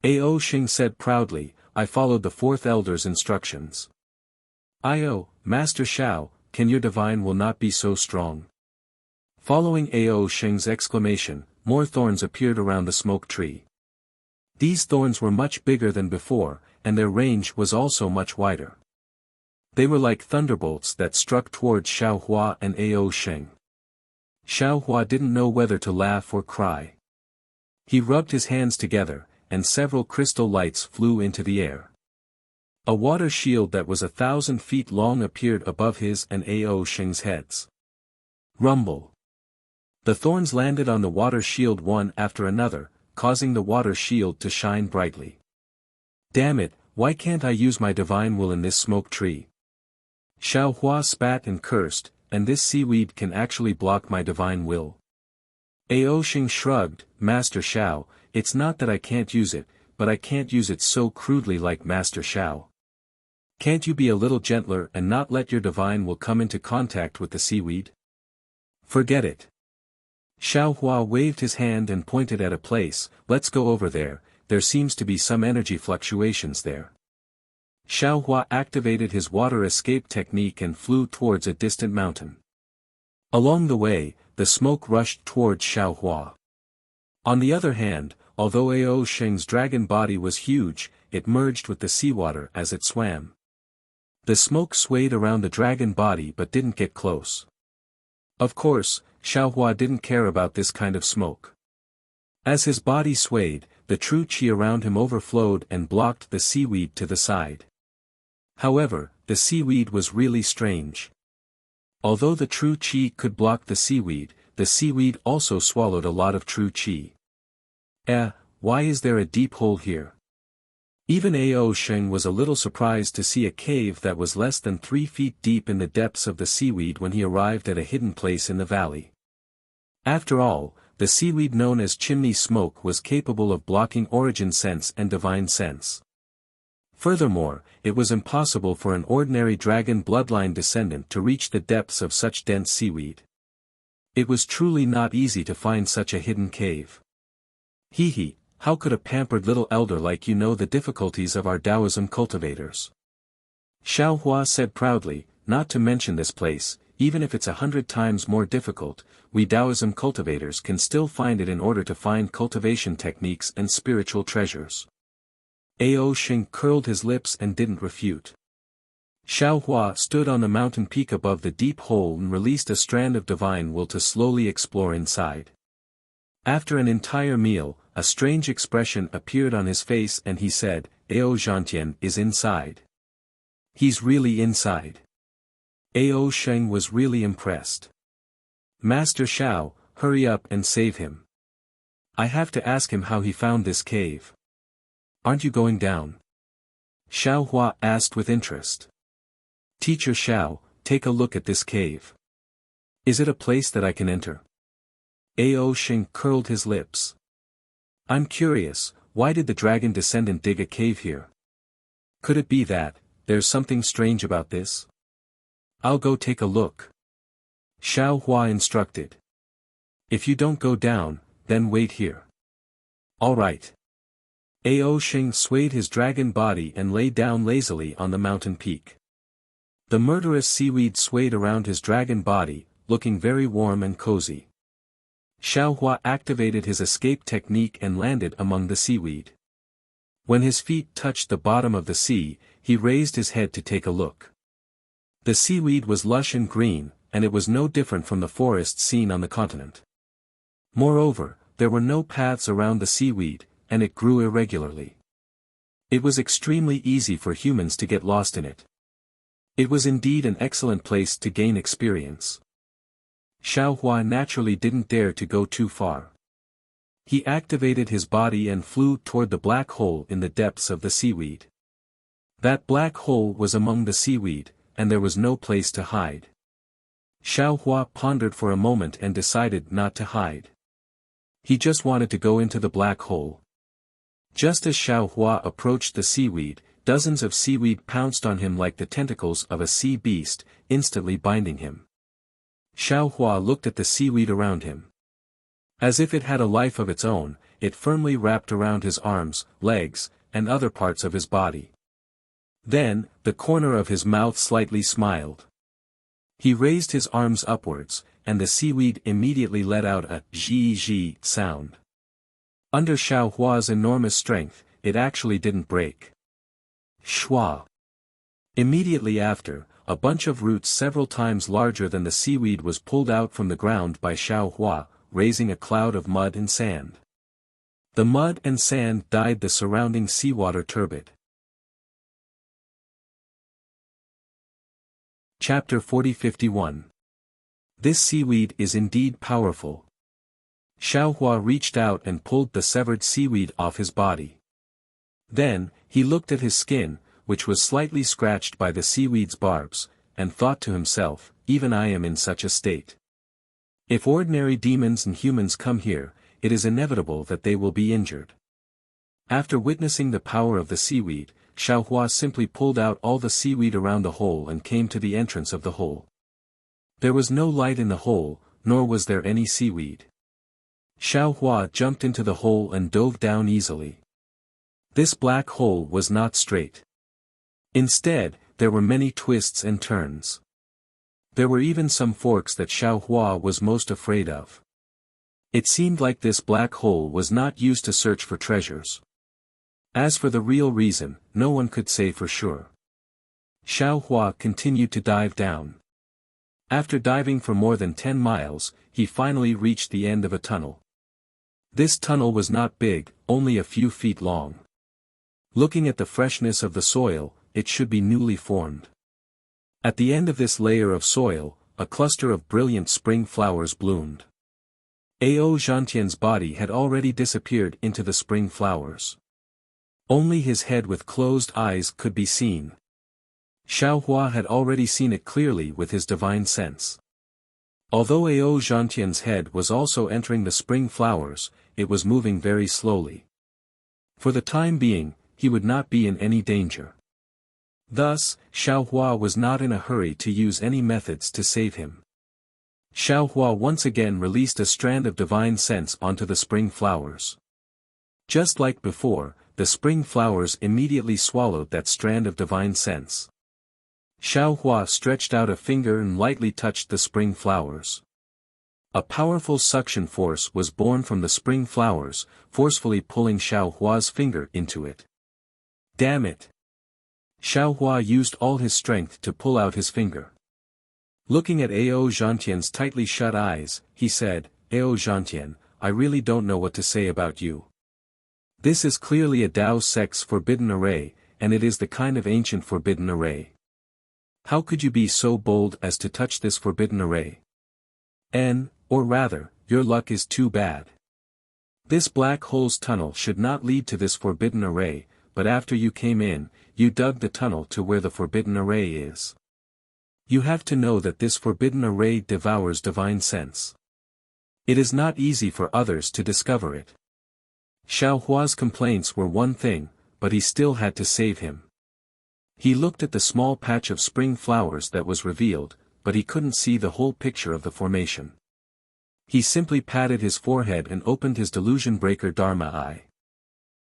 Ao Xing said proudly, I followed the 4th elder's instructions. Master Xiao, can your divine will not be so strong? Following Ao Xing's exclamation, more thorns appeared around the smoke tree. These thorns were much bigger than before, and their range was also much wider. They were like thunderbolts that struck towards Xiao Hua and Ao Xing. Xiao Hua didn't know whether to laugh or cry. He rubbed his hands together, and several crystal lights flew into the air. A water shield that was 1,000 feet long appeared above his and Ao Xing's heads. Rumble. The thorns landed on the water shield one after another, causing the water shield to shine brightly. Damn it, why can't I use my divine will in this smoke tree? Xiao Hua spat and cursed, and this seaweed can actually block my divine will. Ao Xing shrugged, Master Xiao, it's not that I can't use it, but I can't use it so crudely like Master Xiao. Can't you be a little gentler and not let your divine will come into contact with the seaweed? Forget it. Xiao Hua waved his hand and pointed at a place. Let's go over there seems to be some energy fluctuations there. Xiao Hua activated his water escape technique and flew towards a distant mountain. Along the way, the smoke rushed towards Xiao Hua. On the other hand, although Ao Sheng's dragon body was huge, it merged with the seawater as it swam. The smoke swayed around the dragon body but didn't get close. Of course, Xiao Hua didn't care about this kind of smoke. As his body swayed, the true qi around him overflowed and blocked the seaweed to the side. However, the seaweed was really strange. Although the true qi could block the seaweed also swallowed a lot of true qi. Why is there a deep hole here? Even Ao Sheng was a little surprised to see a cave that was less than 3 feet deep in the depths of the seaweed when he arrived at a hidden place in the valley. After all, the seaweed known as chimney smoke was capable of blocking origin sense and divine sense. Furthermore, it was impossible for an ordinary dragon bloodline descendant to reach the depths of such dense seaweed. It was truly not easy to find such a hidden cave. Hee, how could a pampered little elder like you know the difficulties of our Taoism cultivators? Xiao Hua said proudly, not to mention this place, even if it's 100 times more difficult, we Taoism cultivators can still find it in order to find cultivation techniques and spiritual treasures. Ao Sheng curled his lips and didn't refute. Xiao Hua stood on the mountain peak above the deep hole and released a strand of divine will to slowly explore inside. After an entire meal, a strange expression appeared on his face and he said, Ao Zhantian is inside. He's really inside. Ao Sheng was really impressed. Master Xiao, hurry up and save him. I have to ask him how he found this cave. Aren't you going down? Xiao Hua asked with interest. Teacher Xiao, take a look at this cave. Is it a place that I can enter? Ao Sheng curled his lips. I'm curious, why did the dragon descendant dig a cave here? Could it be that, there's something strange about this? I'll go take a look. Xiao Hua instructed. If you don't go down, then wait here. All right. Ao Sheng swayed his dragon body and lay down lazily on the mountain peak. The murderous seaweed swayed around his dragon body, looking very warm and cozy. Xiao Hua activated his escape technique and landed among the seaweed. When his feet touched the bottom of the sea, he raised his head to take a look. The seaweed was lush and green, and it was no different from the forest seen on the continent. Moreover, there were no paths around the seaweed, and it grew irregularly. It was extremely easy for humans to get lost in it. It was indeed an excellent place to gain experience. Xiao Hua naturally didn't dare to go too far. He activated his body and flew toward the black hole in the depths of the seaweed. That black hole was among the seaweed, and there was no place to hide. Xiao Hua pondered for a moment and decided not to hide. He just wanted to go into the black hole. Just as Xiao Hua approached the seaweed, dozens of seaweed pounced on him like the tentacles of a sea beast, instantly binding him. Xiao Hua looked at the seaweed around him. As if it had a life of its own, it firmly wrapped around his arms, legs, and other parts of his body. Then, the corner of his mouth slightly smiled. He raised his arms upwards, and the seaweed immediately let out a zhi sound. Under Xiao Hua's enormous strength, it actually didn't break. Shua. Immediately after, a bunch of roots several times larger than the seaweed was pulled out from the ground by Xiao Hua, raising a cloud of mud and sand. The mud and sand dyed the surrounding seawater turbid. Chapter 40-51. This seaweed is indeed powerful. Xiao Hua reached out and pulled the severed seaweed off his body. Then, he looked at his skin, which was slightly scratched by the seaweed's barbs, and thought to himself, even I am in such a state. If ordinary demons and humans come here, it is inevitable that they will be injured. After witnessing the power of the seaweed, Xiao Hua simply pulled out all the seaweed around the hole and came to the entrance of the hole. There was no light in the hole, nor was there any seaweed. Xiao Hua jumped into the hole and dove down easily. This black hole was not straight. Instead, there were many twists and turns. There were even some forks that Xiao Hua was most afraid of. It seemed like this black hole was not used to search for treasures. As for the real reason, no one could say for sure. Xiao Hua continued to dive down. After diving for more than 10 miles, he finally reached the end of a tunnel. This tunnel was not big, only a few feet long. Looking at the freshness of the soil, it should be newly formed. At the end of this layer of soil, a cluster of brilliant spring flowers bloomed. Ao Zhantian's body had already disappeared into the spring flowers. Only his head with closed eyes could be seen. Xiao Hua had already seen it clearly with his divine sense. Although Ao Zhantian's head was also entering the spring flowers, it was moving very slowly. For the time being, he would not be in any danger. Thus, Xiao Hua was not in a hurry to use any methods to save him. Xiao Hua once again released a strand of divine sense onto the spring flowers. Just like before, the spring flowers immediately swallowed that strand of divine sense. Xiao Hua stretched out a finger and lightly touched the spring flowers. A powerful suction force was born from the spring flowers, forcefully pulling Xiao Hua's finger into it. Damn it! Xiao Hua used all his strength to pull out his finger. Looking at Ao Zhantian's tightly shut eyes, he said, Ao Zhantian, I really don't know what to say about you. This is clearly a Dao sect's forbidden array, and it is the kind of ancient forbidden array. How could you be so bold as to touch this forbidden array? Or rather, your luck is too bad. This black hole's tunnel should not lead to this forbidden array, but after you came in, you dug the tunnel to where the forbidden array is. You have to know that this forbidden array devours divine sense. It is not easy for others to discover it. Xiao Hua's complaints were one thing, but he still had to save him. He looked at the small patch of spring flowers that was revealed, but he couldn't see the whole picture of the formation. He simply patted his forehead and opened his delusion breaker Dharma eye.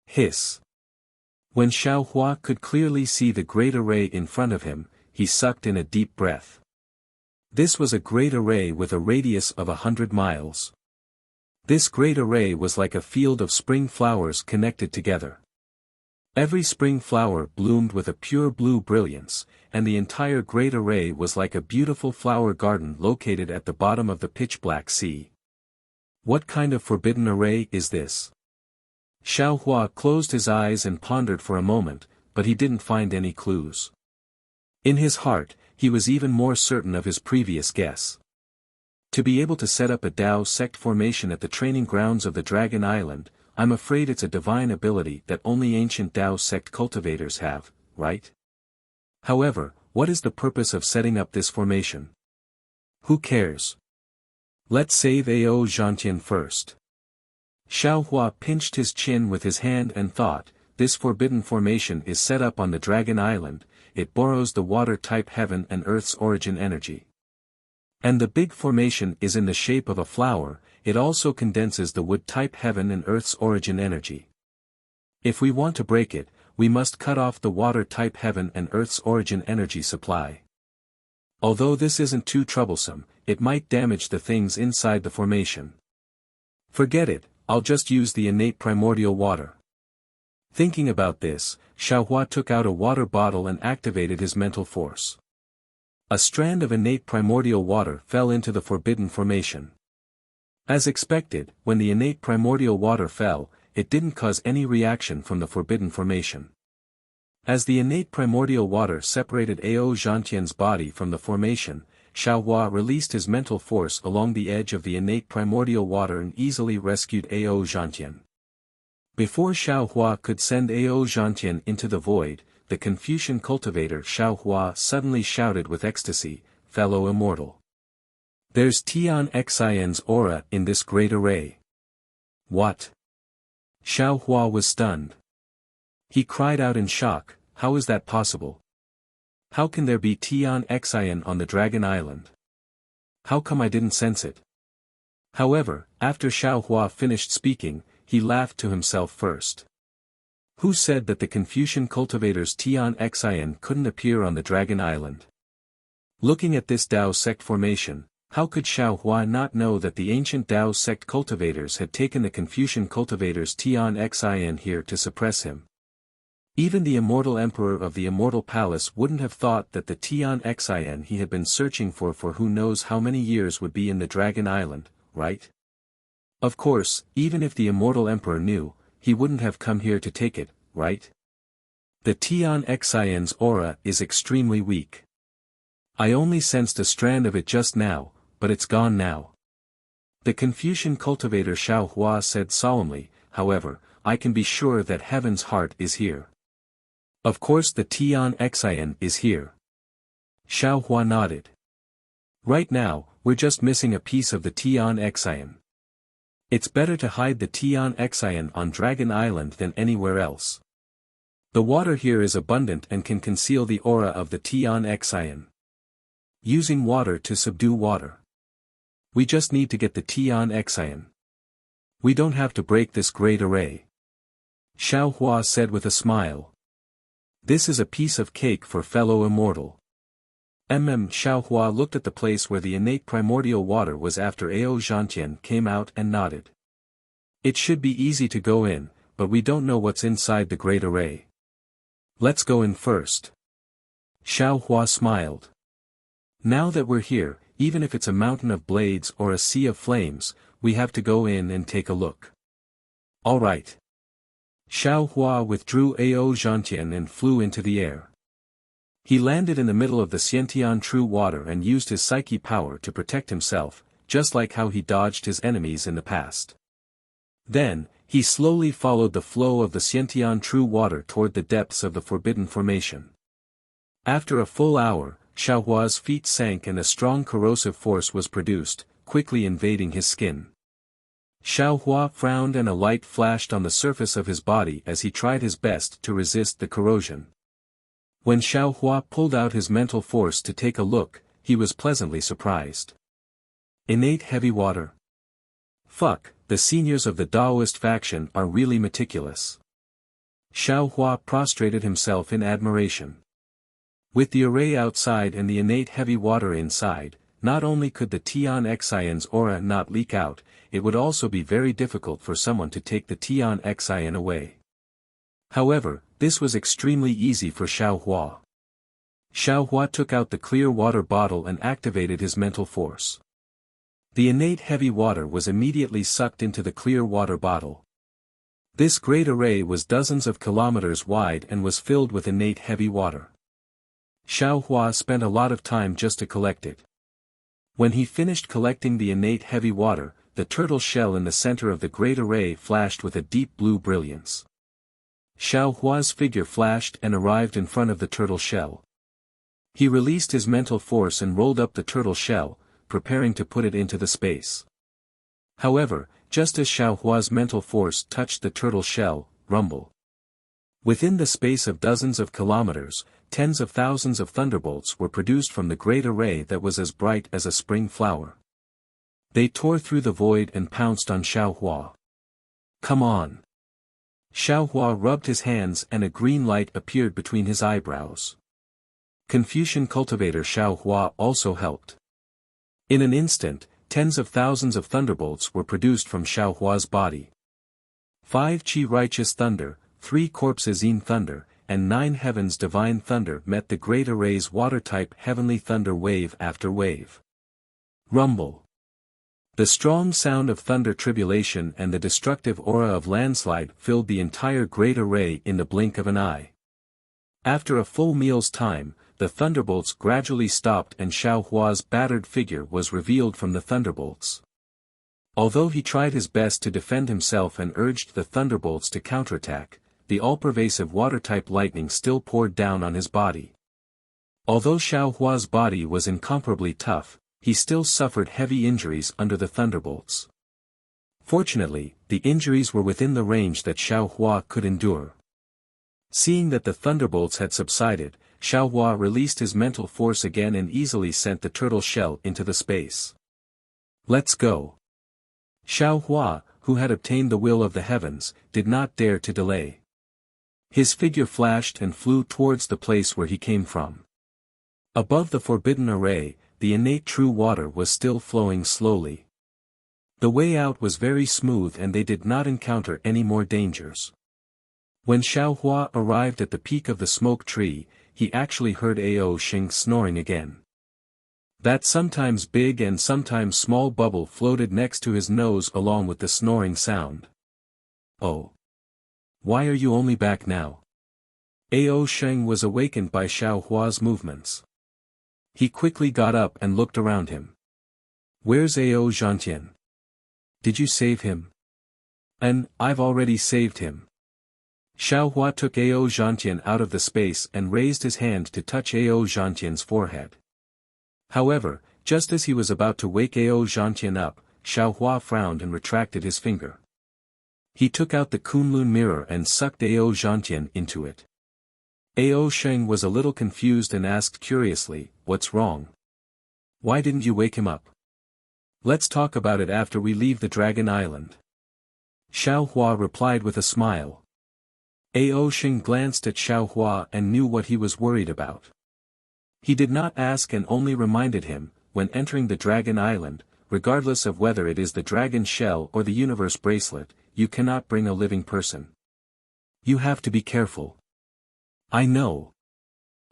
Hiss. When Xiao Hua could clearly see the great array in front of him, he sucked in a deep breath. This was a great array with a radius of 100 miles. This great array was like a field of spring flowers connected together. Every spring flower bloomed with a pure blue brilliance, and the entire great array was like a beautiful flower garden located at the bottom of the pitch-black sea. What kind of forbidden array is this? Xiao Hua closed his eyes and pondered for a moment, but he didn't find any clues. In his heart, he was even more certain of his previous guess. To be able to set up a Dao sect formation at the training grounds of the Dragon Island, I'm afraid it's a divine ability that only ancient Dao sect cultivators have, right? However, what is the purpose of setting up this formation? Who cares? Let's save Ao Zhantian first. Xiao Hua pinched his chin with his hand and thought, this forbidden formation is set up on the Dragon Island, it borrows the water-type heaven and earth's origin energy. And the big formation is in the shape of a flower, it also condenses the wood-type heaven and earth's origin energy. If we want to break it, we must cut off the water-type heaven and earth's origin energy supply. Although this isn't too troublesome, it might damage the things inside the formation. Forget it, I'll just use the innate primordial water. Thinking about this, Xiao Hua took out a water bottle and activated his mental force. A strand of innate primordial water fell into the forbidden formation. As expected, when the innate primordial water fell, it didn't cause any reaction from the forbidden formation. As the innate primordial water separated Ao Zhantian's body from the formation, Xiao Hua released his mental force along the edge of the innate primordial water and easily rescued Ao Zhantian. Before Xiao Hua could send Ao Zhantian into the void, the Confucian cultivator Xiao Hua suddenly shouted with ecstasy, "Fellow immortal! There's Tian Xin's aura in this great array." What? Xiao Hua was stunned. He cried out in shock, how is that possible? How can there be Tian Xin on the Dragon Island? How come I didn't sense it? However, after Xiao Hua finished speaking, he laughed to himself first. Who said that the Confucian cultivator's Tian Xian couldn't appear on the Dragon Island? Looking at this Dao sect formation, how could Xiao Hua not know that the ancient Dao sect cultivators had taken the Confucian cultivator's Tian Xian here to suppress him? Even the immortal emperor of the immortal palace wouldn't have thought that the Tian Xian he had been searching for who knows how many years would be in the Dragon Island, right? Of course, even if the immortal emperor knew, he wouldn't have come here to take it, right? The Tian Xian's aura is extremely weak. I only sensed a strand of it just now, but it's gone now. The Confucian cultivator Xiao Hua said solemnly, however, I can be sure that heaven's heart is here. Of course the Tian Xian is here. Xiao Hua nodded. Right now, we're just missing a piece of the Tian Xian. It's better to hide the Tian Xian on Dragon Island than anywhere else. The water here is abundant and can conceal the aura of the Tian Xian. Using water to subdue water. We just need to get the Tian Xian. We don't have to break this great array. Xiao Hua said with a smile. This is a piece of cake for fellow immortal. Xiao Hua looked at the place where the innate primordial water was after Ao Zhantian came out and nodded. It should be easy to go in, but we don't know what's inside the great array. Let's go in first. Xiao Hua smiled. Now that we're here, even if it's a mountain of blades or a sea of flames, we have to go in and take a look. All right. Xiao Hua withdrew Ao Zhantian and flew into the air. He landed in the middle of the Xiantian true water and used his psyche power to protect himself, just like how he dodged his enemies in the past. Then, he slowly followed the flow of the Xiantian true water toward the depths of the forbidden formation. After a full hour, Xiao Hua's feet sank and a strong corrosive force was produced, quickly invading his skin. Xiao Hua frowned and a light flashed on the surface of his body as he tried his best to resist the corrosion. When Xiao Hua pulled out his mental force to take a look, he was pleasantly surprised. Innate heavy water. Fuck, the seniors of the Daoist faction are really meticulous. Xiao Hua prostrated himself in admiration. With the array outside and the innate heavy water inside, not only could the Tian Xian's aura not leak out, it would also be very difficult for someone to take the Tian Xian away. However, this was extremely easy for Xiao Hua. Xiao Hua took out the clear water bottle and activated his mental force. The innate heavy water was immediately sucked into the clear water bottle. This great array was dozens of kilometers wide and was filled with innate heavy water. Xiao Hua spent a lot of time just to collect it. When he finished collecting the innate heavy water, the turtle shell in the center of the great array flashed with a deep blue brilliance. Xiao Hua's figure flashed and arrived in front of the turtle shell. He released his mental force and rolled up the turtle shell, preparing to put it into the space. However, just as Xiao Hua's mental force touched the turtle shell, rumble. Within the space of dozens of kilometers, tens of thousands of thunderbolts were produced from the great array that was as bright as a spring flower. They tore through the void and pounced on Xiao Hua. Come on. Xiao Hua rubbed his hands and a green light appeared between his eyebrows. Confucian cultivator Xiao Hua also helped. In an instant, tens of thousands of thunderbolts were produced from Xiao Hua's body. 5 Qi righteous thunder, 3 corpses in thunder, and 9 heavens divine thunder met the great array's water-type heavenly thunder wave after wave. Rumble. The strong sound of thunder tribulation and the destructive aura of landslide filled the entire great array in the blink of an eye. After a full meal's time, the thunderbolts gradually stopped and Xiao Hua's battered figure was revealed from the thunderbolts. Although he tried his best to defend himself and urged the thunderbolts to counterattack, the all-pervasive water-type lightning still poured down on his body. Although Xiao Hua's body was incomparably tough, he still suffered heavy injuries under the thunderbolts. Fortunately, the injuries were within the range that Xiao Hua could endure. Seeing that the thunderbolts had subsided, Xiao Hua released his mental force again and easily sent the turtle shell into the space. Let's go. Xiao Hua, who had obtained the will of the heavens, did not dare to delay. His figure flashed and flew towards the place where he came from. Above the forbidden array, the innate true water was still flowing slowly. The way out was very smooth and they did not encounter any more dangers. When Xiao Hua arrived at the peak of the smoke tree, he actually heard Ao Xing snoring again. That sometimes big and sometimes small bubble floated next to his nose along with the snoring sound. "Oh! Why are you only back now?" Ao Sheng was awakened by Xiao Hua's movements. He quickly got up and looked around him. "Where's Ao Zhantian? Did you save him?" "I've already saved him." Xiao Hua took Ao Zhantian out of the space and raised his hand to touch Ao Zhantian's forehead. However, just as he was about to wake Ao Zhantian up, Xiao Hua frowned and retracted his finger. He took out the Kunlun mirror and sucked Ao Zhantian into it. Ao Sheng was a little confused and asked curiously, "What's wrong? Why didn't you wake him up?" "Let's talk about it after we leave the Dragon Island." Xiao Hua replied with a smile. Ao Sheng glanced at Xiao Hua and knew what he was worried about. He did not ask and only reminded him, when entering the Dragon Island, regardless of whether it is the dragon shell or the universe bracelet, you cannot bring a living person. You have to be careful. "I know."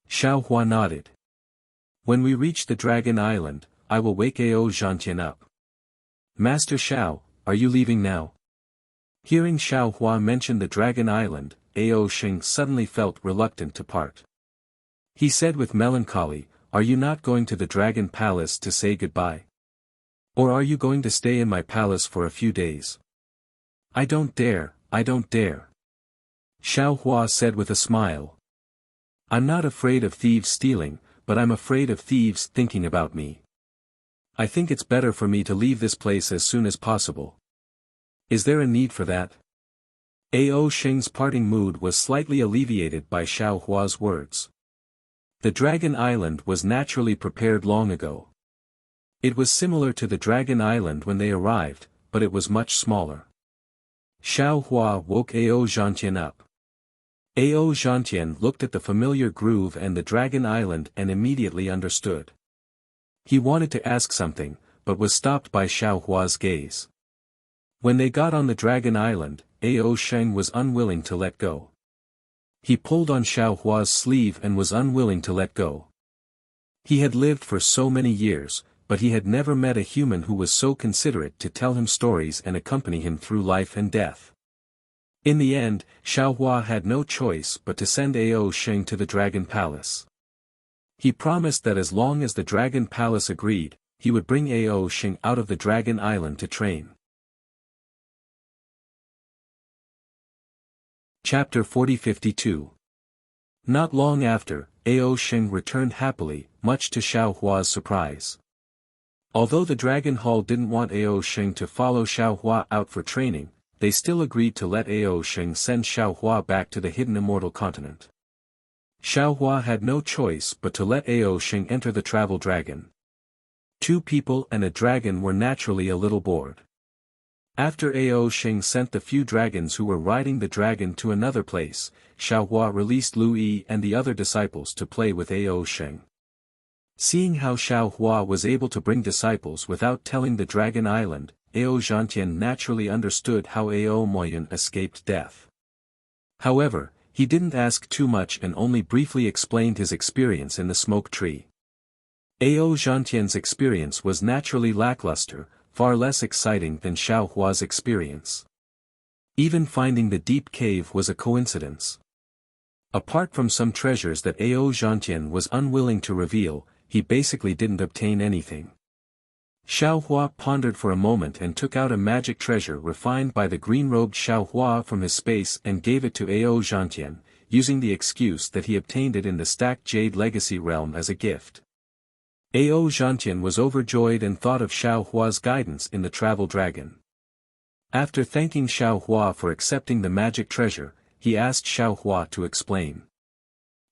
Xiao Hua nodded. "When we reach the Dragon Island, I will wake Ao Zhantian up." "Master Xiao, are you leaving now?" Hearing Xiao Hua mention the Dragon Island, Ao Sheng suddenly felt reluctant to part. He said with melancholy, "Are you not going to the Dragon Palace to say goodbye? Or are you going to stay in my palace for a few days?" I don't dare." Xiao Hua said with a smile. "I'm not afraid of thieves stealing, but I'm afraid of thieves thinking about me. I think it's better for me to leave this place as soon as possible." "Is there a need for that?" Ao Sheng's parting mood was slightly alleviated by Xiao Hua's words. The Dragon Island was naturally prepared long ago. It was similar to the Dragon Island when they arrived, but it was much smaller. Xiao Hua woke Ao Zhantian up. Ao Zhantian looked at the familiar groove and the Dragon Island and immediately understood. He wanted to ask something, but was stopped by Xiao Hua's gaze. When they got on the Dragon Island, Ao Sheng was unwilling to let go. He pulled on Xiao Hua's sleeve and was unwilling to let go. He had lived for so many years, but he had never met a human who was so considerate to tell him stories and accompany him through life and death. In the end, Xiao Hua had no choice but to send Ao Sheng to the Dragon Palace. He promised that as long as the Dragon Palace agreed, he would bring Ao Sheng out of the Dragon Island to train. Chapter 4052. Not long after, Ao Sheng returned happily, much to Xiao Hua's surprise. Although the Dragon Hall didn't want Ao Sheng to follow Xiao Hua out for training, they still agreed to let Ao Sheng send Xiao Hua back to the hidden immortal continent. Xiao Hua had no choice but to let Ao Sheng enter the travel dragon. Two people and a dragon were naturally a little bored. After Ao Sheng sent the few dragons who were riding the dragon to another place, Xiao Hua released Lu Yi and the other disciples to play with Ao Sheng. Seeing how Xiao Hua was able to bring disciples without telling the Dragon Island, Ao Zhantian naturally understood how Ao Moyun escaped death. However, he didn't ask too much and only briefly explained his experience in the smoke tree. Ao Zhantian's experience was naturally lackluster, far less exciting than Xiao Hua's experience. Even finding the deep cave was a coincidence. Apart from some treasures that Ao Zhantian was unwilling to reveal, he basically didn't obtain anything. Xiao Hua pondered for a moment and took out a magic treasure refined by the green-robed Xiao Hua from his space and gave it to Ao Zhantian, using the excuse that he obtained it in the stacked Jade Legacy realm as a gift. Ao Zhantian was overjoyed and thought of Xiao Hua's guidance in the travel dragon. After thanking Xiao Hua for accepting the magic treasure, he asked Xiao Hua to explain.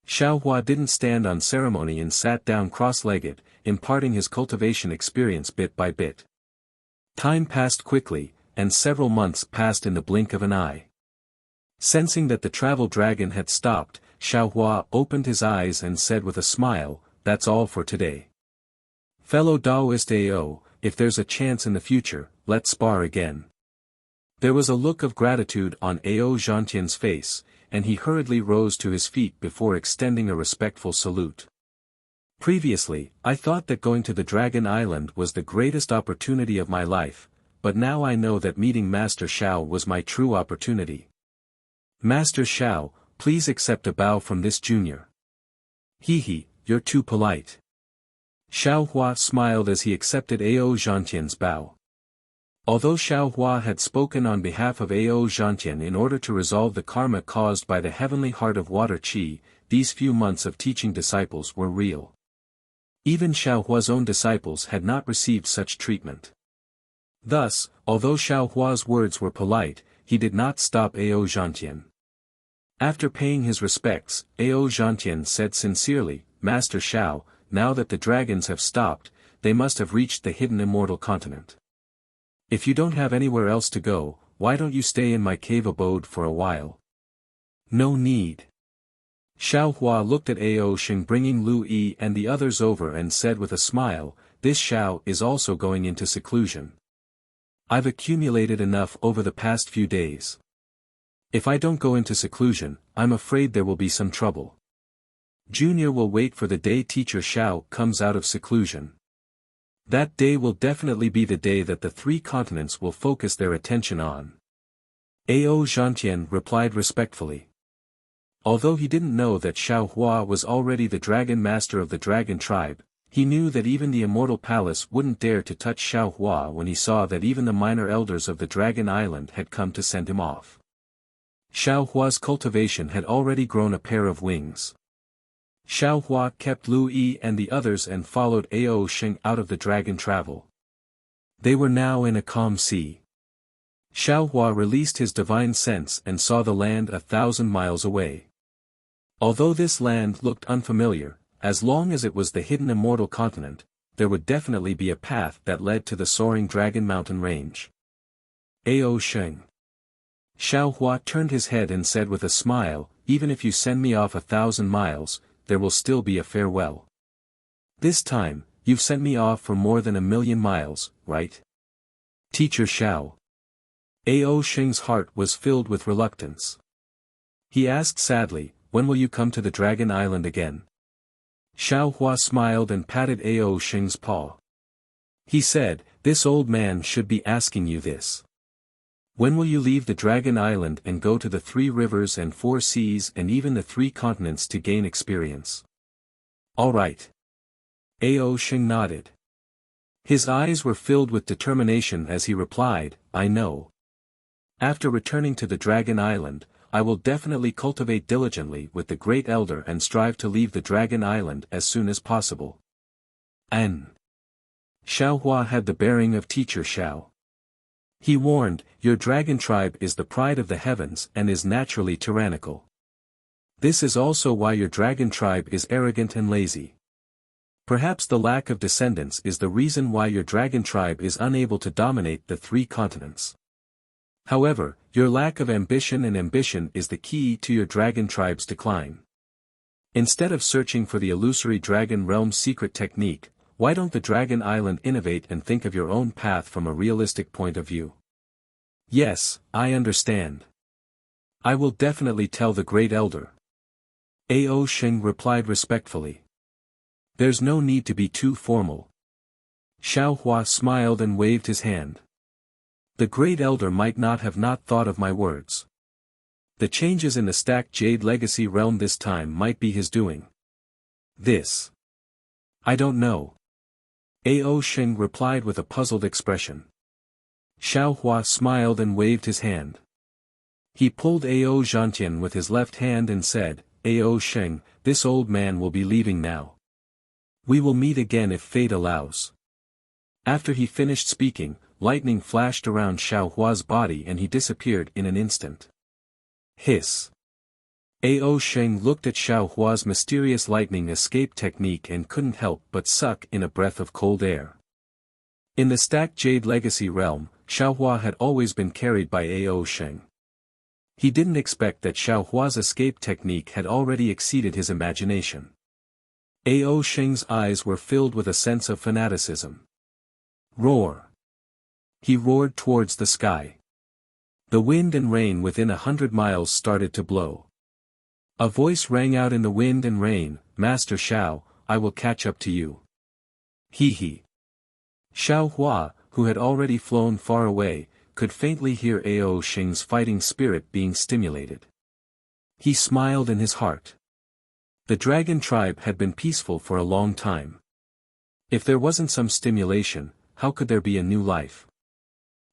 Xiao Hua didn't stand on ceremony and sat down cross-legged, imparting his cultivation experience bit by bit. Time passed quickly, and several months passed in the blink of an eye. Sensing that the travel dragon had stopped, Xiaohua opened his eyes and said with a smile, "That's all for today. Fellow Taoist AO, if there's a chance in the future, let's spar again." There was a look of gratitude on Ao Zhantian's face, and he hurriedly rose to his feet before extending a respectful salute. Previously, I thought that going to the Dragon Island was the greatest opportunity of my life, but now I know that meeting Master Xiao was my true opportunity. Master Xiao, please accept a bow from this junior. Hehe, you're too polite. Xiaohua smiled as he accepted Ao Zhantian's bow. Although Xiaohua had spoken on behalf of Ao Zhantian in order to resolve the karma caused by the heavenly heart of water qi, these few months of teaching disciples were real. Even Xiaohua's own disciples had not received such treatment. Thus, although Xiaohua's words were polite, he did not stop Ao Zhantian. After paying his respects, Ao Zhantian said sincerely, "Master Xiao, now that the dragons have stopped, they must have reached the hidden immortal continent. If you don't have anywhere else to go, why don't you stay in my cave abode for a while?" "No need." Xiaohua looked at Ao Sheng bringing Lu Yi and the others over and said with a smile, "This Xiao is also going into seclusion. I've accumulated enough over the past few days. If I don't go into seclusion, I'm afraid there will be some trouble. Junior will wait for the day teacher Xiao comes out of seclusion. That day will definitely be the day that the three continents will focus their attention on." Ao Zhantian replied respectfully. Although he didn't know that Xiaohua was already the dragon master of the dragon tribe, he knew that even the immortal palace wouldn't dare to touch Xiaohua when he saw that even the minor elders of the dragon island had come to send him off. Xiaohua's cultivation had already grown a pair of wings. Xiaohua kept Lu Yi and the others and followed Ao Sheng out of the dragon travel. They were now in a calm sea. Xiaohua released his divine sense and saw the land 1,000 miles away. Although this land looked unfamiliar, as long as it was the hidden immortal continent, there would definitely be a path that led to the soaring dragon mountain range. Ao Sheng. Xiaohua turned his head and said with a smile, "Even if you send me off 1,000 miles, there will still be a farewell. This time, you've sent me off for more than 1,000,000 miles, right? Teacher Xiao." Ao Sheng's heart was filled with reluctance. He asked sadly, "When will you come to the Dragon Island again?" Xiaohua smiled and patted Ao Sheng's paw. He said, "This old man should be asking you this. When will you leave the Dragon Island and go to the 3 rivers and 4 seas and even the 3 continents to gain experience?" "All right." Ao Sheng nodded. His eyes were filled with determination as he replied, "I know. After returning to the Dragon Island, I will definitely cultivate diligently with the Great Elder and strive to leave the Dragon Island as soon as possible." An. Xiaohua had the bearing of teacher Xiao. He warned, "Your dragon tribe is the pride of the heavens and is naturally tyrannical. This is also why your dragon tribe is arrogant and lazy. Perhaps the lack of descendants is the reason why your dragon tribe is unable to dominate the 3 continents. However, your lack of ambition is the key to your dragon tribe's decline. Instead of searching for the illusory dragon realm's secret technique, why don't the Dragon Island innovate and think of your own path from a realistic point of view?" "Yes, I understand. I will definitely tell the Great Elder." Ao Sheng replied respectfully. "There's no need to be too formal." Xiaohua smiled and waved his hand. "The Great Elder might not have not thought of my words. The changes in the stacked Jade Legacy realm this time might be his doing." "This? I don't know." Ao Sheng replied with a puzzled expression. Xiaohua smiled and waved his hand. He pulled Ao Zhantian with his left hand and said, "Ao Sheng, this old man will be leaving now. We will meet again if fate allows." After he finished speaking, lightning flashed around Xiaohua's body and he disappeared in an instant. Hiss. Ao Sheng looked at Xiaohua's mysterious lightning escape technique and couldn't help but suck in a breath of cold air. In the stacked Jade Legacy realm, Xiaohua had always been carried by Ao Sheng. He didn't expect that Xiaohua's escape technique had already exceeded his imagination. Ao Sheng's eyes were filled with a sense of fanaticism. Roar! He roared towards the sky. The wind and rain within 100 miles started to blow. A voice rang out in the wind and rain, "Master Xiao, I will catch up to you." He. Xiaohua, who had already flown far away, could faintly hear Ao Sheng's fighting spirit being stimulated. He smiled in his heart. The dragon tribe had been peaceful for a long time. If there wasn't some stimulation, how could there be a new life?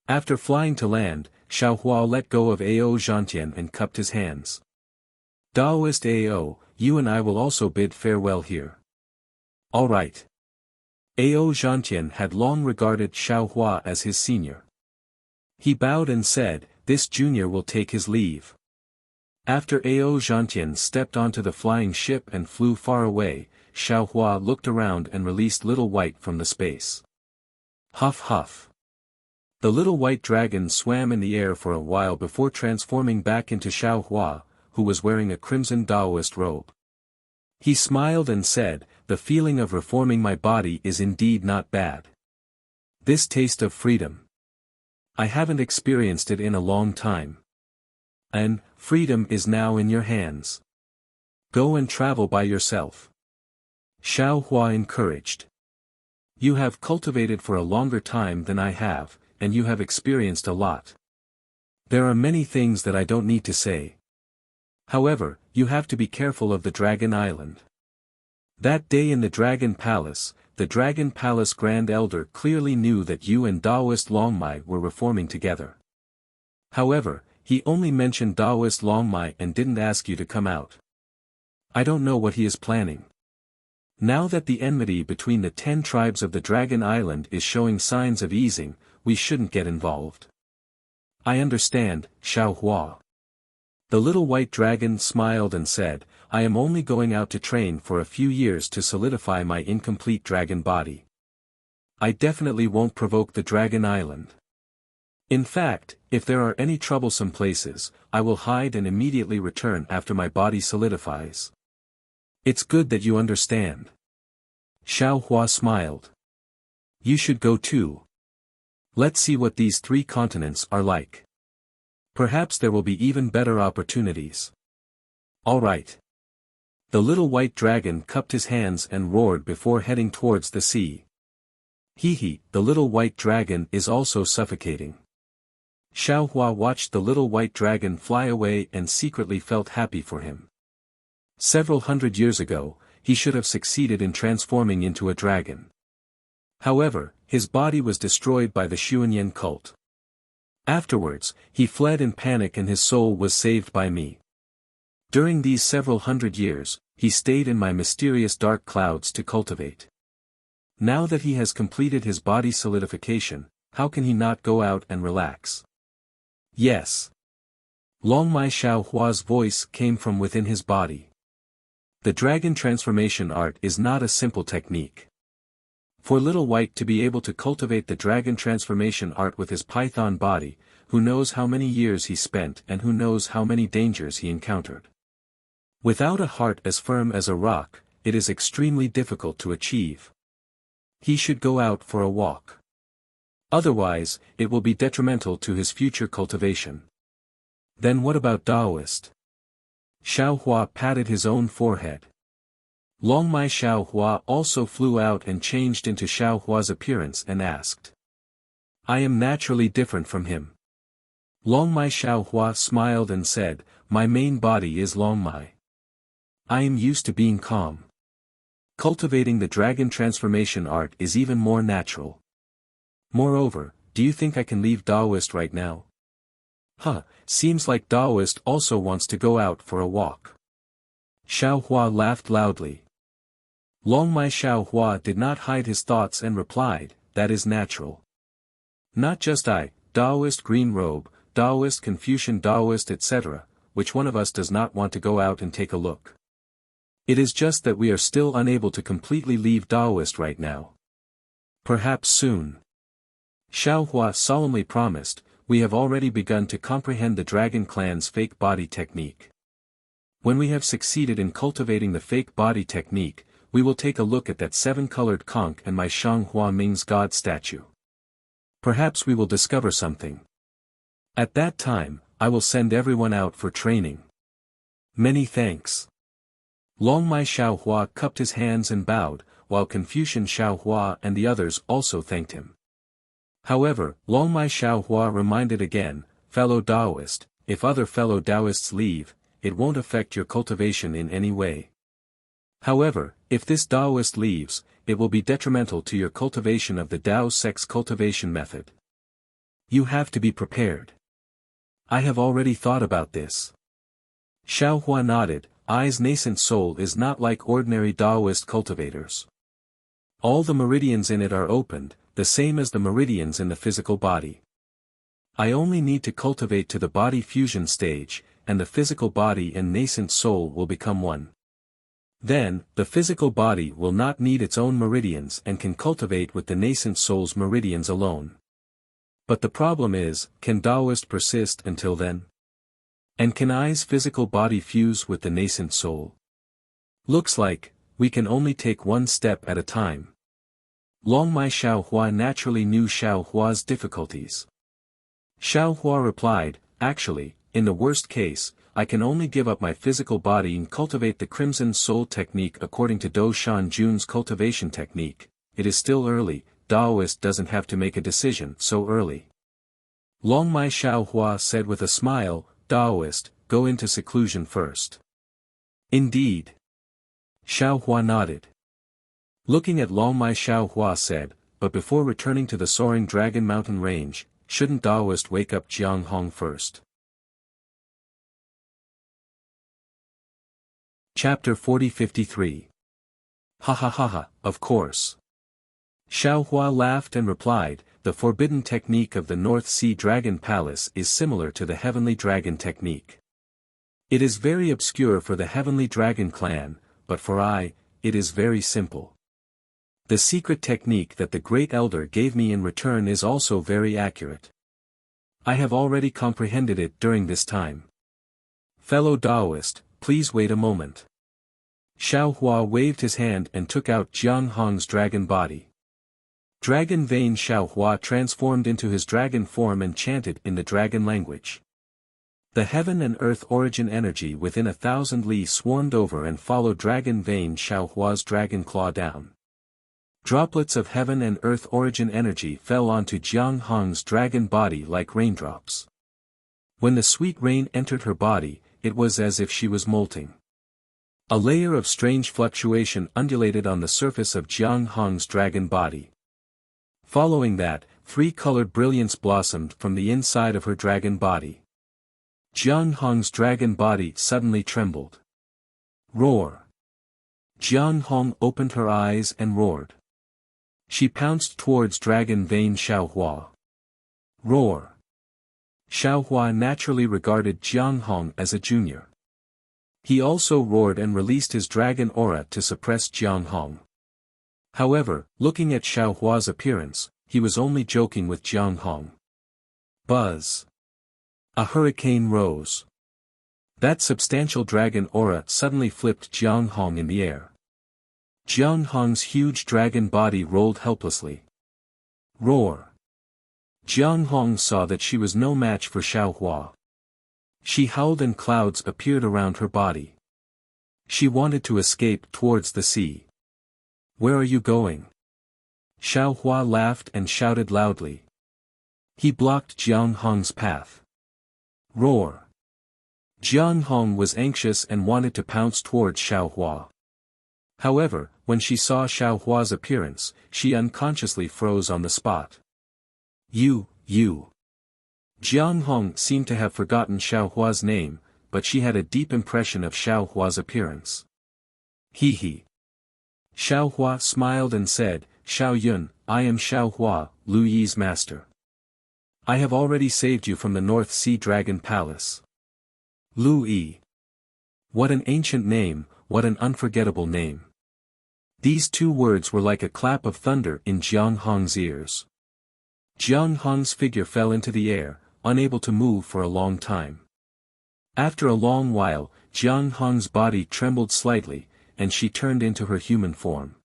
After flying to land, Xiaohua let go of Ao Zhantian and cupped his hands. "Daoist Ao, you and I will also bid farewell here." "All right." Ao Zhantian had long regarded Xiaohua as his senior. He bowed and said, "This junior will take his leave." After Ao Zhantian stepped onto the flying ship and flew far away, Xiaohua looked around and released Little White from the space. Huff huff. The little white dragon swam in the air for a while before transforming back into Xiaohua, who was wearing a crimson Daoist robe. He smiled and said, "The feeling of reforming my body is indeed not bad. This taste of freedom. I haven't experienced it in a long time. And, freedom is now in your hands. Go and travel by yourself." Xiaohua encouraged. "You have cultivated for a longer time than I have, and you have experienced a lot. There are many things that I don't need to say. However, you have to be careful of the Dragon Island." That day in the Dragon Palace, the Dragon Palace Grand Elder clearly knew that you and Daoist Longmai were reforming together. However, he only mentioned Daoist Longmai and didn't ask you to come out. I don't know what he is planning. Now that the enmity between the 10 tribes of the Dragon Island is showing signs of easing, we shouldn't get involved. I understand, Xiaohua. The little white dragon smiled and said, "I am only going out to train for a few years to solidify my incomplete dragon body. I definitely won't provoke the Dragon Island. In fact, if there are any troublesome places, I will hide and immediately return after my body solidifies." "It's good that you understand." Xiaohua smiled. "You should go too. Let's see what these 3 continents are like. Perhaps there will be even better opportunities." "All right." The little white dragon cupped his hands and roared before heading towards the sea. The little white dragon is also suffocating. Xiaohua watched the little white dragon fly away and secretly felt happy for him. Several hundred years ago, he should have succeeded in transforming into a dragon. However, his body was destroyed by the Xuanyan cult. Afterwards, he fled in panic and his soul was saved by me. During these several hundred years, he stayed in my mysterious dark clouds to cultivate. Now that he has completed his body solidification, how can he not go out and relax? Yes. Longmai Xiaohua's voice came from within his body. The dragon transformation art is not a simple technique. For Little White to be able to cultivate the dragon transformation art with his python body, who knows how many years he spent and who knows how many dangers he encountered. Without a heart as firm as a rock, it is extremely difficult to achieve. He should go out for a walk. Otherwise, it will be detrimental to his future cultivation. Then what about Daoist? Xiaohua patted his own forehead. Longmai Xiaohua also flew out and changed into Xiaohua's appearance and asked. I am naturally different from him. Longmai Xiaohua smiled and said, my main body is Longmai. I am used to being calm. Cultivating the dragon transformation art is even more natural. Moreover, do you think I can leave Daoist right now? Seems like Daoist also wants to go out for a walk. Xiaohua laughed loudly. Longmai Xiaohua did not hide his thoughts and replied, that is natural. Not just I, Daoist Green Robe, Daoist Confucian Daoist etc., which one of us does not want to go out and take a look? It is just that we are still unable to completely leave Daoist right now. Perhaps soon. Xiao Hua solemnly promised, we have already begun to comprehend the dragon clan's fake body technique. When we have succeeded in cultivating the fake body technique, we will take a look at that seven-colored conch and my Shang Hua Ming's god statue. Perhaps we will discover something. At that time, I will send everyone out for training. Many thanks. Long Mai Xiao Hua cupped his hands and bowed, while Confucian Xiao Hua and the others also thanked him. However, Long Mai Xiao Hua reminded again, fellow Taoist, if other fellow Taoists leave, it won't affect your cultivation in any way. However, if this Taoist leaves, it will be detrimental to your cultivation of the Tao sex cultivation method. You have to be prepared. I have already thought about this. Xiao Hua nodded, I's nascent soul is not like ordinary Taoist cultivators. All the meridians in it are opened, the same as the meridians in the physical body. I only need to cultivate to the body fusion stage, and the physical body and nascent soul will become one. Then, the physical body will not need its own meridians and can cultivate with the nascent soul's meridians alone. But the problem is, can Taoist persist until then? And can I's physical body fuse with the nascent soul? Looks like, we can only take one step at a time. Long Mai Xiao Hua naturally knew Xiao Hua's difficulties. Xiao Hua replied, actually, in the worst case, I can only give up my physical body and cultivate the Crimson Soul technique according to Do Shan Jun's cultivation technique. It is still early, Taoist doesn't have to make a decision so early. Long Mai Xiao Hua said with a smile, Taoist, go into seclusion first. Indeed. Xiao Hua nodded. Looking at Long Mai Xiao Hua said, but before returning to the soaring Dragon Mountain range, shouldn't Taoist wake up Jiang Hong first? Chapter 40-53. Ha ha ha ha, of course. Xiao Hua laughed and replied, the forbidden technique of the North Sea Dragon Palace is similar to the Heavenly Dragon technique. It is very obscure for the Heavenly Dragon clan, but for I, it is very simple. The secret technique that the Great Elder gave me in return is also very accurate. I have already comprehended it during this time. Fellow Taoist, please wait a moment. Xiao Hua waved his hand and took out Jiang Hong's dragon body. Dragon Vein Xiao Hua transformed into his dragon form and chanted in the dragon language. The heaven and earth origin energy within 1,000 li swarmed over and followed Dragon Vein Xiao Hua's dragon claw down. Droplets of heaven and earth origin energy fell onto Jiang Hong's dragon body like raindrops. When the sweet rain entered her body, it was as if she was molting. A layer of strange fluctuation undulated on the surface of Jiang Hong's dragon body. Following that, three-colored brilliance blossomed from the inside of her dragon body. Jiang Hong's dragon body suddenly trembled. Roar! Jiang Hong opened her eyes and roared. She pounced towards Dragon Vein Xiao Hua. Roar! Xiao Hua naturally regarded Jiang Hong as a junior. He also roared and released his dragon aura to suppress Jiang Hong. However, looking at Xiao Hua's appearance, he was only joking with Jiang Hong. Buzz! A hurricane rose. That substantial dragon aura suddenly flipped Jiang Hong in the air. Jiang Hong's huge dragon body rolled helplessly. Roar! Jiang Hong saw that she was no match for Xiao Hua. She howled and clouds appeared around her body. She wanted to escape towards the sea. Where are you going? Xiao Hua laughed and shouted loudly. He blocked Jiang Hong's path. Roar! Jiang Hong was anxious and wanted to pounce towards Xiao Hua. However, when she saw Xiao Hua's appearance, she unconsciously froze on the spot. You. Jiang Hong seemed to have forgotten Xiao Hua's name, but she had a deep impression of Xiao Hua's appearance. He. Xiao Hua smiled and said, Xiao Yun, I am Xiao Hua, Lu Yi's master. I have already saved you from the North Sea Dragon Palace. Lu Yi. What an ancient name, what an unforgettable name. These two words were like a clap of thunder in Jiang Hong's ears. Jiang Hong's figure fell into the air, unable to move for a long time. After a long while, Jiang Hong's body trembled slightly, and she turned into her human form.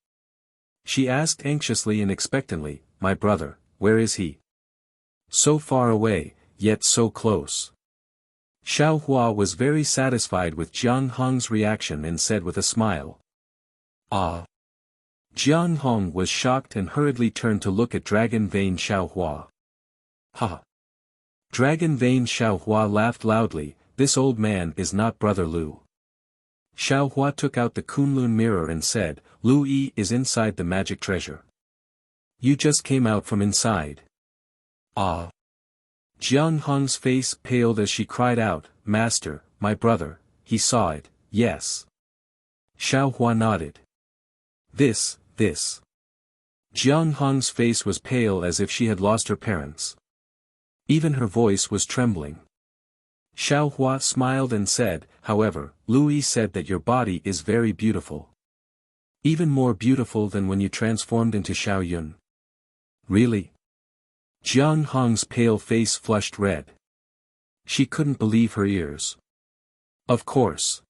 She asked anxiously and expectantly, "My brother, where is he? So far away, yet so close." Xiao Hua was very satisfied with Jiang Hong's reaction and said with a smile, "Ah." Jiang Hong was shocked and hurriedly turned to look at Dragon Vein Xiao Hua. "Ha!" Dragon Vein Xiao Hua laughed loudly, "This old man is not Brother Lu." Xiao Hua took out the Kunlun mirror and said, "Lu Yi is inside the magic treasure. You just came out from inside." "Ah." Jiang Hong's face paled as she cried out, "Master, my brother, he saw it, yes." Xiao Hua nodded. This. Jiang Hong's face was pale as if she had lost her parents. Even her voice was trembling. Xiao Hua smiled and said, "However, Lu Yi said that your body is very beautiful. Even more beautiful than when you transformed into Xiao Yun." "Really?" Jiang Hong's pale face flushed red. She couldn't believe her ears. "Of course."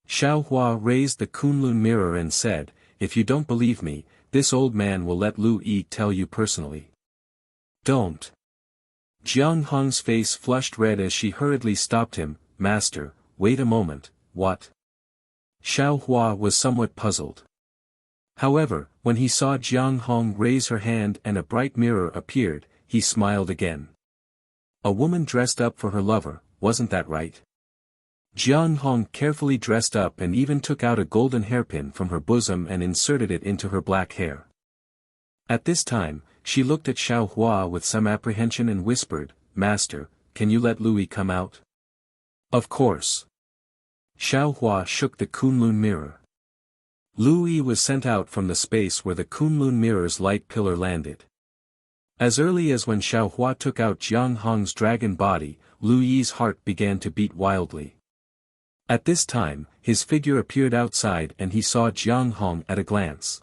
Xiao Hua raised the Kunlun mirror and said, "If you don't believe me, this old man will let Lu Yi tell you personally." "Don't." Jiang Hong's face flushed red as she hurriedly stopped him. "Master, wait a moment, what?" Xiao Hua was somewhat puzzled. However, when he saw Jiang Hong raise her hand and a bright mirror appeared, he smiled again. "A woman dressed up for her lover, wasn't that right?" Jiang Hong carefully dressed up and even took out a golden hairpin from her bosom and inserted it into her black hair. At this time, she looked at Xiao Hua with some apprehension and whispered, "Master, can you let Lu Yi come out?" "Of course." Xiao Hua shook the Kunlun mirror. Lu Yi was sent out from the space where the Kunlun mirror's light pillar landed. As early as when Xiao Hua took out Jiang Hong's dragon body, Lu Yi's heart began to beat wildly. At this time, his figure appeared outside and he saw Jiang Hong at a glance.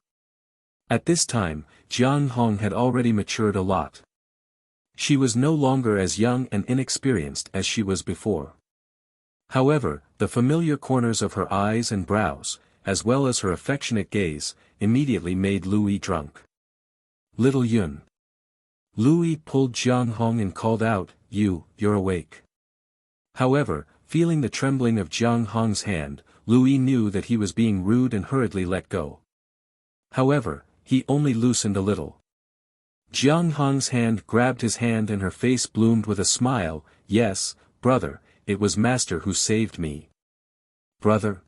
At this time, Jiang Hong had already matured a lot. She was no longer as young and inexperienced as she was before. However, the familiar corners of her eyes and brows, as well as her affectionate gaze, immediately made Lu Yi drunk. "Little Yun." Lu Yi pulled Jiang Hong and called out, You're awake." However, feeling the trembling of Jiang Hong's hand, Lu Yi knew that he was being rude and hurriedly let go. However, he only loosened a little. Jiang Hong's hand grabbed his hand and her face bloomed with a smile. "Yes, brother, it was Master who saved me." "Brother?"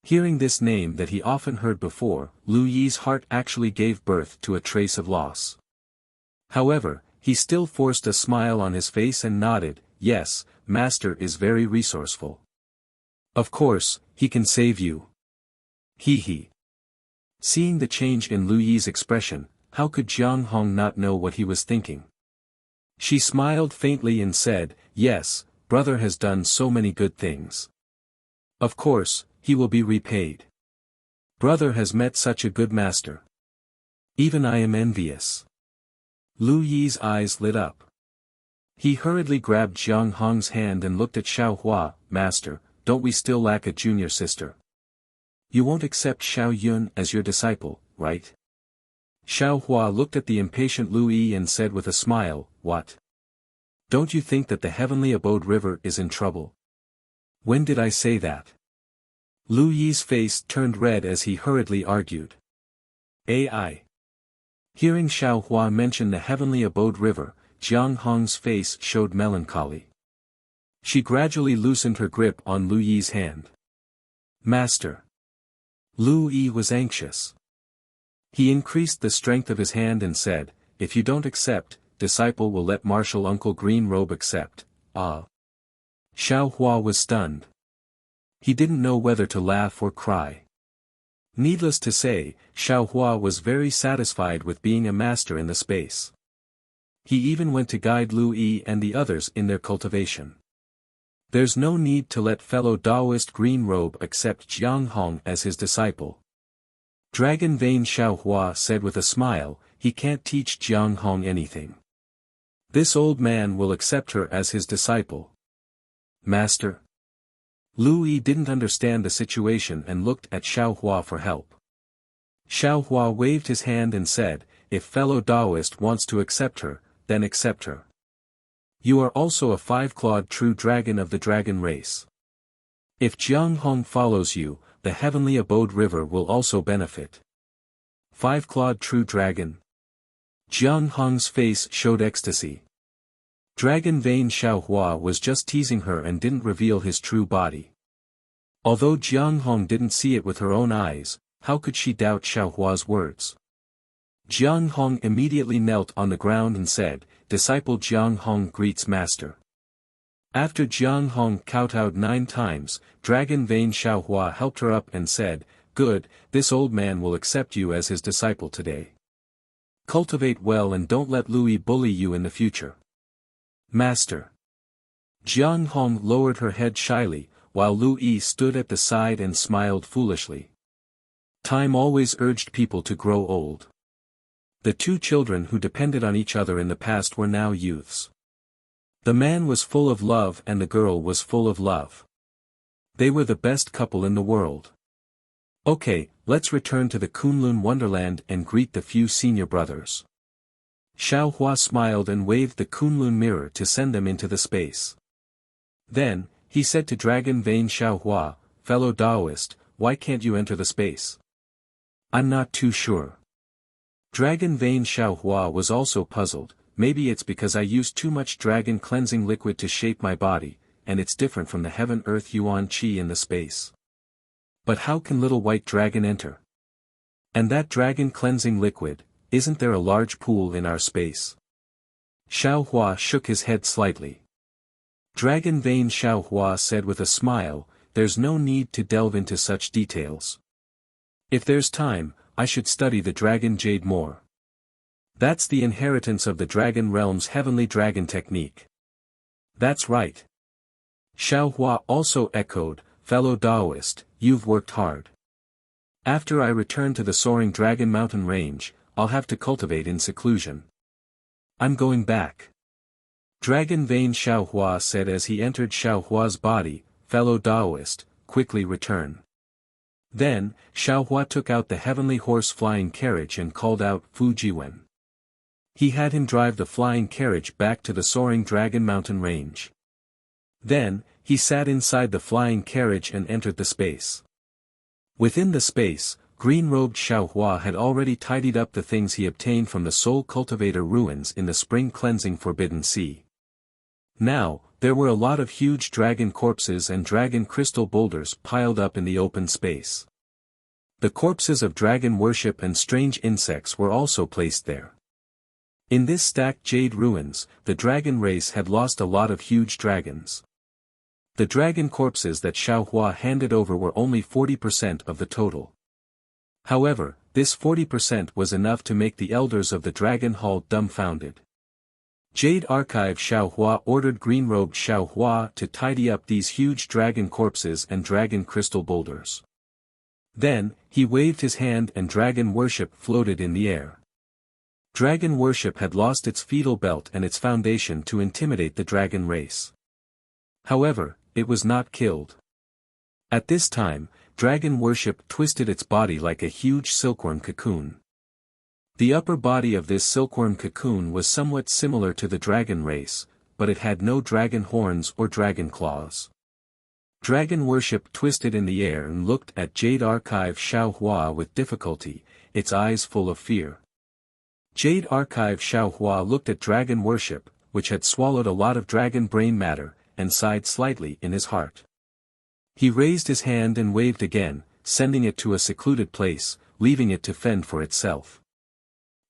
Hearing this name that he often heard before, Lu Yi's heart actually gave birth to a trace of loss. However, he still forced a smile on his face and nodded, "Yes, Master is very resourceful. Of course, he can save you." He. Seeing the change in Lu Yi's expression, how could Jiang Hong not know what he was thinking? She smiled faintly and said, "Yes, brother has done so many good things. Of course, he will be repaid. Brother has met such a good master. Even I am envious." Lu Yi's eyes lit up. He hurriedly grabbed Jiang Hong's hand and looked at Xiao Hua. "Master, don't we still lack a junior sister? You won't accept Xiao Yun as your disciple, right?" Xiao Hua looked at the impatient Lu Yi and said with a smile, "What? Don't you think that the heavenly abode river is in trouble?" "When did I say that?" Lu Yi's face turned red as he hurriedly argued. "AI." Hearing Xiao Hua mention the heavenly abode river, Jiang Hong's face showed melancholy. She gradually loosened her grip on Lu Yi's hand. "Master." Lu Yi was anxious. He increased the strength of his hand and said, "If you don't accept, disciple will let Martial Uncle Green Robe accept." "Ah." Xiao Hua was stunned. He didn't know whether to laugh or cry. Needless to say, Xiao Hua was very satisfied with being a master in the space. He even went to guide Lu Yi and the others in their cultivation. There's no need to let fellow Taoist Green Robe accept Jiang Hong as his disciple. Dragon Vein Xiao Hua said with a smile, "He can't teach Jiang Hong anything." This old man will accept her as his disciple. Master? Lu Yi didn't understand the situation and looked at Xiao Hua for help. Xiao Hua waved his hand and said, if fellow Taoist wants to accept her, then accept her. You are also a five-clawed true dragon of the dragon race. If Jiang Hong follows you, the heavenly abode river will also benefit. Five-clawed true dragon. Jiang Hong's face showed ecstasy. Dragon Vein Xiao Hua was just teasing her and didn't reveal his true body. Although Jiang Hong didn't see it with her own eyes, how could she doubt Xiao Hua's words? Jiang Hong immediately knelt on the ground and said, Disciple Jiang Hong greets Master. After Jiang Hong kowtowed 9 times, Dragon Vein Xiao Hua helped her up and said, Good, this old man will accept you as his disciple today. Cultivate well and don't let Lu Yi bully you in the future. Master. Jiang Hong lowered her head shyly, while Lu Yi stood at the side and smiled foolishly. Time always urged people to grow old. The 2 children who depended on each other in the past were now youths. The man was full of love and the girl was full of love. They were the best couple in the world. Okay, let's return to the Kunlun Wonderland and greet the few senior brothers. Xiao Hua smiled and waved the Kunlun mirror to send them into the space. Then, he said to Dragon Vein Xiao Hua, fellow Taoist, why can't you enter the space? I'm not too sure. Dragon Vein Xiao Hua was also puzzled, maybe it's because I used too much dragon cleansing liquid to shape my body, and it's different from the heaven earth yuan qi in the space. But how can little white dragon enter? And that dragon cleansing liquid, isn't there a large pool in our space? Xiao Hua shook his head slightly. Dragon Vein Xiao Hua said with a smile, there's no need to delve into such details. If there's time, I should study the dragon jade more. That's the inheritance of the dragon realm's heavenly dragon technique. That's right. Xiao Hua also echoed, fellow Taoist, you've worked hard. After I return to the soaring dragon mountain range, I'll have to cultivate in seclusion. I'm going back. Dragon Vein Xiao Hua said as he entered Xiao Hua's body, fellow Taoist, quickly return. Then, Xiao Hua took out the heavenly horse flying carriage and called out Fu Jiwen. He had him drive the flying carriage back to the soaring dragon mountain range. Then, he sat inside the flying carriage and entered the space. Within the space, green-robed Xiao Hua had already tidied up the things he obtained from the Soul Cultivator ruins in the spring cleansing Forbidden Sea. Now, there were a lot of huge dragon corpses and dragon crystal boulders piled up in the open space. The corpses of dragon worship and strange insects were also placed there. In this stacked jade ruins, the dragon race had lost a lot of huge dragons. The dragon corpses that Xiao Hua handed over were only 40% of the total. However, this 40% was enough to make the elders of the Dragon Hall dumbfounded. Jade Archive Xiao Hua ordered green-robed Xiao Hua to tidy up these huge dragon corpses and dragon crystal boulders. Then, he waved his hand and dragon worship floated in the air. Dragon worship had lost its fetal belt and its foundation to intimidate the dragon race. However, it was not killed. At this time, dragon worship twisted its body like a huge silkworm cocoon. The upper body of this silkworm cocoon was somewhat similar to the dragon race, but it had no dragon horns or dragon claws. Dragon worship twisted in the air and looked at Jade Archive Xiao Hua with difficulty, its eyes full of fear. Jade Archive Xiao Hua looked at dragon worship, which had swallowed a lot of dragon brain matter, and sighed slightly in his heart. He raised his hand and waved again, sending it to a secluded place, leaving it to fend for itself.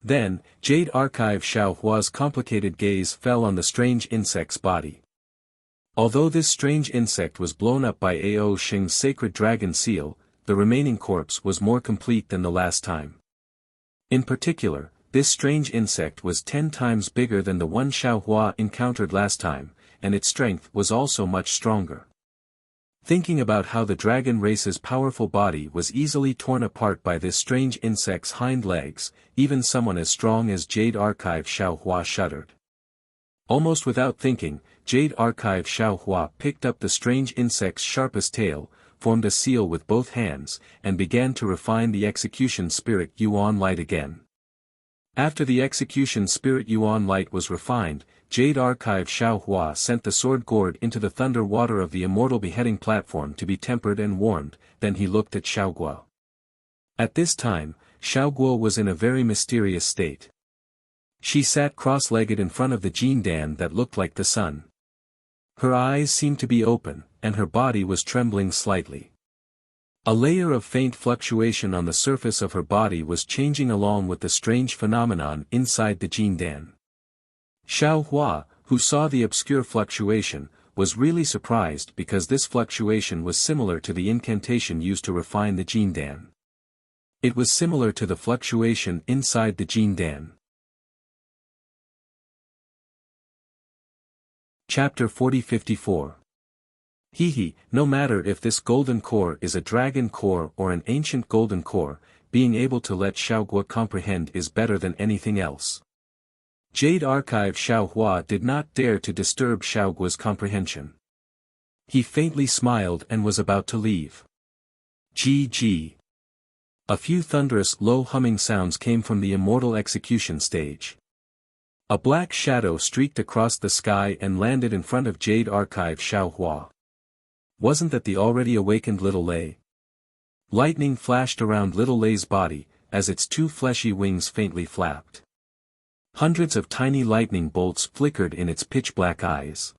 Then, Jade Archive Xiao Hua's complicated gaze fell on the strange insect's body. Although this strange insect was blown up by Ao Xing's sacred dragon seal, the remaining corpse was more complete than the last time. In particular, this strange insect was 10 times bigger than the one Xiao Hua encountered last time, and its strength was also much stronger. Thinking about how the dragon race's powerful body was easily torn apart by this strange insect's hind legs, even someone as strong as Jade Archive Xiao Hua shuddered. Almost without thinking, Jade Archive Xiaohua picked up the strange insect's sharpest tail, formed a seal with both hands, and began to refine the execution spirit Yuan light again. After the execution spirit Yuan light was refined, Jade Archive Xiaohua sent the sword gourd into the thunder water of the immortal beheading platform to be tempered and warmed. Then he looked at Xiaoguo. At this time, Xiaoguo was in a very mysterious state. She sat cross-legged in front of the Jindan that looked like the sun. Her eyes seemed to be open, and her body was trembling slightly. A layer of faint fluctuation on the surface of her body was changing along with the strange phenomenon inside the Jindan. Xiaohua, who saw the obscure fluctuation, was really surprised because this fluctuation was similar to the incantation used to refine the Jindan. It was similar to the fluctuation inside the Jindan. Chapter 40-54. Hehe, no matter if this golden core is a dragon core or an ancient golden core, being able to let Xiaoguo comprehend is better than anything else. Jade Archive Xiaohua did not dare to disturb Xiaoguo's comprehension. He faintly smiled and was about to leave. GG. A few thunderous low humming sounds came from the immortal execution stage. A black shadow streaked across the sky and landed in front of Jade Archive Xiaohua. Wasn't that the already awakened Little Lei? Lightning flashed around Little Lei's body, as its two fleshy wings faintly flapped. Hundreds of tiny lightning bolts flickered in its pitch-black eyes.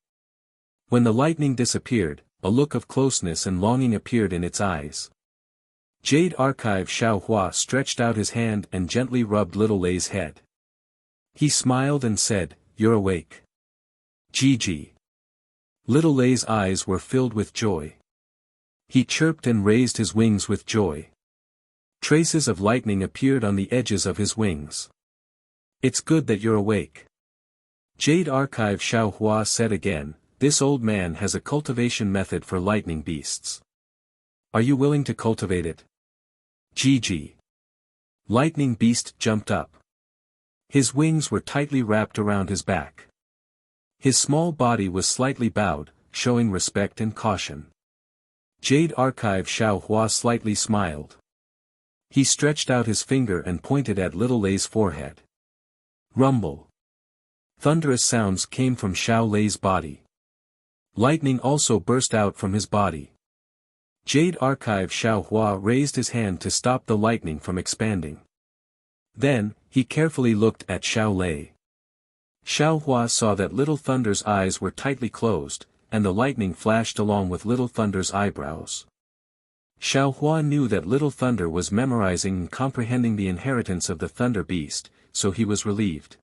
When the lightning disappeared, a look of closeness and longing appeared in its eyes. Jade Archive Xiaohua stretched out his hand and gently rubbed Little Lei's head. He smiled and said, "You're awake." Gigi. Little Lei's eyes were filled with joy. He chirped and raised his wings with joy. Traces of lightning appeared on the edges of his wings. "It's good that you're awake." Jade Archive Xiaohua said again, "This old man has a cultivation method for lightning beasts. Are you willing to cultivate it?" Gigi. Lightning Beast jumped up. His wings were tightly wrapped around his back. His small body was slightly bowed, showing respect and caution. Jade Archive Xiaohua slightly smiled. He stretched out his finger and pointed at Little Lei's forehead. Rumble. Thunderous sounds came from Xiao Lei's body. Lightning also burst out from his body. Jade Archive Xiaohua raised his hand to stop the lightning from expanding. Then, he carefully looked at Xiao Lei. Xiaohua saw that Little Thunder's eyes were tightly closed, and the lightning flashed along with Little Thunder's eyebrows. Xiaohua knew that Little Thunder was memorizing and comprehending the inheritance of the Thunder Beast, so he was relieved.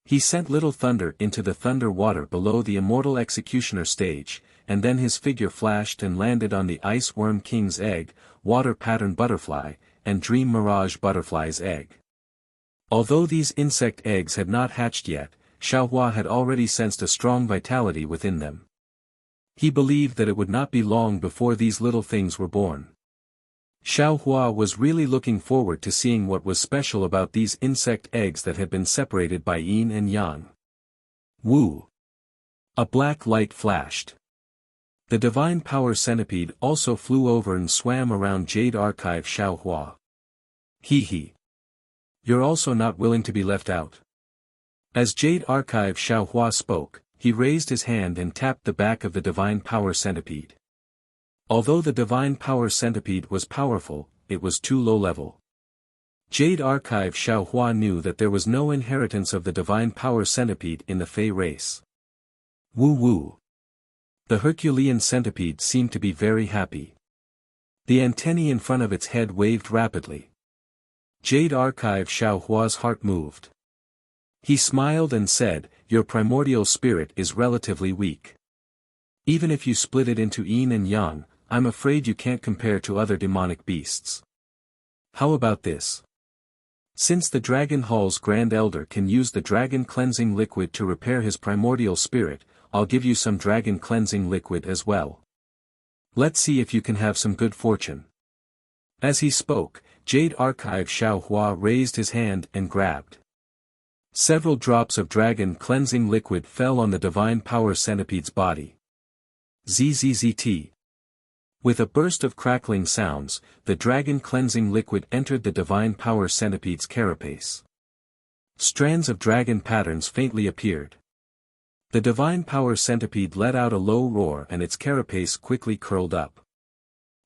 He sent Little Thunder into the thunder water below the immortal executioner stage, and then his figure flashed and landed on the Ice Worm King's egg, Water Pattern Butterfly, and Dream Mirage Butterfly's egg. Although these insect eggs had not hatched yet, Xiaohua had already sensed a strong vitality within them. He believed that it would not be long before these little things were born. Xiaohua was really looking forward to seeing what was special about these insect eggs that had been separated by yin and yang. Woo! A black light flashed. The Divine Power Centipede also flew over and swam around Jade Archive Xiaohua. Hee. You're also not willing to be left out. As Jade Archive Xiaohua spoke, he raised his hand and tapped the back of the Divine Power Centipede. Although the Divine Power Centipede was powerful, it was too low level. Jade Archive Xiaohua knew that there was no inheritance of the Divine Power Centipede in the Fey race. Woo. The Herculean centipede seemed to be very happy. The antennae in front of its head waved rapidly. Jade Archive Xiaohua's heart moved. He smiled and said, "Your primordial spirit is relatively weak. Even if you split it into yin and yang, I'm afraid you can't compare to other demonic beasts. How about this? Since the Dragon Hall's Grand Elder can use the Dragon Cleansing Liquid to repair his primordial spirit, I'll give you some Dragon Cleansing Liquid as well. Let's see if you can have some good fortune." As he spoke, Jade Archive Xiaohua raised his hand and grabbed. Several drops of dragon cleansing liquid fell on the divine power centipede's body. ZZZT. With a burst of crackling sounds, the dragon cleansing liquid entered the divine power centipede's carapace. Strands of dragon patterns faintly appeared. The divine power centipede let out a low roar and its carapace quickly curled up.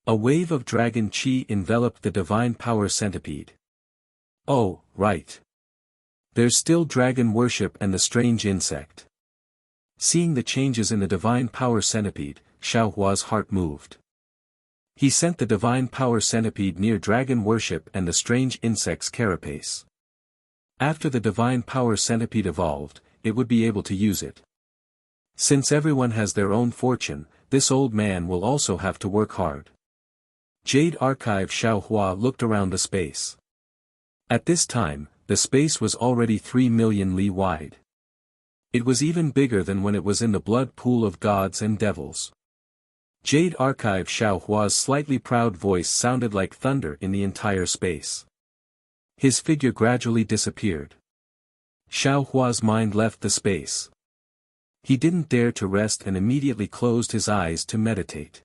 A wave of dragon chi enveloped the divine power centipede. Oh, right. There's still dragon worship and the strange insect. Seeing the changes in the divine power centipede, Xiaohua's heart moved. He sent the divine power centipede near dragon worship and the strange insect's carapace. After the divine power centipede evolved, it would be able to use it. Since everyone has their own fortune, this old man will also have to work hard. Jade Archive Xiaohua looked around the space. At this time, the space was already 3 million li wide. It was even bigger than when it was in the blood pool of gods and devils. Jade Archive Xiaohua's slightly proud voice sounded like thunder in the entire space. His figure gradually disappeared. Xiaohua's mind left the space. He didn't dare to rest and immediately closed his eyes to meditate.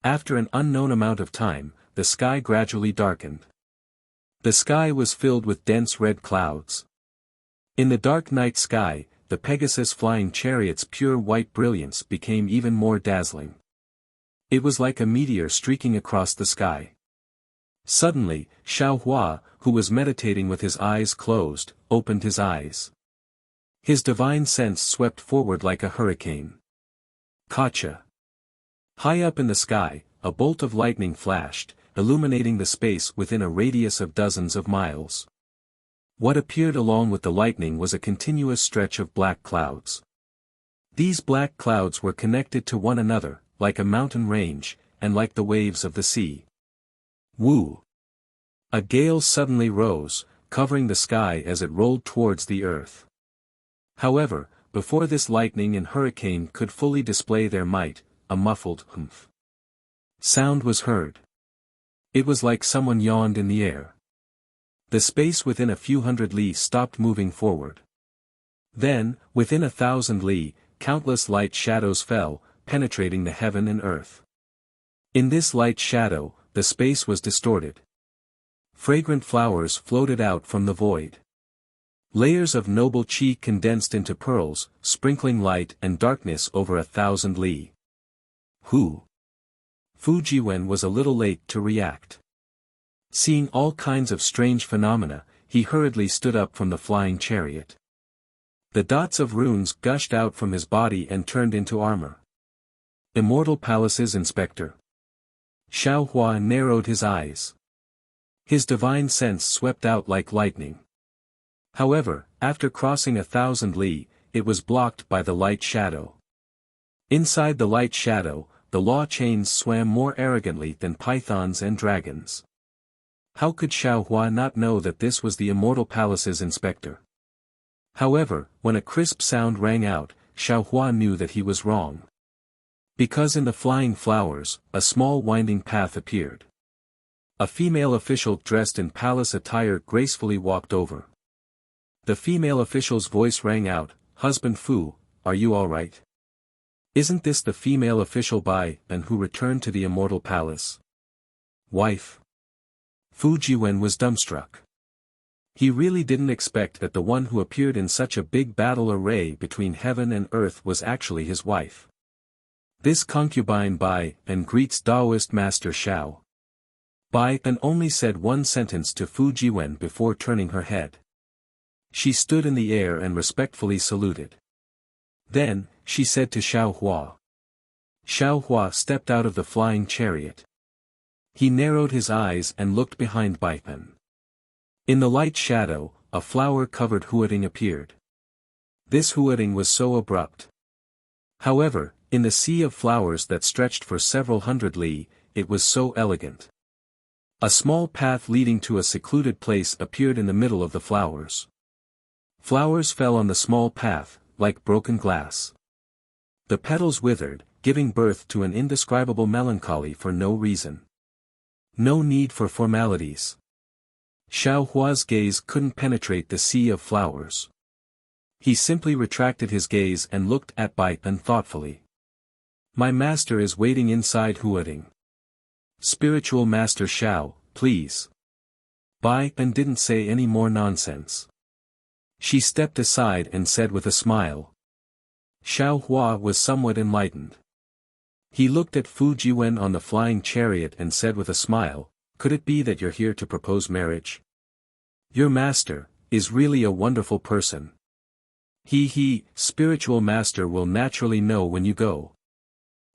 After an unknown amount of time, the sky gradually darkened. The sky was filled with dense red clouds. In the dark night sky, the Pegasus flying chariot's pure white brilliance became even more dazzling. It was like a meteor streaking across the sky. Suddenly, Xiaohua, who was meditating with his eyes closed, opened his eyes. His divine sense swept forward like a hurricane. Gotcha! High up in the sky, a bolt of lightning flashed, illuminating the space within a radius of dozens of miles. What appeared along with the lightning was a continuous stretch of black clouds. These black clouds were connected to one another, like a mountain range, and like the waves of the sea. Woo! A gale suddenly rose, covering the sky as it rolled towards the earth. However, before this lightning and hurricane could fully display their might, a muffled humph sound was heard. It was like someone yawned in the air. The space within a few hundred li stopped moving forward. Then, within 1,000 li, countless light shadows fell, penetrating the heaven and earth. In this light shadow, the space was distorted. Fragrant flowers floated out from the void. Layers of noble qi condensed into pearls, sprinkling light and darkness over 1,000 li. Fu Jiwen was a little late to react. Seeing all kinds of strange phenomena, he hurriedly stood up from the flying chariot. The dots of runes gushed out from his body and turned into armor. Immortal Palace's Inspector. Xiaohua narrowed his eyes. His divine sense swept out like lightning. However, after crossing 1,000 li, it was blocked by the light shadow. Inside the light shadow, the law chains swam more arrogantly than pythons and dragons. How could Xiaohua not know that this was the Immortal Palace's inspector? However, when a crisp sound rang out, Xiaohua knew that he was wrong. Because in the flying flowers, a small winding path appeared. A female official dressed in palace attire gracefully walked over. The female official's voice rang out, "Husband Fu, are you all right? Isn't this the female official Bai and who returned to the Immortal Palace?" "Wife." Fu Jiwen was dumbstruck. He really didn't expect that the one who appeared in such a big battle array between heaven and earth was actually his wife. This concubine Bai and greets Taoist Master Xiao. Bai and only said one sentence to Fu Jiwen before turning her head. She stood in the air and respectfully saluted. Then, she said to Xiaohua. Xiaohua stepped out of the flying chariot. He narrowed his eyes and looked behind Baipan. In the light shadow, a flower-covered huading appeared. This huading was so abrupt. However, in the sea of flowers that stretched for several hundred li, it was so elegant. A small path leading to a secluded place appeared in the middle of the flowers. Flowers fell on the small path, like broken glass. The petals withered, giving birth to an indescribable melancholy for no reason. No need for formalities. Xiao Hua's gaze couldn't penetrate the sea of flowers. He simply retracted his gaze and looked at Bai Pen thoughtfully. My master is waiting inside Huading. Spiritual Master Xiao, please. Bai Pen didn't say any more nonsense. She stepped aside and said with a smile. Xiao Hua was somewhat enlightened. He looked at Fu Jiwen on the flying chariot and said with a smile, could it be that you're here to propose marriage? Your master is really a wonderful person. Spiritual master will naturally know when you go.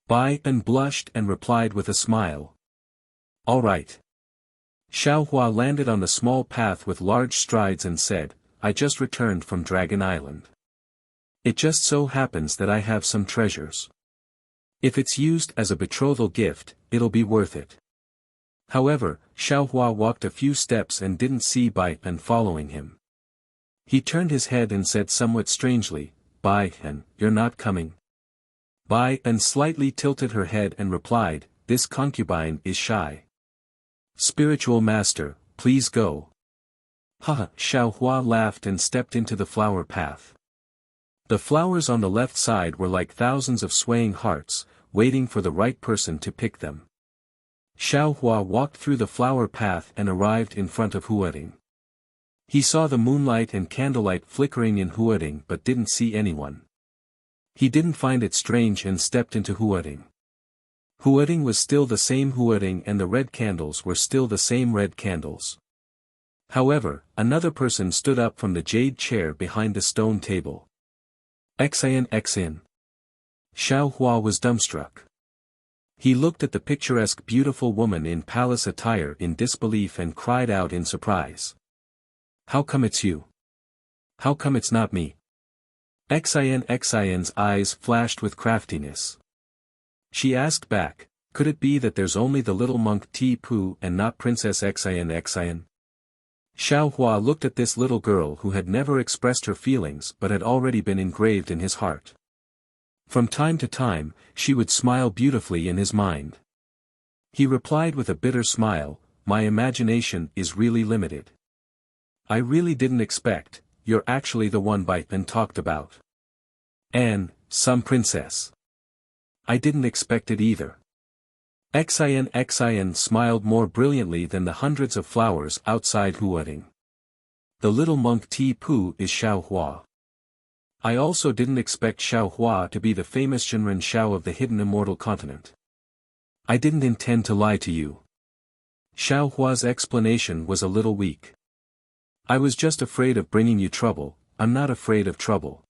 Bai Pen blushed and replied with a smile. All right. Xiao Hua landed on the small path with large strides and said, I just returned from Dragon Island. It just so happens that I have some treasures. If it's used as a betrothal gift, it'll be worth it. However, Xiao Hua walked a few steps and didn't see Bai Pen following him. He turned his head and said somewhat strangely, Bai Pen, you're not coming. Bai Pen slightly tilted her head and replied, this concubine is shy. Spiritual master, please go. Haha, Xiao Hua laughed and stepped into the flower path. The flowers on the left side were like thousands of swaying hearts, waiting for the right person to pick them. Xiao Hua walked through the flower path and arrived in front of Huading. He saw the moonlight and candlelight flickering in Huading but didn't see anyone. He didn't find it strange and stepped into Huading. Huading was still the same Huading and the red candles were still the same red candles. However, another person stood up from the jade chair behind the stone table. Xian. Xiao Hua was dumbstruck. He looked at the picturesque beautiful woman in palace attire in disbelief and cried out in surprise. How come it's you? How come it's not me? Xian's eyes flashed with craftiness. She asked back, could it be that there's only the little monk Ti Pu and not Princess Xian? Xiao Hua looked at this little girl who had never expressed her feelings but had already been engraved in his heart. From time to time, she would smile beautifully in his mind. He replied with a bitter smile, my imagination is really limited. I really didn't expect, you're actually the one Bai Pen talked about. And, some princess. I didn't expect it either. Xian smiled more brilliantly than the hundreds of flowers outside Huading. The little monk Ti Pu is Xiao Hua. I also didn't expect Xiao Hua to be the famous Shenren Xiao of the hidden immortal continent. I didn't intend to lie to you. Xiao Hua's explanation was a little weak. I was just afraid of bringing you trouble, I'm not afraid of trouble.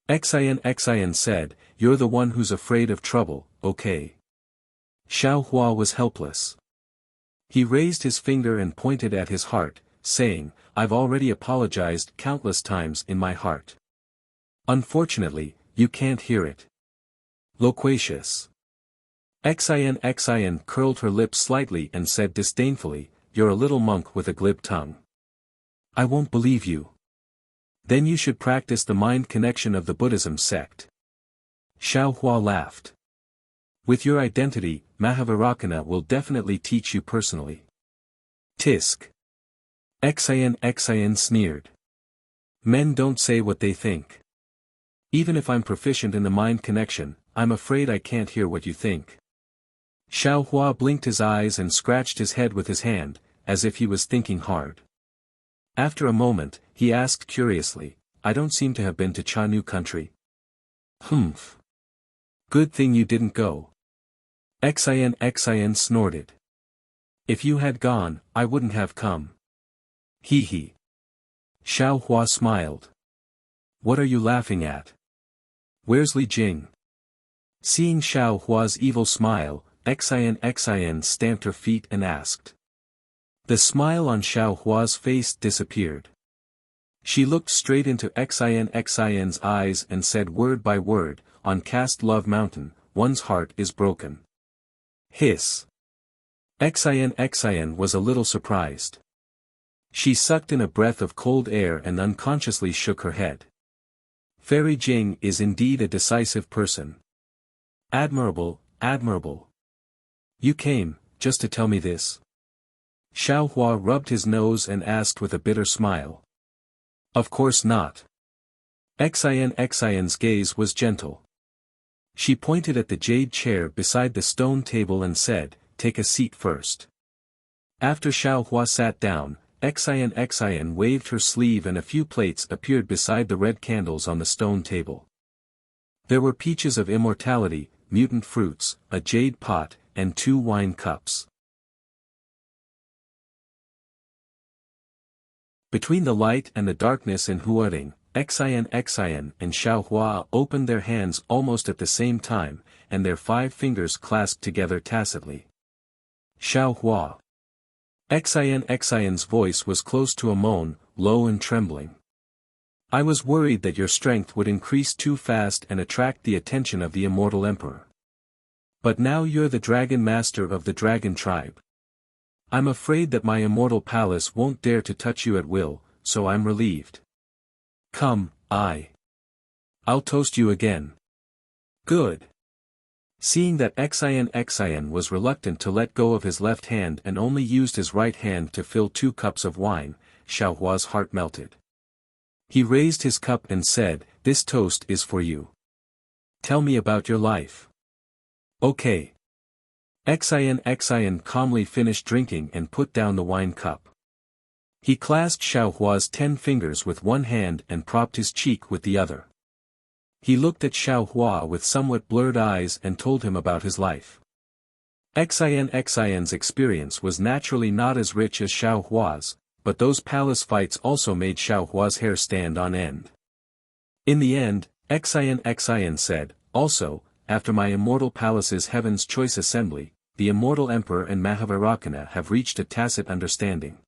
Xian said, you're the one who's afraid of trouble, okay. Xiao Hua was helpless. He raised his finger and pointed at his heart, saying, I've already apologized countless times in my heart. Unfortunately, you can't hear it. Loquacious. Xian curled her lips slightly and said disdainfully, you're a little monk with a glib tongue. I won't believe you. Then you should practice the mind connection of the Buddhism sect. Xiao Hua laughed. With your identity, Mahavairakana will definitely teach you personally. Tisk. Xian sneered. Men don't say what they think. Even if I'm proficient in the mind connection, I'm afraid I can't hear what you think. Xiao Hua blinked his eyes and scratched his head with his hand, as if he was thinking hard. After a moment, he asked curiously, I don't seem to have been to Chanu country. Humph. Good thing you didn't go. Xian snorted. If you had gone, I wouldn't have come. Hee. Xiao Hua smiled. What are you laughing at? Where's Li Jing? Seeing Xiao Hua's evil smile, Xian stamped her feet and asked. The smile on Xiao Hua's face disappeared. She looked straight into Xian's eyes and said word by word, on Cast Love Mountain, one's heart is broken. Hiss. Xian was a little surprised. She sucked in a breath of cold air and unconsciously shook her head. Fairy Jing is indeed a decisive person. Admirable. You came, just to tell me this? Xiao Hua rubbed his nose and asked with a bitter smile. Of course not. Xian's gaze was gentle. She pointed at the jade chair beside the stone table and said, "Take a seat first." After Xiao Hua sat down, Xian waved her sleeve and a few plates appeared beside the red candles on the stone table. There were peaches of immortality, mutant fruits, a jade pot, and 2 wine cups. Between the light and the darkness in Huaring, Xian and Xiao Hua opened their hands almost at the same time, and their 5 fingers clasped together tacitly. Xiao Hua. Xian's voice was close to a moan, low and trembling. I was worried that your strength would increase too fast and attract the attention of the immortal emperor. But now you're the dragon master of the dragon tribe. I'm afraid that my immortal palace won't dare to touch you at will, so I'm relieved. Come, I'll toast you again. Good. Seeing that Xian was reluctant to let go of his left hand and only used his right hand to fill 2 cups of wine, Xiao Hua's heart melted. He raised his cup and said, "This toast is for you. Tell me about your life." Okay. Xian calmly finished drinking and put down the wine cup. He clasped Xiao Hua's 10 fingers with one hand and propped his cheek with the other. He looked at Xiao Hua with somewhat blurred eyes and told him about his life. Xian's experience was naturally not as rich as Xiao Hua's, but those palace fights also made Xiao Hua's hair stand on end. In the end, Xian said, "Also, after my immortal palace's Heaven's Choice Assembly, the immortal emperor and Mahavarakana have reached a tacit understanding.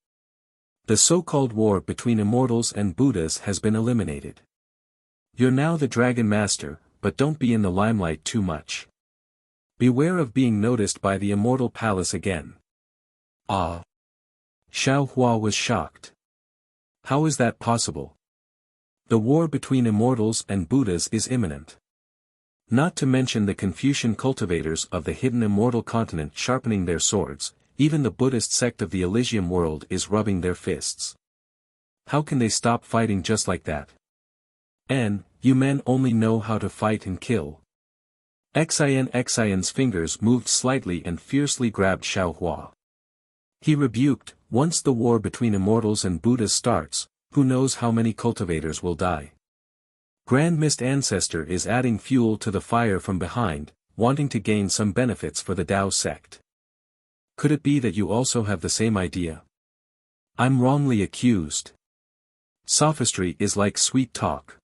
The so-called war between immortals and Buddhas has been eliminated. You're now the dragon master, but don't be in the limelight too much. Beware of being noticed by the immortal palace again." Ah! Xiao Hua was shocked. How is that possible? The war between immortals and Buddhas is imminent. Not to mention the Confucian cultivators of the hidden immortal continent sharpening their swords, even the Buddhist sect of the Elysium world is rubbing their fists. How can they stop fighting just like that? You men only know how to fight and kill. Xian's fingers moved slightly and fiercely grabbed Xiao Hua. He rebuked, "Once the war between immortals and Buddhas starts, who knows how many cultivators will die? Grand Mist Ancestor is adding fuel to the fire from behind, wanting to gain some benefits for the Tao sect. Could it be that you also have the same idea? I'm wrongly accused. Sophistry is like sweet talk.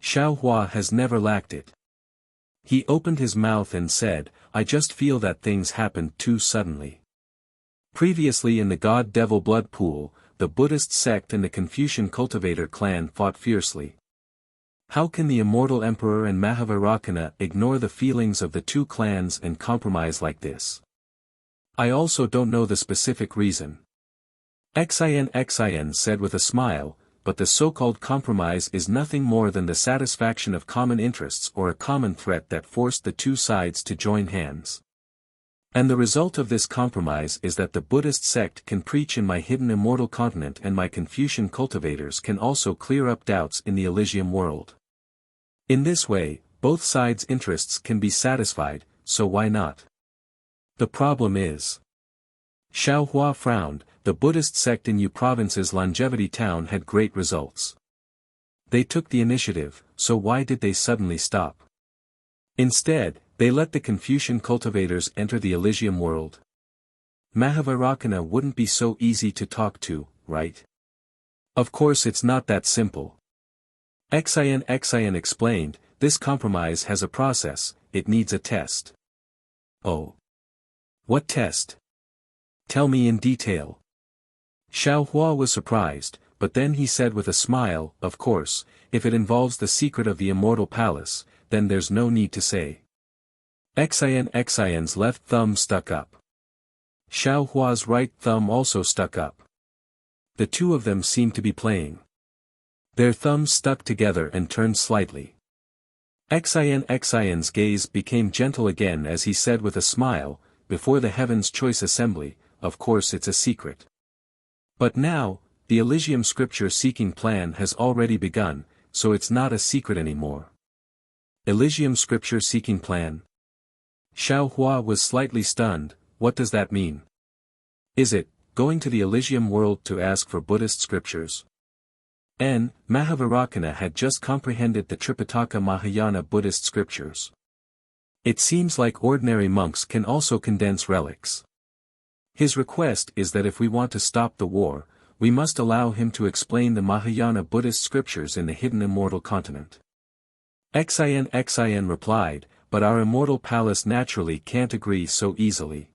Xiao Hua has never lacked it." He opened his mouth and said, "I just feel that things happened too suddenly. Previously in the God-Devil blood pool, the Buddhist sect and the Confucian cultivator clan fought fiercely. How can the immortal emperor and Mahavarakana ignore the feelings of the 2 clans and compromise like this? I also don't know the specific reason." Xian said with a smile, "But the so-called compromise is nothing more than the satisfaction of common interests or a common threat that forced the 2 sides to join hands. And the result of this compromise is that the Buddhist sect can preach in my hidden immortal continent and my Confucian cultivators can also clear up doubts in the Elysium world. In this way, both sides' interests can be satisfied, so why not? The problem is..." Xiao Hua frowned. The Buddhist sect in Yu Province's Longevity Town had great results. They took the initiative, so why did they suddenly stop? Instead, they let the Confucian cultivators enter the Elysium world. Mahavarakana wouldn't be so easy to talk to, right? Of course it's not that simple. Xian explained, "This compromise has a process, it needs a test." Oh. What test? Tell me in detail. Xiao Hua was surprised, but then he said with a smile, "Of course, if it involves the secret of the immortal palace, then there's no need to say." Xian's left thumb stuck up. Xiao Hua's right thumb also stuck up. The 2 of them seemed to be playing. Their thumbs stuck together and turned slightly. Xian's gaze became gentle again as he said with a smile, "Before the Heaven's Choice Assembly, of course it's a secret. But now, the Elysium scripture-seeking plan has already begun, so it's not a secret anymore. Elysium scripture-seeking plan? Xiao Hua was slightly stunned. What does that mean? Is it going to the Elysium world to ask for Buddhist scriptures? Mahavairakana had just comprehended the Tripitaka Mahayana Buddhist scriptures. It seems like ordinary monks can also condense relics. His request is that if we want to stop the war, we must allow him to explain the Mahayana Buddhist scriptures in the hidden immortal continent. Xin replied, but our immortal palace naturally can't agree so easily.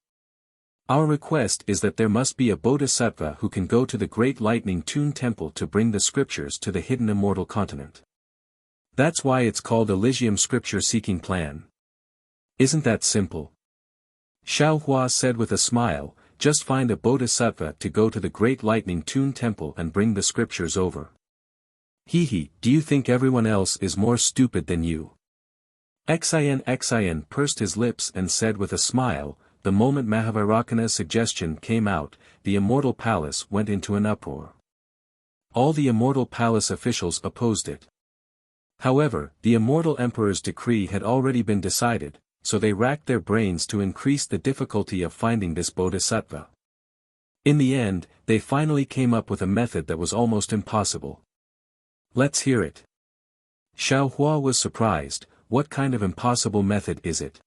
Our request is that there must be a bodhisattva who can go to the great lightning tune temple to bring the scriptures to the hidden immortal continent. That's why it's called Elysium scripture-seeking plan. Isn't that simple? Xiao Hua said with a smile, just find a bodhisattva to go to the great lightning tune temple and bring the scriptures over. Do you think everyone else is more stupid than you? Xin pursed his lips and said with a smile, the moment Mahavairakana's suggestion came out, the immortal palace went into an uproar. All the immortal palace officials opposed it. However, the immortal emperor's decree had already been decided, so they racked their brains to increase the difficulty of finding this bodhisattva. In the end, they finally came up with a method that was almost impossible. Let's hear it. Xiao Hua was surprised. What kind of impossible method is it?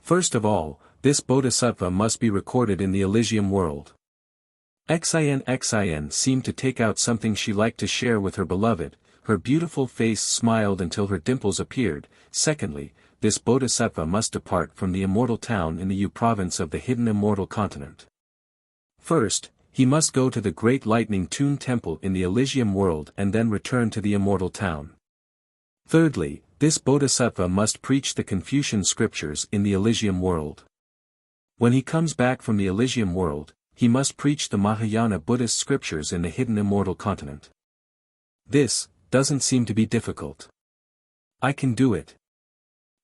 First of all, this bodhisattva must be recorded in the Elysium world. Xin seemed to take out something she liked to share with her beloved. Her beautiful face smiled until her dimples appeared. Secondly, this bodhisattva must depart from the immortal town in the Yu province of the hidden immortal continent. First, he must go to the great lightning tune temple in the Elysium world and then return to the immortal town. Thirdly, this bodhisattva must preach the Confucian scriptures in the Elysium world. When he comes back from the Elysium world, he must preach the Mahayana Buddhist scriptures in the hidden immortal continent. This doesn't seem to be difficult. I can do it.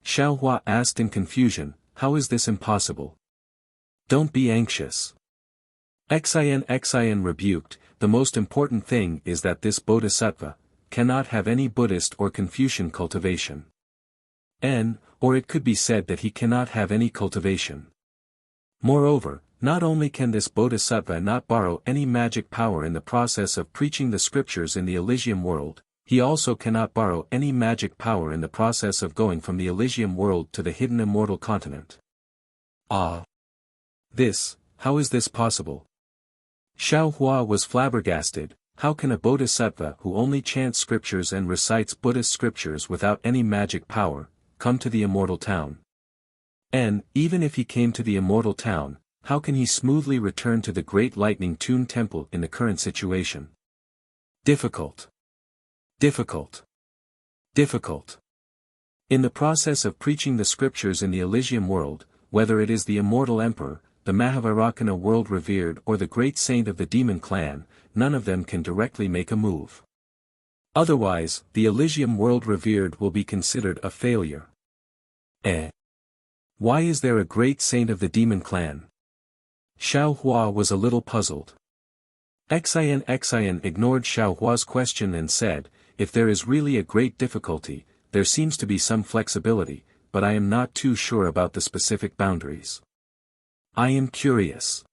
Xiao Hua asked in confusion, how is this impossible? Don't be anxious. Xin rebuked, the most important thing is that this bodhisattva cannot have any Buddhist or Confucian cultivation. Or it could be said that he cannot have any cultivation. Moreover, not only can this bodhisattva not borrow any magic power in the process of preaching the scriptures in the Elysium world, he also cannot borrow any magic power in the process of going from the Elysium world to the hidden immortal continent. How is this possible? Xiao Hua was flabbergasted. How can a bodhisattva who only chants scriptures and recites Buddhist scriptures without any magic power, come to the immortal town? Even if he came to the immortal town, how can he smoothly return to the great lightning tune temple in the current situation? Difficult. In the process of preaching the scriptures in the Elysium world, whether it is the immortal emperor, the Mahavairakana world revered or the great saint of the demon clan, none of them can directly make a move. Otherwise, the Elysium world revered will be considered a failure. Why is there a great saint of the demon clan? Xiao Hua was a little puzzled. Xin ignored Xiao Hua's question and said, if there is really a great difficulty, there seems to be some flexibility, but I am not too sure about the specific boundaries. I am curious.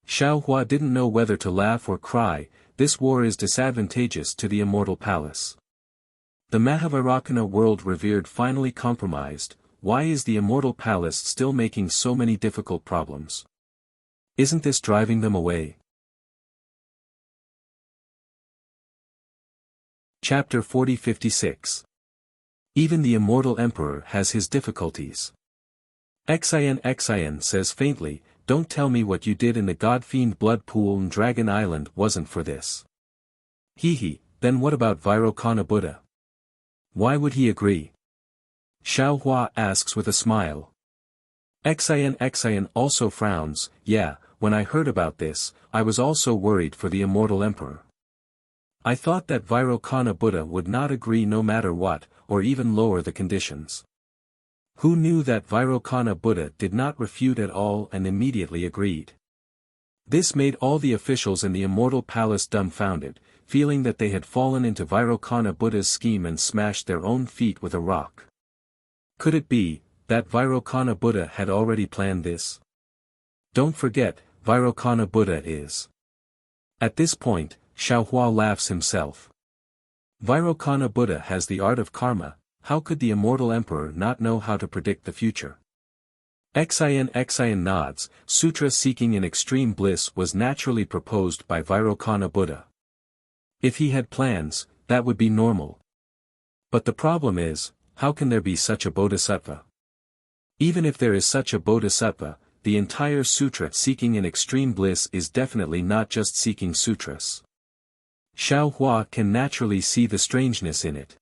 Xiao Hua didn't know whether to laugh or cry. This war is disadvantageous to the immortal palace. The Mahavairakana world revered finally compromised. Why is the immortal palace still making so many difficult problems? Isn't this driving them away? Chapter 40-56. Even the immortal emperor has his difficulties. Xin says faintly, don't tell me what you did in the God-fiend blood pool in Dragon Island wasn't for this. Then what about Vairocana Buddha? Why would he agree? Xiao Hua asks with a smile. Xin also frowns, yeah, when I heard about this, I was also worried for the immortal emperor. I thought that Vairocana Buddha would not agree no matter what, or even lower the conditions. Who knew that Vairocana Buddha did not refute at all and immediately agreed? This made all the officials in the immortal palace dumbfounded, feeling that they had fallen into Vairocana Buddha's scheme and smashed their own feet with a rock. Could it be that Vairocana Buddha had already planned this? Don't forget, Vairocana Buddha is. At this point, Xiaohua laughs himself. Vairocana Buddha has the art of karma. How could the immortal emperor not know how to predict the future? Xian nods. Sutra seeking in extreme bliss was naturally proposed by Vairocana Buddha. If he had plans, that would be normal. But the problem is, how can there be such a bodhisattva? Even if there is such a bodhisattva, the entire sutra seeking in extreme bliss is definitely not just seeking sutras. Xiaohua can naturally see the strangeness in it.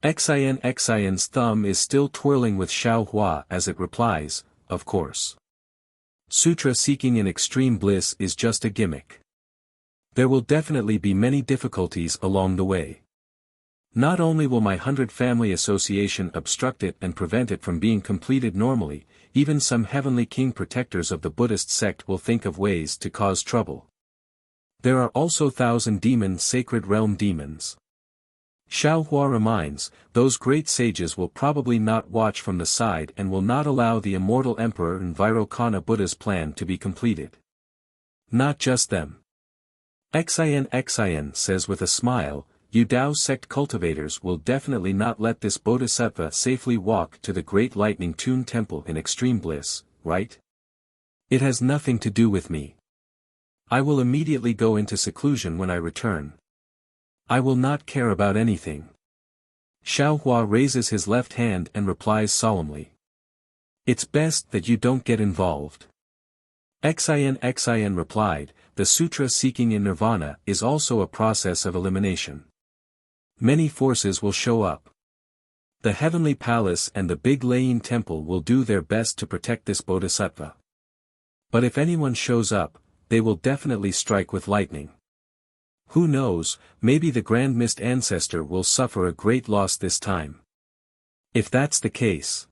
Xian's thumb is still twirling with Xiaohua as it replies, of course. Sutra seeking in extreme bliss is just a gimmick. There will definitely be many difficulties along the way. Not only will my 100 family association obstruct it and prevent it from being completed normally, even some heavenly king protectors of the Buddhist sect will think of ways to cause trouble. There are also 1,000 demons, sacred realm demons. Xiaohua reminds, those great sages will probably not watch from the side and will not allow the immortal emperor and Vairocana Buddha's plan to be completed. Not just them. Xian says with a smile, you Dao sect cultivators will definitely not let this bodhisattva safely walk to the great lightning tune temple in extreme bliss, right? It has nothing to do with me. I will immediately go into seclusion when I return. I will not care about anything. Xiaohua raises his left hand and replies solemnly. It's best that you don't get involved. Xian replied, the sutra seeking in nirvana is also a process of elimination. Many forces will show up. The heavenly palace and the big Layin temple will do their best to protect this bodhisattva. But if anyone shows up, they will definitely strike with lightning. Who knows, maybe the Grand Mist Ancestor will suffer a great loss this time. If that's the case.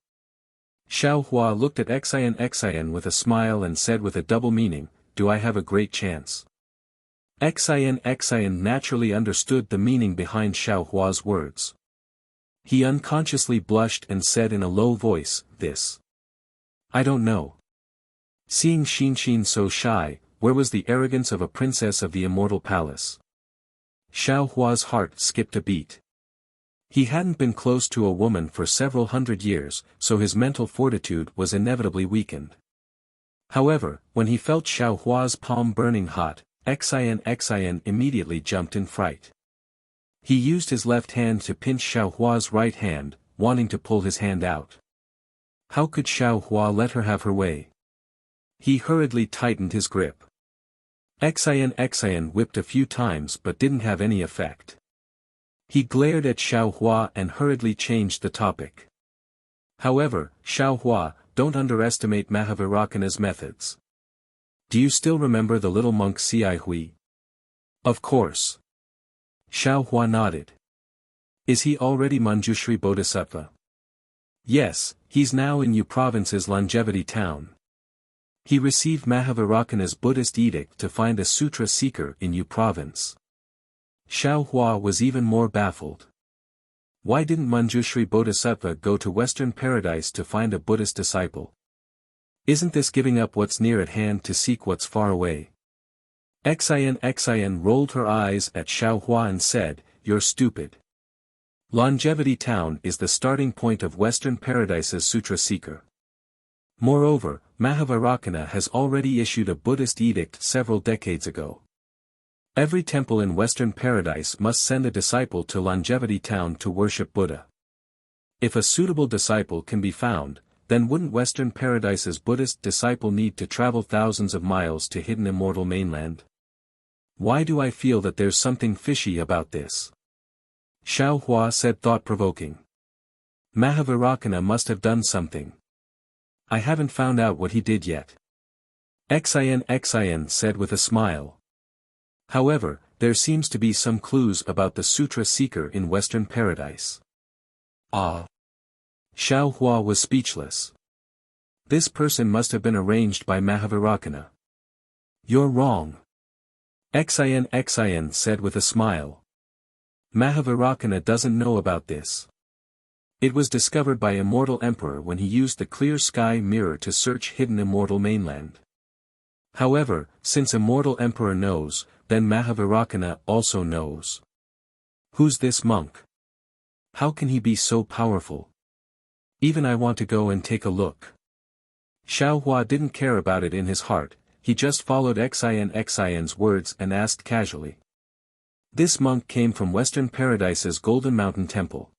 Xiaohua looked at Xian with a smile and said with a double meaning, do I have a great chance? Xian naturally understood the meaning behind Xiaohua's words. He unconsciously blushed and said in a low voice, this. I don't know. Seeing Xinxin so shy, where was the arrogance of a princess of the immortal palace? Xiaohua's heart skipped a beat. He hadn't been close to a woman for several hundred years, so his mental fortitude was inevitably weakened. However, when he felt Xiaohua's palm burning hot, Xian immediately jumped in fright. He used his left hand to pinch Xiaohua's right hand, wanting to pull his hand out. How could Xiaohua let her have her way? He hurriedly tightened his grip. Xian whipped a few times but didn't have any effect. He glared at Xiaohua and hurriedly changed the topic. However, Xiaohua, don't underestimate Mahaviracana's methods. Do you still remember the little monk Cai Hui? Of course. Xiaohua nodded. Is he already Manjushri Bodhisattva? Yes, he's now in Yu Province's Longevity Town. He received Mahaviracana's Buddhist edict to find a sutra seeker in Yu Province. Xiaohua was even more baffled. Why didn't Manjushri Bodhisattva go to Western Paradise to find a Buddhist disciple? Isn't this giving up what's near at hand to seek what's far away? Xian rolled her eyes at Xiaohua and said, you're stupid. Longevity Town is the starting point of Western Paradise's sutra seeker. Moreover, Mahaviracana has already issued a Buddhist edict several decades ago. Every temple in Western Paradise must send a disciple to Longevity Town to worship Buddha. If a suitable disciple can be found, then wouldn't Western Paradise's Buddhist disciple need to travel thousands of miles to hidden immortal mainland? Why do I feel that there's something fishy about this? Xiaohua said thought-provoking. Mahaviracana must have done something. I haven't found out what he did yet. Xian said with a smile. However, there seems to be some clues about the sutra seeker in Western Paradise. Ah! Xiaohua was speechless. This person must have been arranged by Mahaviracana. You're wrong. Xin said with a smile. Mahavirakhana doesn't know about this. It was discovered by Immortal Emperor when he used the clear sky mirror to search hidden immortal mainland. However, since Immortal Emperor knows, then Mahavirakhana also knows. Who's this monk? How can he be so powerful? Even I want to go and take a look. Xiao Hua didn't care about it in his heart, he just followed Xin's words and asked casually. This monk came from Western Paradise's Golden Mountain Temple.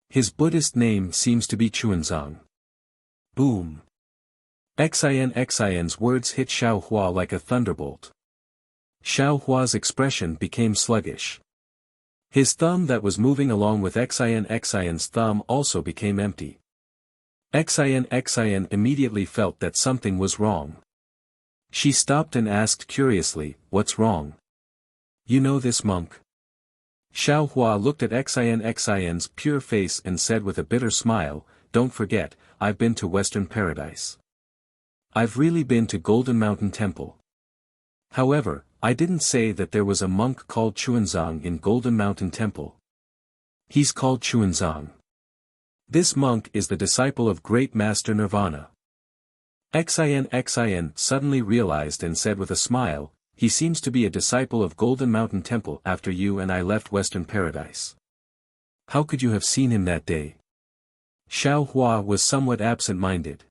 His Buddhist name seems to be Chuanzang. Boom. Xin's words hit Xiao Hua like a thunderbolt. Xiao Hua's expression became sluggish. His thumb that was moving along with Xin's thumb also became empty. Xin immediately felt that something was wrong. She stopped and asked curiously, "What's wrong? You know this monk?" Xiao Hua looked at Xin's pure face and said with a bitter smile, "Don't forget, I've been to Western Paradise. I've really been to Golden Mountain Temple. However, I didn't say that there was a monk called Chuanzang in Golden Mountain Temple. He's called Chuanzang. This monk is the disciple of Great Master Nirvana." Xin suddenly realized and said with a smile, "He seems to be a disciple of Golden Mountain Temple after you and I left Western Paradise. How could you have seen him that day?" Xiao Hua was somewhat absent-minded.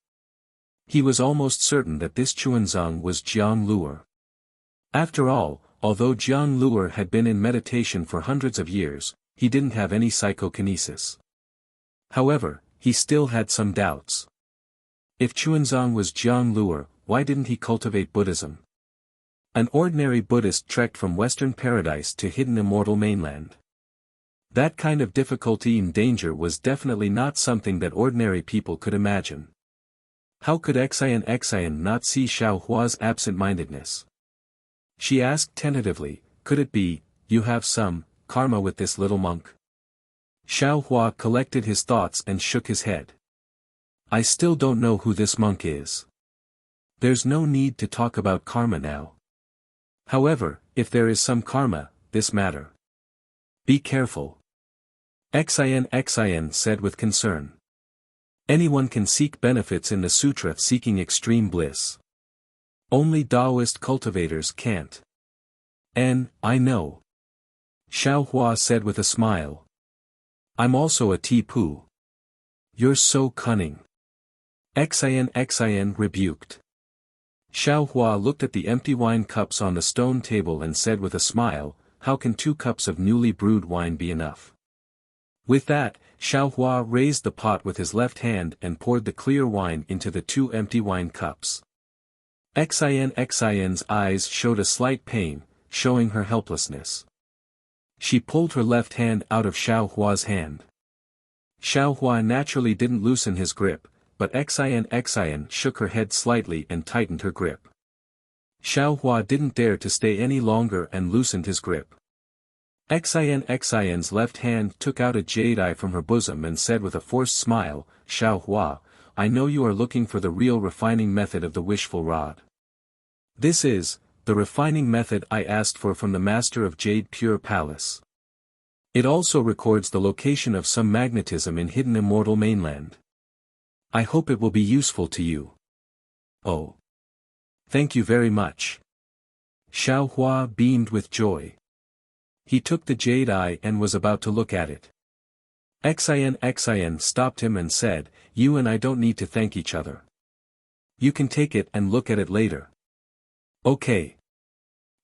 He was almost certain that this Chuanzang was Jiang Luer. After all, although Jiang Luer had been in meditation for hundreds of years, he didn't have any psychokinesis. However, he still had some doubts. If Chuanzang was Jiang Luer, why didn't he cultivate Buddhism? An ordinary Buddhist trekked from Western Paradise to hidden immortal mainland. That kind of difficulty and danger was definitely not something that ordinary people could imagine. How could Xin not see Xiao Hua's absent-mindedness? She asked tentatively, "Could it be, you have some karma with this little monk?" Xiao Hua collected his thoughts and shook his head. "I still don't know who this monk is. There's no need to talk about karma now. However, if there is some karma, this matter. Be careful." Xin said with concern. Anyone can seek benefits in the sutra seeking extreme bliss. Only Taoist cultivators can't. I know. Xiao Hua said with a smile. I'm also a Tipu. You're so cunning. Xin rebuked. Xiao Hua looked at the empty wine cups on the stone table and said with a smile, "How can 2 cups of newly brewed wine be enough?" With that, Xiao Hua raised the pot with his left hand and poured the clear wine into the 2 empty wine cups. Xin's eyes showed a slight pain, showing her helplessness. She pulled her left hand out of Xiao Hua's hand. Xiao Hua naturally didn't loosen his grip, but Xin shook her head slightly and tightened her grip. Xiao Hua didn't dare to stay any longer and loosened his grip. Xin's left hand took out a jade eye from her bosom and said with a forced smile, "Xiao Hua, I know you are looking for the real refining method of the wishful rod. This is, the refining method I asked for from the Master of Jade Pure Palace. It also records the location of some magnetism in hidden immortal mainland. I hope it will be useful to you." "Oh. Thank you very much." Xiao Hua beamed with joy. He took the jade eye and was about to look at it. Xin stopped him and said, "You and I don't need to thank each other. You can take it and look at it later." "Okay."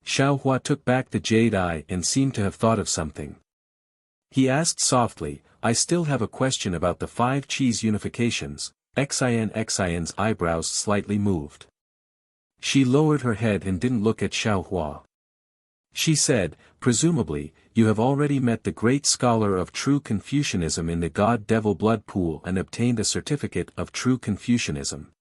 Xiao Hua took back the jade eye and seemed to have thought of something. He asked softly, "I still have a question about the 5 cheese unifications." Xin's eyebrows slightly moved. She lowered her head and didn't look at Xiao Hua. She said, "Presumably, you have already met the great scholar of true Confucianism in the God-Devil blood pool and obtained a certificate of true Confucianism.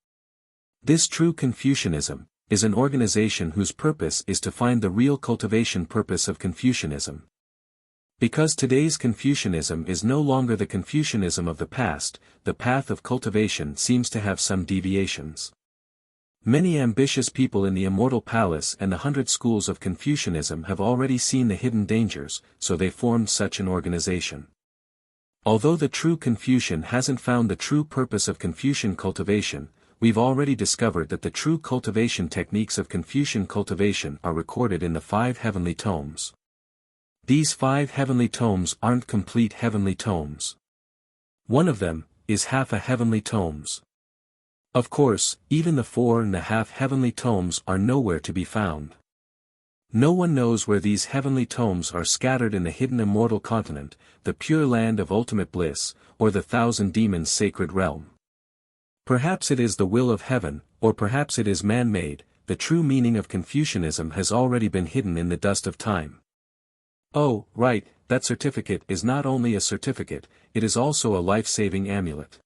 This true Confucianism is an organization whose purpose is to find the real cultivation purpose of Confucianism. Because today's Confucianism is no longer the Confucianism of the past, the path of cultivation seems to have some deviations. Many ambitious people in the Immortal Palace and the 100 schools of Confucianism have already seen the hidden dangers, so they formed such an organization. Although the true Confucian hasn't found the true purpose of Confucian cultivation, we've already discovered that the true cultivation techniques of Confucian cultivation are recorded in the 5 heavenly tomes. These 5 heavenly tomes aren't complete heavenly tomes. One of them is half a heavenly tomes. Of course, even the 4.5 heavenly tomes are nowhere to be found. No one knows where these heavenly tomes are scattered in the hidden immortal continent, the pure land of ultimate bliss, or the 1,000 demons' sacred realm. Perhaps it is the will of heaven, or perhaps it is man-made. The true meaning of Confucianism has already been hidden in the dust of time. Oh, right, that certificate is not only a certificate, it is also a life-saving amulet.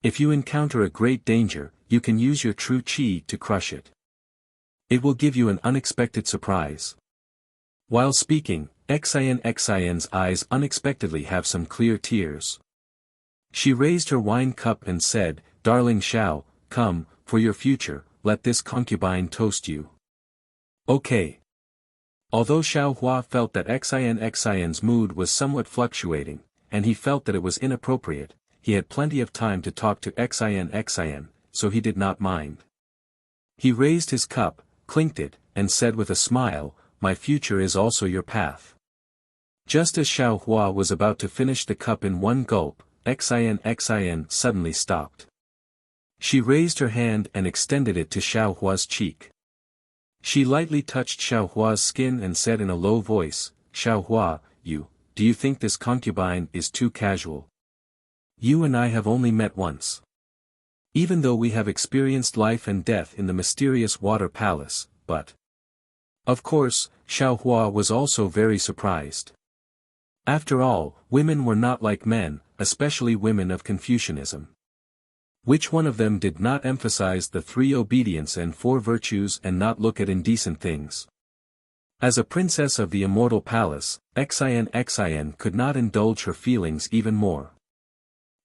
If you encounter a great danger, you can use your true qi to crush it. It will give you an unexpected surprise. While speaking, Xian's eyes unexpectedly have some clear tears. She raised her wine cup and said, "Darling Xiao, come, for your future, let this concubine toast you." Okay. Although Xiao Hua felt that Xian's mood was somewhat fluctuating, and he felt that it was inappropriate, he had plenty of time to talk to Xian, so he did not mind. He raised his cup, clinked it, and said with a smile, "My future is also your path." Just as Xiao Hua was about to finish the cup in one gulp, Xian suddenly stopped. She raised her hand and extended it to Xiao Hua's cheek. She lightly touched Xiao Hua's skin and said in a low voice, "Xiao Hua, do you think this concubine is too casual? You and I have only met once. Even though we have experienced life and death in the mysterious water palace, but..." Of course, Xiao Hua was also very surprised. After all, women were not like men, especially women of Confucianism. Which one of them did not emphasize the 3 obedience and 4 virtues and not look at indecent things? As a princess of the Immortal Palace, Xian could not indulge her feelings even more.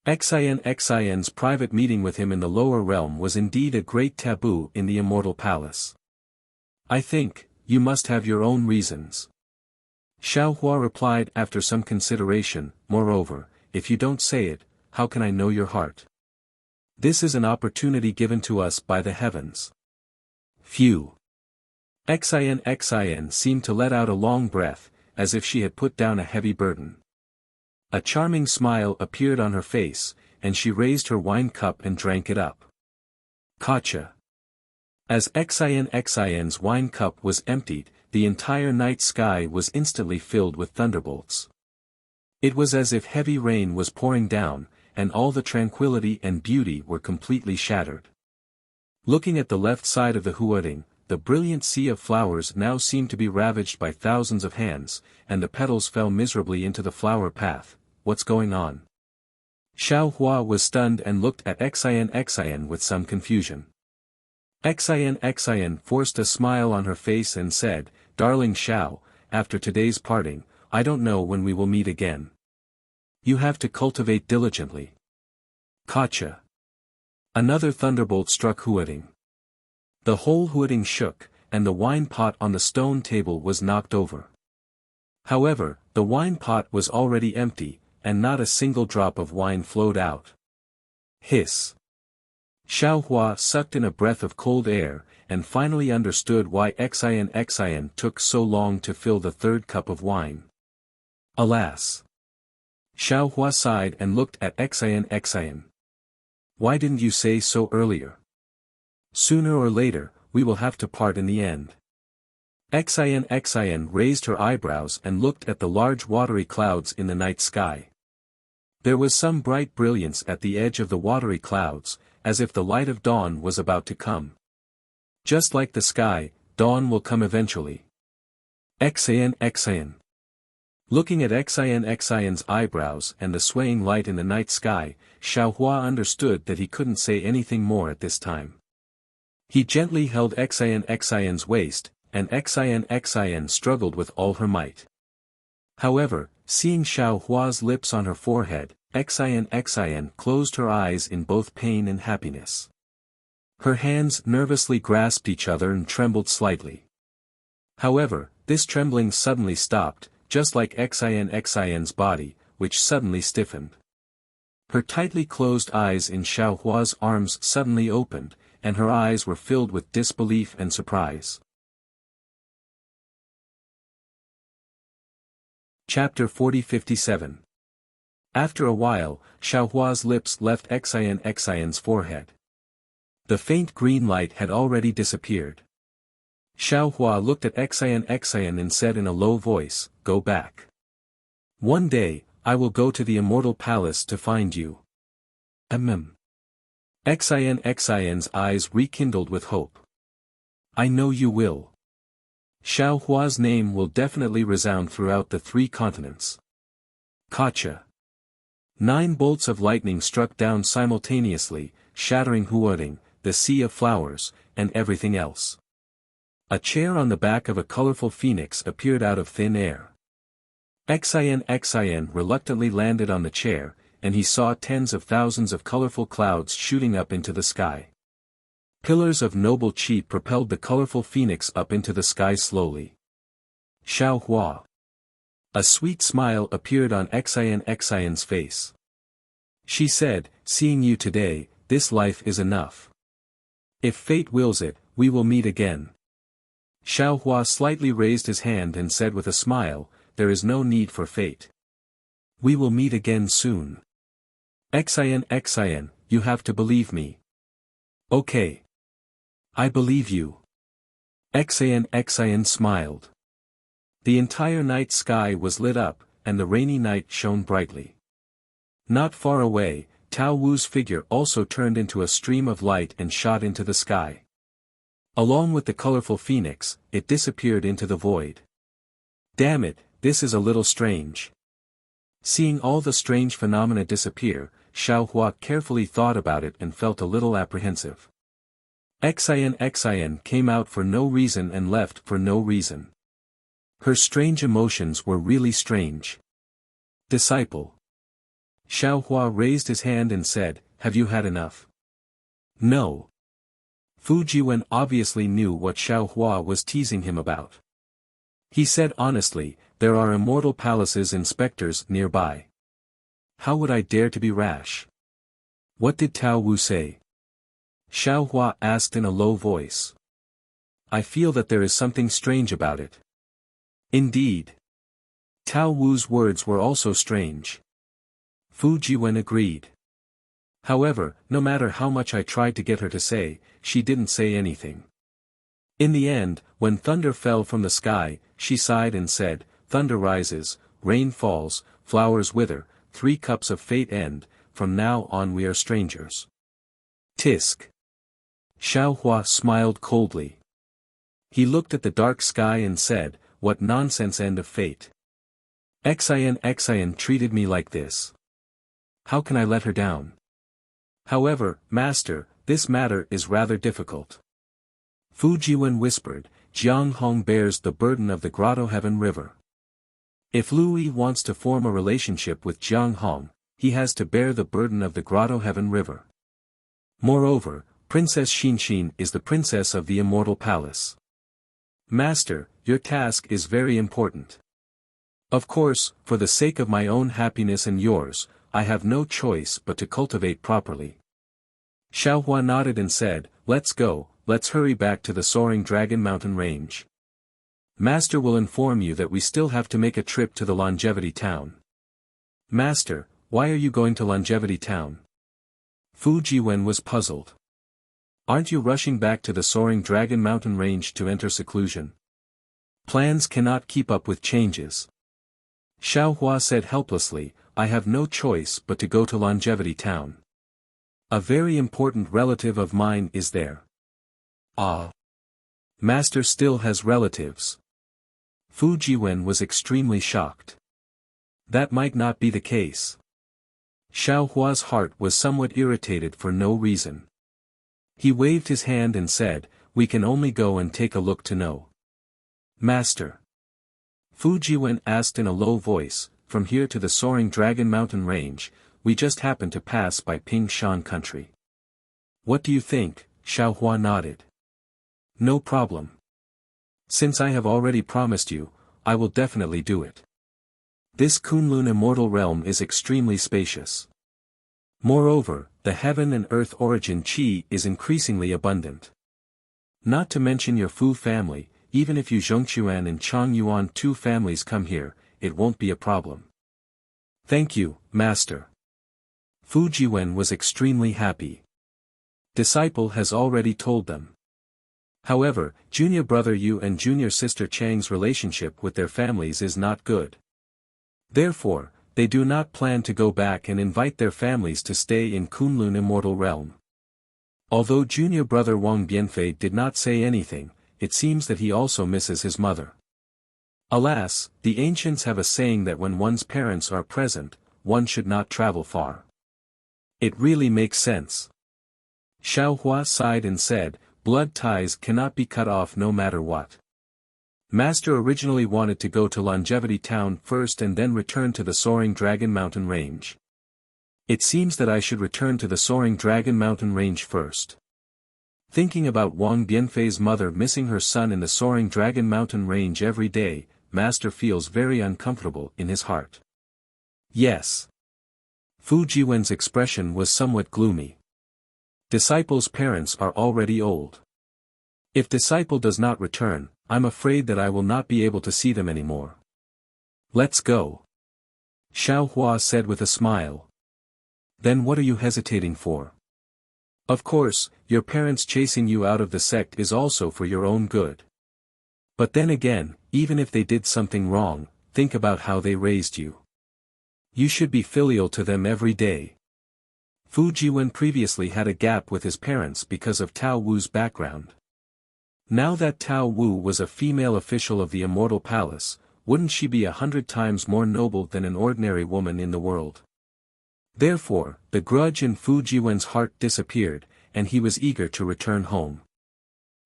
Xian's private meeting with him in the lower realm was indeed a great taboo in the Immortal Palace. "I think, you must have your own reasons." Xiao Hua replied after some consideration, "Moreover, if you don't say it, how can I know your heart? This is an opportunity given to us by the heavens." Phew! Xian seemed to let out a long breath, as if she had put down a heavy burden. A charming smile appeared on her face, and she raised her wine cup and drank it up. Gotcha! As Xian's wine cup was emptied, the entire night sky was instantly filled with thunderbolts. It was as if heavy rain was pouring down, and all the tranquility and beauty were completely shattered. Looking at the left side of the Huading, the brilliant sea of flowers now seemed to be ravaged by thousands of hands, and the petals fell miserably into the flower path. What's going on? Xiao Hua was stunned and looked at Xian with some confusion. Xian forced a smile on her face and said, "Darling Xiao, after today's parting, I don't know when we will meet again. You have to cultivate diligently." Gotcha! Another thunderbolt struck Huading. The whole Huading shook, and the wine pot on the stone table was knocked over. However, the wine pot was already empty, and not a single drop of wine flowed out. Hiss! Xiao Hua sucked in a breath of cold air, and finally understood why Xian took so long to fill the 3rd cup of wine. Alas! Xiao Hua sighed and looked at Xian. "Why didn't you say so earlier? Sooner or later, we will have to part in the end." Xian raised her eyebrows and looked at the large watery clouds in the night sky. There was some bright brilliance at the edge of the watery clouds, as if the light of dawn was about to come. Just like the sky, dawn will come eventually. Xian. Looking at Xian's eyebrows and the swaying light in the night sky, Xiao Hua understood that he couldn't say anything more at this time. He gently held Xian's waist, and Xian struggled with all her might. However, seeing Xiao Hua's lips on her forehead, Xian closed her eyes in both pain and happiness. Her hands nervously grasped each other and trembled slightly. However, this trembling suddenly stopped, just like Xin's body, which suddenly stiffened. Her tightly closed eyes in Xiaohua's arms suddenly opened, and her eyes were filled with disbelief and surprise. Chapter 40-57. After a while, Xiaohua's lips left Xin's forehead. The faint green light had already disappeared. Xiaohua looked at Xin and said in a low voice, "Go back. One day, I will go to the Immortal Palace to find you." Xin's eyes rekindled with hope. "I know you will. Xiaohua's name will definitely resound throughout the 3 continents." Gotcha. 9 bolts of lightning struck down simultaneously, shattering Huoding, the Sea of Flowers, and everything else. A chair on the back of a colorful phoenix appeared out of thin air. Xin reluctantly landed on the chair, and he saw tens of thousands of colorful clouds shooting up into the sky. Pillars of noble chi propelled the colorful phoenix up into the sky slowly. Xiaohua. A sweet smile appeared on Xin's face. She said, "Seeing you today, this life is enough. If fate wills it, we will meet again." Xiaohua slightly raised his hand and said with a smile, "There is no need for fate. We will meet again soon. Xin, you have to believe me." "Okay. I believe you." Xin smiled. The entire night sky was lit up, and the rainy night shone brightly. Not far away, Tao Wu's figure also turned into a stream of light and shot into the sky. Along with the colorful phoenix, it disappeared into the void. "Damn it, this is a little strange." Seeing all the strange phenomena disappear, Xiaohua carefully thought about it and felt a little apprehensive. Xin came out for no reason and left for no reason. Her strange emotions were really strange. "Disciple." Xiaohua raised his hand and said, "Have you had enough?" "No." Fu Jiwen obviously knew what Xiaohua was teasing him about. He said honestly, "There are immortal palaces inspectors nearby. How would I dare to be rash?" "What did Tao Wu say?" Xiaohua asked in a low voice. "I feel that there is something strange about it." "Indeed." Tao Wu's words were also strange. Fu Jiwen agreed. However, no matter how much I tried to get her to say, she didn't say anything. In the end, when thunder fell from the sky, she sighed and said, "Thunder rises, rain falls, flowers wither, 3 cups of fate end, from now on we are strangers." Tisk. Xiaohua smiled coldly. He looked at the dark sky and said, "What nonsense end of fate. Xin treated me like this. How can I let her down? However, Master, this matter is rather difficult." Fu Jiwen whispered, "Jiang Hong bears the burden of the Grotto Heaven River. If Lu Yi wants to form a relationship with Jiang Hong, he has to bear the burden of the Grotto Heaven River. Moreover, Princess Xinshin is the princess of the Immortal Palace. Master, your task is very important. Of course, for the sake of my own happiness and yours, I have no choice but to cultivate properly." Xiaohua nodded and said, "Let's go, let's hurry back to the Soaring Dragon Mountain Range. Master will inform you that we still have to make a trip to the Longevity Town." "Master, why are you going to Longevity Town?" Fu Jiwen was puzzled. "Aren't you rushing back to the Soaring Dragon Mountain Range to enter seclusion? Plans cannot keep up with changes." Xiaohua said helplessly, "I have no choice but to go to Longevity Town. A very important relative of mine is there." "Ah. Master still has relatives." Fu Jiwen was extremely shocked. That might not be the case. Xiaohua's heart was somewhat irritated for no reason. He waved his hand and said, "We can only go and take a look to know." "Master." Fu Jiwen asked in a low voice, "From here to the Soaring Dragon Mountain Range, we just happen to pass by Ping Shan country. What do you think, Xiaohua nodded. No problem. Since I have already promised you, I will definitely do it. This Kunlun immortal realm is extremely spacious. Moreover, the heaven and earth origin qi is increasingly abundant. Not to mention your Fu family, even if you Zhongquan and Changyuan two families come here, it won't be a problem. Thank you, Master. Fu Jiwen was extremely happy. Disciple has already told them. However, junior brother Yu and junior sister Chang's relationship with their families is not good. Therefore, they do not plan to go back and invite their families to stay in Kunlun immortal realm. Although junior brother Wang Bianfei did not say anything, it seems that he also misses his mother. Alas, the ancients have a saying that when one's parents are present, one should not travel far. It really makes sense. Xiaohua sighed and said, blood ties cannot be cut off no matter what. Master originally wanted to go to Longevity Town first and then return to the Soaring Dragon Mountain Range. It seems that I should return to the Soaring Dragon Mountain Range first. Thinking about Wang Bianfei's mother missing her son in the Soaring Dragon Mountain Range every day, Master feels very uncomfortable in his heart. Yes. Fu Jiwen's expression was somewhat gloomy. Disciple's parents are already old. If disciple does not return, I'm afraid that I will not be able to see them anymore. Let's go. Xiaohua said with a smile. Then what are you hesitating for? Of course, your parents chasing you out of the sect is also for your own good. But then again, even if they did something wrong, think about how they raised you. You should be filial to them every day. Fu Jiwen previously had a gap with his parents because of Tao Wu's background. Now that Tao Wu was a female official of the Immortal Palace, wouldn't she be 100 times more noble than an ordinary woman in the world? Therefore, the grudge in Fu Jiwen's heart disappeared, and he was eager to return home.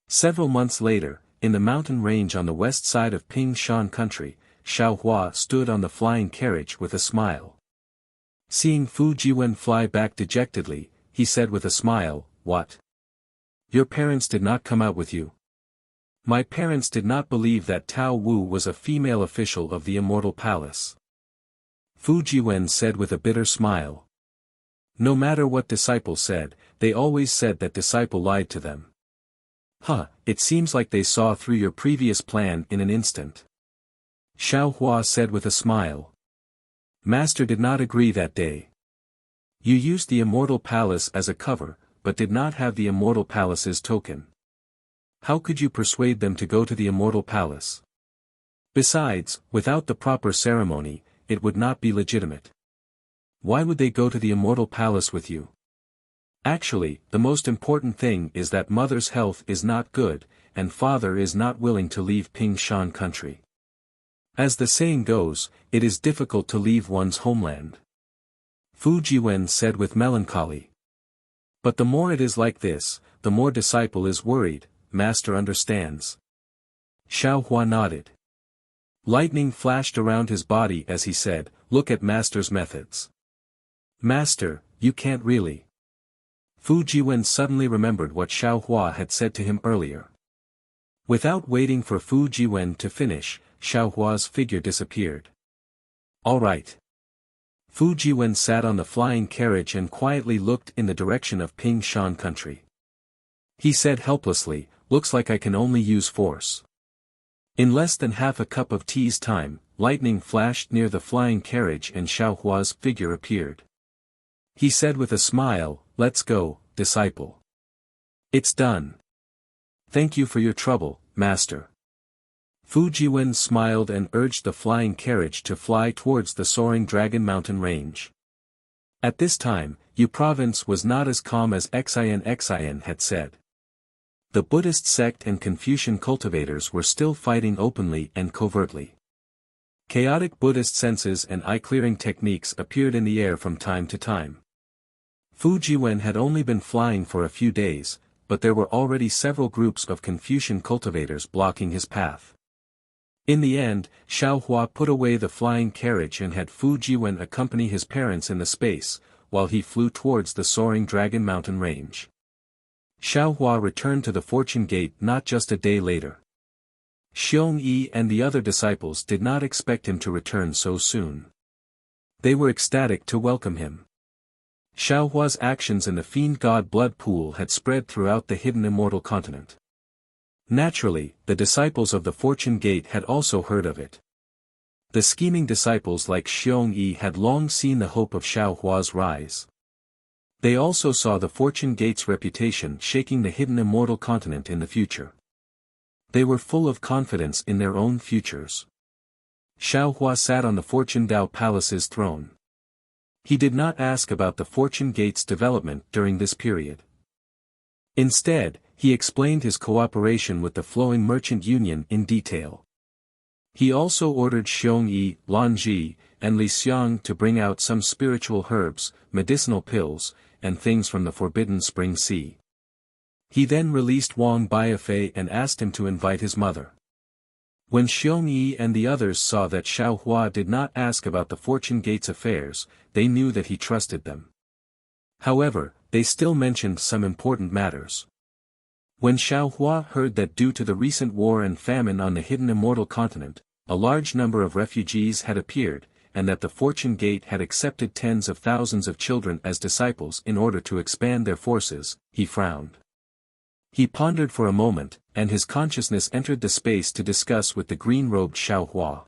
Several months later, in the mountain range on the west side of Ping Shan country, Xiaohua stood on the flying carriage with a smile. Seeing Fu Jiwen fly back dejectedly, he said with a smile, "What? Your parents did not come out with you?" My parents did not believe that Tao Wu was a female official of the Immortal Palace. Fu Jiwen said with a bitter smile. No matter what disciple said, they always said that disciple lied to them. It seems like they saw through your previous plan in an instant. Xiaohua said with a smile. Master did not agree that day. You used the Immortal Palace as a cover, but did not have the Immortal Palace's token. How could you persuade them to go to the Immortal Palace? Besides, without the proper ceremony, it would not be legitimate. Why would they go to the Immortal Palace with you? Actually, the most important thing is that mother's health is not good, and father is not willing to leave Ping Shan country. As the saying goes, it is difficult to leave one's homeland. Fu Jiwen said with melancholy. But the more it is like this, the more disciple is worried. Master understands. Xiaohua nodded. Lightning flashed around his body as he said, look at Master's methods. Master, you can't really. Fu Jiwen suddenly remembered what Xiaohua had said to him earlier. Without waiting for Fu Jiwen to finish, Xiaohua's figure disappeared. All right. Fu Jiwen sat on the flying carriage and quietly looked in the direction of Ping Shan country. He said helplessly, looks like I can only use force. In less than half a cup of tea's time, lightning flashed near the flying carriage and Xiaohua's figure appeared. He said with a smile, let's go, disciple. It's done. Thank you for your trouble, Master. Fu Jiwen smiled and urged the flying carriage to fly towards the Soaring Dragon Mountain Range. At this time, Yu province was not as calm as Xian had said. The Buddhist sect and Confucian cultivators were still fighting openly and covertly. Chaotic Buddhist senses and eye-clearing techniques appeared in the air from time to time. Fu Jiwen had only been flying for a few days, but there were already several groups of Confucian cultivators blocking his path. In the end, Xiaohua put away the flying carriage and had Fu Jiwen accompany his parents in the space, while he flew towards the Soaring Dragon Mountain Range. Xiaohua returned to the Fortune Gate not just a day later. Xiongyi and the other disciples did not expect him to return so soon. They were ecstatic to welcome him. Xiaohua's actions in the fiend god blood pool had spread throughout the hidden immortal continent. Naturally, the disciples of the Fortune Gate had also heard of it. The scheming disciples like Xiongyi had long seen the hope of Xiaohua's rise. They also saw the Fortune Gate's reputation shaking the hidden immortal continent in the future. They were full of confidence in their own futures. Xiaohua sat on the Fortune Dao Palace's throne. He did not ask about the Fortune Gate's development during this period. Instead, he explained his cooperation with the Flowing Merchant Union in detail. He also ordered Xiongyi, Lanji, and Li Xiang to bring out some spiritual herbs, medicinal pills, and things from the Forbidden Spring Sea. He then released Wang Baifei and asked him to invite his mother. When Xiongyi and the others saw that Xiaohua did not ask about the Fortune Gate's affairs, they knew that he trusted them. However, they still mentioned some important matters. When Xiaohua heard that due to the recent war and famine on the hidden immortal continent, a large number of refugees had appeared, and that the Fortune Gate had accepted tens of thousands of children as disciples in order to expand their forces, he frowned. He pondered for a moment, and his consciousness entered the space to discuss with the green-robed Xiaohua.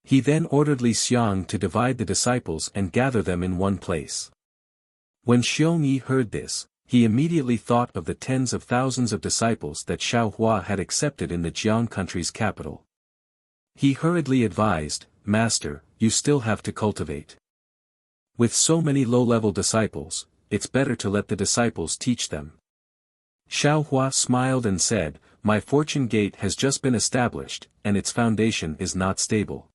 He then ordered Li Xiang to divide the disciples and gather them in one place. When Xiongyi heard this, he immediately thought of the tens of thousands of disciples that Xiaohua had accepted in the Jiang country's capital. He hurriedly advised, "Master, you still have to cultivate. With so many low-level disciples, it's better to let the disciples teach them." Xiaohua smiled and said, "My Fortune Gate has just been established, and its foundation is not stable.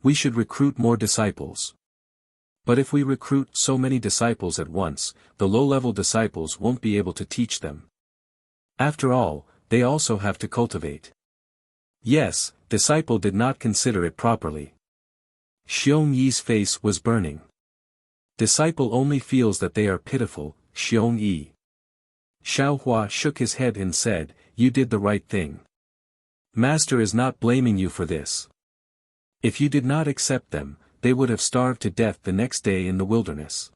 We should recruit more disciples. But if we recruit so many disciples at once, the low-level disciples won't be able to teach them. After all, they also have to cultivate." Yes, disciple did not consider it properly. Xiongyi's face was burning. Disciple only feels that they are pitiful, Xiongyi. Xiaohua shook his head and said, "You did the right thing. Master is not blaming you for this. If you did not accept them, they would have starved to death the next day in the wilderness.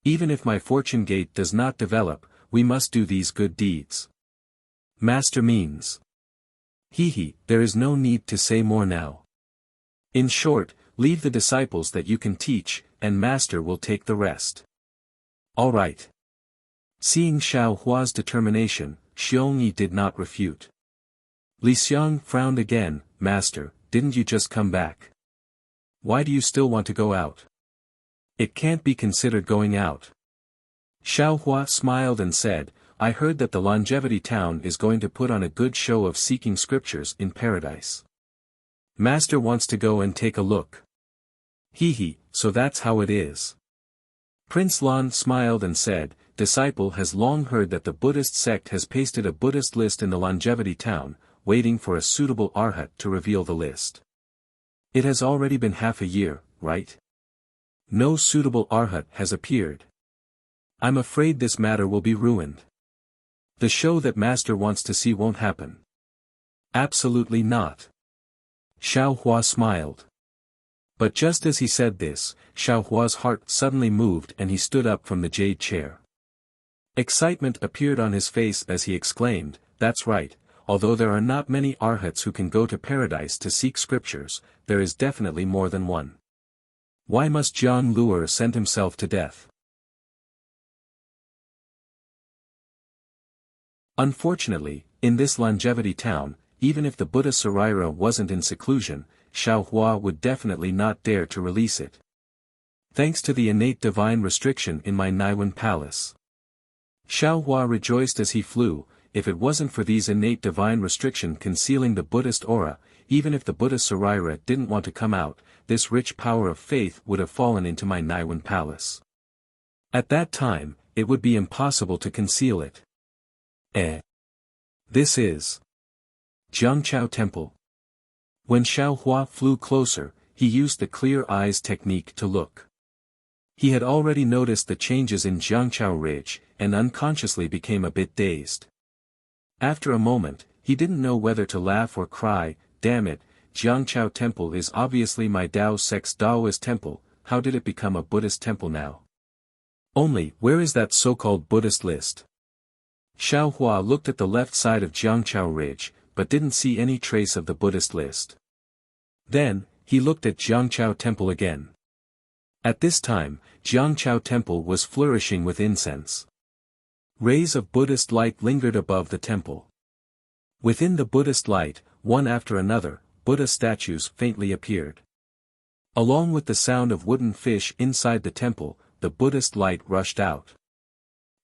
Even if my Fortune Gate does not develop, we must do these good deeds. Master means. There is no need to say more now. In short, leave the disciples that you can teach, and Master will take the rest." "All right." Seeing Xiaohua's determination, Xiongyi did not refute. Li Xiang frowned again, "Master, didn't you just come back? Why do you still want to go out? It can't be considered going out." Xiaohua smiled and said, "I heard that the Longevity Town is going to put on a good show of seeking scriptures in paradise. Master wants to go and take a look." So that's how it is." Prince Lan smiled and said, "Disciple has long heard that the Buddhist sect has pasted a Buddhist list in the Longevity Town, waiting for a suitable arhat to reveal the list. It has already been half a year, right? No suitable arhat has appeared. I'm afraid this matter will be ruined. The show that Master wants to see won't happen." "Absolutely not." Xiaohua smiled. But just as he said this, Xiaohua's heart suddenly moved and he stood up from the jade chair. Excitement appeared on his face as he exclaimed, "That's right, although there are not many arhats who can go to paradise to seek scriptures, there is definitely more than one. Why must Jiang Luer send himself to death?" Unfortunately, in this Longevity Town, even if the Buddha Saraira wasn't in seclusion, Xiaohua would definitely not dare to release it. Thanks to the innate divine restriction in my Naiwan palace. Xiaohua rejoiced as he flew. If it wasn't for these innate divine restriction concealing the Buddhist aura, even if the Buddha Saraira didn't want to come out, this rich power of faith would have fallen into my Naiwan palace. At that time, it would be impossible to conceal it. This is Jiangchao Temple. When Xiaohua flew closer, he used the clear eyes technique to look. He had already noticed the changes in Jiangqiao Ridge, and unconsciously became a bit dazed. After a moment, he didn't know whether to laugh or cry. Damn it, Jiangqiao Temple is obviously my Dao sect's Daoist temple, how did it become a Buddhist temple now? Only, where is that so-called Buddhist list? Xiao Hua looked at the left side of Jiangqiao Ridge, but didn't see any trace of the Buddhist list. Then, he looked at Jiangqiao Temple again. At this time, Jiangqiao Temple was flourishing with incense. Rays of Buddhist light lingered above the temple. Within the Buddhist light, one after another, Buddha statues faintly appeared. Along with the sound of wooden fish inside the temple, the Buddhist light rushed out.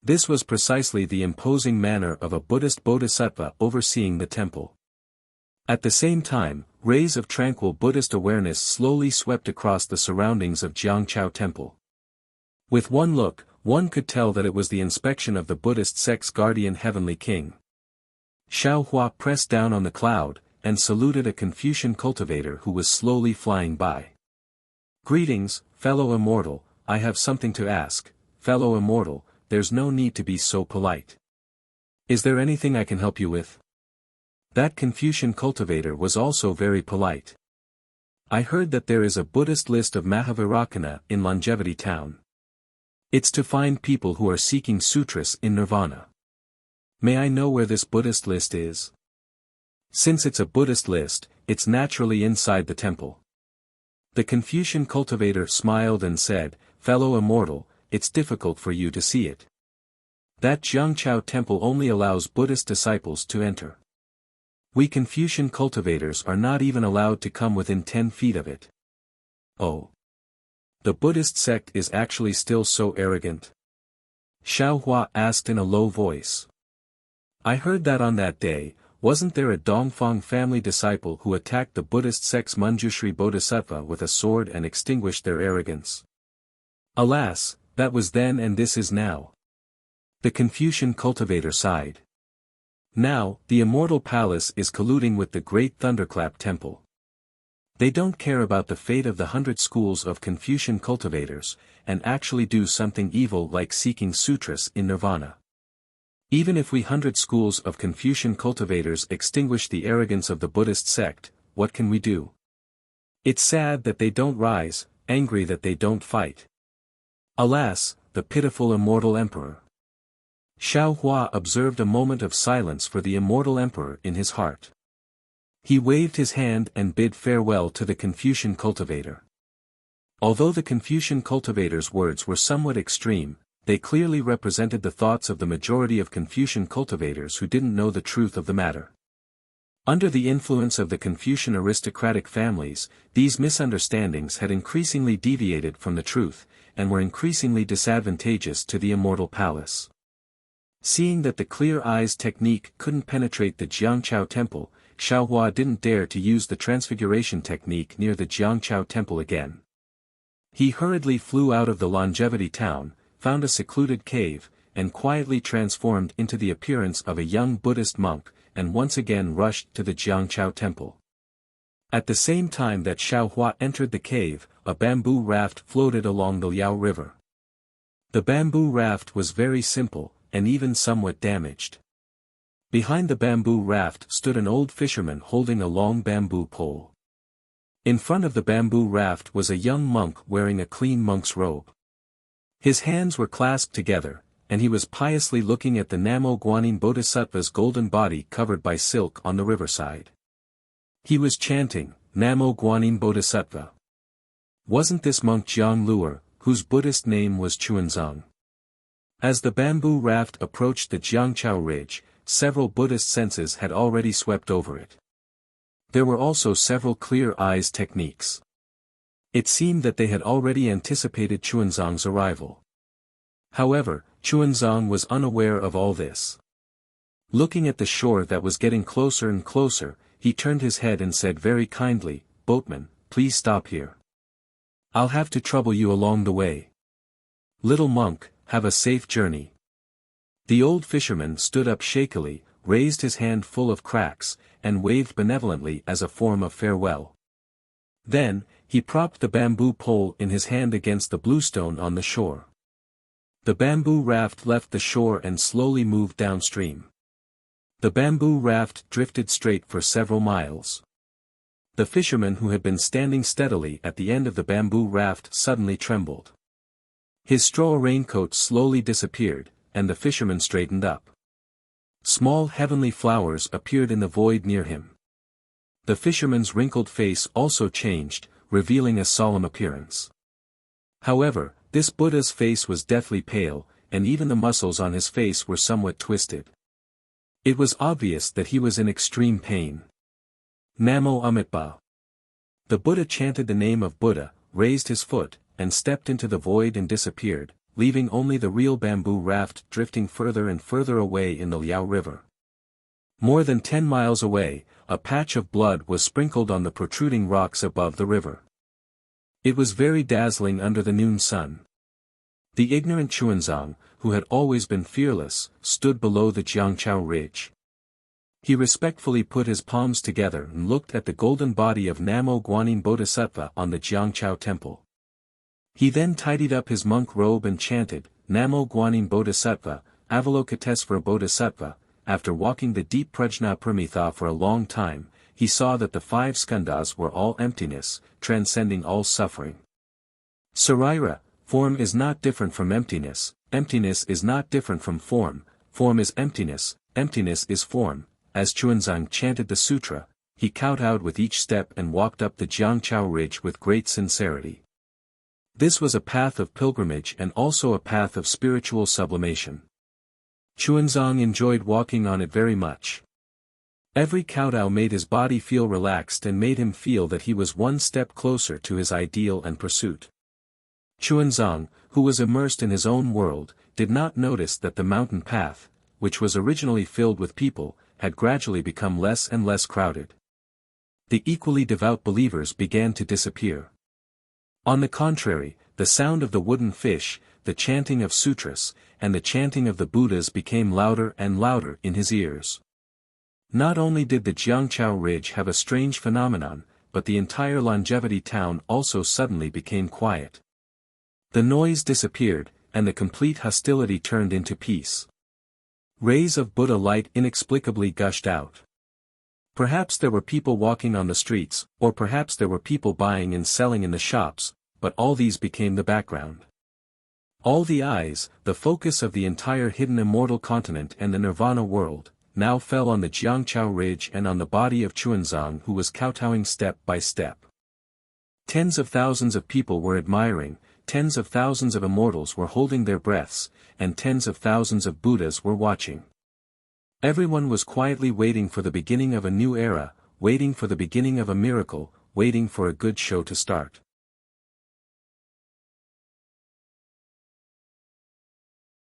This was precisely the imposing manner of a Buddhist bodhisattva overseeing the temple. At the same time, rays of tranquil Buddhist awareness slowly swept across the surroundings of Jiangqiao Temple. With one look, one could tell that it was the inspection of the Buddhist sect's guardian heavenly king. Xiao Hua pressed down on the cloud, and saluted a Confucian cultivator who was slowly flying by. "Greetings, fellow immortal, I have something to ask." "Fellow immortal, there's no need to be so polite. Is there anything I can help you with?" That Confucian cultivator was also very polite. "I heard that there is a Buddhist list of Mahavirakana in Longevity Town. It's to find people who are seeking sutras in nirvana. May I know where this Buddhist list is?" "Since it's a Buddhist list, it's naturally inside the temple." The Confucian cultivator smiled and said, "Fellow immortal, it's difficult for you to see it. That Jiangqiao temple only allows Buddhist disciples to enter. We Confucian cultivators are not even allowed to come within 10 feet of it." "Oh. The Buddhist sect is actually still so arrogant?" Xiao Hua asked in a low voice. "I heard that on that day, wasn't there a Dongfang family disciple who attacked the Buddhist sect's Manjushri Bodhisattva with a sword and extinguished their arrogance?" "Alas, that was then and this is now." The Confucian cultivator sighed. "Now, the Immortal Palace is colluding with the Great Thunderclap Temple. They don't care about the fate of the 100 schools of Confucian cultivators, and actually do something evil like seeking sutras in nirvana. Even if we 100 schools of Confucian cultivators extinguish the arrogance of the Buddhist sect, what can we do? It's sad that they don't rise, angry that they don't fight. Alas, the pitiful immortal emperor." Xiao Hua observed a moment of silence for the immortal emperor in his heart. He waved his hand and bid farewell to the Confucian cultivator. Although the Confucian cultivator's words were somewhat extreme, they clearly represented the thoughts of the majority of Confucian cultivators who didn't know the truth of the matter. Under the influence of the Confucian aristocratic families, these misunderstandings had increasingly deviated from the truth, and were increasingly disadvantageous to the Immortal Palace. Seeing that the clear eyes technique couldn't penetrate the Jiangqiao temple, Xiao Hua didn't dare to use the transfiguration technique near the Jiangqiao temple again. He hurriedly flew out of the Longevity Town, found a secluded cave, and quietly transformed into the appearance of a young Buddhist monk, and once again rushed to the Jiangqiao temple. At the same time that Xiao Hua entered the cave, a bamboo raft floated along the Liao River. The bamboo raft was very simple, and even somewhat damaged. Behind the bamboo raft stood an old fisherman holding a long bamboo pole. In front of the bamboo raft was a young monk wearing a clean monk's robe. His hands were clasped together, and he was piously looking at the Namo Guanyin Bodhisattva's golden body covered by silk on the riverside. He was chanting, "Namo Guanyin Bodhisattva." Wasn't this monk Jiang Luer, whose Buddhist name was Chuanzong? As the bamboo raft approached the Jiangqiao Ridge, several Buddhist senses had already swept over it. There were also several clear eyes techniques. It seemed that they had already anticipated Chuanzong's arrival. However, Chuanzong was unaware of all this. Looking at the shore that was getting closer and closer, he turned his head and said very kindly, "Boatman, please stop here. I'll have to trouble you along the way. Little monk, have a safe journey." The old fisherman stood up shakily, raised his hand full of cracks, and waved benevolently as a form of farewell. Then, he propped the bamboo pole in his hand against the bluestone on the shore. The bamboo raft left the shore and slowly moved downstream. The bamboo raft drifted straight for several miles. The fisherman who had been standing steadily at the end of the bamboo raft suddenly trembled. His straw raincoat slowly disappeared, and the fisherman straightened up. Small heavenly flowers appeared in the void near him. The fisherman's wrinkled face also changed, revealing a solemn appearance. However, this Buddha's face was deathly pale, and even the muscles on his face were somewhat twisted. It was obvious that he was in extreme pain. Namo Amitabha. The Buddha chanted the name of Buddha, raised his foot, and stepped into the void and disappeared, leaving only the real bamboo raft drifting further and further away in the Liao River. More than 10 miles away, a patch of blood was sprinkled on the protruding rocks above the river. It was very dazzling under the noon sun. The ignorant Xuanzang, who had always been fearless, stood below the Jiangqiao ridge. He respectfully put his palms together and looked at the golden body of Namo Guanyin Bodhisattva on the Jiangqiao temple. He then tidied up his monk robe and chanted, Namo Guanyin Bodhisattva, Avalokitesvara Bodhisattva. After walking the deep Prajna Pramitha for a long time, he saw that the 5 skandhas were all emptiness, transcending all suffering. Sarira, form is not different from emptiness is not different from form is emptiness is form. As Xuanzang chanted the sutra, he kowtowed with each step and walked up the Jiangqiao ridge with great sincerity. This was a path of pilgrimage and also a path of spiritual sublimation. Xuanzang enjoyed walking on it very much. Every kowtow made his body feel relaxed and made him feel that he was one step closer to his ideal and pursuit. Xuanzang, who was immersed in his own world, did not notice that the mountain path, which was originally filled with people, had gradually become less and less crowded. The equally devout believers began to disappear. On the contrary, the sound of the wooden fish, the chanting of sutras, and the chanting of the Buddhas became louder and louder in his ears. Not only did the Jiangqiao Ridge have a strange phenomenon, but the entire Longevity town also suddenly became quiet. The noise disappeared, and the complete hostility turned into peace. Rays of Buddha light inexplicably gushed out. Perhaps there were people walking on the streets, or perhaps there were people buying and selling in the shops, but all these became the background. All the eyes, the focus of the entire hidden immortal continent and the nirvana world, now fell on the Jiangqiao Ridge and on the body of Xuanzang, who was kowtowing step by step. Tens of thousands of people were admiring, tens of thousands of immortals were holding their breaths, and tens of thousands of Buddhas were watching. Everyone was quietly waiting for the beginning of a new era, waiting for the beginning of a miracle, waiting for a good show to start.